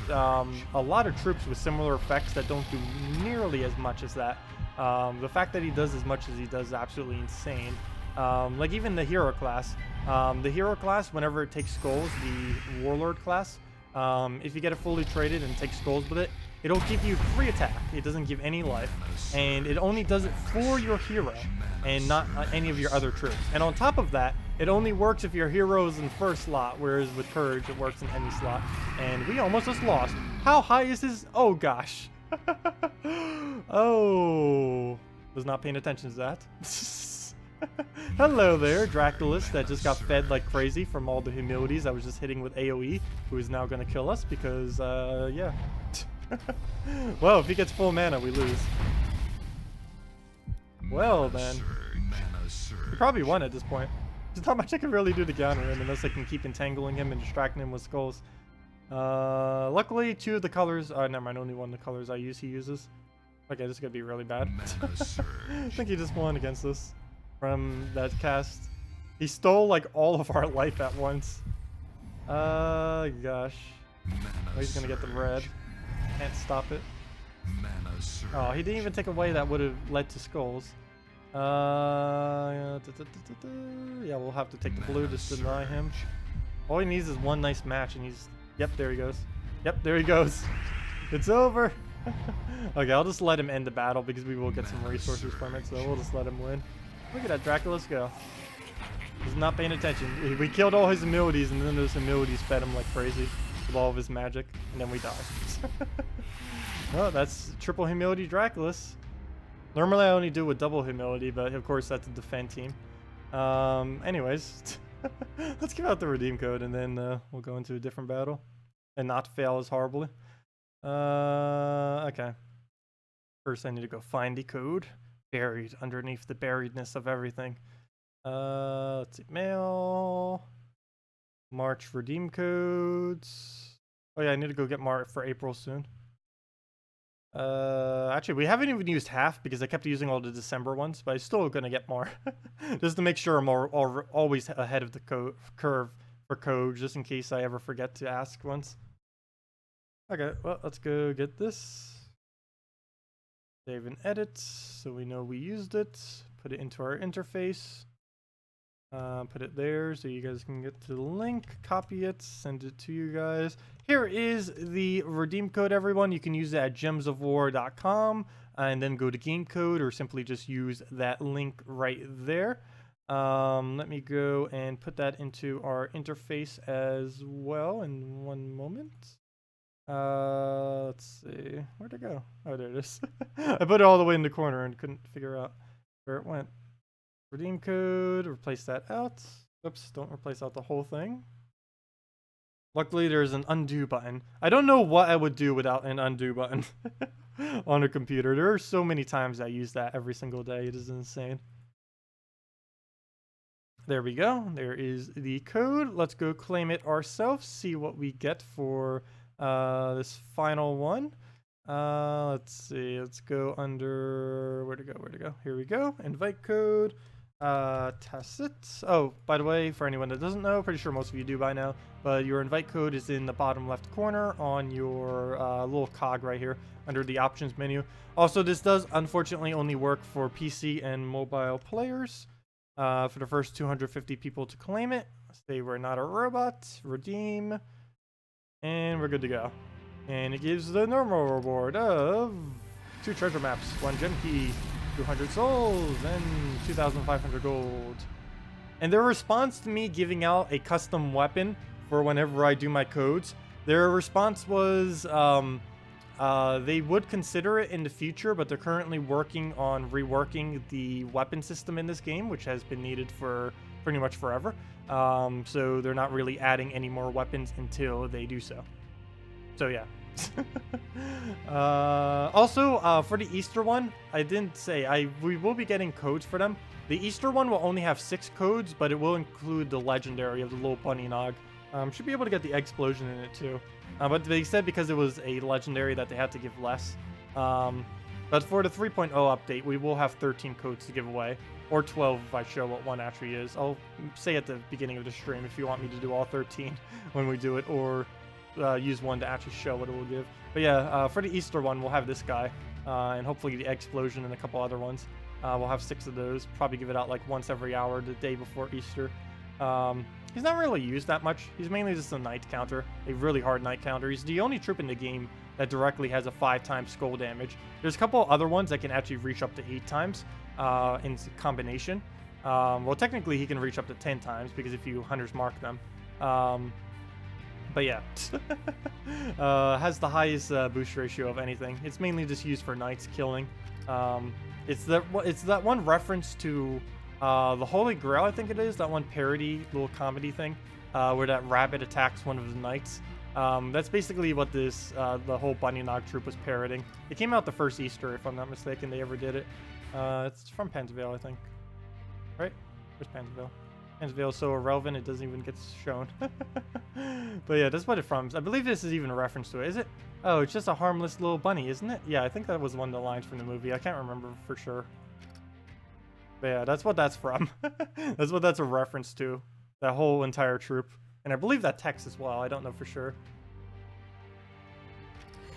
Speaker 1: a lot of troops with similar effects that don't do nearly as much as that. The fact that he does as much as he does is absolutely insane. Like even the hero class. The hero class, whenever it takes skulls, the warlord class, if you get it fully traded and take skulls with it, it'll give you 3 attack. It doesn't give any life, and it only does it for your hero and not any of your other troops. And on top of that, it only works if your hero is in first slot, whereas with Courage it works in any slot. And we almost just lost. How high is his? Oh gosh. Oh, was not paying attention to that. Hello there, Draculus that just got fed like crazy from all the humilities I was just hitting with AoE, who is now going to kill us because, yeah. Well, if he gets full mana, we lose. Well, then. We probably won at this point. There's not much I can really do to counter him unless I can keep entangling him and distracting him with skulls. Luckily, 2 of the colors... never mind, only 1 of the colors I use he uses. Okay, this is going to be really bad. I think he just won against us from that cast. He stole, like, all of our life at once. Gosh. Oh, he's going to get the red. Can't stop it. Oh, he didn't even take away that would have led to skulls. Yeah, we'll have to take the blue just to deny him. All he needs is 1 nice match and he's... Yep, there he goes. Yep, there he goes. It's over. Okay, I'll just let him end the battle because we will get some resources from it, so we'll just let him win. Look at that, Draculus go. He's not paying attention. We killed all his abilities and then those abilities fed him like crazy with all of his magic, and then we died. Well, that's triple humility Draculus. Normally I only do with double humility, but of course that's a defend team. Anyways, let's give out the redeem code and then we'll go into a different battle and not fail as horribly. Okay. First I need to go find the code buried underneath the buriedness of everything. Let's see, mail, March redeem codes. Oh yeah, I need to go get March for April soon. Actually, we haven't even used half because I kept using all the December ones, but I'm still gonna get more just to make sure I'm always ahead of the curve for code, just in case I ever forget to ask once. Okay, well, let's go get this. Save and edit, so we know we used it. Put it into our interface. Put it there so you guys can get to the link, copy it, send it to you guys. Here is the redeem code, everyone. You can use it at gemsofwar.com and then go to game code or simply just use that link right there. Let me go and put that into our interface as well in one moment. Let's see. Where'd it go? Oh, there it is. I put it all the way in the corner and couldn't figure out where it went. Redeem code, replace that out. Oops, don't replace out the whole thing. Luckily, there's an undo button. I don't know what I would do without an undo button on a computer. There are so many times I use that every single day. It is insane. There we go. There is the code. Let's go claim it ourselves, see what we get for this final one. Let's see. Let's go under... Where to go? Here we go. Invite code. Tacet. Oh, by the way, for anyone that doesn't know, pretty sure most of you do by now, but your invite code is in the bottom left corner on your little cog right here under the options menu. Also, this does unfortunately only work for PC and mobile players. For the first 250 people to claim it, say we're not a robot, redeem, and we're good to go. And it gives the normal reward of 2 treasure maps, 1 gem key, 200 souls, and 2,500 gold. And their response to me giving out a custom weapon for whenever I do my codes, their response was they would consider it in the future, but they're currently working on reworking the weapon system in this game, which has been needed for pretty much forever. So they're not really adding any more weapons until they do so. So yeah. Also, for the Easter one, I didn't say, we will be getting codes for them. The Easter one will only have 6 codes, but it will include the legendary of the little bunny nog. Should be able to get the explosion in it too. But they said because it was a legendary that they had to give less. But for the 3.0 update, we will have 13 codes to give away. Or 12 if I show what one actually is. I'll say at the beginning of the stream if you want me to do all 13 when we do it, or use one to actually show what it will give. But yeah, for the Easter one, we'll have this guy. And hopefully the explosion and a couple other ones. We'll have 6 of those. Probably give it out like once every hour the day before Easter. He's not really used that much. He's mainly just a knight counter, a really hard knight counter. He's the only troop in the game that directly has a 5x skull damage. There's a couple other ones that can actually reach up to 8 times in combination. Well, technically he can reach up to 10 times because if you hunters mark them. But yeah, has the highest boost ratio of anything. It's mainly just used for knights killing. It's that one reference to the Holy Grail, I think it is, that one parody little comedy thing where that rabbit attacks one of the knights. That's basically what this the whole Bunny Nog troop was parroting. It came out the first Easter, if I'm not mistaken, they ever did it. It's from Pensville, I think. Right? Where's Pensville? Pensville is so irrelevant it doesn't even get shown. But yeah, that's what it's from. I believe this is even a reference to it. Is it? Oh, it's just a harmless little bunny, isn't it? Yeah, I think that was one of the lines from the movie. I can't remember for sure. But yeah, that's what that's from. That's what that's a reference to. That whole entire troop. And I believe that text as well. I don't know for sure.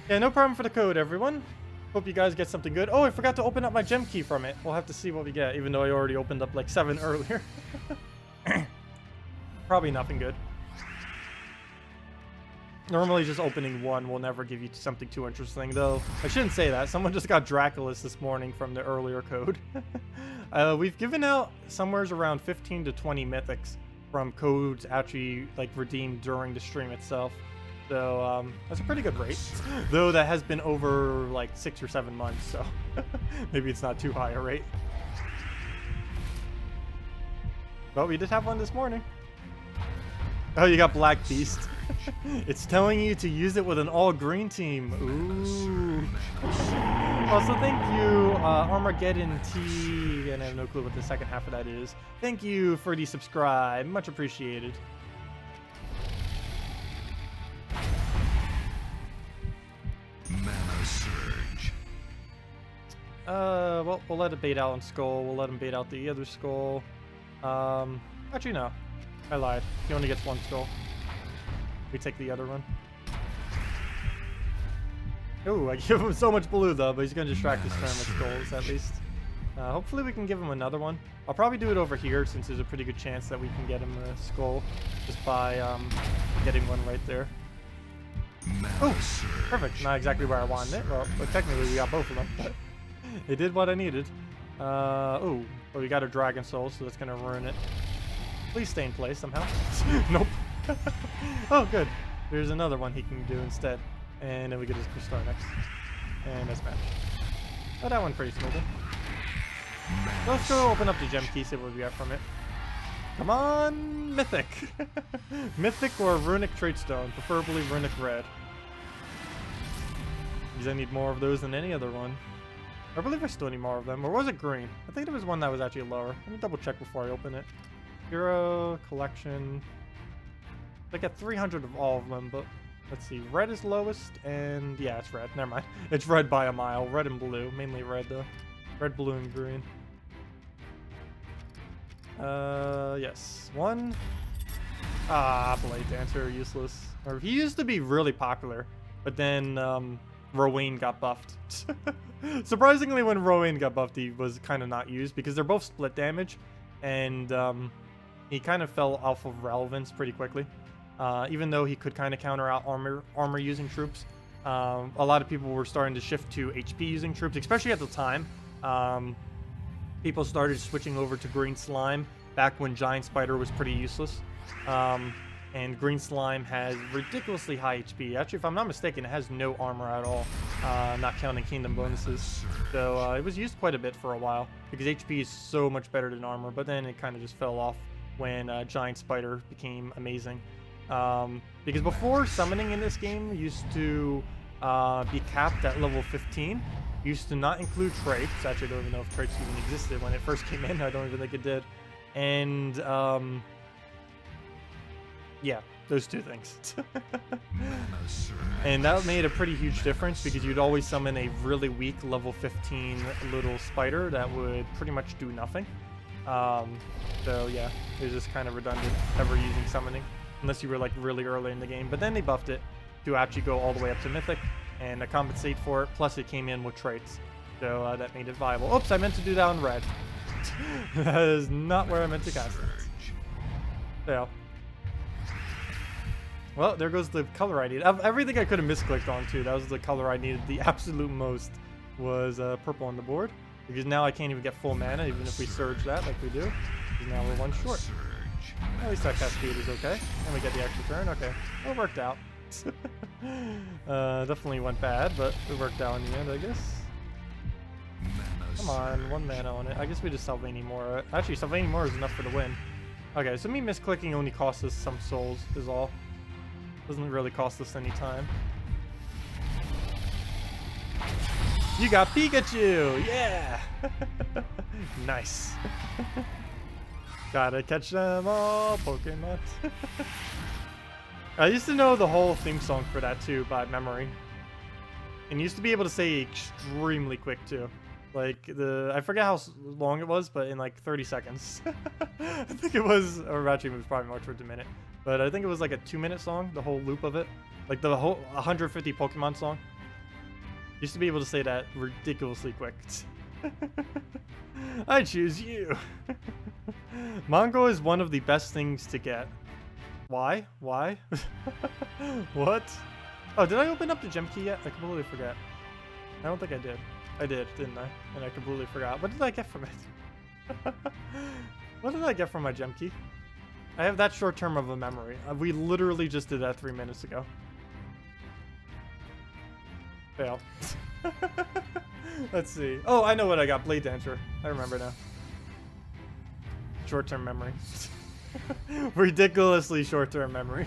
Speaker 1: Yeah, no problem for the code, everyone. Hope you guys get something good. Oh, I forgot to open up my gem key from it. We'll have to see what we get, even though I already opened up like 7 earlier. Probably nothing good. Normally just opening 1 will never give you something too interesting, though. I shouldn't say that. Someone just got Draculus this morning from the earlier code. We've given out somewhere around 15 to 20 mythics from codes actually like redeemed during the stream itself. So that's a pretty good rate. Though that has been over like 6 or 7 months, so maybe it's not too high a rate. But we did have one this morning. Oh, you got Black Beast. It's telling you to use it with an all-green team. Ooh. Also, thank you, Armageddon T, and I have no clue what the second half of that is. Thank you for the subscribe. Much appreciated.
Speaker 2: Mana Surge.
Speaker 1: Well, we'll let it bait out on Skull. We'll let him bait out the other Skull. Actually, no. I lied. He only gets 1 Skull. We take the other one. Ooh, I give him so much blue though, but he's gonna distract his turn with skulls at least. Hopefully we can give him another one. I'll probably do it over here since there's a pretty good chance that we can get him a skull just by getting one right there. Oh, perfect. Not exactly where I wanted it. Well, but technically we got both of them, but it did what I needed. Oh,
Speaker 3: But we got a Dragon Soul, so that's gonna ruin it. Please stay in place somehow. Nope. Oh, good. There's another one he can do instead. And then we get his Crystal next. And that's bad. Oh, that one pretty smoothly. Let's go open up the gem key, see what we got from it. Come on, Mythic. Mythic or Runic Trait Stone, preferably Runic Red. Because I need more of those than any other one. I believe I still need more of them. Or was it green? I think there was one that was actually lower. Let me double check before I open it. Hero, collection. I got 300 of all of them, but let's see. Red is lowest, and yeah, it's red. Never mind. It's red by a mile. Red and blue. Mainly red, though. Red, blue, and green. Yes. One. Ah, Blade Dancer, useless. Or he used to be really popular, but then, Rowan got buffed. Surprisingly, when Rowan got buffed, he was kind of not used because they're both split damage, and he kind of fell off of relevance pretty quickly. Even though he could kind of counter out armor using troops, a lot of people were starting to shift to HP using troops, especially at the time. People started switching over to Green Slime back when Giant Spider was pretty useless. And Green Slime has ridiculously high HP. Actually, if I'm not mistaken, it has no armor at all, not counting Kingdom bonuses. So it was used quite a bit for a while, because HP is so much better than armor, but then it kind of just fell off when Giant Spider became amazing. Because before, summoning in this game used to be capped at level 15. Used to not include traits. Actually, I don't even know if traits even existed when it first came in. I don't even think it did. And yeah, those two things. And that made a pretty huge difference because you'd always summon a really weak level 15 little spider that would pretty much do nothing. So yeah, it was just kind of redundant ever using summoning unless you were like really early in the game. But then they buffed it to actually go all the way up to Mythic and compensate for it. Plus it came in with traits. So that made it viable. Oops, I meant to do that on red. That is not where I meant to cast it. Yeah. Well, there goes the color I needed. Everything I could have misclicked on too. That was the color I needed the absolute most, was purple on the board. Because now I can't even get full mana, even if we surge that like we do. Because now we're one short. At least that cascade is okay. And we get the extra turn. Okay. Well, it worked out. Definitely went bad, but it worked out in the end, I guess. Come on, 1 mana on it. I guess we just Silverglade more. Actually, Silverglade more is enough for the win. Okay, so me misclicking only costs us some souls, is all. Doesn't really cost us any time. You got Pikachu! Yeah! Nice. Gotta catch them all, Pokemon. I used to know the whole theme song for that too by memory. And used to be able to say extremely quick too. Like I forget how long it was, but in like 30 seconds. I think it was, or actually it was probably more towards a minute. But I think it was like a 2-minute song, the whole loop of it. Like the whole 150 Pokemon song. Used to be able to say that ridiculously quick. I choose you. Mongo is one of the best things to get. Why? Why? What? Oh, did I open up the gem key yet? I completely forgot. I don't think I did. I did, didn't I? And I completely forgot. What did I get from it? What did I get from my gem key? I have that short term of a memory. We literally just did that 3 minutes ago. Fail. Let's see. Oh, I know what I got. Blade Dancer. I remember now. Short-term memory. Ridiculously short-term memory.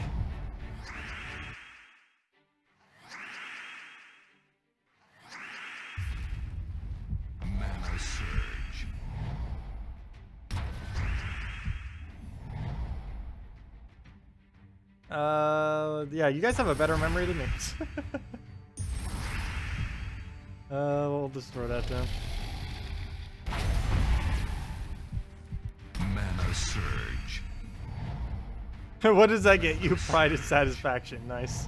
Speaker 2: Mana surge.
Speaker 3: Yeah, you guys have a better memory than me. We'll just throw that down.
Speaker 2: Mana surge.
Speaker 3: What does that get you? Pride and satisfaction. Nice.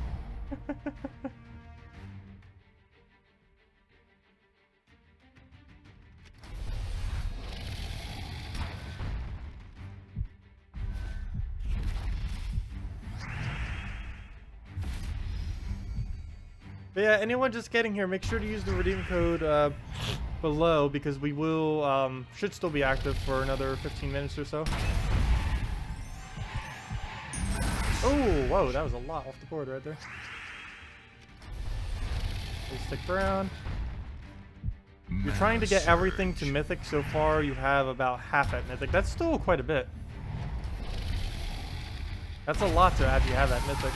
Speaker 3: But yeah, anyone just getting here, make sure to use the redeem code below because we will should still be active for another 15 minutes or so. Oh, whoa, that was a lot off the board right there. Please stick around. You're trying to get everything to Mythic. So far, you have about half at Mythic. That's still quite a bit. That's a lot to actually have at Mythic.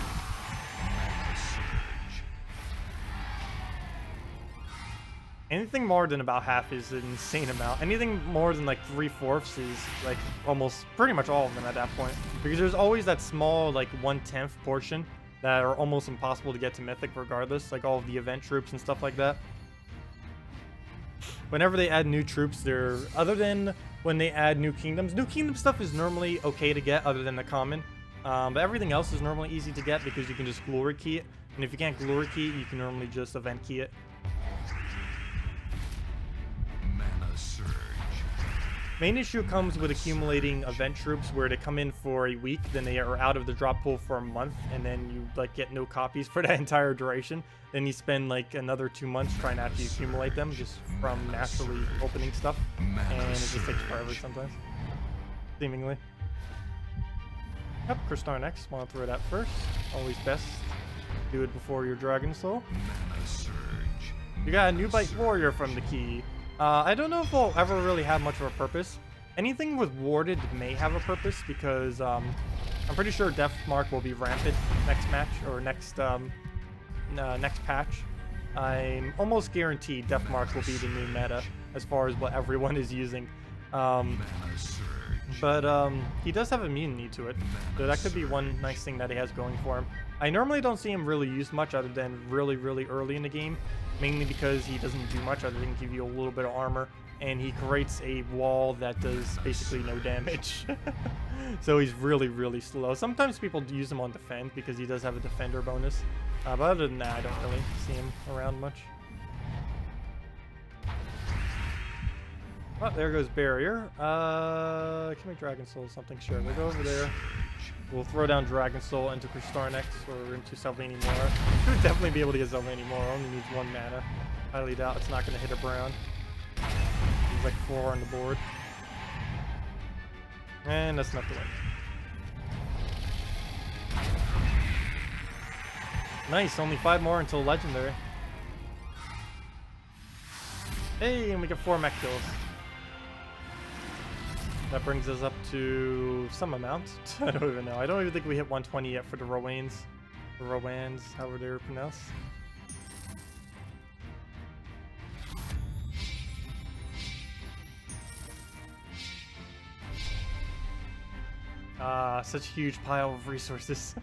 Speaker 3: Anything more than about half is an insane amount. Anything more than like 3/4 is like almost pretty much all of them at that point. Because there's always that small like 1/10 portion that are almost impossible to get to Mythic regardless. Like all of the event troops and stuff like that. Whenever they add new troops, they're, other than when they add new kingdom stuff is normally okay to get other than the common. But everything else is normally easy to get because you can just glory key it. And if you can't glory key it, you can normally just event key it. Main issue comes with accumulating event troops where they come in for a week, then they are out of the drop pool for a month, and then you like get no copies for that entire duration. Then you spend like another 2 months trying to actually accumulate them just from naturally opening stuff, and it just takes forever sometimes, seemingly. Yep, Kristar next. Want to throw that first. Always best do it before your Dragon Soul. You got a new Bite Warrior from the key. I don't know if we'll ever really have much of a purpose. Anything with warded may have a purpose because I'm pretty sure Death Mark will be rampant next match or next patch. I'm almost guaranteed Death Mark will be the new meta as far as what everyone is using. But he does have immunity to it, so that could be one nice thing that he has going for him. I normally don't see him really used much other than really early in the game, mainly because he doesn't do much other than give you a little bit of armor, and he creates a wall that does basically no damage. So he's really slow. Sometimes people use him on defend because he does have a defender bonus, but other than that, I don't really see him around much. Oh, there goes Barrier. Can we Dragon Soul something? Sure, we'll go over there. We'll throw down Dragon Soul into Kristar next, or into Sevhina more. Should definitely be able to get Sevhina more. Only needs 1 mana. Highly doubt it's not going to hit a Brown. He's like 4 on the board. And that's not the win. Nice, only 5 more until Legendary. Hey, and we get 4 mech kills. That brings us up to some amount. I don't even know. I don't even think we hit 120 yet for the Rowains. The Rowans, however they're pronounced. Such a huge pile of resources.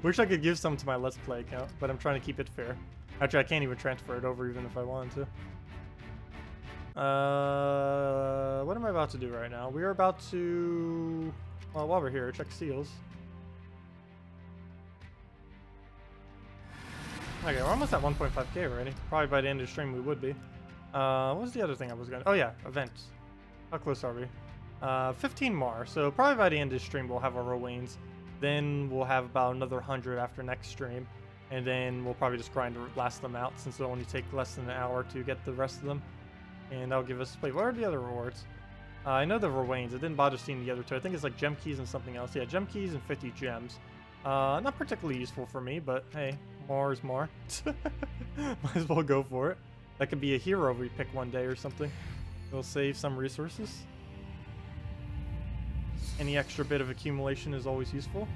Speaker 3: Wish I could give some to my Let's Play account, but I'm trying to keep it fair. Actually, I can't even transfer it over even if I wanted to. What am I about to do right now? We are about to, well, while we're here, check seals. Okay, we're almost at 1.5k already. Probably by the end of the stream we would be. What was the other thing I was gonna, oh yeah, events. How close are we? 15 more, so probably by the end of the stream we'll have our Rowains. Then we'll have about another 100 after next stream. And then we'll probably just grind to last them out since it'll only take less than an hour to get the rest of them. And that'll give us, wait, what are the other rewards? I know the Rowains. I didn't bother seeing the other two. I think it's like gem keys and something else. Yeah, gem keys and 50 gems. Not particularly useful for me, but hey, more is more. Might as well go for it. That could be a hero we pick one day or something. It'll save some resources. Any extra bit of accumulation is always useful.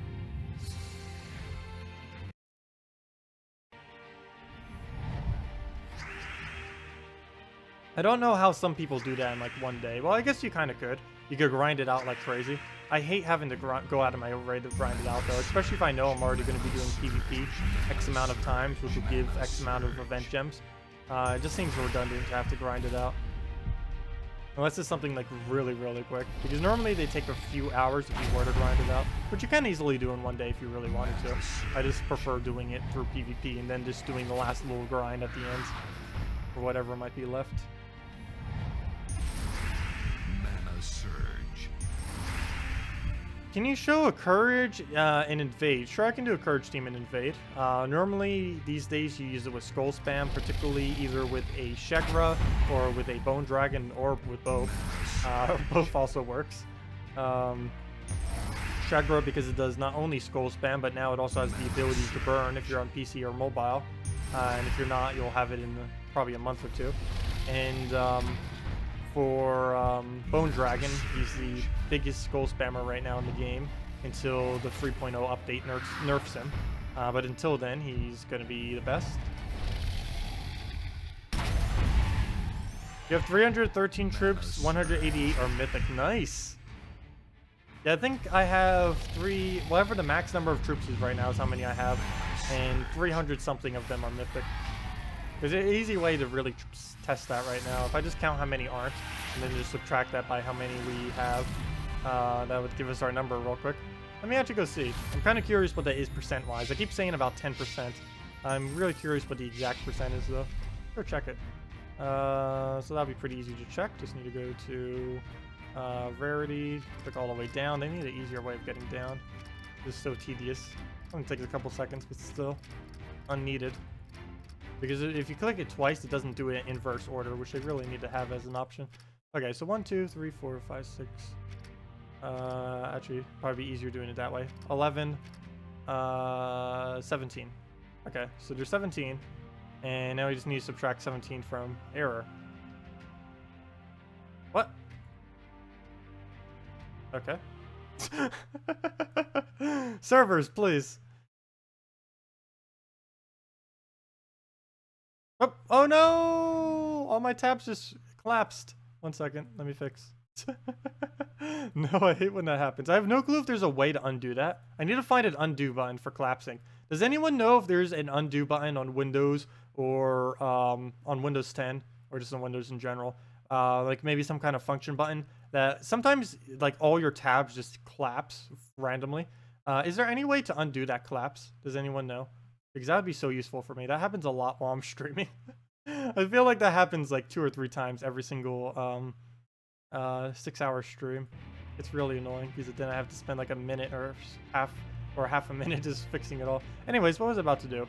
Speaker 3: I don't know how some people do that in like one day. Well, I guess you kind of could. You could grind it out like crazy. I hate having to go out of my way to grind it out though, especially if I know I'm already going to be doing PvP X amount of times, which will give X amount of event gems. It just seems redundant to have to grind it out. Unless it's something like really quick. Because normally they take a few hours if you were to grind it out, which you can easily do in one day if you really wanted to. I just prefer doing it through PvP and then just doing the last little grind at the end, or whatever might be left.
Speaker 2: Mana surge.
Speaker 3: Can you show a courage and invade? Sure, I can do a courage team and invade. Normally, these days, you use it with skull spam, particularly either with a Shegra or with a bone dragon or with both. Both also works. Shegra because it does not only skull spam, but now it also has the ability to burn if you're on PC or mobile. And if you're not, you'll have it in probably a month or two. And for Bone Dragon, he's the biggest skull spammer right now in the game until the 3.0 update nerfs him. But until then, he's going to be the best. You have 313 troops, 188 are mythic. Nice. Yeah, I think I have whatever the max number of troops is right now is how many I have, and 300 something of them are mythic. There's an easy way to really test that right now. If I just count how many aren't, and then just subtract that by how many we have, that would give us our number real quick. Let me actually go see. I'm kind of curious what that is percent-wise. I keep saying about 10%. I'm really curious what the exact percent is, though. Sure, check it. So that'll be pretty easy to check. Just need to go to rarity, click all the way down. They need an easier way of getting down. It's so tedious. It only takes a couple seconds, but still unneeded. Because if you click it twice, it doesn't do it in inverse order, which they really need to have as an option. Okay, so 1, 2, 3, 4, 5, 6. Actually, probably be easier doing it that way. 11, 17. Okay, so there's 17, and now we just need to subtract 17 from error. What? Okay. Servers, please. Oh no! All my tabs just collapsed. 1 second, let me fix. No, I hate when that happens. I have no clue if there's a way to undo that. I need to find an undo button for collapsing. Does anyone know if there's an undo button on Windows or on Windows 10 or just on Windows in general? Like maybe some kind of function button that sometimes like all your tabs just collapse randomly. Is there any way to undo that collapse? Does anyone know? Because that would be so useful for me. That happens a lot while I'm streaming. I feel like that happens like 2 or 3 times every single 6-hour stream. It's really annoying because then I have to spend like a minute or half a minute just fixing it all. Anyways, what was I about to do?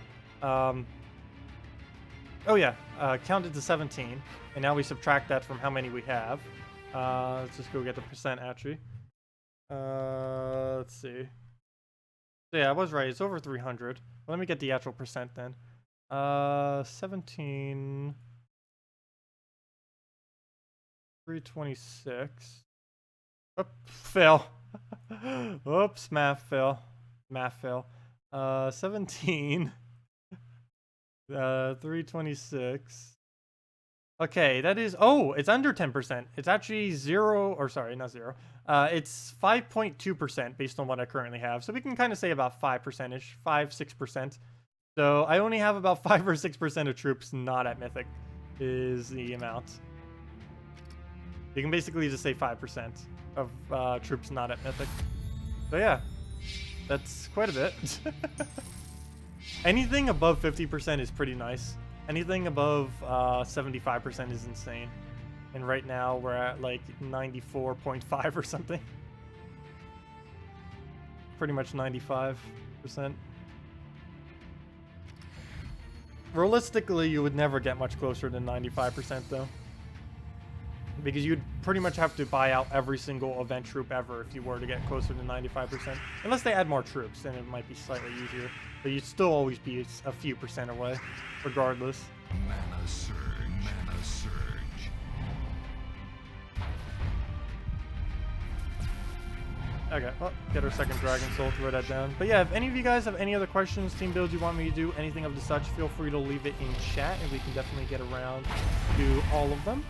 Speaker 3: Oh yeah, counted to 17, and now we subtract that from how many we have. Let's just go get the percent actually. Let's see. So yeah, I was right. It's over 300. Well, let me get the actual percent then. 17. 326. Oh, fail. Oops, math fail. 17. 326. Okay, that is, oh, it's under 10%. It's actually 0, or sorry, not 0. It's 5.2% based on what I currently have. So we can kind of say about 5%-ish, 5-6%. So I only have about 5 or 6% of troops not at Mythic is the amount. You can basically just say 5% of troops not at Mythic. So yeah, that's quite a bit. Anything above 50% is pretty nice. Anything above 75% is insane. And right now we're at like 94.5 or something. Pretty much 95%. Realistically, you would never get much closer than 95% though. Because you'd pretty much have to buy out every single event troop ever if you were to get closer to 95%. Unless they add more troops, then it might be slightly easier. But you'd still always be a few percent away, regardless.
Speaker 2: Mana surge. Mana surge.
Speaker 3: Okay, well, get our second Dragon Soul, throw that down. But yeah, if any of you guys have any other questions, team builds you want me to do, anything of the such, feel free to leave it in chat, and we can definitely get around to all of them.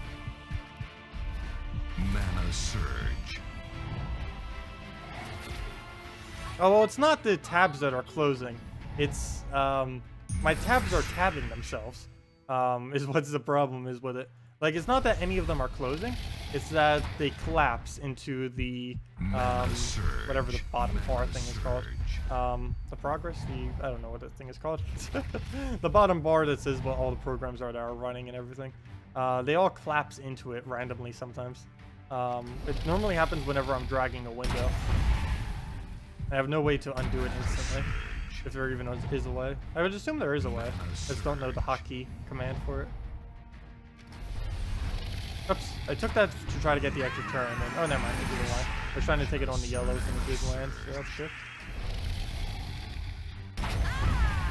Speaker 2: Mana surge.
Speaker 3: Oh, well, it's not the tabs that are closing. It's, my tabs are tabbing themselves, is what's the problem is with it. Like, it's not that any of them are closing, it's that they collapse into the, whatever the bottom bar thing is called. The progress, I don't know what that thing is called. The bottom bar that says what all the programs are that are running and everything. They all collapse into it randomly sometimes. It normally happens whenever I'm dragging a window. I have no way to undo it instantly, if there even is a way. I would assume there is a way. I just don't know the hotkey command for it. Oops, I took that to try to get the extra turn, and then, oh, never mind, I did the line. I was trying to take it on the yellows and it did land, so that's good.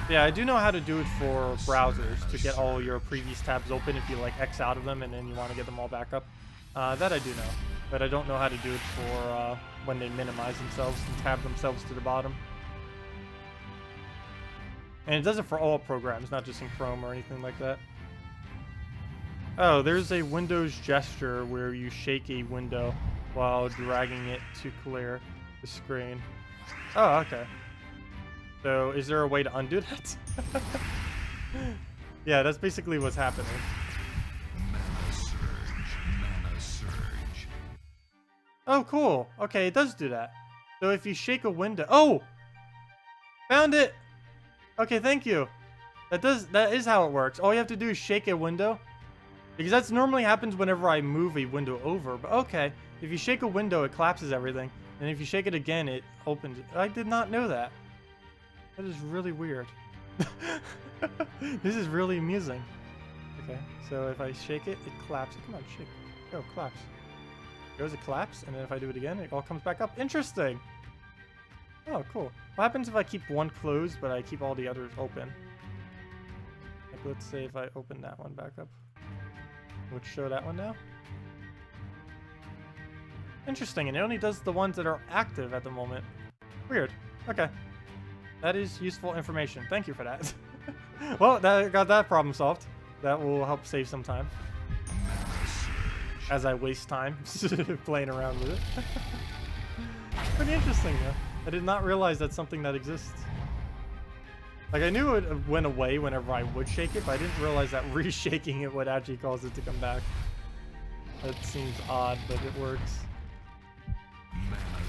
Speaker 3: Yeah, I do know how to do it for browsers, to get all your previous tabs open if you, like, X out of them and then you want to get them all back up. That I do know, but I don't know how to do it for when they minimize themselves and tab themselves to the bottom. And it does it for all programs, not just in Chrome or anything like that. Oh, there's a Windows gesture where you shake a window while dragging it to clear the screen. Oh, okay. So, is there a way to undo that? Yeah, that's basically what's happening.
Speaker 2: Mana surge.
Speaker 3: Oh, cool. Okay, it does do that. So if you shake a window... Oh! Found it! Okay, thank you. That is how it works. All you have to do is shake a window. Because that normally happens whenever I move a window over. But okay, if you shake a window, it collapses everything. And if you shake it again, it opens it. I did not know that. That is really weird. This is really amusing. Okay, so if I shake it, it collapses. Come on, shake. Go, collapse. Goes, it collapse, and then if I do it again, it all comes back up. Interesting. Oh, cool. What happens if I keep one closed, but I keep all the others open? Like, let's say if I open that one back up. Would show that one now. Interesting, and it only does the ones that are active at the moment. Weird. Okay. That is useful information. Thank you for that. Well, got that problem solved. That will help save some time. As I waste time playing around with it. Pretty interesting, though. I did not realize that's something that exists. Like, I knew it went away whenever I would shake it, but I didn't realize that reshaking it would actually cause it to come back. That seems odd, but it works.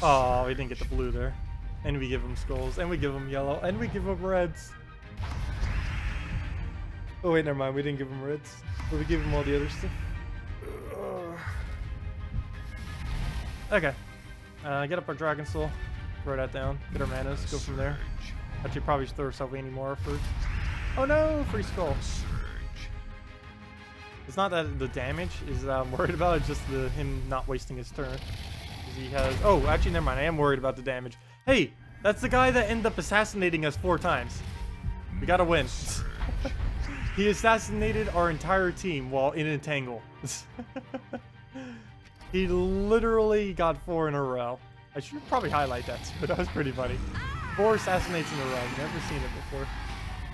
Speaker 3: Oh, we didn't get the blue there. And we give them skulls, and we give them yellow, and we give them reds. Oh wait, never mind, we didn't give them reds. But we gave them all the other stuff. Okay. Get up our Dragon Soul. Throw that down. Get our manas. Go from there. Actually, probably should throw ourselves any more first. Oh no! Free skull. It's not that the damage is I'm worried about. It's just him not wasting his turn. He has... Oh, actually, never mind. I am worried about the damage. Hey, that's the guy that ended up assassinating us 4 times. We gotta win. He assassinated our entire team while in a tangle. He literally got 4 in a row. I should probably highlight that too. That was pretty funny. 4 assassinates in a row. I've never seen it before.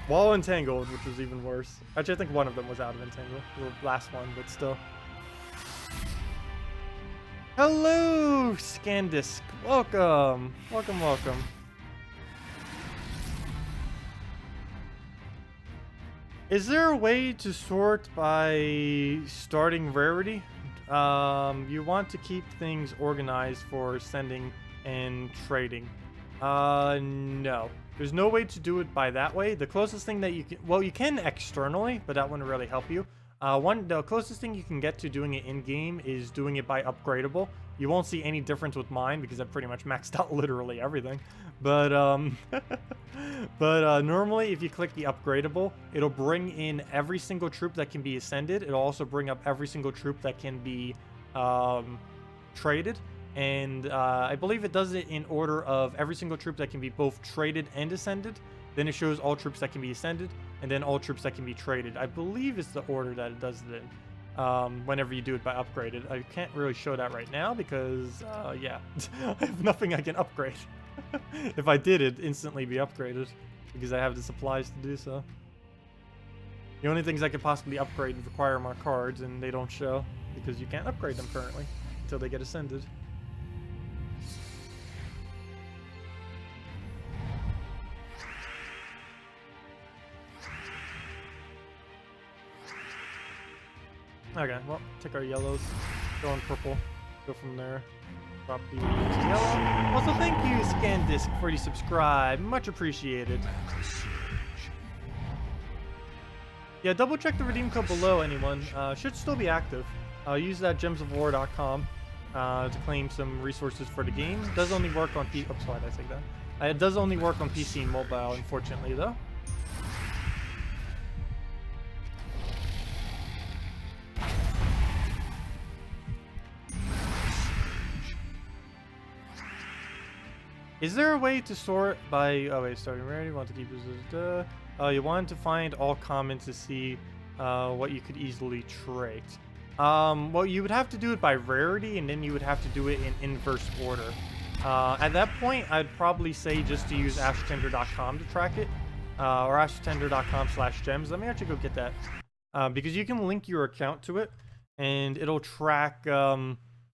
Speaker 3: While entangled, which was even worse. Actually, I think one of them was out of entangle. The last one, but still. Hello, Scandisk. Welcome. Welcome, welcome. Is there a way to sort by starting rarity? You want to keep things organized for sending and trading. No. There's no way to do it by that way. The closest thing that you can... Well, you can externally, but that wouldn't really help you. The closest thing you can get to doing it in-game is doing it by upgradable. You won't see any difference with mine because I've pretty much maxed out literally everything. But, normally if you click the upgradable, it'll bring in every single troop that can be ascended. It'll also bring up every single troop that can be traded. And I believe it does it in order of every single troop that can be both traded and ascended. Then it shows all troops that can be ascended, and then all troops that can be traded. I believe it's the order that it does it in, whenever you do it by upgraded. I can't really show that right now because, yeah, I have nothing I can upgrade. If I did, it'd instantly be upgraded because I have the supplies to do so. The only things I could possibly upgrade require more cards, and they don't show because you can't upgrade them currently until they get ascended. Okay, well, take our yellows, go on purple, go from there, drop the yellow. Also, thank you, Scandisk, for the subscribe. Much appreciated. Yeah, double check the redeem code below, anyone. Should still be active. Use that gemsofwar.com to claim some resources for the game. Does only work on PC. Oops, why did I say that? It does only work on PC and mobile, unfortunately, though. Is there a way to sort by... Oh, wait, starting rarity. Want to keep this... you want to find all comments to see what you could easily trait. Well, you would have to do it by rarity, and then you would have to do it in inverse order. At that point, I'd probably say just to use ashtender.com to track it, or ashtender.com/gems. Let me actually go get that, because you can link your account to it, and it'll track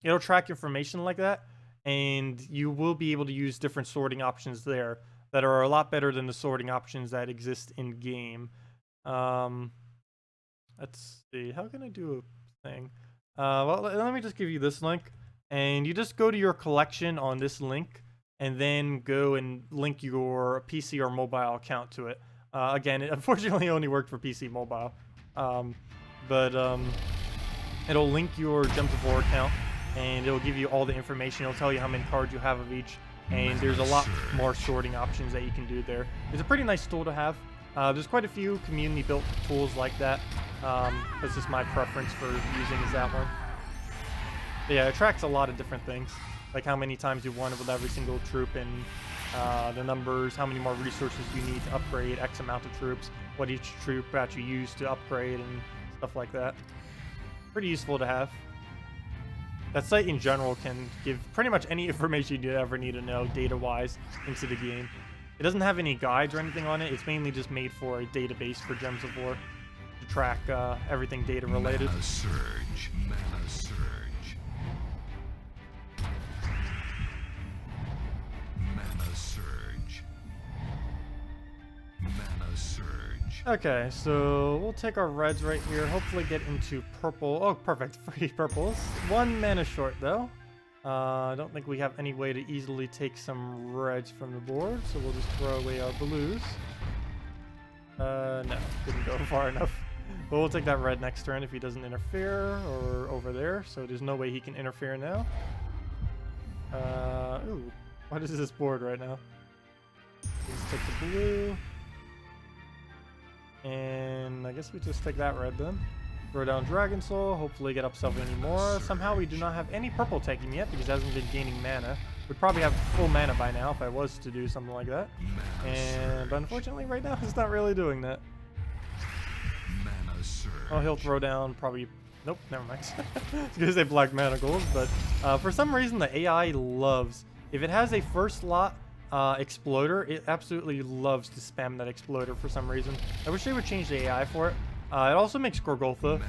Speaker 3: information like that, and you will be able to use different sorting options there that are a lot better than the sorting options that exist in game. Let's see, how can I do a thing? Well, let me just give you this link. And you just go to your collection on this link, and then go and link your PC or mobile account to it. Again, it unfortunately only worked for PC mobile. It'll link your Gems of War account, and it'll give you all the information. It'll tell you how many cards you have of each, and there's a lot more sorting options that you can do there. It's a pretty nice tool to have. There's quite a few community-built tools like that. That's just my preference for using is that one. But yeah, it tracks a lot of different things, like how many times you won it with every single troop, and the numbers, how many more resources you need to upgrade X amount of troops, what each troop that you use to upgrade, and stuff like that. Pretty useful to have. That site in general can give pretty much any information you ever need to know data-wise into the game. It doesn't have any guides or anything on it. It's mainly just made for a database for Gems of War to track everything data-related.
Speaker 2: Mana surge. Mana surge. Mana surge. Mana surge.
Speaker 3: Okay, so we'll take our reds right here. Hopefully get into purple. Oh, perfect. 3 purples. 1 mana short, though. I don't think we have any way to easily take some reds from the board, so we'll just throw away our blues. No, didn't go far enough. But we'll take that red next turn if he doesn't interfere, or over there, so there's no way he can interfere now. Ooh, what is this board right now? Let's take the blue. And I guess we just take that red then. Throw down Dragon Soul, hopefully get up Sevhina more. Somehow we do not have any purple taking yet because it hasn't been gaining mana. We'd probably have full mana by now if I was to do something like that. But unfortunately right now it's not really doing that. Oh, he'll throw down probably... Nope, never mind. It's because they black mana goals, but for some reason the AI loves... If it has a first slot exploder, it absolutely loves to spam that exploder for some reason. I wish they would change the AI for it. It also makes Gorgolfa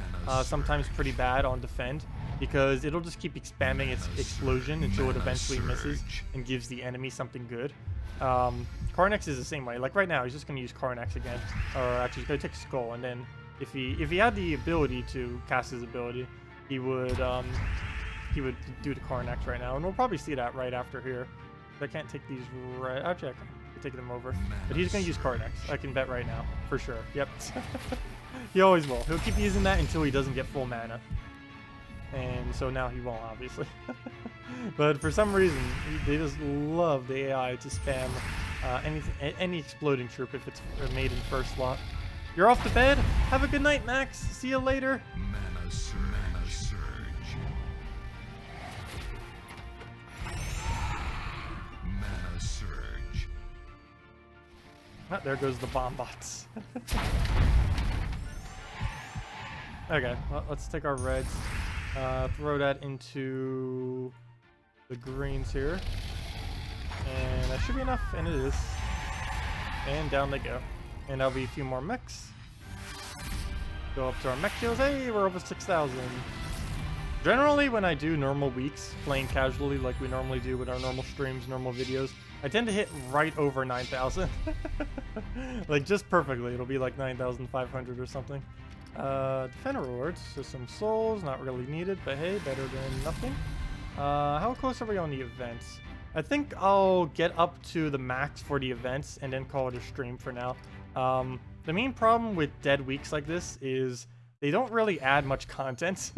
Speaker 3: sometimes pretty bad on defend, because it'll just keep spamming its explosion until it eventually misses and gives the enemy something good. Karnax is the same way. Like right now, he's just going to use Karnax again, or actually he's going to take Skull, and then if he had the ability to cast his ability, he would do the Karnax right now, and we'll probably see that right after here. I can't take these right. Actually, I can take them over, but he's going to use Karnax. I can bet right now for sure. Yep. He always will. He'll keep using that until he doesn't get full mana. And so now he won't, obviously. But for some reason, they just love the AI to spam any exploding troop if it's made in first slot. You're off to bed? Have a good night, Max. See you later.
Speaker 2: Mana surge. Mana surge. Mana surge.
Speaker 3: Oh, there goes the bomb bots. Okay, well, let's take our reds, throw that into the greens here, and that should be enough, and it is. And down they go. And that'll be a few more mechs. Go up to our mech kills. Hey, we're over 6,000. Generally, when I do normal weeks, playing casually like we normally do with our normal streams, normal videos, I tend to hit right over 9,000. Like, just perfectly. It'll be like 9,500 or something. Defender rewards, so some souls, not really needed, but hey, better than nothing. How close are we on the events? I think I'll get up to the max for the events and then call it a stream for now. The main problem with dead weeks like this is they don't really add much content.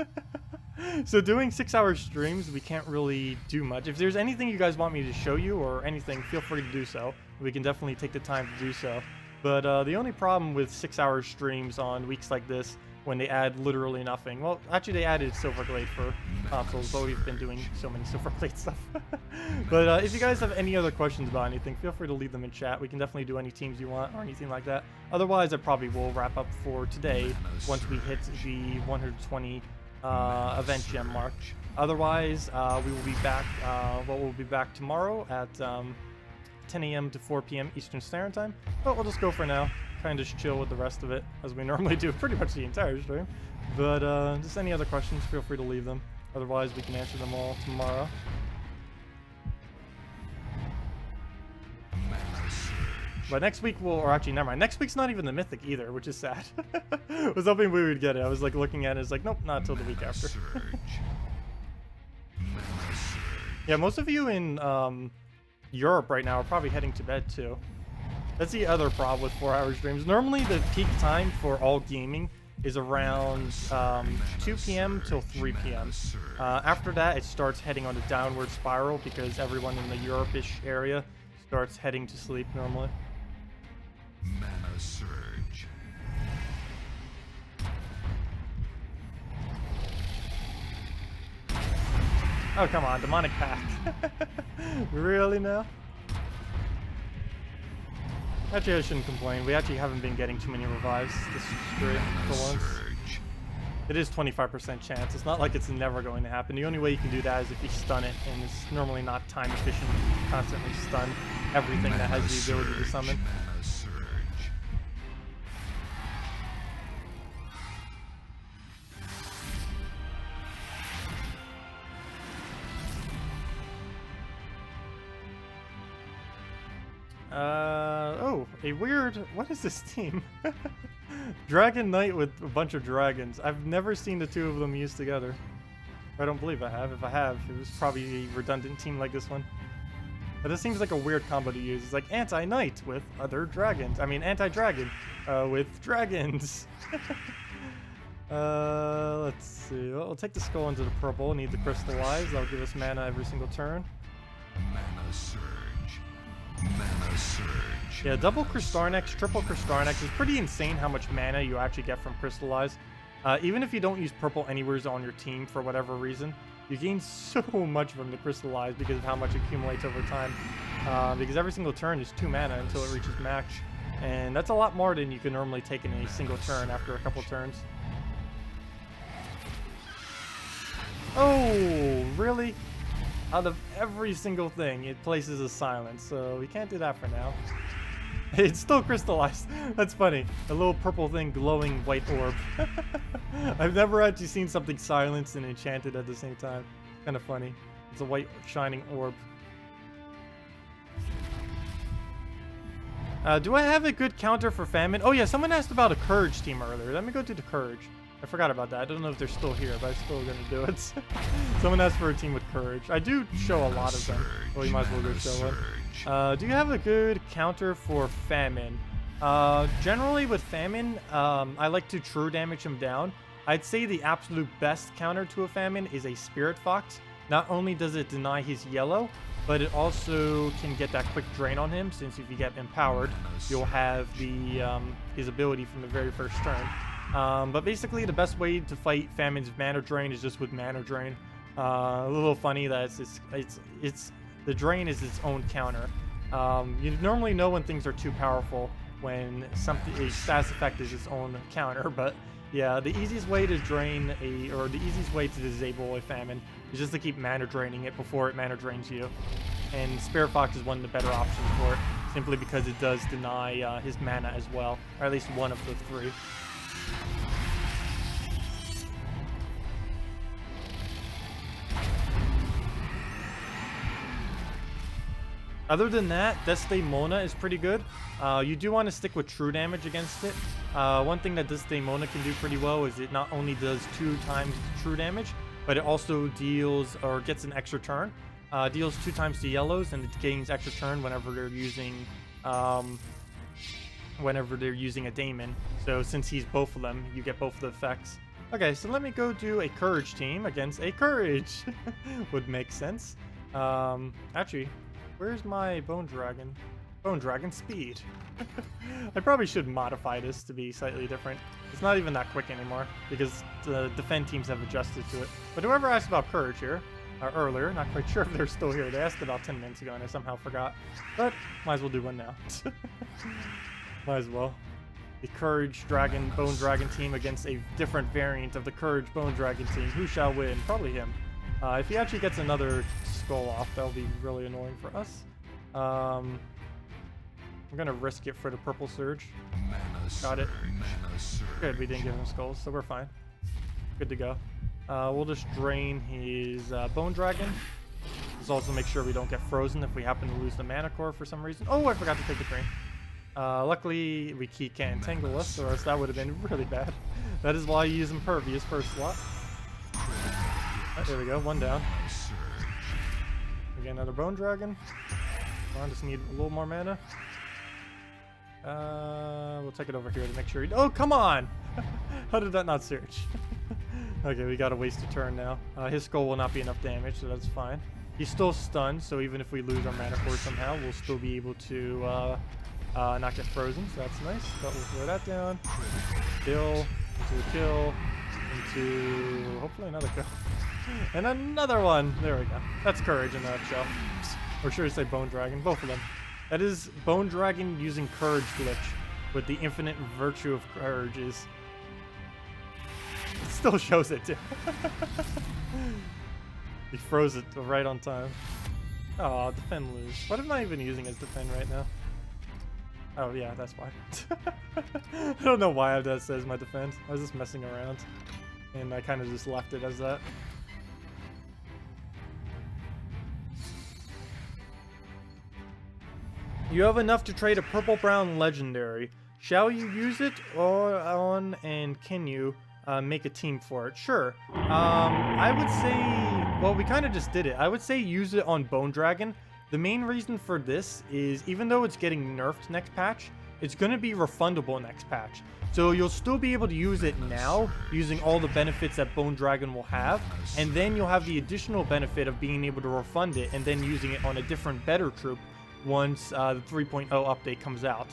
Speaker 3: So doing 6-hour streams, we can't really do much. If there's anything you guys want me to show you or anything, feel free to do so. We can definitely take the time to do so. But the only problem with 6-hour streams on weeks like this, when they add literally nothing. Well, actually they added Silverglade for consoles, but we've been doing so many Silverglade stuff. But if you guys have any other questions about anything, feel free to leave them in chat. We can definitely do any teams you want or anything like that. Otherwise, I probably will wrap up for today once we hit the 120 event gem mark. Otherwise, we will be back. We'll be back tomorrow at 10 a.m. to 4 p.m. Eastern Standard Time. But we'll just go for now. Kind of just chill with the rest of it, as we normally do pretty much the entire stream. But just any other questions, feel free to leave them. Otherwise, we can answer them all tomorrow. But next week or actually, never mind. Next week's not even the Mythic either, which is sad. I was hoping we would get it. I was like looking at it, it's like, nope, not until the week after. Yeah, most of you in Europe right now are probably heading to bed too. That's the other problem with 4-hour streams. Normally, the peak time for all gaming is around 2 p.m. till 3 p.m. After that, it starts heading on a downward spiral because everyone in the Europe-ish area starts heading to sleep normally.
Speaker 2: Mana surge.
Speaker 3: Oh, come on, demonic pack. Really now? Actually, I shouldn't complain. We actually haven't been getting too many revives this stream for once. It is 25% chance. It's not like it's never going to happen. The only way you can do that is if you stun it, and it's normally not time efficient to constantly stun everything that has the ability to summon.
Speaker 2: Mana surge.
Speaker 3: Oh, a weird, what is this team? Dragon Knight with a bunch of dragons. I've never seen the two of them used together. I don't believe I have. If I have, it was probably a redundant team like this one. But this seems like a weird combo to use. It's like anti-knight with other dragons. I mean, anti-dragon with dragons. Let's see. Well, we'll take the skull into the purple. Need the crystallize. That'll give us mana every single turn.
Speaker 2: Mana surge. Mana surge.
Speaker 3: Yeah, double Crystarnex, triple Crystarnex is pretty insane how much mana you actually get from Crystallize. Even if you don't use purple anywheres on your team for whatever reason, you gain so much from the Crystallize because of how much it accumulates over time. Because every single turn is 2 mana until it reaches max. And that's a lot more than you can normally take in a single turn after a couple turns. Oh, really? Out of every single thing, it places a silence, so we can't do that for now. It's still crystallized. That's funny. A little purple thing glowing white orb. I've never actually seen something silenced and enchanted at the same time. Kind of funny. It's a white shining orb. Do I have a good counter for famine? Oh yeah, someone asked about a courage team earlier. Let me go to the courage. I forgot about that. I don't know if they're still here, but I'm still gonna do it. Someone asked for a team with courage. I do show a lot of them. Well, you might as well go show one. Do you have a good counter for famine? Generally with famine, I like to true damage him down. I'd say the absolute best counter to a famine is a Spirit Fox. Not only does it deny his yellow, but it also can get that quick drain on him, since if you get empowered, you'll have the his ability from the very first turn. But basically, the best way to fight Famine's mana drain is just with mana drain. A little funny that it's the drain is its own counter. You normally know when things are too powerful when a status effect is its own counter. But yeah, the easiest way to drain the easiest way to disable a Famine is just to keep mana draining it before it mana drains you. And Spirit Fox is one of the better options for it, simply because it does deny his mana as well, or at least one of the 3. Other than that, Desdemona is pretty good. You do want to stick with true damage against it. One thing that Desdemona can do pretty well is it not only does 2 times true damage, but it also deals or gets an extra turn. Deals 2 times to yellows, and it gains extra turn whenever they're using a daemon. So since he's both of them, you get both of the effects. Okay, so let me go do a courage team against a courage. Would make sense. Actually, where's my bone dragon? Bone dragon speed. I probably should modify this to be slightly different. It's not even that quick anymore because the defend teams have adjusted to it. But whoever asked about courage here, earlier, not quite sure if they're still here. They asked about 10 minutes ago and I somehow forgot. But might as well do one now. Might as well. The Courage Dragon Bone Dragon team against a different variant of the Courage Bone Dragon team. Who shall win? Probably him. If he actually gets another skull off, that'll be really annoying for us. I'm gonna risk it for the purple surge. Got it. Good, we didn't give him skulls, so we're fine. Good to go. We'll just drain his Bone Dragon. Let's also make sure we don't get frozen if we happen to lose the mana core for some reason. Oh, I forgot to take the train. Luckily, he can't entangle us, or else that would have been really bad. That is why you use Impervious first slot. Oh, there we go, one down. We get another Bone Dragon. Come on, just need a little more mana. We'll take it over here to make sure. Oh, come on! How did that not search? Okay, we gotta waste a turn now. His skull will not be enough damage, so that's fine. He's still stunned, so even if we lose our mana core somehow, we'll still be able to not get frozen, so that's nice. But we'll throw that down. Kill, into a kill, into hopefully another kill. And another one! There we go. That's Courage in a nutshell. Or should I say Bone Dragon? Both of them. That is Bone Dragon using Courage glitch with the infinite virtue of Courage is... It still shows it too. He froze it right on time. Oh, defend lose. What am I even using as defend right now? Oh yeah, that's why. I don't know why that says my defend. I was just messing around. And I kind of just left it as that. You have enough to trade a purple-brown legendary. Shall you use it and can you make a team for it? Sure. I would say, well, we kind of just did it. I would say use it on Bone Dragon. The main reason for this is even though it's getting nerfed next patch, it's going to be refundable next patch. So you'll still be able to use it now using all the benefits that Bone Dragon will have, and then you'll have the additional benefit of being able to refund it and then using it on a different better troop once the 3.0 update comes out.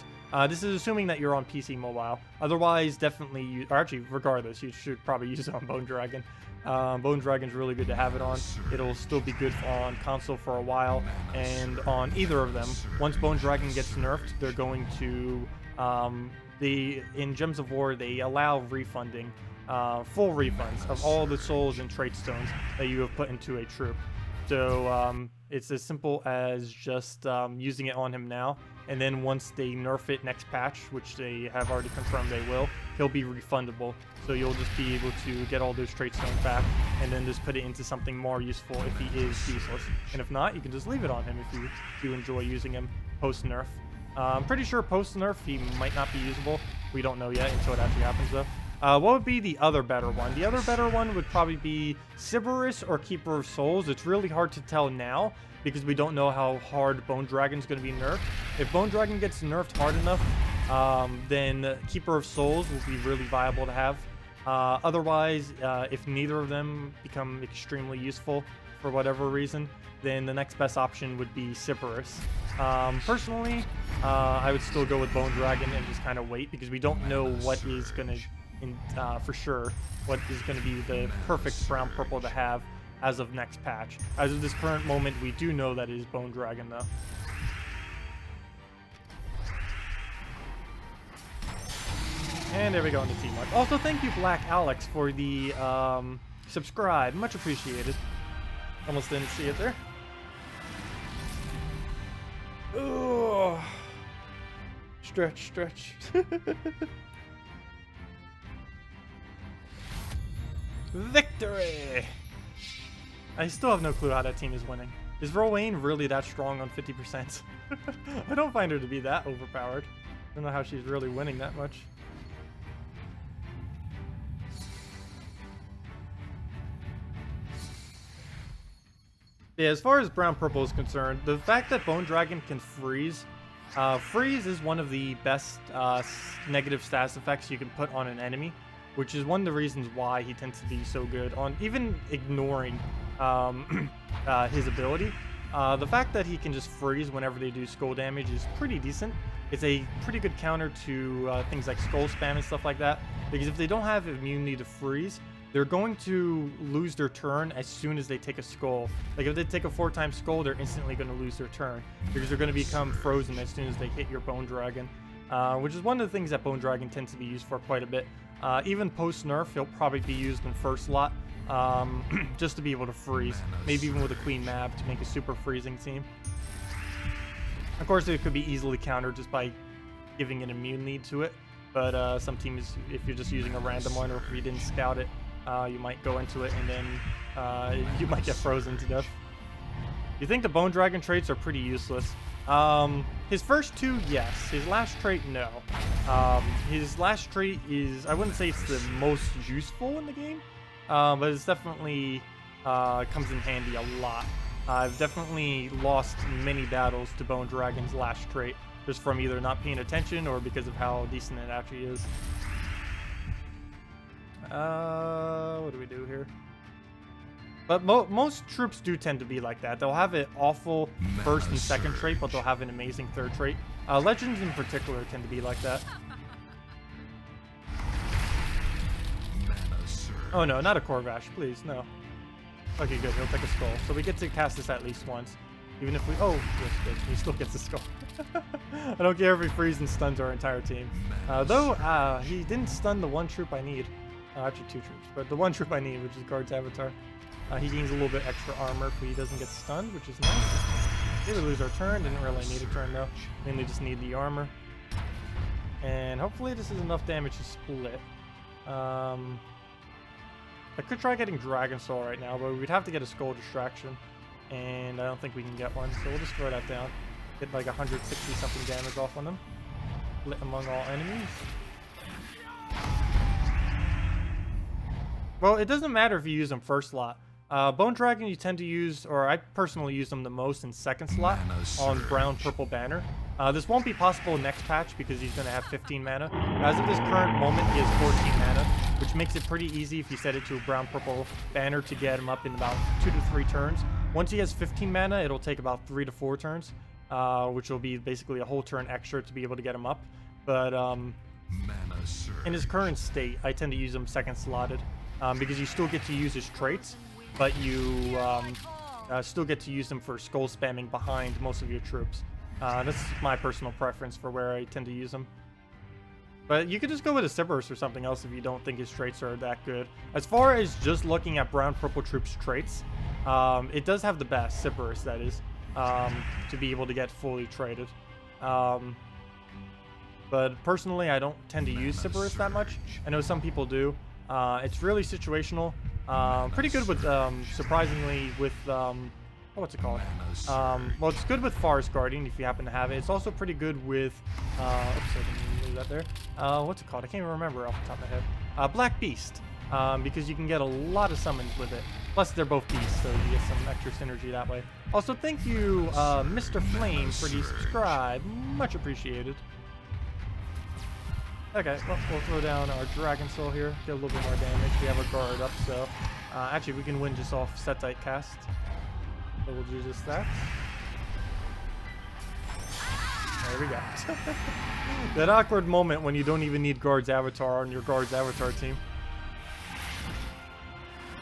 Speaker 3: This is assuming that you're on PC mobile. Otherwise, definitely, or actually, regardless, you should probably use it on Bone Dragon. Bone Dragon's really good to have it on. It'll still be good on console for a while, and on either of them. Once Bone Dragon gets nerfed, they're going to, in Gems of War, they allow refunding, full refunds of all the souls and trait stones that you have put into a troop. So it's as simple as just using it on him now, and then once they nerf it next patch, which they have already confirmed they will, he'll be refundable. So you'll just be able to get all those trait stones back, and then just put it into something more useful if he is useless. And if not, you can just leave it on him if you do enjoy using him post-nerf. I'm pretty sure post-nerf he might not be usable. We don't know yet until it actually happens though. What would be the other better one? The other better one would probably be Cerberus or Keeper of Souls. It's really hard to tell now because we don't know how hard Bone Dragon's going to be nerfed. If Bone Dragon gets nerfed hard enough, then Keeper of Souls will be really viable to have. Otherwise, if neither of them become extremely useful for whatever reason, then the next best option would be Cerberus. Personally, I would still go with Bone Dragon and just kind of wait because we don't know what is going to... for sure what is going to be the perfect brown purple to have as of next patch. As of this current moment, we do know that it is Bone Dragon though. And there we go on the team mark. Also, thank you Black Alex for the subscribe, much appreciated. Almost didn't see it there. Oh, stretch. Victory! I still have no clue how that team is winning. Is Rowan really that strong on 50%? I don't find her to be that overpowered. I don't know how she's really winning that much. Yeah, as far as brown purple is concerned, the fact that Bone Dragon can freeze, freeze is one of the best negative status effects you can put on an enemy. which is one of the reasons why he tends to be so good on even ignoring his ability. The fact that he can just freeze whenever they do skull damage is pretty decent. It's a pretty good counter to things like skull spam and stuff like that, because if they don't have immunity to freeze, they're going to lose their turn as soon as they take a skull. Like if they take a 4-time skull, they're instantly going to lose their turn because they're going to become frozen as soon as they hit your Bone Dragon, which is one of the things that Bone Dragon tends to be used for quite a bit. Even post-nerf, he'll probably be used in first slot just to be able to freeze, maybe even with a Queen Mab to make a super freezing team. Of course, it could be easily countered just by giving an immunity to it, but some teams, if you're just using a random one or if you didn't scout it, you might go into it and then you might get frozen to death. You think the Bone Dragon traits are pretty useless? His first two, yes. His last trait, no. His last trait is, I wouldn't say it's the most useful in the game, but it's definitely comes in handy a lot. I've definitely lost many battles to Bone Dragon's last trait, just from either not paying attention or because of how decent it actually is. What do we do here? But most troops do tend to be like that. They'll have an awful first and second trait, but they'll have an amazing third trait. Legends in particular tend to be like that. Oh no, not a Corvash, please, no. Okay, good, he'll take a skull. So we get to cast this at least once. Even if we, oh, yes, good, he still gets a skull. I don't care if he freezes and stuns our entire team. Though, he didn't stun the one troop I need. Actually, 2 troops, but the one troop I need, which is Guard's Avatar. He gains a little bit extra armor if he doesn't get stunned, which is nice. Okay, we lose our turn. Didn't really need a turn though. Mainly just need the armor. And hopefully this is enough damage to split. I could try getting Dragon Soul right now, but we'd have to get a Skull Distraction. And I don't think we can get one, so we'll just throw that down. Get like 160 something damage off on them. Split among all enemies. Well, it doesn't matter if you use them first slot. Bone Dragon you tend to use, or I personally use them the most in second slot on Brown Purple Banner. This won't be possible next patch because he's going to have 15 mana. As of this current moment, he has 14 mana, which makes it pretty easy if you set it to a Brown Purple Banner to get him up in about 2 to 3 turns. Once he has 15 mana, it'll take about 3 to 4 turns, which will be basically a whole turn extra to be able to get him up. But in his current state, I tend to use him second slotted. Because you still get to use his traits, but you still get to use them for skull spamming behind most of your troops. That's my personal preference for where I tend to use them. But you could just go with a Cerberus or something else if you don't think his traits are that good. As far as just looking at Brown Purple troops' traits, it does have the best, Cerberus that is, to be able to get fully traded. But personally, I don't tend to use Cerberus that much. I know some people do. It's really situational. Pretty good with, surprisingly, with, what's it called? Well, it's good with Forest Guardian if you happen to have it. It's also pretty good with, oops, I didn't leave that there. What's it called? I can't even remember off the top of my head. Black Beast, because you can get a lot of summons with it. Plus, they're both beasts, so you get some extra synergy that way. Also, thank you, Mr. Flame, for the subscribe. Much appreciated. Okay, well, we'll throw down our Dragon Soul here, get a little bit more damage. We have our guard up, so actually we can win just off Setite cast. So we'll do just that. There we go. That awkward moment when you don't even need Guard's Avatar on your Guard's Avatar team.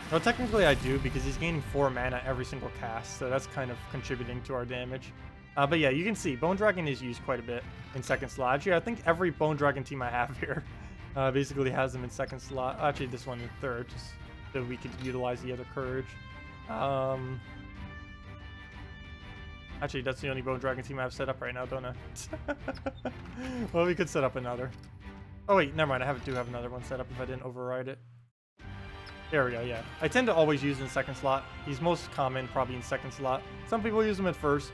Speaker 3: Well, technically I do, because he's gaining 4 mana every single cast, so that's kind of contributing to our damage. But yeah, you can see Bone Dragon is used quite a bit in second slot. Actually, I think every Bone Dragon team I have here basically has them in second slot. Actually, this one in third, just so we could utilize the other Courage. Actually, that's the only Bone Dragon team I have set up right now, don't I? Well, we could set up another. Oh wait, never mind. I do have another one set up if I didn't override it. There we go, yeah. I tend to always use it in second slot. He's most common probably in second slot. Some people use him at first.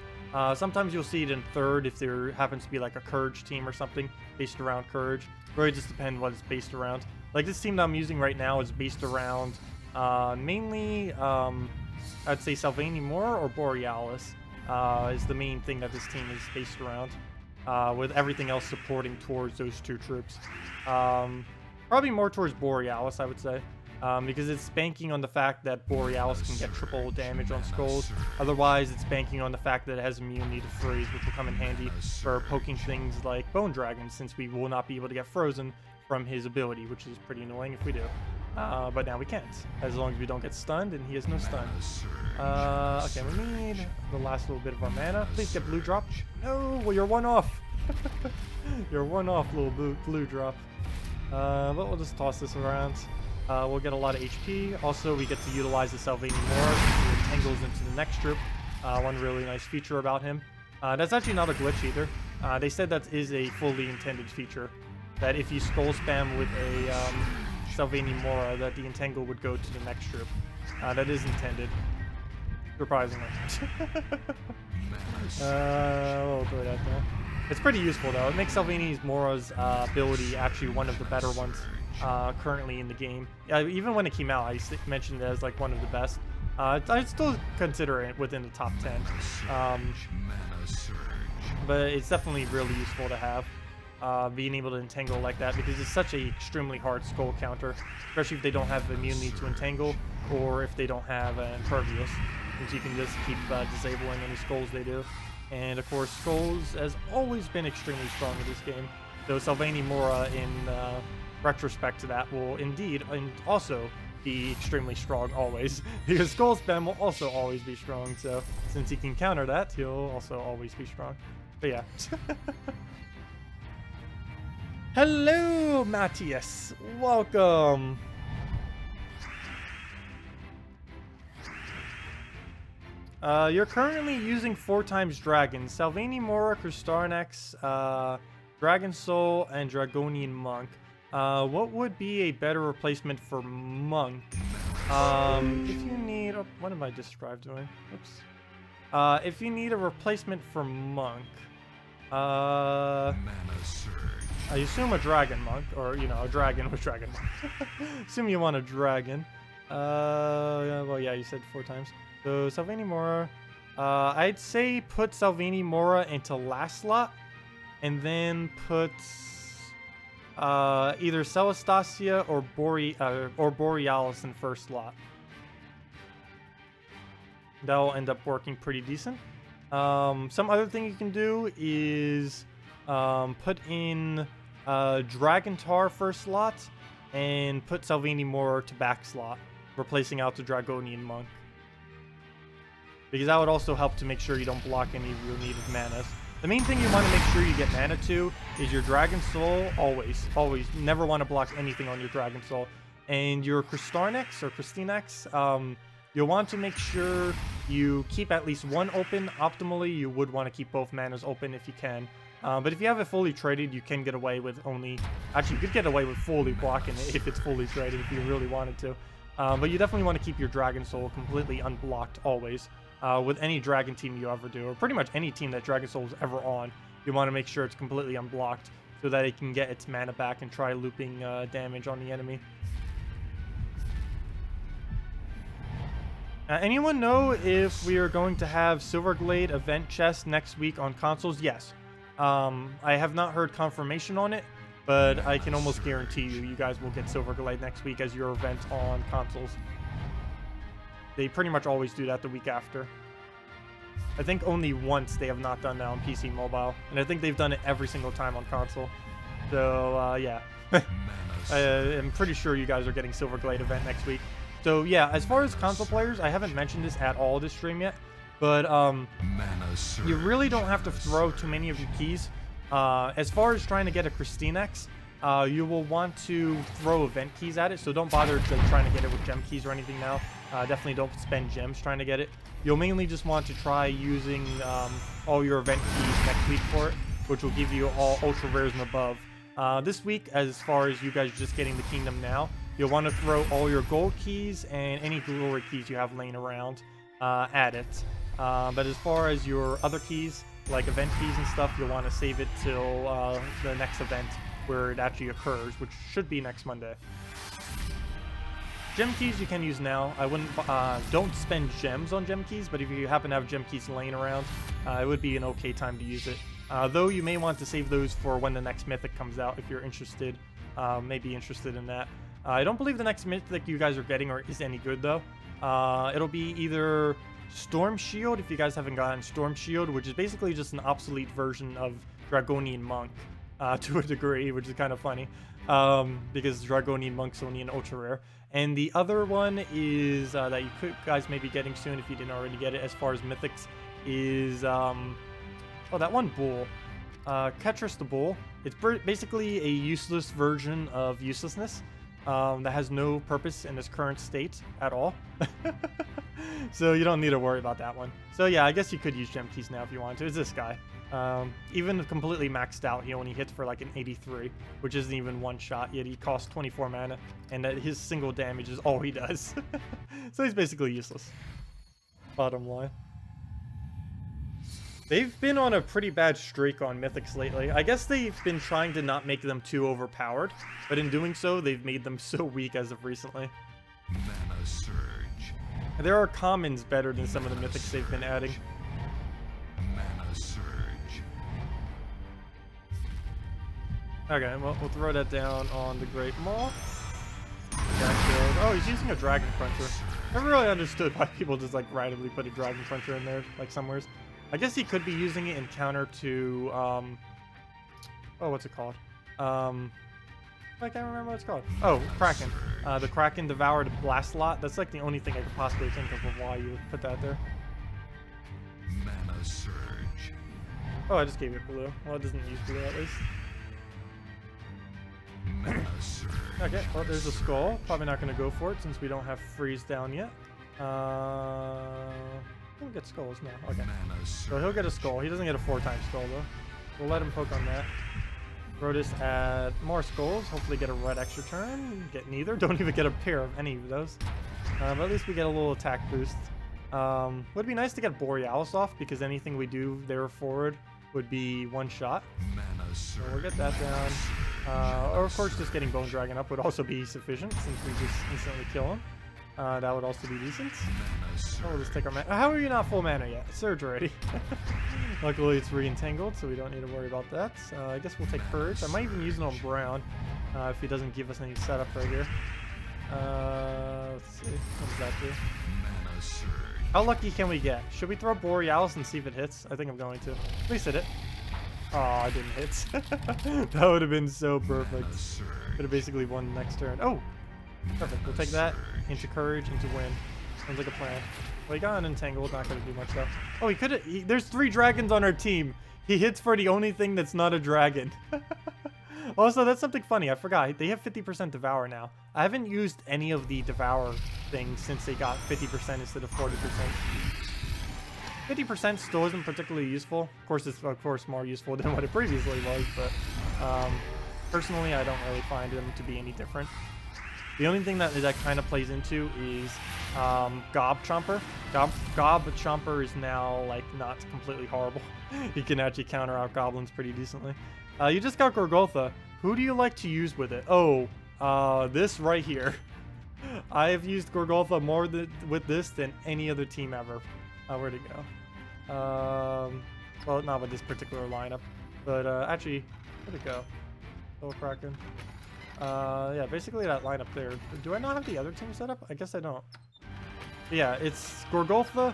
Speaker 3: Sometimes you'll see it in third if there happens to be like a Courage team or something based around Courage. Really just depends what it's based around. Like this team that I'm using right now is based around mainly, I'd say Silvani more or Borealis is the main thing that this team is based around, with everything else supporting towards those 2 troops. Probably more towards Borealis, I would say. Because it's banking on the fact that Borealis can get triple damage on skulls. Otherwise, it's banking on the fact that it has immunity to freeze, which will come in handy for poking things like Bone Dragon, since we will not be able to get frozen from his ability, which is pretty annoying if we do. But now we can't, as long as we don't get stunned, and he has no stun. Okay, we need the last little bit of our mana. Please get blue drop. No, well, you're one off. You're one off, little blue drop. But we'll just toss this around. We'll get a lot of HP. Also, we get to utilize the Silverglade more. He entangles into the next troop. One really nice feature about him. That's actually not a glitch either. They said that is a fully intended feature. That if you skull spam with a Silverglade Mora, that the entangle would go to the next troop. That is intended. Surprisingly. We'll throw that there. It's pretty useful though. It makes Silverglade Mora's ability actually one of the better ones currently in the game. Even when it came out, I mentioned it as like one of the best. I'd still consider it within the top 10. But it's definitely really useful to have. Being able to entangle like that, because it's such a extremely hard skull counter, especially if they don't have immunity to entangle or if they don't have an impervious, since you can just keep disabling any skulls they do. And of course, skulls has always been extremely strong in this game, though Silverglade Mora in retrospect to that will indeed and also be extremely strong always, because skull spam will also always be strong, so since he can counter that, he'll also always be strong. But yeah. Hello, Matthias. Welcome. You're currently using 4 times Dragon. Silverglade Mora, Kristarnex, Dragon Soul, and Dragonian Monk. What would be a better replacement for Monk? If you need... Oh, what am I described doing? Oops. If you need a replacement for Monk... I assume a Dragon Monk, or, you know, a dragon with Dragon Monk. Assume you want a dragon. Well, yeah, you said 4 times. So, Silverglade Mora. I'd say put Silverglade Mora into last slot, and then put either Celestacia or Borealis in first slot. That'll end up working pretty decent. Some other thing you can do is put in Dragon Tar first slot and put Silverglade Mora to back slot, replacing out the Dragonian Monk. Because that would also help to make sure you don't block any of your needed manas. The main thing you want to make sure you get mana to is your Dragon Soul, always. Never want to block anything on your Dragon Soul. And your Kristarnex or Kristinex, you'll want to make sure you keep at least one open. Optimally, you would want to keep both manas open if you can. But if you have it fully traded, you can get away with only... Actually, you could get away with fully blocking it if it's fully traded, if you really wanted to. But you definitely want to keep your Dragon Soul completely unblocked always. With any Dragon team you ever do, or pretty much any team that Dragon Soul is ever on, you want to make sure it's completely unblocked so that it can get its mana back and try looping damage on the enemy. Anyone know if we are going to have Silverglade event chests next week on consoles? Yes. I have not heard confirmation on it, but I can almost guarantee you guys will get Silverglade next week as your event on consoles. They pretty much always do that the week after. I think only once they have not done that on PC Mobile, and I think they've done it every single time on console. So, yeah. I'm pretty sure you guys are getting Silverglade event next week. So, yeah, as far as console players, I haven't mentioned this at all this stream yet, but you really don't have to throw too many of your keys. As far as trying to get a Kristinex, you will want to throw event keys at it, so don't bother trying to get it with gem keys or anything now. Definitely don't spend gems trying to get it. You'll mainly just want to try using all your event keys next week for it, which will give you all ultra rares and above. This week, as far as you guys just getting the kingdom now, you'll want to throw all your gold keys and any glory keys you have laying around at it. But as far as your other keys, like event keys and stuff, you'll want to save it till the next event where it actually occurs, which should be next Monday. Gem keys you can use now. I wouldn't, don't spend gems on gem keys, but if you happen to have gem keys laying around, it would be an okay time to use it. Though you may want to save those for when the next mythic comes out if you're interested may be interested in that. I don't believe the next mythic you guys are getting is any good though. It'll be either Storm Shield, if you guys haven't gotten Storm Shield, which is basically just an obsolete version of Dragonian Monk to a degree, which is kind of funny because Dragonian Monk's only an ultra rare. And the other one is that you guys may be getting soon if you didn't already get it as far as mythics is that one bull. Ketris the Bull. It's basically a useless version of uselessness that has no purpose in its current state at all. So you don't need to worry about that one. So yeah, I guess you could use gem keys now if you wanted to. It's this guy. Even completely maxed out, he only hits for like an 83, which isn't even one shot, yet he costs 24 mana, and that his single damage is all he does. So he's basically useless. Bottom line. They've been on a pretty bad streak on mythics lately. I guess they've been trying to not make them too overpowered, but in doing so, they've made them so weak as of recently.
Speaker 2: Mana surge.
Speaker 3: There are commons better than some of the mythics they've been adding.
Speaker 2: Mana surge.
Speaker 3: Okay, well, we'll throw that down on the Great Maw. Oh, he's using a Dragon Cruncher. Never really understood why people just like randomly put a Dragon Cruncher in there, like somewheres. I guess he could be using it in counter to, oh, what's it called? I can't remember what it's called. Oh, Kraken. The Kraken devoured Blast Lot. That's like the only thing I could possibly think of why you would put that there.
Speaker 2: Mana surge.
Speaker 3: Oh, I just gave it blue. Well, it doesn't use blue at least.
Speaker 2: Mana surge.
Speaker 3: Okay, well, there's a skull. Probably not going to go for it since we don't have freeze down yet. He'll get skulls now. Okay.
Speaker 2: Mana surge.
Speaker 3: So he'll get a skull. He doesn't get a 4-time skull though. We'll let him poke on that. Rotis add more skulls. Hopefully get a red extra turn. Get neither. Don't even get a pair of any of those. But at least we get a little attack boost. Would be nice to get Borealis off because anything we do there forward would be one shot.
Speaker 2: Mana surge.
Speaker 3: So we'll get that down. Or of course just getting Bone Dragon up would also be sufficient since we just instantly kill him. That would also be decent. Oh, we'll just take our mana. How are you not full mana yet? Surge already. Luckily it's re-entangled, so we don't need to worry about that. I guess we'll take Courage. I might even use it on Brown if he doesn't give us any setup right here. Let's see. What does that do?
Speaker 2: Mana surge.
Speaker 3: How lucky can we get? Should we throw Borealis and see if it hits? I think I'm going to. Please hit it. Oh, I didn't hit. That would have been so perfect. Could have basically won the next turn. Oh! Perfect. We'll take that into Courage, into Win. Sounds like a plan. Well, he got unentangled. Not going to do much though. Oh, he could have. There's 3 dragons on our team. He hits for the only thing that's not a dragon. Also, that's something funny. I forgot. They have 50% Devour now. I haven't used any of the Devour things since they got 50% instead of 40%. 50% still isn't particularly useful. Of course, it's more useful than what it previously was, but personally, I don't really find them to be any different. The only thing that kind of plays into is Gob Chomper. Gob Chomper is now like not completely horrible. He can actually counter out goblins pretty decently. You just got Gorgoltha. Who do you like to use with it? Oh, this right here. I have used Gorgoltha more with this than any other team ever. Where'd it go? Well, not with this particular lineup, but actually, where'd it go? Oh, Kraken. Yeah, basically that lineup there. Do I not have the other team set up? I guess I don't. But yeah, it's Gorgoltha.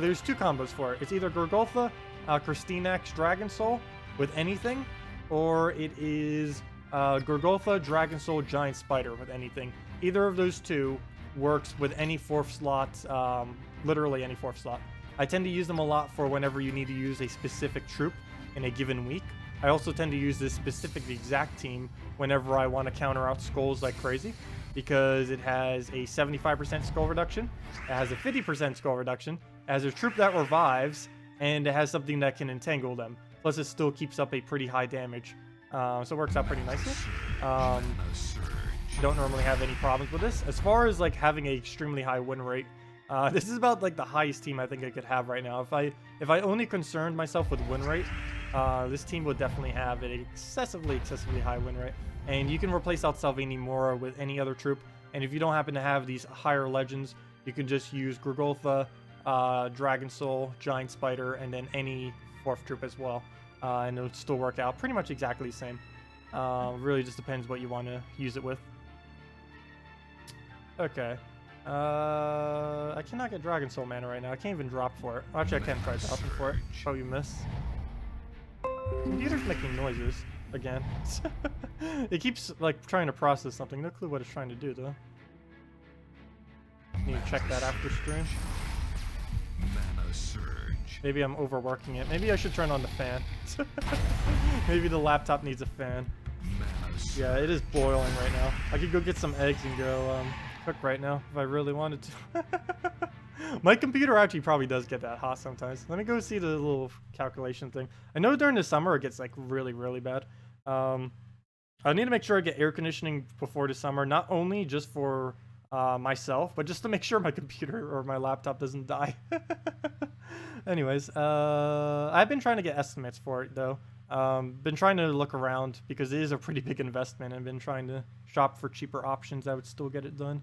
Speaker 3: There's 2 combos for it. It's either Gorgoltha, Kristinax, Dragon Soul with anything, or it is Gorgoltha, Dragon Soul, Giant Spider with anything. Either of those 2 works with any 4th slot, literally any 4th slot. I tend to use them a lot for whenever you need to use a specific troop in a given week. I also tend to use this specific exact team whenever I want to counter out skulls like crazy, because it has a 75% skull reduction, it has a 50% skull reduction, it has a troop that revives, and it has something that can entangle them. Plus, it still keeps up a pretty high damage, so it works out pretty nicely. Don't normally have any problems with this. As far as like having an extremely high win rate, this is about like the highest team I think I could have right now. If I only concerned myself with win rate, this team would definitely have an excessively high win rate. And you can replace out Salvini Mora with any other troop. And if you don't happen to have these higher legends, you can just use Gorgoltha, Dragon Soul, Giant Spider, and then any 4th troop as well. And it would still work out pretty much exactly the same. Really just depends what you want to use it with. Okay. I cannot get Dragon Soul mana right now. I can't even drop for it. Actually, I can try dropping for it. Oh, you miss. Computer's making noises again. It keeps like trying to process something. No clue what it's trying to do though. Need to check that after stream.
Speaker 2: Mana surge.
Speaker 3: Maybe I'm overworking it. Maybe I should turn on the fan. Maybe the laptop needs a fan.
Speaker 2: Mana surge.
Speaker 3: Yeah, it is boiling right now. I could go get some eggs and go cook right now if I really wanted to. My computer actually probably does get that hot sometimes. Let me go see the little calculation thing. I know during the summer it gets like really, really bad. I need to make sure I get air conditioning before the summer, not only just for myself, but just to make sure my computer or my laptop doesn't die. Anyways, I've been trying to get estimates for it though. Been trying to look around because it is a pretty big investment, and been trying to shop for cheaper options that would still get it done.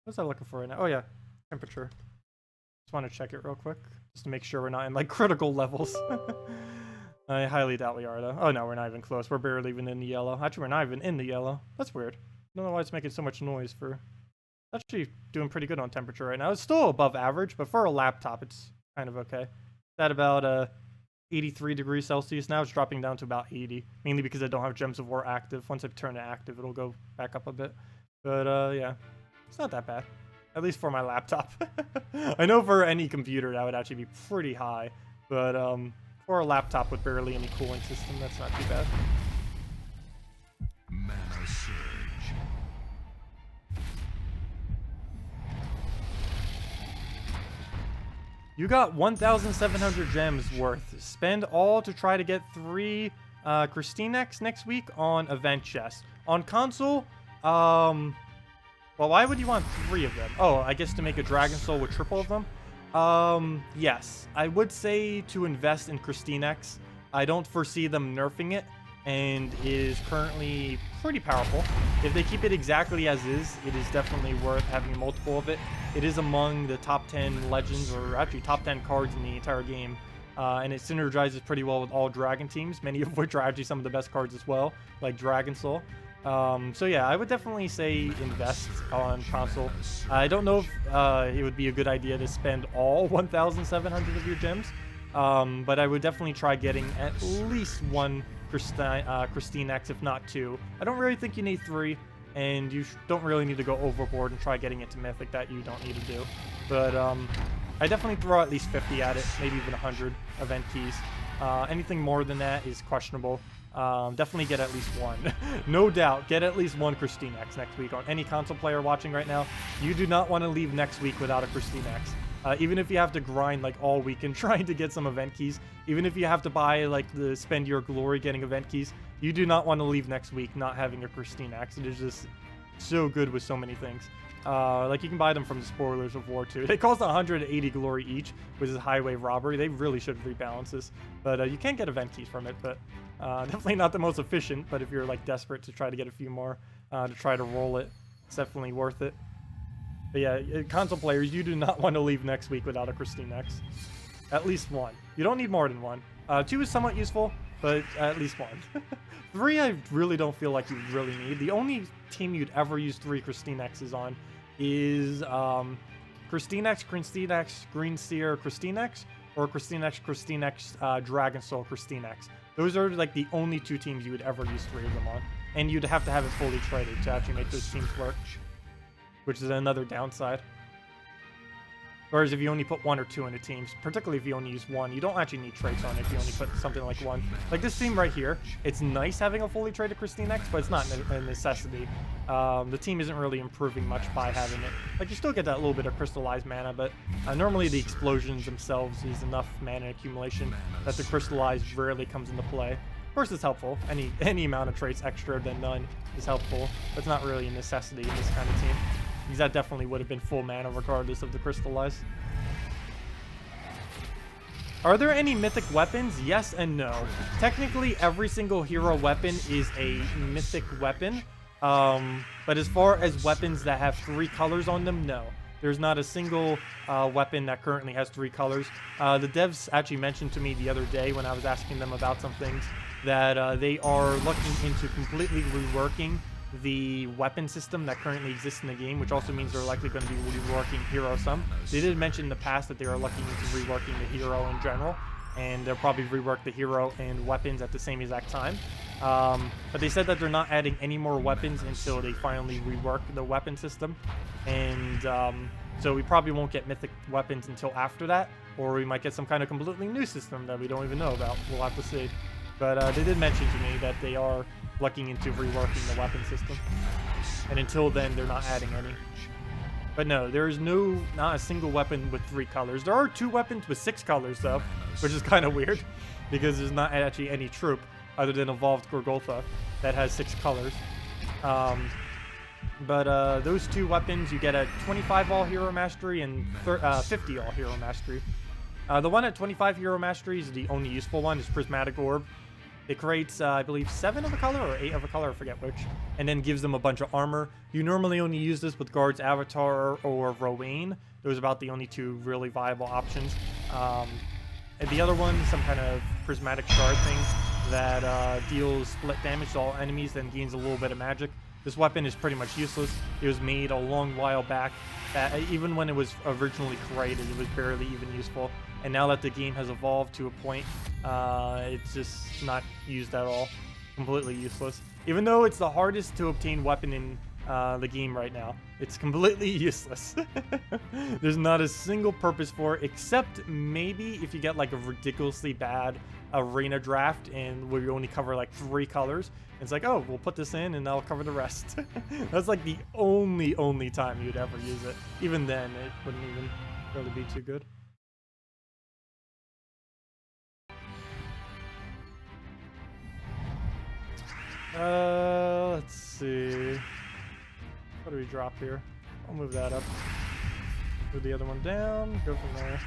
Speaker 3: What's I looking for right now? Oh yeah, temperature. Just want to check it real quick just to make sure we're not in like critical levels. I highly doubt we are though. Oh no, we're not even close. We're barely even in the yellow. Actually, we're not even in the yellow. That's weird. I don't know why it's making so much noise for... Actually doing pretty good on temperature right now. It's still above average, but for a laptop, it's kind of okay. It's at about 83 degrees Celsius now. It's dropping down to about 80, mainly because I don't have Gems of War active. Once I turn it active, it'll go back up a bit. But yeah, it's not that bad. At least for my laptop. I know for any computer that would actually be pretty high, but for a laptop with barely any cooling system, that's not too bad.
Speaker 2: Mana surge.
Speaker 3: You got 1,700 gems worth. Spend all to try to get 3 Christinex next week on event chest. On console, well, why would you want 3 of them? Oh, I guess to make a Dragon Soul with triple of them? Yes. I would say to invest in Christinex. I don't foresee them nerfing it, and it is currently pretty powerful. If they keep it exactly as is, it is definitely worth having multiple of it. It is among the top 10 legends, or actually top 10 cards in the entire game, and it synergizes pretty well with all dragon teams, many of which are actually some of the best cards as well, like Dragon Soul. So yeah, I would definitely say invest on console. I don't know if it would be a good idea to spend all 1,700 of your gems, but I would definitely try getting at least 1 Christinex, if not 2. I don't really think you need 3, and you don't really need to go overboard and try getting it to Mythic. That you don't need to do. But I definitely throw at least 50 at it, maybe even 100 event keys. Anything more than that is questionable. Definitely get at least 1. No doubt, get at least 1 Christinex next week. On any console player watching right now, you do not want to leave next week without a Christinex. Even if you have to grind like all weekend trying to get some event keys, even if you have to buy like spend your glory getting event keys, you do not want to leave next week not having a Christinex. It is just so good with so many things. Like you can buy them from the Spoilers of War 2. They cost 180 glory each, which is highway robbery. They really should rebalance this, but you can get event keys from it. But definitely not the most efficient. But if you're like desperate to try to get a few more to try to roll it, it's definitely worth it. But yeah, console players, you do not want to leave next week without a Christinex. At least 1. You don't need more than 1. 2 is somewhat useful, but at least 1. 3, I really don't feel like you really need. The only team you'd ever use 3 Christinexes on is Christinex, Green Seer, Christinex, or Christinex, Dragon Soul, Christinex. Those are like the only 2 teams you would ever use 3 of them on. And you'd have to have it fully traded to actually make those teams work, which is another downside. Whereas if you only put 1 or 2 into teams, particularly if you only use 1, you don't actually need traits on it if you only put something like 1. Like this team right here, it's nice having a fully traded Christinex, but it's not a necessity. The team isn't really improving much by having it. Like you still get that little bit of crystallized mana, but normally the explosions themselves is enough mana accumulation that the crystallized rarely comes into play. Of course it's helpful. Any amount of traits extra than none is helpful, but it's not really a necessity in this kind of team. Because that definitely would have been full mana regardless of the crystallize. Are there any mythic weapons? Yes and no. Technically, every single hero weapon is a mythic weapon. But as far as weapons that have 3 colors on them, no. There's not a single weapon that currently has 3 colors. The devs actually mentioned to me the other day when I was asking them about some things that they are looking into completely reworking the weapon system that currently exists in the game, which also means they're likely going to be reworking hero some. They did mention in the past that they are looking into reworking the hero in general, and they'll probably rework the hero and weapons at the same exact time. But they said that they're not adding any more weapons until they finally rework the weapon system, and so we probably won't get mythic weapons until after that, or we might get some kind of completely new system that we don't even know about. We'll have to see. But they did mention to me that they are looking into reworking the weapon system, and until then they're not adding any. But no, there is not a single weapon with 3 colors. There are 2 weapons with 6 colors though, which is kind of weird, because there's not actually any troop other than Evolved Gorgolfa that has 6 colors. But those 2 weapons, you get a 25 all hero mastery and 50 all hero mastery. The one at 25 hero mastery is the only useful one, is Prismatic Orb. It creates, I believe, 7 of a color or 8 of a color, I forget which, and then gives them a bunch of armor. You normally only use this with Guard's Avatar or Rowan. Those are about the only 2 really viable options. And the other one, some kind of Prismatic Shard thing that deals split damage to all enemies, then gains a little bit of magic. This weapon is pretty much useless. It was made a long while back. Even when it was originally created, it was barely even useful. And now that the game has evolved to a point, it's just not used at all. Completely useless. Even though it's the hardest to obtain weapon in the game right now, it's completely useless. There's not a single purpose for it, except maybe if you get like a ridiculously bad arena draft and where you only cover like 3 colors. It's like, oh, we'll put this in and I'll cover the rest. That's like the only time you'd ever use it. Even then, it wouldn't even really be too good. Let's see. What do we drop here? I'll move that up. Move the other one down. Go from there.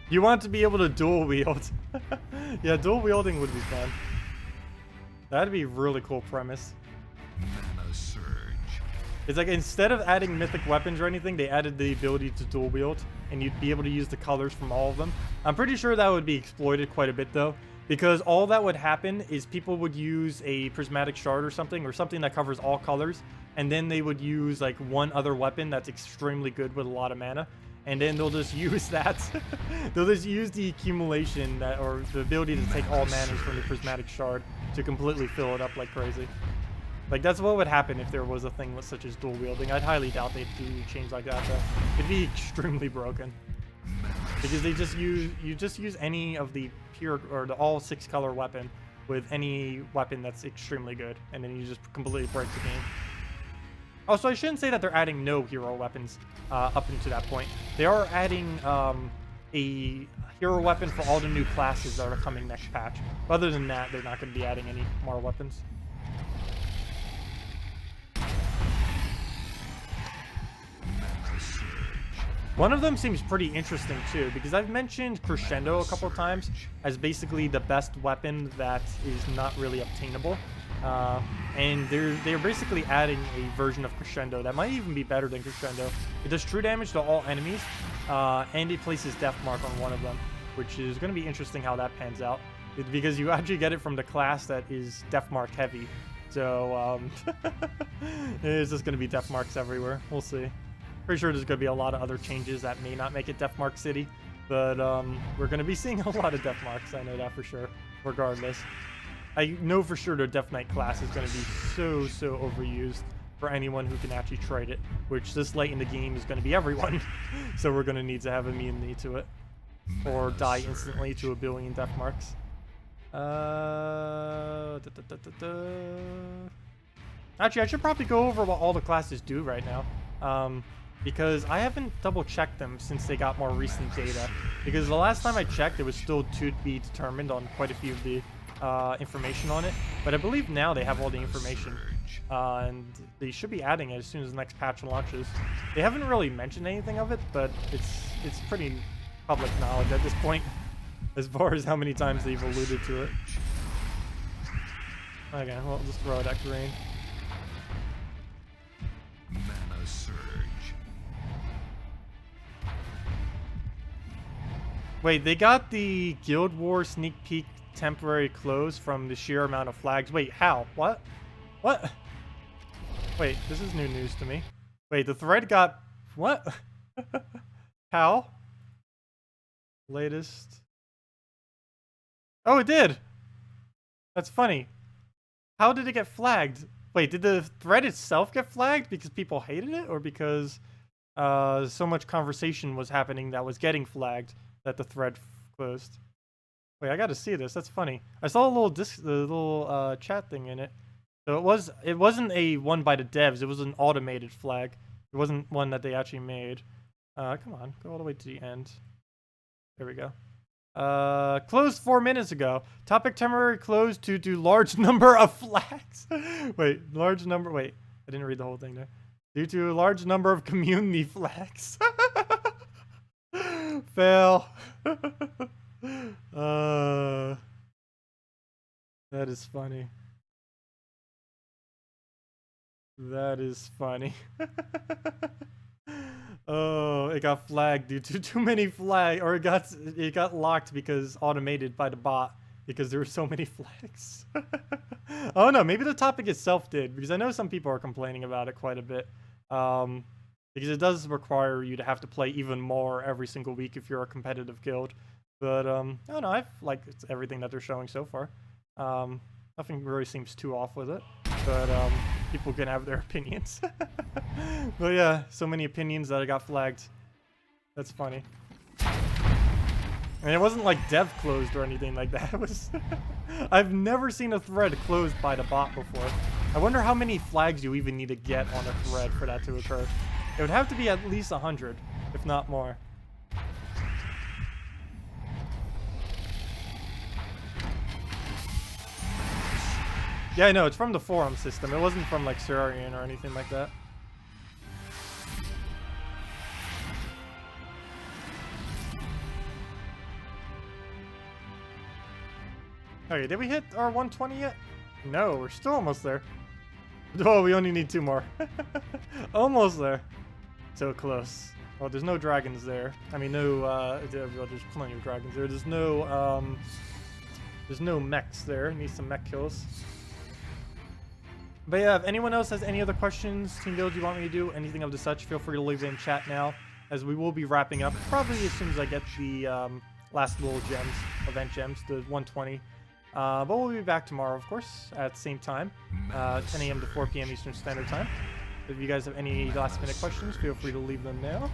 Speaker 3: You want to be able to dual wield. Yeah, dual wielding would be fun. That'd be a really cool premise.
Speaker 2: Mana surge.
Speaker 3: It's like instead of adding mythic weapons or anything, they added the ability to dual wield, and you'd be able to use the colors from all of them. I'm pretty sure that would be exploited quite a bit though, because all that would happen is people would use a prismatic shard or something that covers all colors, and then they would use like one other weapon that's extremely good with a lot of mana, and then they'll just use that. They'll just use the accumulation that, or the ability to take all manas from the prismatic shard to completely fill it up like crazy. Like, that's what would happen if there was a thing such as dual wielding. I'd highly doubt they'd do change like that, though. It'd be extremely broken. Because they just use, you just use any of the pure, or the all 6 color weapon with any weapon that's extremely good, and then you just completely break the game. Also, I shouldn't say that they're adding no hero weapons up until that point. They are adding a hero weapon for all the new classes that are coming next patch. But other than that, they're not going to be adding any more weapons. One of them seems pretty interesting too, because I've mentioned Crescendo a couple of times as basically the best weapon that is not really obtainable. And they're basically adding a version of Crescendo that might even be better than Crescendo. It does true damage to all enemies, and it places Death Mark on one of them, which is going to be interesting how that pans out. Because you actually get it from the class that is Death Mark heavy. So, it's just going to be Death Marks everywhere. We'll see. Pretty sure there's going to be a lot of other changes that may not make it Death Mark City. But we're going to be seeing a lot of Death Marks. I know that for sure, regardless. I know for sure the Death Knight class is going to be so overused for anyone who can actually trade it, which this late in the game is going to be everyone. So we're going to need to have immunity to it, or die instantly to 1 billion Death Marks. Actually, I should probably go over what all the classes do right now, because I haven't double checked them since they got more recent data, because the last time I checked it was still to be determined on quite a few of the information on it, but I believe now they have all the information, and they should be adding it as soon as the next patch launches. They haven't really mentioned anything of it, but it's pretty public knowledge at this point as far as how many times they've alluded to it. Okay, well, I'll just throw it at green.
Speaker 2: Mana surge.
Speaker 3: Wait, they got the Guild War sneak peek temporary close from the sheer amount of flags. Wait, how? What? What? Wait, this is new news to me. Wait, the thread got... What? How? Latest... Oh, it did! That's funny. How did it get flagged? Wait, did the thread itself get flagged because people hated it? Or because so much conversation was happening that was getting flagged that the thread closed? Wait, I gotta see this. That's funny. I saw a little chat thing in it. So it wasn't a one by the devs. It was an automated flag. It wasn't one that they actually made. Come on, go all the way to the end. There we go. Closed 4 minutes ago. Topic temporary closed due to large number of flags. Wait, large number. Wait, I didn't read the whole thing there. Due to a large number of community flags. Fail. That is funny. That is funny. Oh, it got flagged due to too many flags, or it got locked because automated by the bot because there were so many flags. Oh no, maybe the topic itself did, because I know some people are complaining about it quite a bit. Because it does require you to have to play even more every single week if you're a competitive guild. But I don't know, I've liked everything that they're showing so far. Nothing really seems too off with it, but people can have their opinions. But yeah, so many opinions that I got flagged. That's funny. And it wasn't like dev closed or anything like that. It was I've never seen a thread closed by the bot before. I wonder how many flags you even need to get on a thread for that to occur. It would have to be at least 100, if not more. Yeah, I know, it's from the forum system. It wasn't from like Serarian or anything like that. Okay, did we hit our 120 yet? No, we're still almost there. Oh, we only need 2 more. Almost there. So close. Well, there's no dragons there. I mean, no, there's plenty of dragons there. There's no mechs there. Need some mech kills. But yeah, if anyone else has any other questions, team builds you want me to do, anything of the such, feel free to leave it in chat now, as we will be wrapping up probably as soon as I get the last little gems, event gems, the 120. But we'll be back tomorrow, of course, at the same time, 10 a.m. to 4 p.m. Eastern Standard Time. If you guys have any last-minute questions, feel free to leave them now.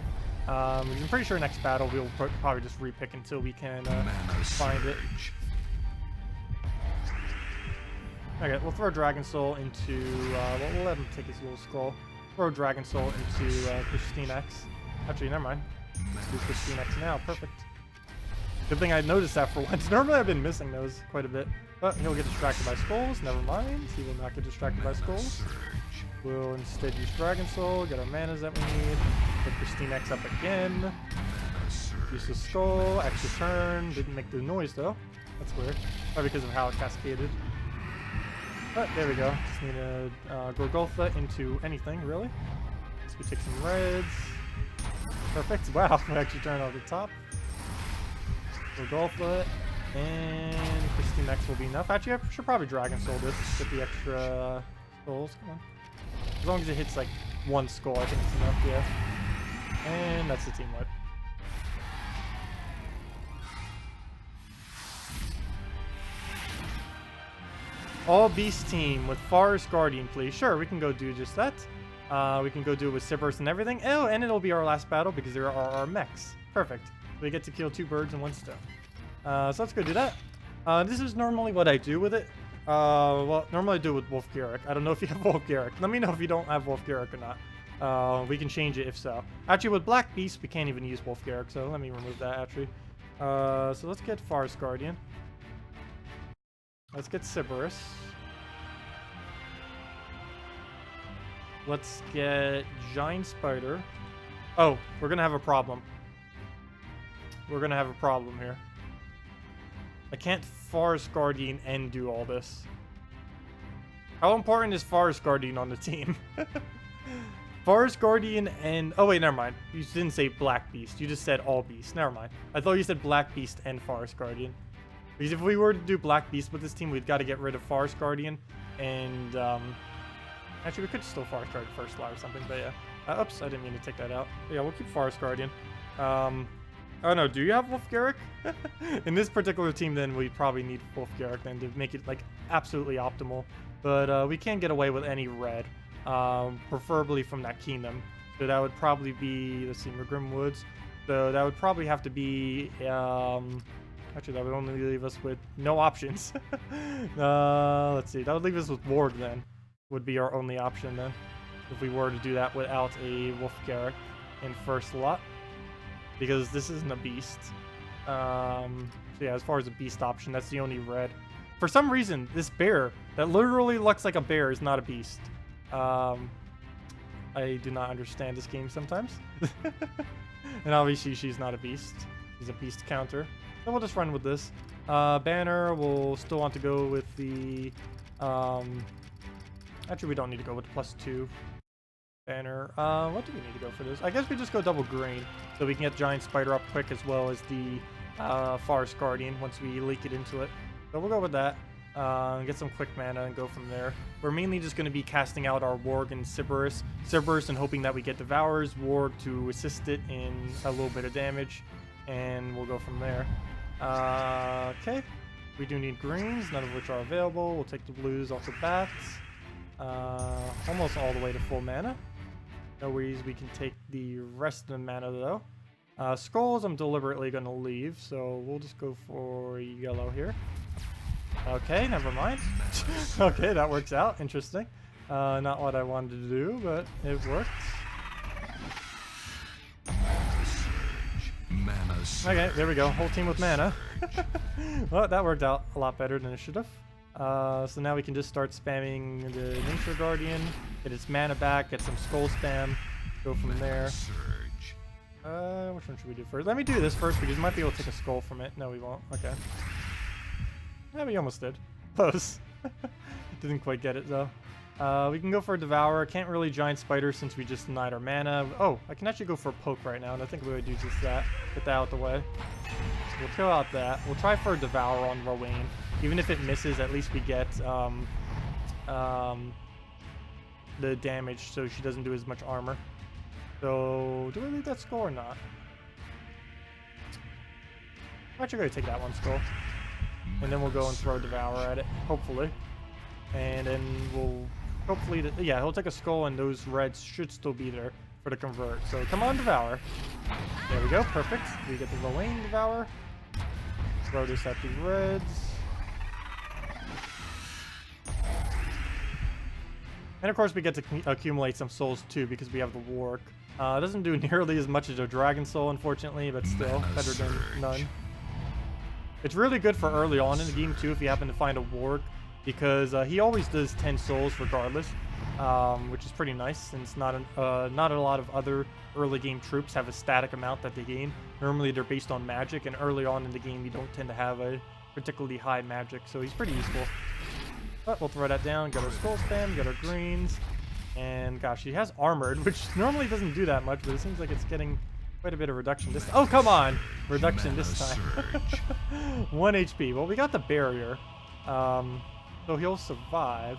Speaker 3: I'm pretty sure next battle we'll probably just repick until we can find it. Okay, we'll throw Dragon Soul into, we'll let him take his little scroll. Throw Dragon Soul into Christine X. Actually, never mind. Let's do Christine X now, perfect. Good thing I noticed that for once. Normally I've been missing those quite a bit. But he'll get distracted by skulls, never mind. He will not get distracted by skulls. We'll instead use Dragon Soul, get our manas that we need. Put Christine X up again. Use the skull, extra turn. Didn't make the noise though. That's weird. Probably because of how it cascaded. But there we go. Just need a Gorgolfa into anything, really. So we take some reds. Perfect. Wow, we actually turned off the top. Gorgolfa and Christine X will be enough. Actually, I should probably Dragon Soul this. Get the extra skulls. Come on. As long as it hits like 1 skull, I think it's enough, yeah. And that's the team wipe. All beast team with Forest Guardian, please. Sure, we can go do just that. We can go do it with Sibbers and everything. Oh, and it'll be our last battle because there are our mechs. Perfect. We get to kill 2 birds in 1 stone. So let's go do that. This is normally what I do with it. Well, normally I do it with Wolf Garrick. I don't know if you have Wolf Garrick. Let me know if you don't have Wolf Garrick or not. We can change it if so. Actually, with Black Beast, we can't even use Wolf Garrick, so let me remove that actually. So let's get Forest Guardian. Let's get Siberus. Let's get Giant Spider. Oh, we're gonna have a problem. We're gonna have a problem here. I can't Forest Guardian and do all this. How important is Forest Guardian on the team? Forest Guardian and... Oh, wait, never mind. You didn't say Black Beast. You just said all beasts. Never mind. I thought you said Black Beast and Forest Guardian. Because if we were to do Black Beast with this team, we'd got to get rid of Forest Guardian. And, actually, we could still Forest Guardian first slot or something, but yeah. Oops, I didn't mean to take that out. But yeah, we'll keep Forest Guardian. Oh, no, do you have Wolf Garrick? In this particular team, then, we probably need Wolf Garrick then to make it, like, absolutely optimal. But, we can't get away with any red. Preferably from that kingdom. So that would probably be, let's see, Grim Woods. So that would probably have to be, actually that would only leave us with no options. Let's see, that would leave us with Ward then. Would be our only option then. If we were to do that without a Wolf Garrick in first slot. Because this isn't a beast. So yeah, as far as a beast option, that's the only red. For some reason, this bear that literally looks like a bear is not a beast. I do not understand this game sometimes. And obviously she's not a beast. She's a beast counter. So we'll just run with this. Banner, we'll still want to go with the... Actually, we don't need to go with the +2 banner. What do we need to go for this? I guess we just go double green. So we can get Giant Spider up quick as well as the Forest Guardian once we leak it into it. So we'll go with that. Get some quick mana and go from there. We're mainly just going to be casting out our Warg and Cerberus and hoping that we get Devourers, Warg to assist it in a little bit of damage, and we'll go from there. Okay, we do need greens, none of which are available. We'll take the blues off the bat. Almost all the way to full mana. No worries, we can take the rest of the mana though. Skulls I'm deliberately going to leave, so we'll just go for yellow here. Okay, never mind. Okay, that works out. Interesting. Not what I wanted to do, but it worked. Okay, there we go. Whole team with mana. Well, that worked out a lot better than it should have. So now we can just start spamming the Nature Guardian, get its mana back, get some skull spam, go from there. Which one should we do first? Let me do this first because we might be able to take a skull from it. No, we won't. Okay. Yeah, we almost did. Close. Didn't quite get it though. We can go for a Devourer. Can't really Giant Spider since we just denied our mana. Oh, I can actually go for a Poke right now, and I think we would do just that. Get that out the way. So we'll kill out that. We'll try for a Devourer on Rowan. Even if it misses, at least we get the damage so she doesn't do as much armor. So, do we leave that skull or not? I'm actually going to take that one skull. And then we'll go and throw Devour at it, hopefully. And then we'll hopefully, yeah, he'll take a skull and those reds should still be there for the convert. So come on, Devour. There we go, perfect. We get the Rowan Devour. Throw this at the reds. And of course we get to accumulate some souls too because we have the Warg. It doesn't do nearly as much as a Dragon Soul, unfortunately, but still better than none. It's really good for early on in the game too if you happen to find a Warg, because he always does 10 souls regardless, which is pretty nice since not a lot of other early game troops have a static amount that they gain. Normally they're based on magic, and early on in the game you don't tend to have a particularly high magic, so he's pretty useful. But we'll throw that down, get our skull spam, get our greens, and gosh, he has armored, which normally doesn't do that much, but it seems like it's getting quite a bit of reduction this time. Oh, come on! Reduction this time. 1 HP. Well, we got the barrier. So he'll survive.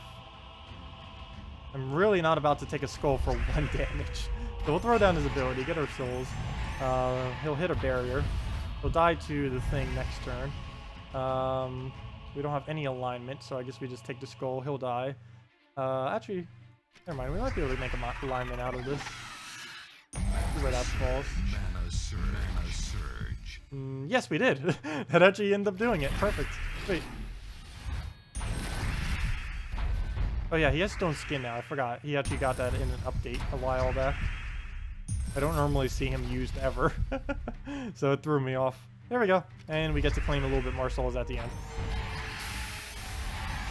Speaker 3: I'm really not about to take a skull for 1 damage. So we'll throw down his ability, get our souls. He'll hit a barrier. He'll die to the thing next turn. We don't have any alignment, so I guess we just take the skull. He'll die. Actually, never mind. We might be able to make a alignment out of this. See where that falls.
Speaker 2: Mana surge.
Speaker 3: Yes, we did. That actually ended up doing it. Perfect. Sweet. Oh yeah, he has stone skin now. I forgot. He actually got that in an update a while back. I don't normally see him used ever. So it threw me off. There we go. And we get to claim a little bit more souls at the end.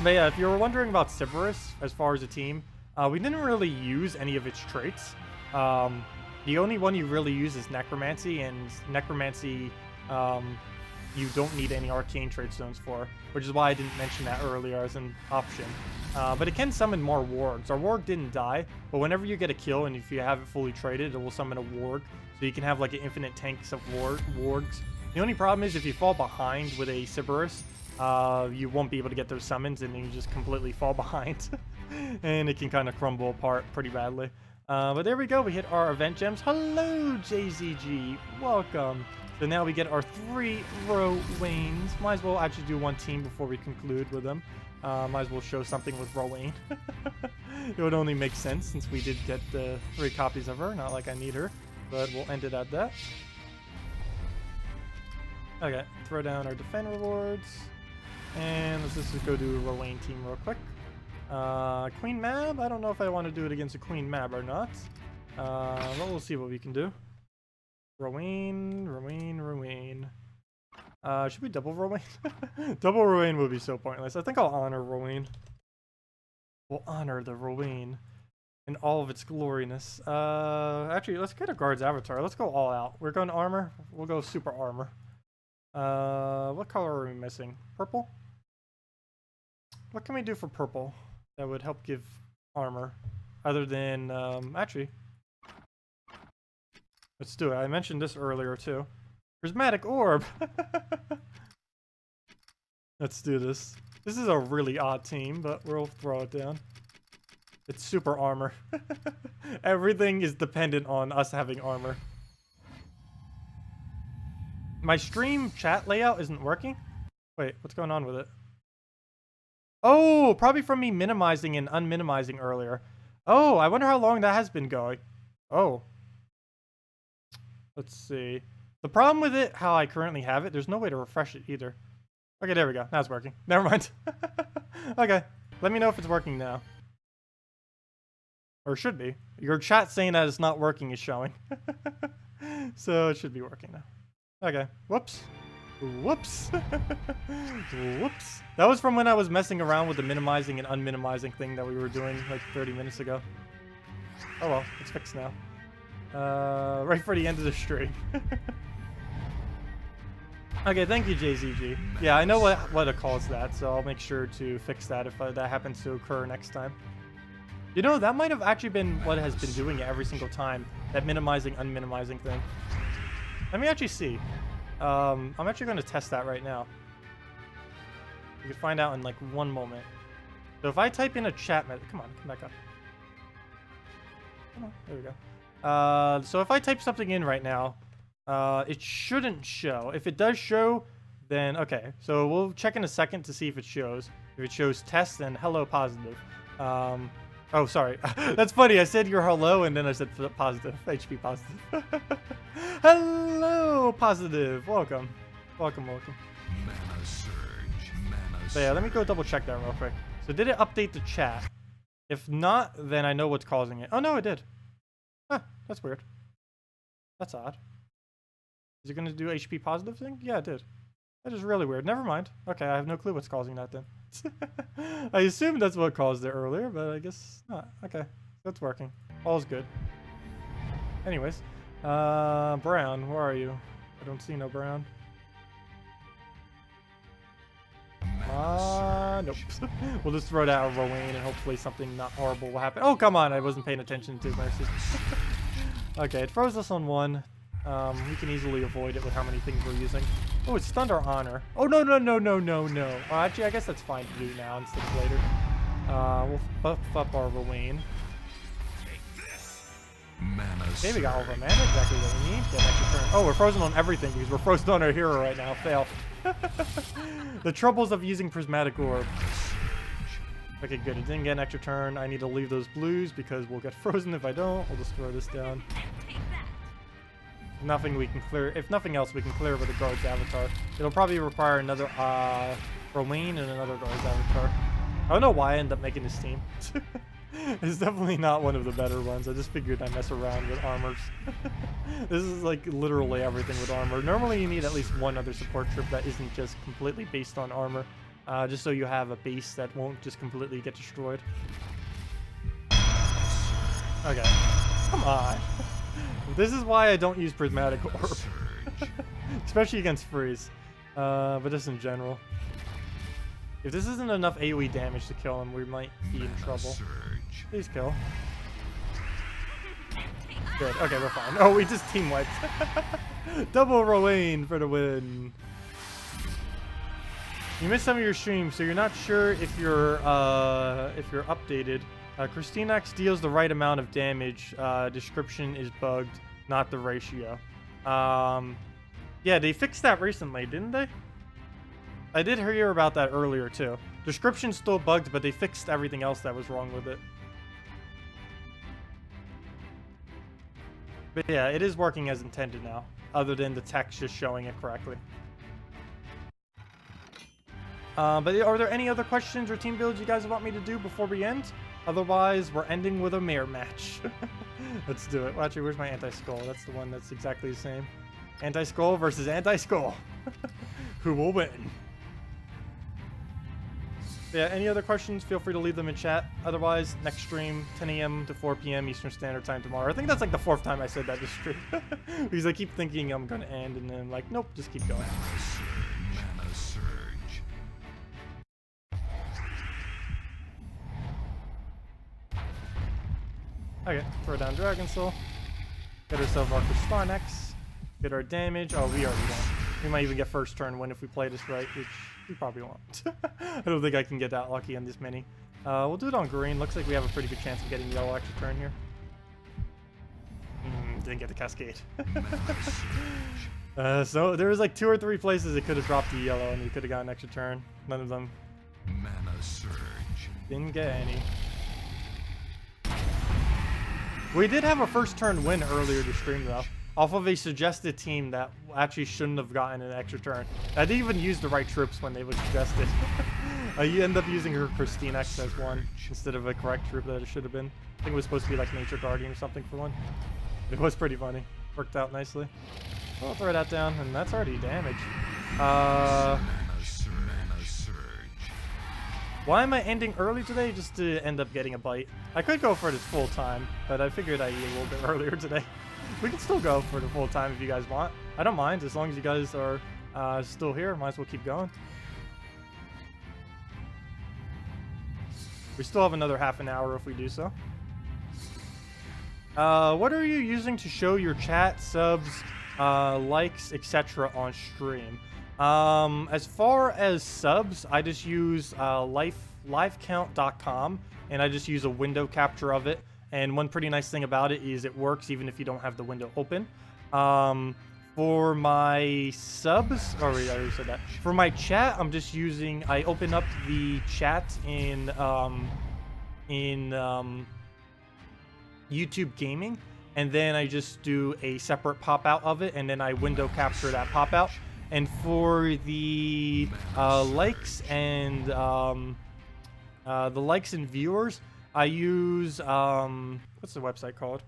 Speaker 3: But yeah, if you were wondering about Cerberus as far as a team, we didn't really use any of its traits. The only one you really use is Necromancy, and Necromancy you don't need any arcane trade stones for, which is why I didn't mention that earlier as an option. But it can summon more wargs. Our warg didn't die, but whenever you get a kill and if you have it fully traded, it will summon a warg. So you can have like an infinite tanks of wargs. The only problem is if you fall behind with a Cerberus, you won't be able to get those summons and then you just completely fall behind. And it can kind of crumble apart pretty badly. But there we go. We hit our event gems. Hello, JZG. Welcome. So now we get our 3 Rowains. Might as well actually do one team before we conclude with them. Might as well show something with Rowain. It would only make sense since we did get 3 copies of her. Not like I need her, but we'll end it at that. Okay, throw down our defend rewards. And let's just go do a Rowain team real quick. Queen Mab? I don't know if I want to do it against a Queen Mab or not. But we'll see what we can do. Rowain. Should we double Rowain? Double Rowain would be so pointless. I think I'll honor Rowain. We'll honor the Rowain in all of its gloriness. Actually, let's get a guard's avatar. Let's go all out. We're going armor. We'll go super armor. What color are we missing? Purple? What can we do for purple that would help give armor? Other than, actually, let's do it. I mentioned this earlier too. Prismatic orb. Let's do this. This is a really odd team, but we'll throw it down. It's super armor. Everything is dependent on us having armor. My stream chat layout isn't working. Wait, what's going on with it? Oh, probably from me minimizing and unminimizing earlier. Oh, I wonder how long that has been going. Oh. Let's see. The problem with it, how I currently have it, there's no way to refresh it either. Okay, there we go. Now it's working. Never mind. Okay. Let me know if it's working now. Or it should be. Your chat saying that it's not working is showing. So it should be working now. Okay. Whoops. Whoops. Whoops. That was from when I was messing around with the minimizing and unminimizing thing that we were doing like 30 minutes ago. Oh well, it's fixed now. Right for the end of the stream. Okay, thank you, JZG. Yeah, I know what it calls that, so I'll make sure to fix that if that happens to occur next time. You know, that might have actually been what has been doing it every single time, that minimizing, unminimizing thing. Let me actually see. I'm actually going to test that right now. You can find out in like one moment. So if I type in a chat message, come back up. Come on, there we go. So if I type something in right now, it shouldn't show. If it does show, then okay. So we'll check in a second to see if it shows. If it shows test, then hello positive. Oh, sorry. That's funny. I said you're hello, and then I said positive. HP positive. Hello, positive. Welcome. Welcome.
Speaker 2: Mana surge. Mana
Speaker 3: So yeah, let me go double check that real quick. So did it update the chat? If not, then I know what's causing it. Oh, no, it did. Huh, that's weird. That's odd. Is it going to do HP positive thing? Yeah, it did. That is really weird. Never mind. Okay, I have no clue what's causing that then. I assumed that's what caused it earlier, but I guess not. Okay, that's working. All's good. Anyways, Brown, where are you? I don't see no Brown. Nope. We'll just throw that at Rowain and hopefully something not horrible will happen. Oh, come on. I wasn't paying attention to mercy. Okay, it throws us on one. We can easily avoid it with how many things we're using. Oh, it's stunned our honor. Oh, no. Actually, I guess that's fine to do now instead of later. We'll buff up our Rowain. Okay, we got all of our mana. Exactly what we need. Get an extra turn. Oh, we're frozen on everything because we're frozen on our hero right now. Fail. The troubles of using Prismatic Orb. Okay, good. It didn't get an extra turn. I need to leave those blues because we'll get frozen if I don't. We'll just throw this down. Nothing we can clear. If nothing else, we can clear with a guard's avatar. It'll probably require another Rowain and another guard's avatar. I don't know why I ended up making this team. It's definitely not one of the better ones. I just figured I'd mess around with armors. This is like literally everything with armor. Normally you need at least one other support trip that isn't just completely based on armor. Just so you have a base that won't just completely get destroyed. Okay. Come on. This is why I don't use Prismatic Orb. Especially against freeze. But just in general. If this isn't enough AoE damage to kill him, we might be in trouble.
Speaker 2: Surge.
Speaker 3: Please kill. Good. Okay, we're fine. Oh, we just team wiped. Double Rowan for the win. You missed some of your streams, so you're not sure if you're updated. Christinax deals the right amount of damage. Description is bugged, not the ratio. Yeah, they fixed that recently, didn't they? I did hear about that earlier too. Description's still bugged, but they fixed everything else that was wrong with it. But yeah, it is working as intended now, other than the text just showing it correctly. But are there any other questions or team builds you guys want me to do before we end? Otherwise, we're ending with a mirror match. Let's do it. Well, actually, where's my anti-skull? That's the one that's exactly the same. Anti-skull versus anti-skull. Who will win? Yeah, any other questions, feel free to leave them in chat. Otherwise, next stream, 10 a.m. to 4 p.m. Eastern Standard Time tomorrow. I think that's like the 4th time I said that this stream. Because I keep thinking I'm going to end, and then I'm like, nope, just keep going.
Speaker 2: Mana surge.
Speaker 3: Okay, throw down Dragon Soul. Get ourselves our Christinax. Get our damage. Oh, we already won. We might even get first turn win if we play this right, which we probably won't. I don't think I can get that lucky on this many. We'll do it on green. Looks like we have a pretty good chance of getting yellow extra turn here. Didn't get the cascade. So there was like 2 or 3 places it could have dropped the yellow and we could have gotten an extra turn. None of them.
Speaker 2: Mana surge.
Speaker 3: Didn't get any. We did have a first turn win earlier this stream though, off of a suggested team that actually shouldn't have gotten an extra turn. I didn't even use the right troops when they were suggested. You end up using her Christinax as one instead of a correct troop that it should have been. I think it was supposed to be like Nature Guardian or something for one. It was pretty funny. Worked out nicely. I'll throw that down, and that's already damage.
Speaker 2: Mana surge.
Speaker 3: Why am I ending early today? Just to end up getting a bite. I could go for this full time, but I figured I'd eat a little bit earlier today. We can still go for the full time if you guys want. I don't mind, as long as you guys are still here. Might as well keep going. We still have another half an hour if we do so. What are you using to show your chat, subs, likes, etc. on stream? As far as subs, I just use livecount.com, and I just use a window capture of it. And one pretty nice thing about it is it works even if you don't have the window open. For my subs, oh wait, I already said that. For my chat, I'm just using, I open up the chat in YouTube Gaming, and then I just do a separate pop out of it, and then I window capture that pop out. And for the likes and viewers, I use what's the website called?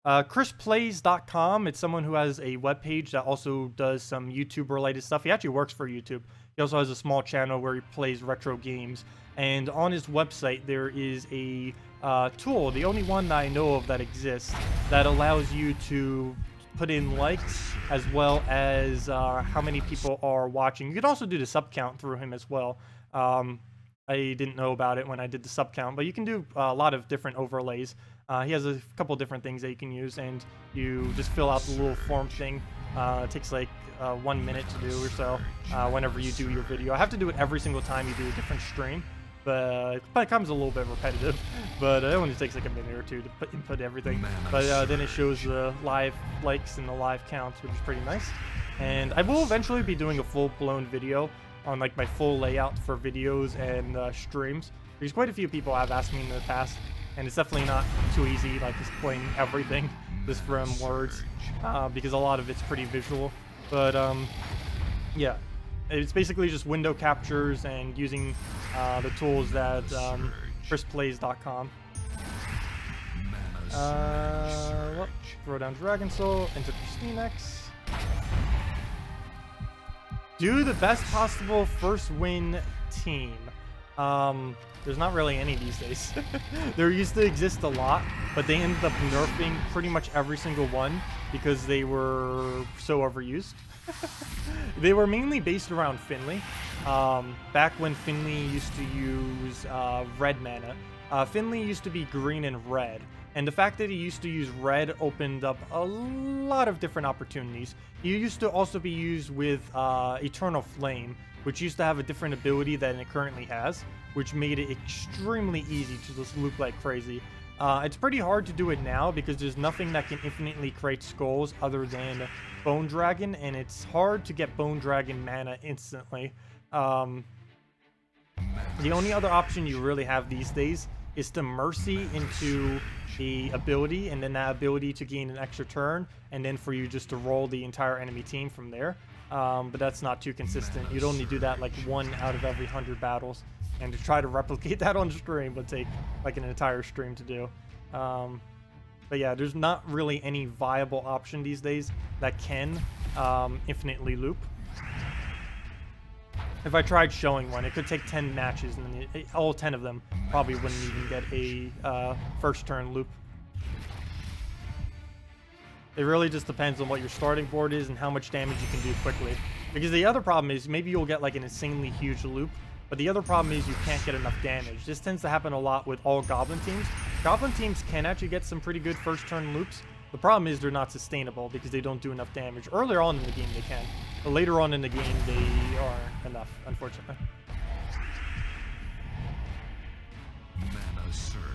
Speaker 3: ChrisPlays.com. It's someone who has a webpage that also does some YouTube related stuff. He actually works for YouTube. He also has a small channel where he plays retro games. And on his website, there is a tool, the only one that I know of that exists, that allows you to put in likes as well as how many people are watching. You can also do the sub count through him as well. I didn't know about it when I did the sub count, but you can do a lot of different overlays. He has a couple different things that you can use, and you just fill out the little form thing. It takes like 1 minute to do or so whenever you do your video. I have to do it every single time you do a different stream, but it becomes a little bit repetitive. But it only takes like a minute or two to input everything. But then it shows the live likes and the live counts, which is pretty nice. And I will eventually be doing a full-blown video on like my full layout for videos and streams. There's quite a few people have asked me in the past, and it's definitely not too easy, like displaying everything just from words, because a lot of it's pretty visual. But yeah, it's basically just window captures and using the tools that ChrisPlays.com. Well, throw down Dragon Soul into Christinax. Do the best possible first win team. There's not really any these days. There used to exist a lot, but they ended up nerfing pretty much every single one because they were so overused. They were mainly based around Finley. Back when Finley used to use red mana. Finley used to be green and red. And the fact that he used to use red opened up a lot of different opportunities. He used to also be used with Eternal Flame, which used to have a different ability than it currently has, which made it extremely easy to just loop like crazy. It's pretty hard to do it now because there's nothing that can infinitely create skulls other than Bone Dragon, and it's hard to get Bone Dragon mana instantly. The only other option you really have these days is to Mercy into the ability, and then that ability to gain an extra turn, and then for you just to roll the entire enemy team from there. But that's not too consistent. You'd only do that like 1 out of every 100 battles, and to try to replicate that on stream would take like an entire stream to do. But yeah, there's not really any viable option these days that can infinitely loop. If I tried showing one, it could take 10 matches, and all 10 of them probably wouldn't even get a first turn loop. It really just depends on what your starting board is and how much damage you can do quickly. Because the other problem is maybe you'll get like an insanely huge loop, but the other problem is you can't get enough damage. This tends to happen a lot with all Goblin teams. Goblin teams can actually get some pretty good first turn loops. The problem is they're not sustainable because they don't do enough damage. Earlier on in the game they can, but later on in the game they aren't enough, unfortunately.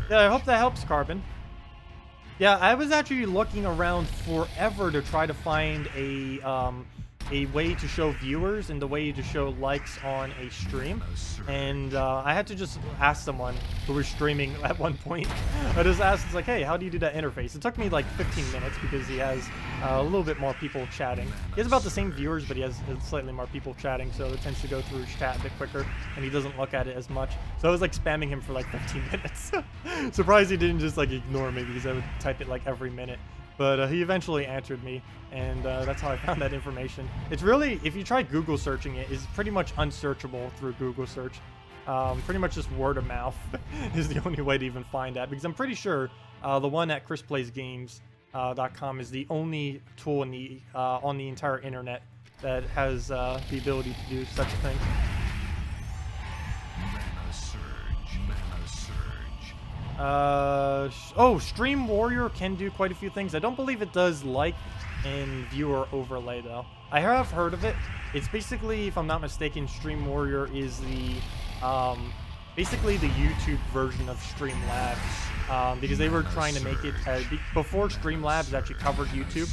Speaker 3: Yeah, I hope that helps, Carbon. Yeah, I was actually looking around forever to try to find a way to show viewers and the way to show likes on a stream, and I had to just ask someone who was streaming at one point. I just asked, it's like, hey, how do you do that interface? It took me like 15 minutes because he has a little bit more people chatting. He has about the same viewers, but he has slightly more people chatting, so it tends to go through his chat a bit quicker, and he doesn't look at it as much. So I was like spamming him for like 15 minutes. Surprised he didn't just like ignore me because I would type it like every minute. But he eventually answered me, and that's how I found that information. It's really, if you try Google searching it, it's pretty much unsearchable through Google search. Pretty much just word of mouth is the only way to even find that, because I'm pretty sure the one at chrisplaysgames.com is the only tool in the on the entire internet that has the ability to do such a thing. Oh, Stream Warrior can do quite a few things. I don't believe it does like and viewer overlay though. I have heard of it. It's basically, if I'm not mistaken, Stream Warrior is the basically the YouTube version of Streamlabs, because they were trying to make it before Streamlabs actually covered YouTube.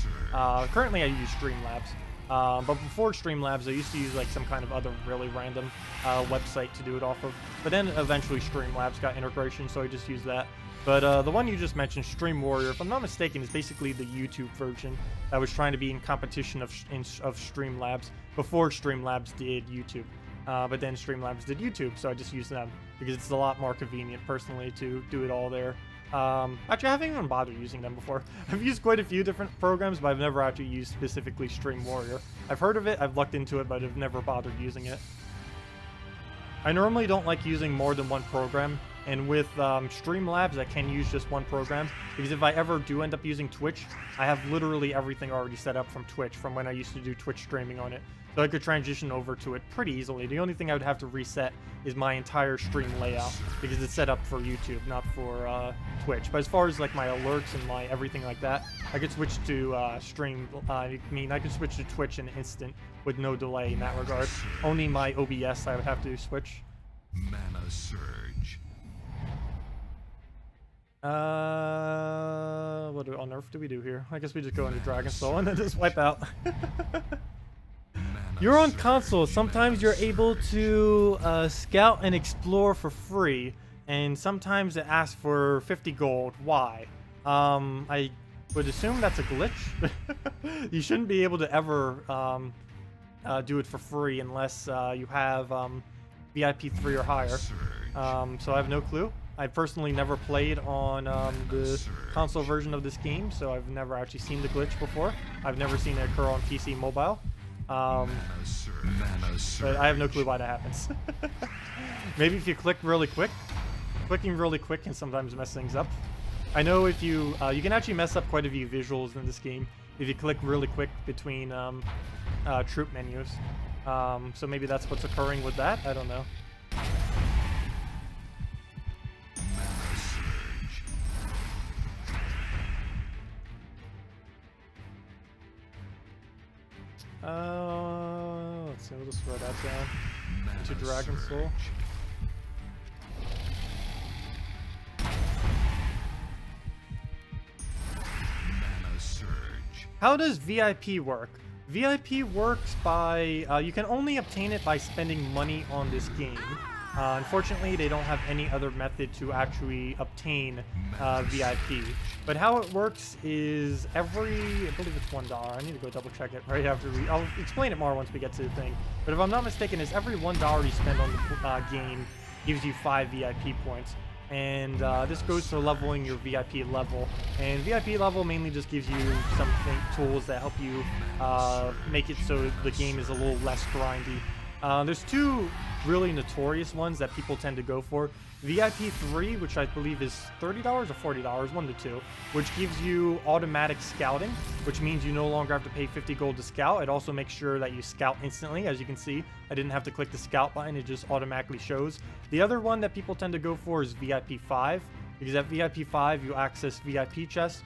Speaker 3: Currently I use Streamlabs. But before Streamlabs, I used to use like some kind of other really random website to do it off of. But then eventually Streamlabs got integration, so I just used that. But the one you just mentioned, Stream Warrior, if I'm not mistaken, is basically the YouTube version that was trying to be in competition of Streamlabs before Streamlabs did YouTube. But then Streamlabs did YouTube, so I just used them because it's a lot more convenient personally to do it all there. Actually, I haven't even bothered using them before. I've used quite a few different programs, but I've never actually used specifically Stream Warrior. I've heard of it, I've looked into it, but I've never bothered using it. I normally don't like using more than one program, and with Streamlabs, I can use just one program, because if I ever do end up using Twitch, I have literally everything already set up from Twitch, from when I used to do Twitch streaming on it. So I could transition over to it pretty easily. The only thing I would have to reset is my entire stream layout, because it's set up for YouTube, not for Twitch. But as far as like my alerts and my everything like that, I could switch to I could switch to Twitch in an instant with no delay in that regard. Only my OBS I would have to switch.
Speaker 2: Mana surge.
Speaker 3: What on earth do we do here? I guess we just go into Dragon Soul and then just wipe out. You're on console. Sometimes you're able to scout and explore for free, and sometimes it asks for 50 gold. Why? I would assume that's a glitch. You shouldn't be able to ever do it for free unless you have VIP 3 or higher. So I have no clue. I personally never played on the console version of this game, so I've never actually seen the glitch before. I've never seen it occur on PC mobile. But I have no clue why that happens. Maybe if you click really quick, clicking really quick can sometimes mess things up. I know if you you can actually mess up quite a few visuals in this game if you click really quick between troop menus. So maybe that's what's occurring with that. I don't know. Let's see, we'll just throw that down into Dragon Soul. How does VIP work? VIP works by, you can only obtain it by spending money on this game. Unfortunately, they don't have any other method to actually obtain VIP. But how it works is I believe it's $1. I need to go double check it right after I'll explain it more once we get to the thing. But if I'm not mistaken, it's every $1 you spend on the game gives you 5 VIP points. And this goes to leveling your VIP level. And VIP level mainly just gives you some tools that help you make it so the game is a little less grindy. There's two really notorious ones that people tend to go for. VIP 3, which I believe is $30 or $40, one of the two, which gives you automatic scouting, which means you no longer have to pay 50 gold to scout. It also makes sure that you scout instantly. As you can see, I didn't have to click the scout button, it just automatically shows. The other one that people tend to go for is VIP 5, because at VIP 5 you access VIP chests.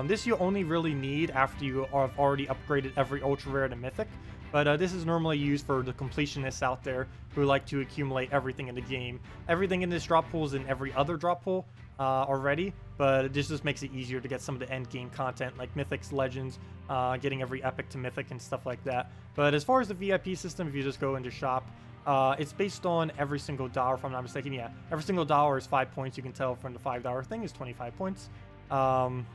Speaker 3: This you only really need after you have already upgraded every ultra rare to mythic. But this is normally used for the completionists out there who like to accumulate everything in the game. Everything in this drop pool is in every other drop pool already, but this just makes it easier to get some of the end game content like Mythics, Legends, getting every epic to Mythic and stuff like that. But as far as the VIP system, if you just go into shop, it's based on every single dollar, if I'm not mistaken. Yeah, every single dollar is 5 points. You can tell from the $5 thing is 25 points. And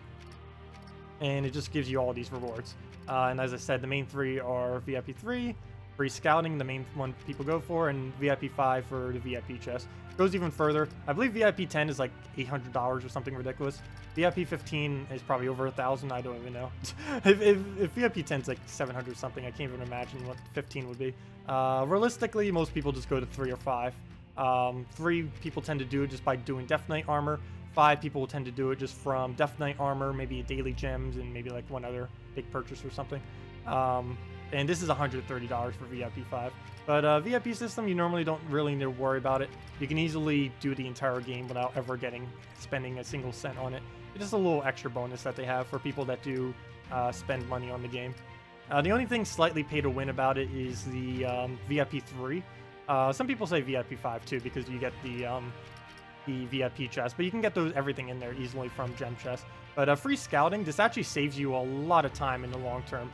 Speaker 3: it just gives you all these rewards. And as I said, the main three are VIP 3, free scouting, the main one people go for, and VIP 5 for the VIP chest. It goes even further. I believe VIP 10 is like $800 or something ridiculous. VIP 15 is probably over 1,000. I don't even know. if VIP 10 is like 700 something, I can't even imagine what 15 would be. Realistically, most people just go to 3 or 5. 3 people tend to do it just by doing Death Knight armor. 5 people will tend to do it just from Death Knight armor, maybe daily gems, and maybe like one other big purchase or something. And this is $130 for VIP 5. But VIP system, you normally don't really need to worry about it. You can easily do the entire game without ever spending a single cent on it. It's just a little extra bonus that they have for people that do spend money on the game. The only thing slightly pay to win about it is the VIP 3. Some people say VIP 5 too, because you get the VIP chest, but you can get everything in there easily from gem chests. But free scouting, this actually saves you a lot of time in the long term,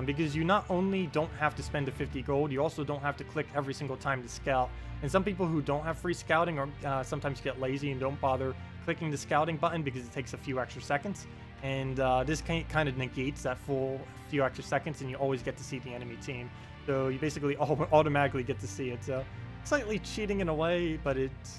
Speaker 3: because you not only don't have to spend the 50 gold, you also don't have to click every single time to scout. And some people who don't have free scouting or sometimes get lazy and don't bother clicking the scouting button because it takes a few extra seconds. And this kind of negates that full few extra seconds, and you always get to see the enemy team. So you basically automatically get to see it. So slightly cheating in a way, but it's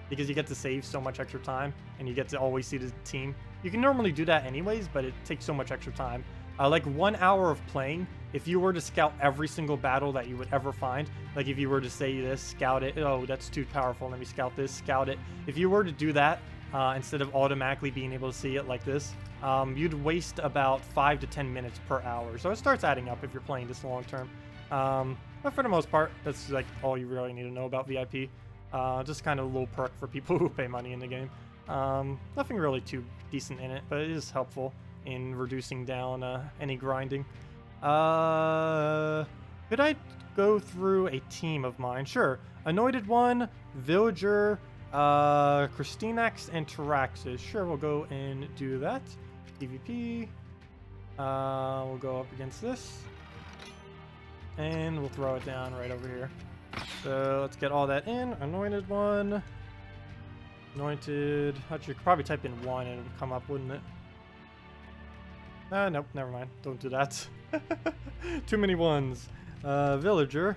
Speaker 3: because you get to save so much extra time and you get to always see the team. You can normally do that anyways, but it takes so much extra time. Like 1 hour of playing, if you were to scout every single battle that you would ever find, like if you were to say this, scout it, oh, that's too powerful, let me scout this, scout it. If you were to do that, instead of automatically being able to see it like this, you'd waste about 5 to 10 minutes per hour. So it starts adding up if you're playing this long term. But for the most part, that's like all you really need to know about VIP. Just kind of a little perk for people who pay money in the game. Nothing really too decent in it, but it is helpful in reducing down any grinding. Could I go through a team of mine? Sure. Anointed One, Villager, Christinax, and Taraxis. Sure, we'll go and do that. PvP. We'll go up against this. And we'll throw it down right over here. So let's get all that in. Anointed One. Anointed. Actually, you could probably type in 1 and it would come up, wouldn't it? Nope, never mind. Don't do that. Too many ones. Villager.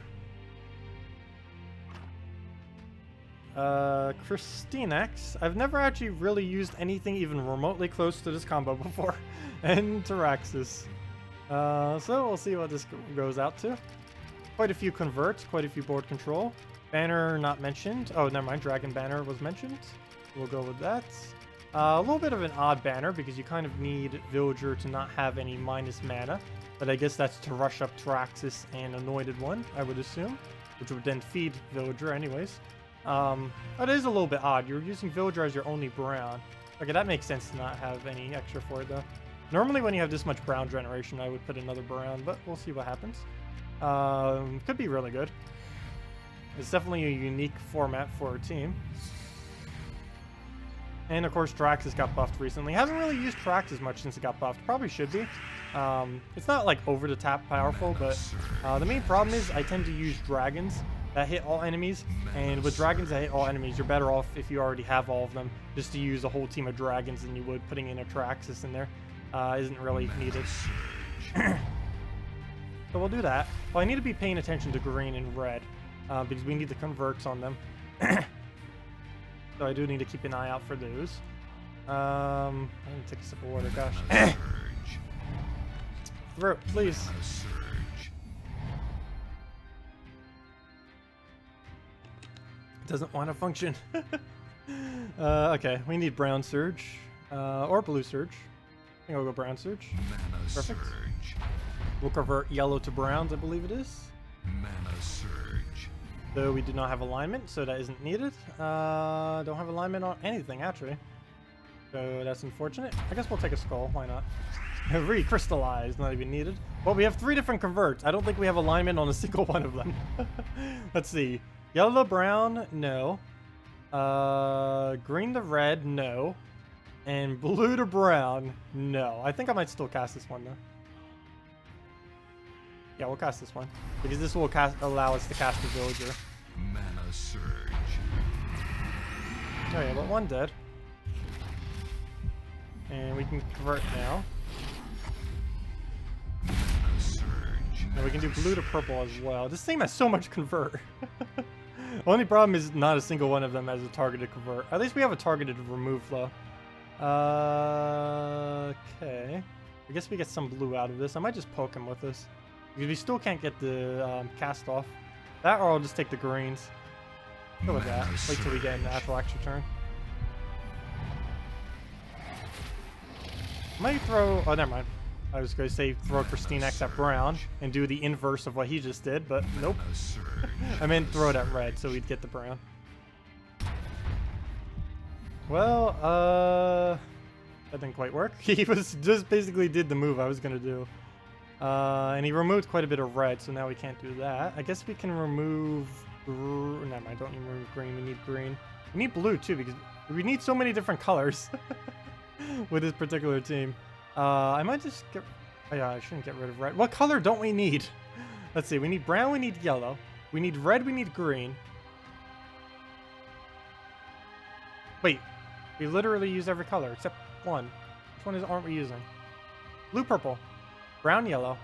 Speaker 3: Christinax. I've never actually really used anything even remotely close to this combo before. And Taraxis. So we'll see what this goes out to. Quite a few converts, quite a few board control. Banner not mentioned. Oh, never mind. Dragon banner was mentioned. We'll go with that. A little bit of an odd banner because you kind of need Villager to not have any minus mana. But I guess that's to rush up Traxxas and Anointed One, I would assume. Which would then feed Villager anyways. That is a little bit odd. You're using Villager as your only brown. Okay, that makes sense to not have any extra for it though. Normally when you have this much brown generation, I would put another brown, but we'll see what happens. Could be really good. It's definitely a unique format for a team. And of course, Traxxas got buffed recently. Haven't really used Traxxas much since it got buffed. Probably should be. It's not like over the top powerful, but the main problem is I tend to use dragons that hit all enemies. And with dragons that hit all enemies, you're better off if you already have all of them, just to use a whole team of dragons than you would putting in a Traxxas in there. Isn't really needed. So we'll do that. Well, I need to be paying attention to green and red because we need the converts on them. So I do need to keep an eye out for those. I need to take a sip of water, gosh. Throat, please. Doesn't want to function. Okay, we need brown surge. Or blue surge. I think I'll go brown surge. Perfect. We'll convert yellow to browns, I believe it is.
Speaker 2: Mana surge.
Speaker 3: Though we do not have alignment, so that isn't needed. Don't have alignment on anything, actually. So that's unfortunate. I guess we'll take a skull. Why not? Recrystallize, not even needed. Well, we have 3 different converts. I don't think we have alignment on a single one of them. Let's see. Yellow to brown, no. Green to red, no. And blue to brown, no. I think I might still cast this one, though. Yeah, we'll cast this one. Because this will allow us to cast the Villager.
Speaker 2: Mana surge.
Speaker 3: Oh yeah, but one dead. And we can convert now.
Speaker 2: Mana surge.
Speaker 3: And we can do blue to purple as well. This thing has so much convert. Only problem is not a single one of them has a targeted convert. At least we have a targeted remove though. Okay. I guess we get some blue out of this. I might just poke him with this. Because we still can't get the cast off. That or I'll just take the greens. Go with that. Wait till we get an actual extra turn. Might throw... Oh, never mind. I was going to say throw KristineX at brown and do the inverse of what he just did, but nope. I meant throw it at red so we'd get the brown. Well, that didn't quite work. He was just basically did the move I was going to do. And he removed quite a bit of red, so now we can't do that. I guess we can remove... Never mind, don't need to remove green. We need green. We need blue, too, because we need so many different colors with this particular team. I might just get... Oh, yeah, I shouldn't get rid of red. What color don't we need? Let's see. We need brown, we need yellow. We need red, we need green. Wait. We literally use every color except one. Which one aren't we using? Blue, purple. Brown, yellow.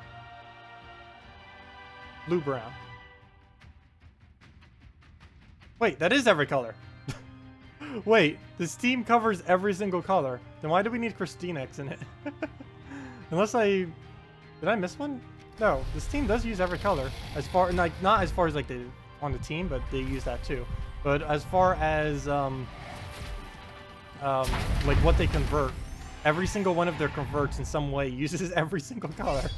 Speaker 3: Blue, brown. Wait, that is every color. Wait, this team covers every single color. Then why do we need KristineX in it? Unless I... Did I miss one? No, this team does use every color. As far... Like, not as far as, like, the on the team, but they use that too. But as far as, like, what they convert, every single one of their converts in some way uses every single color.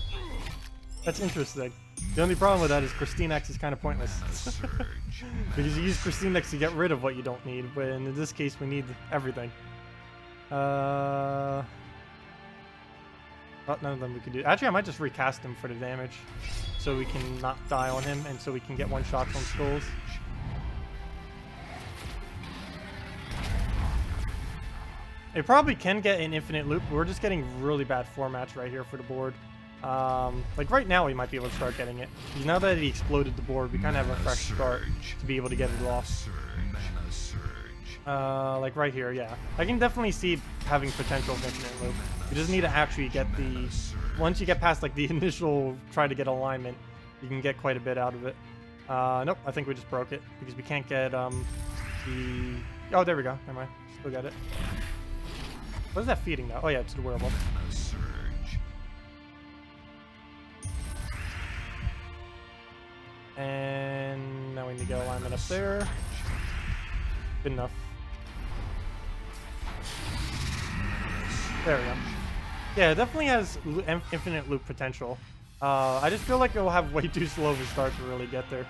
Speaker 3: That's interesting. The only problem with that is KristineX is kind of pointless. Because you use KristineX to get rid of what you don't need, but in this case we need everything. Oh, none of them we can do. Actually, I might just recast him for the damage, so we can not die on him, and so we can get one shots on skulls. It probably can get an infinite loop, but we're just getting really bad formats right here for the board. Like right now we might be able to start getting it. Because now that he exploded the board, we kind of have a fresh start to be able to get it off. Like right here, yeah. I can definitely see having potential of infinite loop. You just need to actually get the... Once you get past like the initial try to get alignment, you can get quite a bit out of it. Nope, I think we just broke it. Because we can't get the... Oh, there we go. Never mind. Still got it. What is that feeding now? Oh yeah, it's the werewolf. And now we need to get alignment up there. Good enough. There we go. Yeah, it definitely has infinite loop potential. I just feel like it will have way too slow of a start to really get there.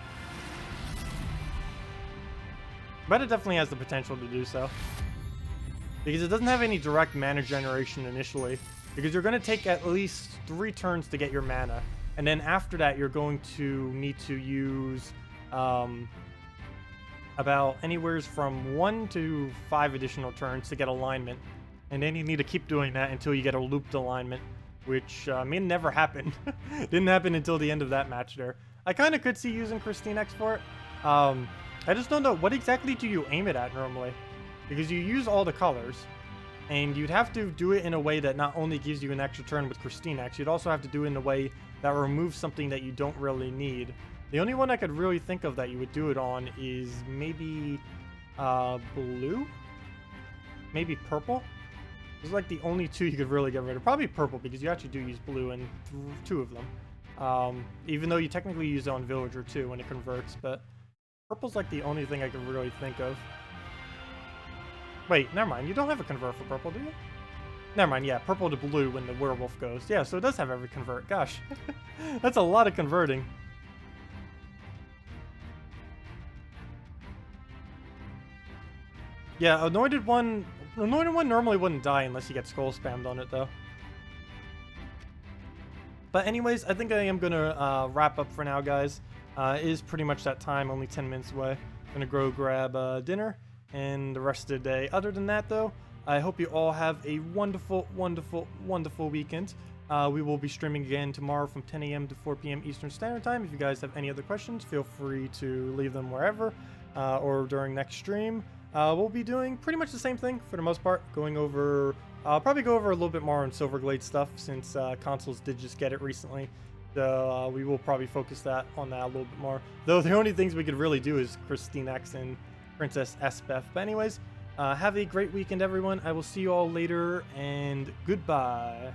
Speaker 3: But it definitely has the potential to do so. Because it doesn't have any direct mana generation initially. Because you're going to take at least 3 turns to get your mana. And then after that, you're going to need to use about anywhere from 1 to 5 additional turns to get alignment. And then you need to keep doing that until you get a looped alignment. Which, may never happened. Didn't happen until the end of that match there. I kind of could see using Christine X for it. I just don't know, what exactly do you aim it at normally? Because you use all the colors. And you'd have to do it in a way that not only gives you an extra turn with Christine X, you'd also have to do it in a way that removes something that you don't really need. The only one I could really think of that you would do it on is maybe blue? Maybe purple? Those are like the only 2 you could really get rid of. Probably purple, because you actually do use blue in 2 of them. Even though you technically use it on Villager too when it converts, but purple's like the only thing I could really think of. Wait, never mind. You don't have a convert for purple, do you? Never mind, yeah. Purple to blue when the werewolf goes. Yeah, so it does have every convert. Gosh. That's a lot of converting. Yeah, Anointed one normally wouldn't die unless you get skull spammed on it, though. But anyways, I think I am going to wrap up for now, guys. It is pretty much that time, only 10 minutes away. I'm going to go grab dinner and the rest of the day. Other than that, though, I hope you all have a wonderful, wonderful, wonderful weekend. We will be streaming again tomorrow from 10 a.m. to 4 p.m. Eastern Standard Time. If you guys have any other questions, feel free to leave them wherever or during next stream. We'll be doing pretty much the same thing for the most part, going over, I'll probably go over a little bit more on Silverglade stuff since consoles did just get it recently. So we will probably focus on that a little bit more. Though the only things we could really do is Christine X and Princess Esbeth. But anyways, have a great weekend, everyone. I will see you all later, and goodbye.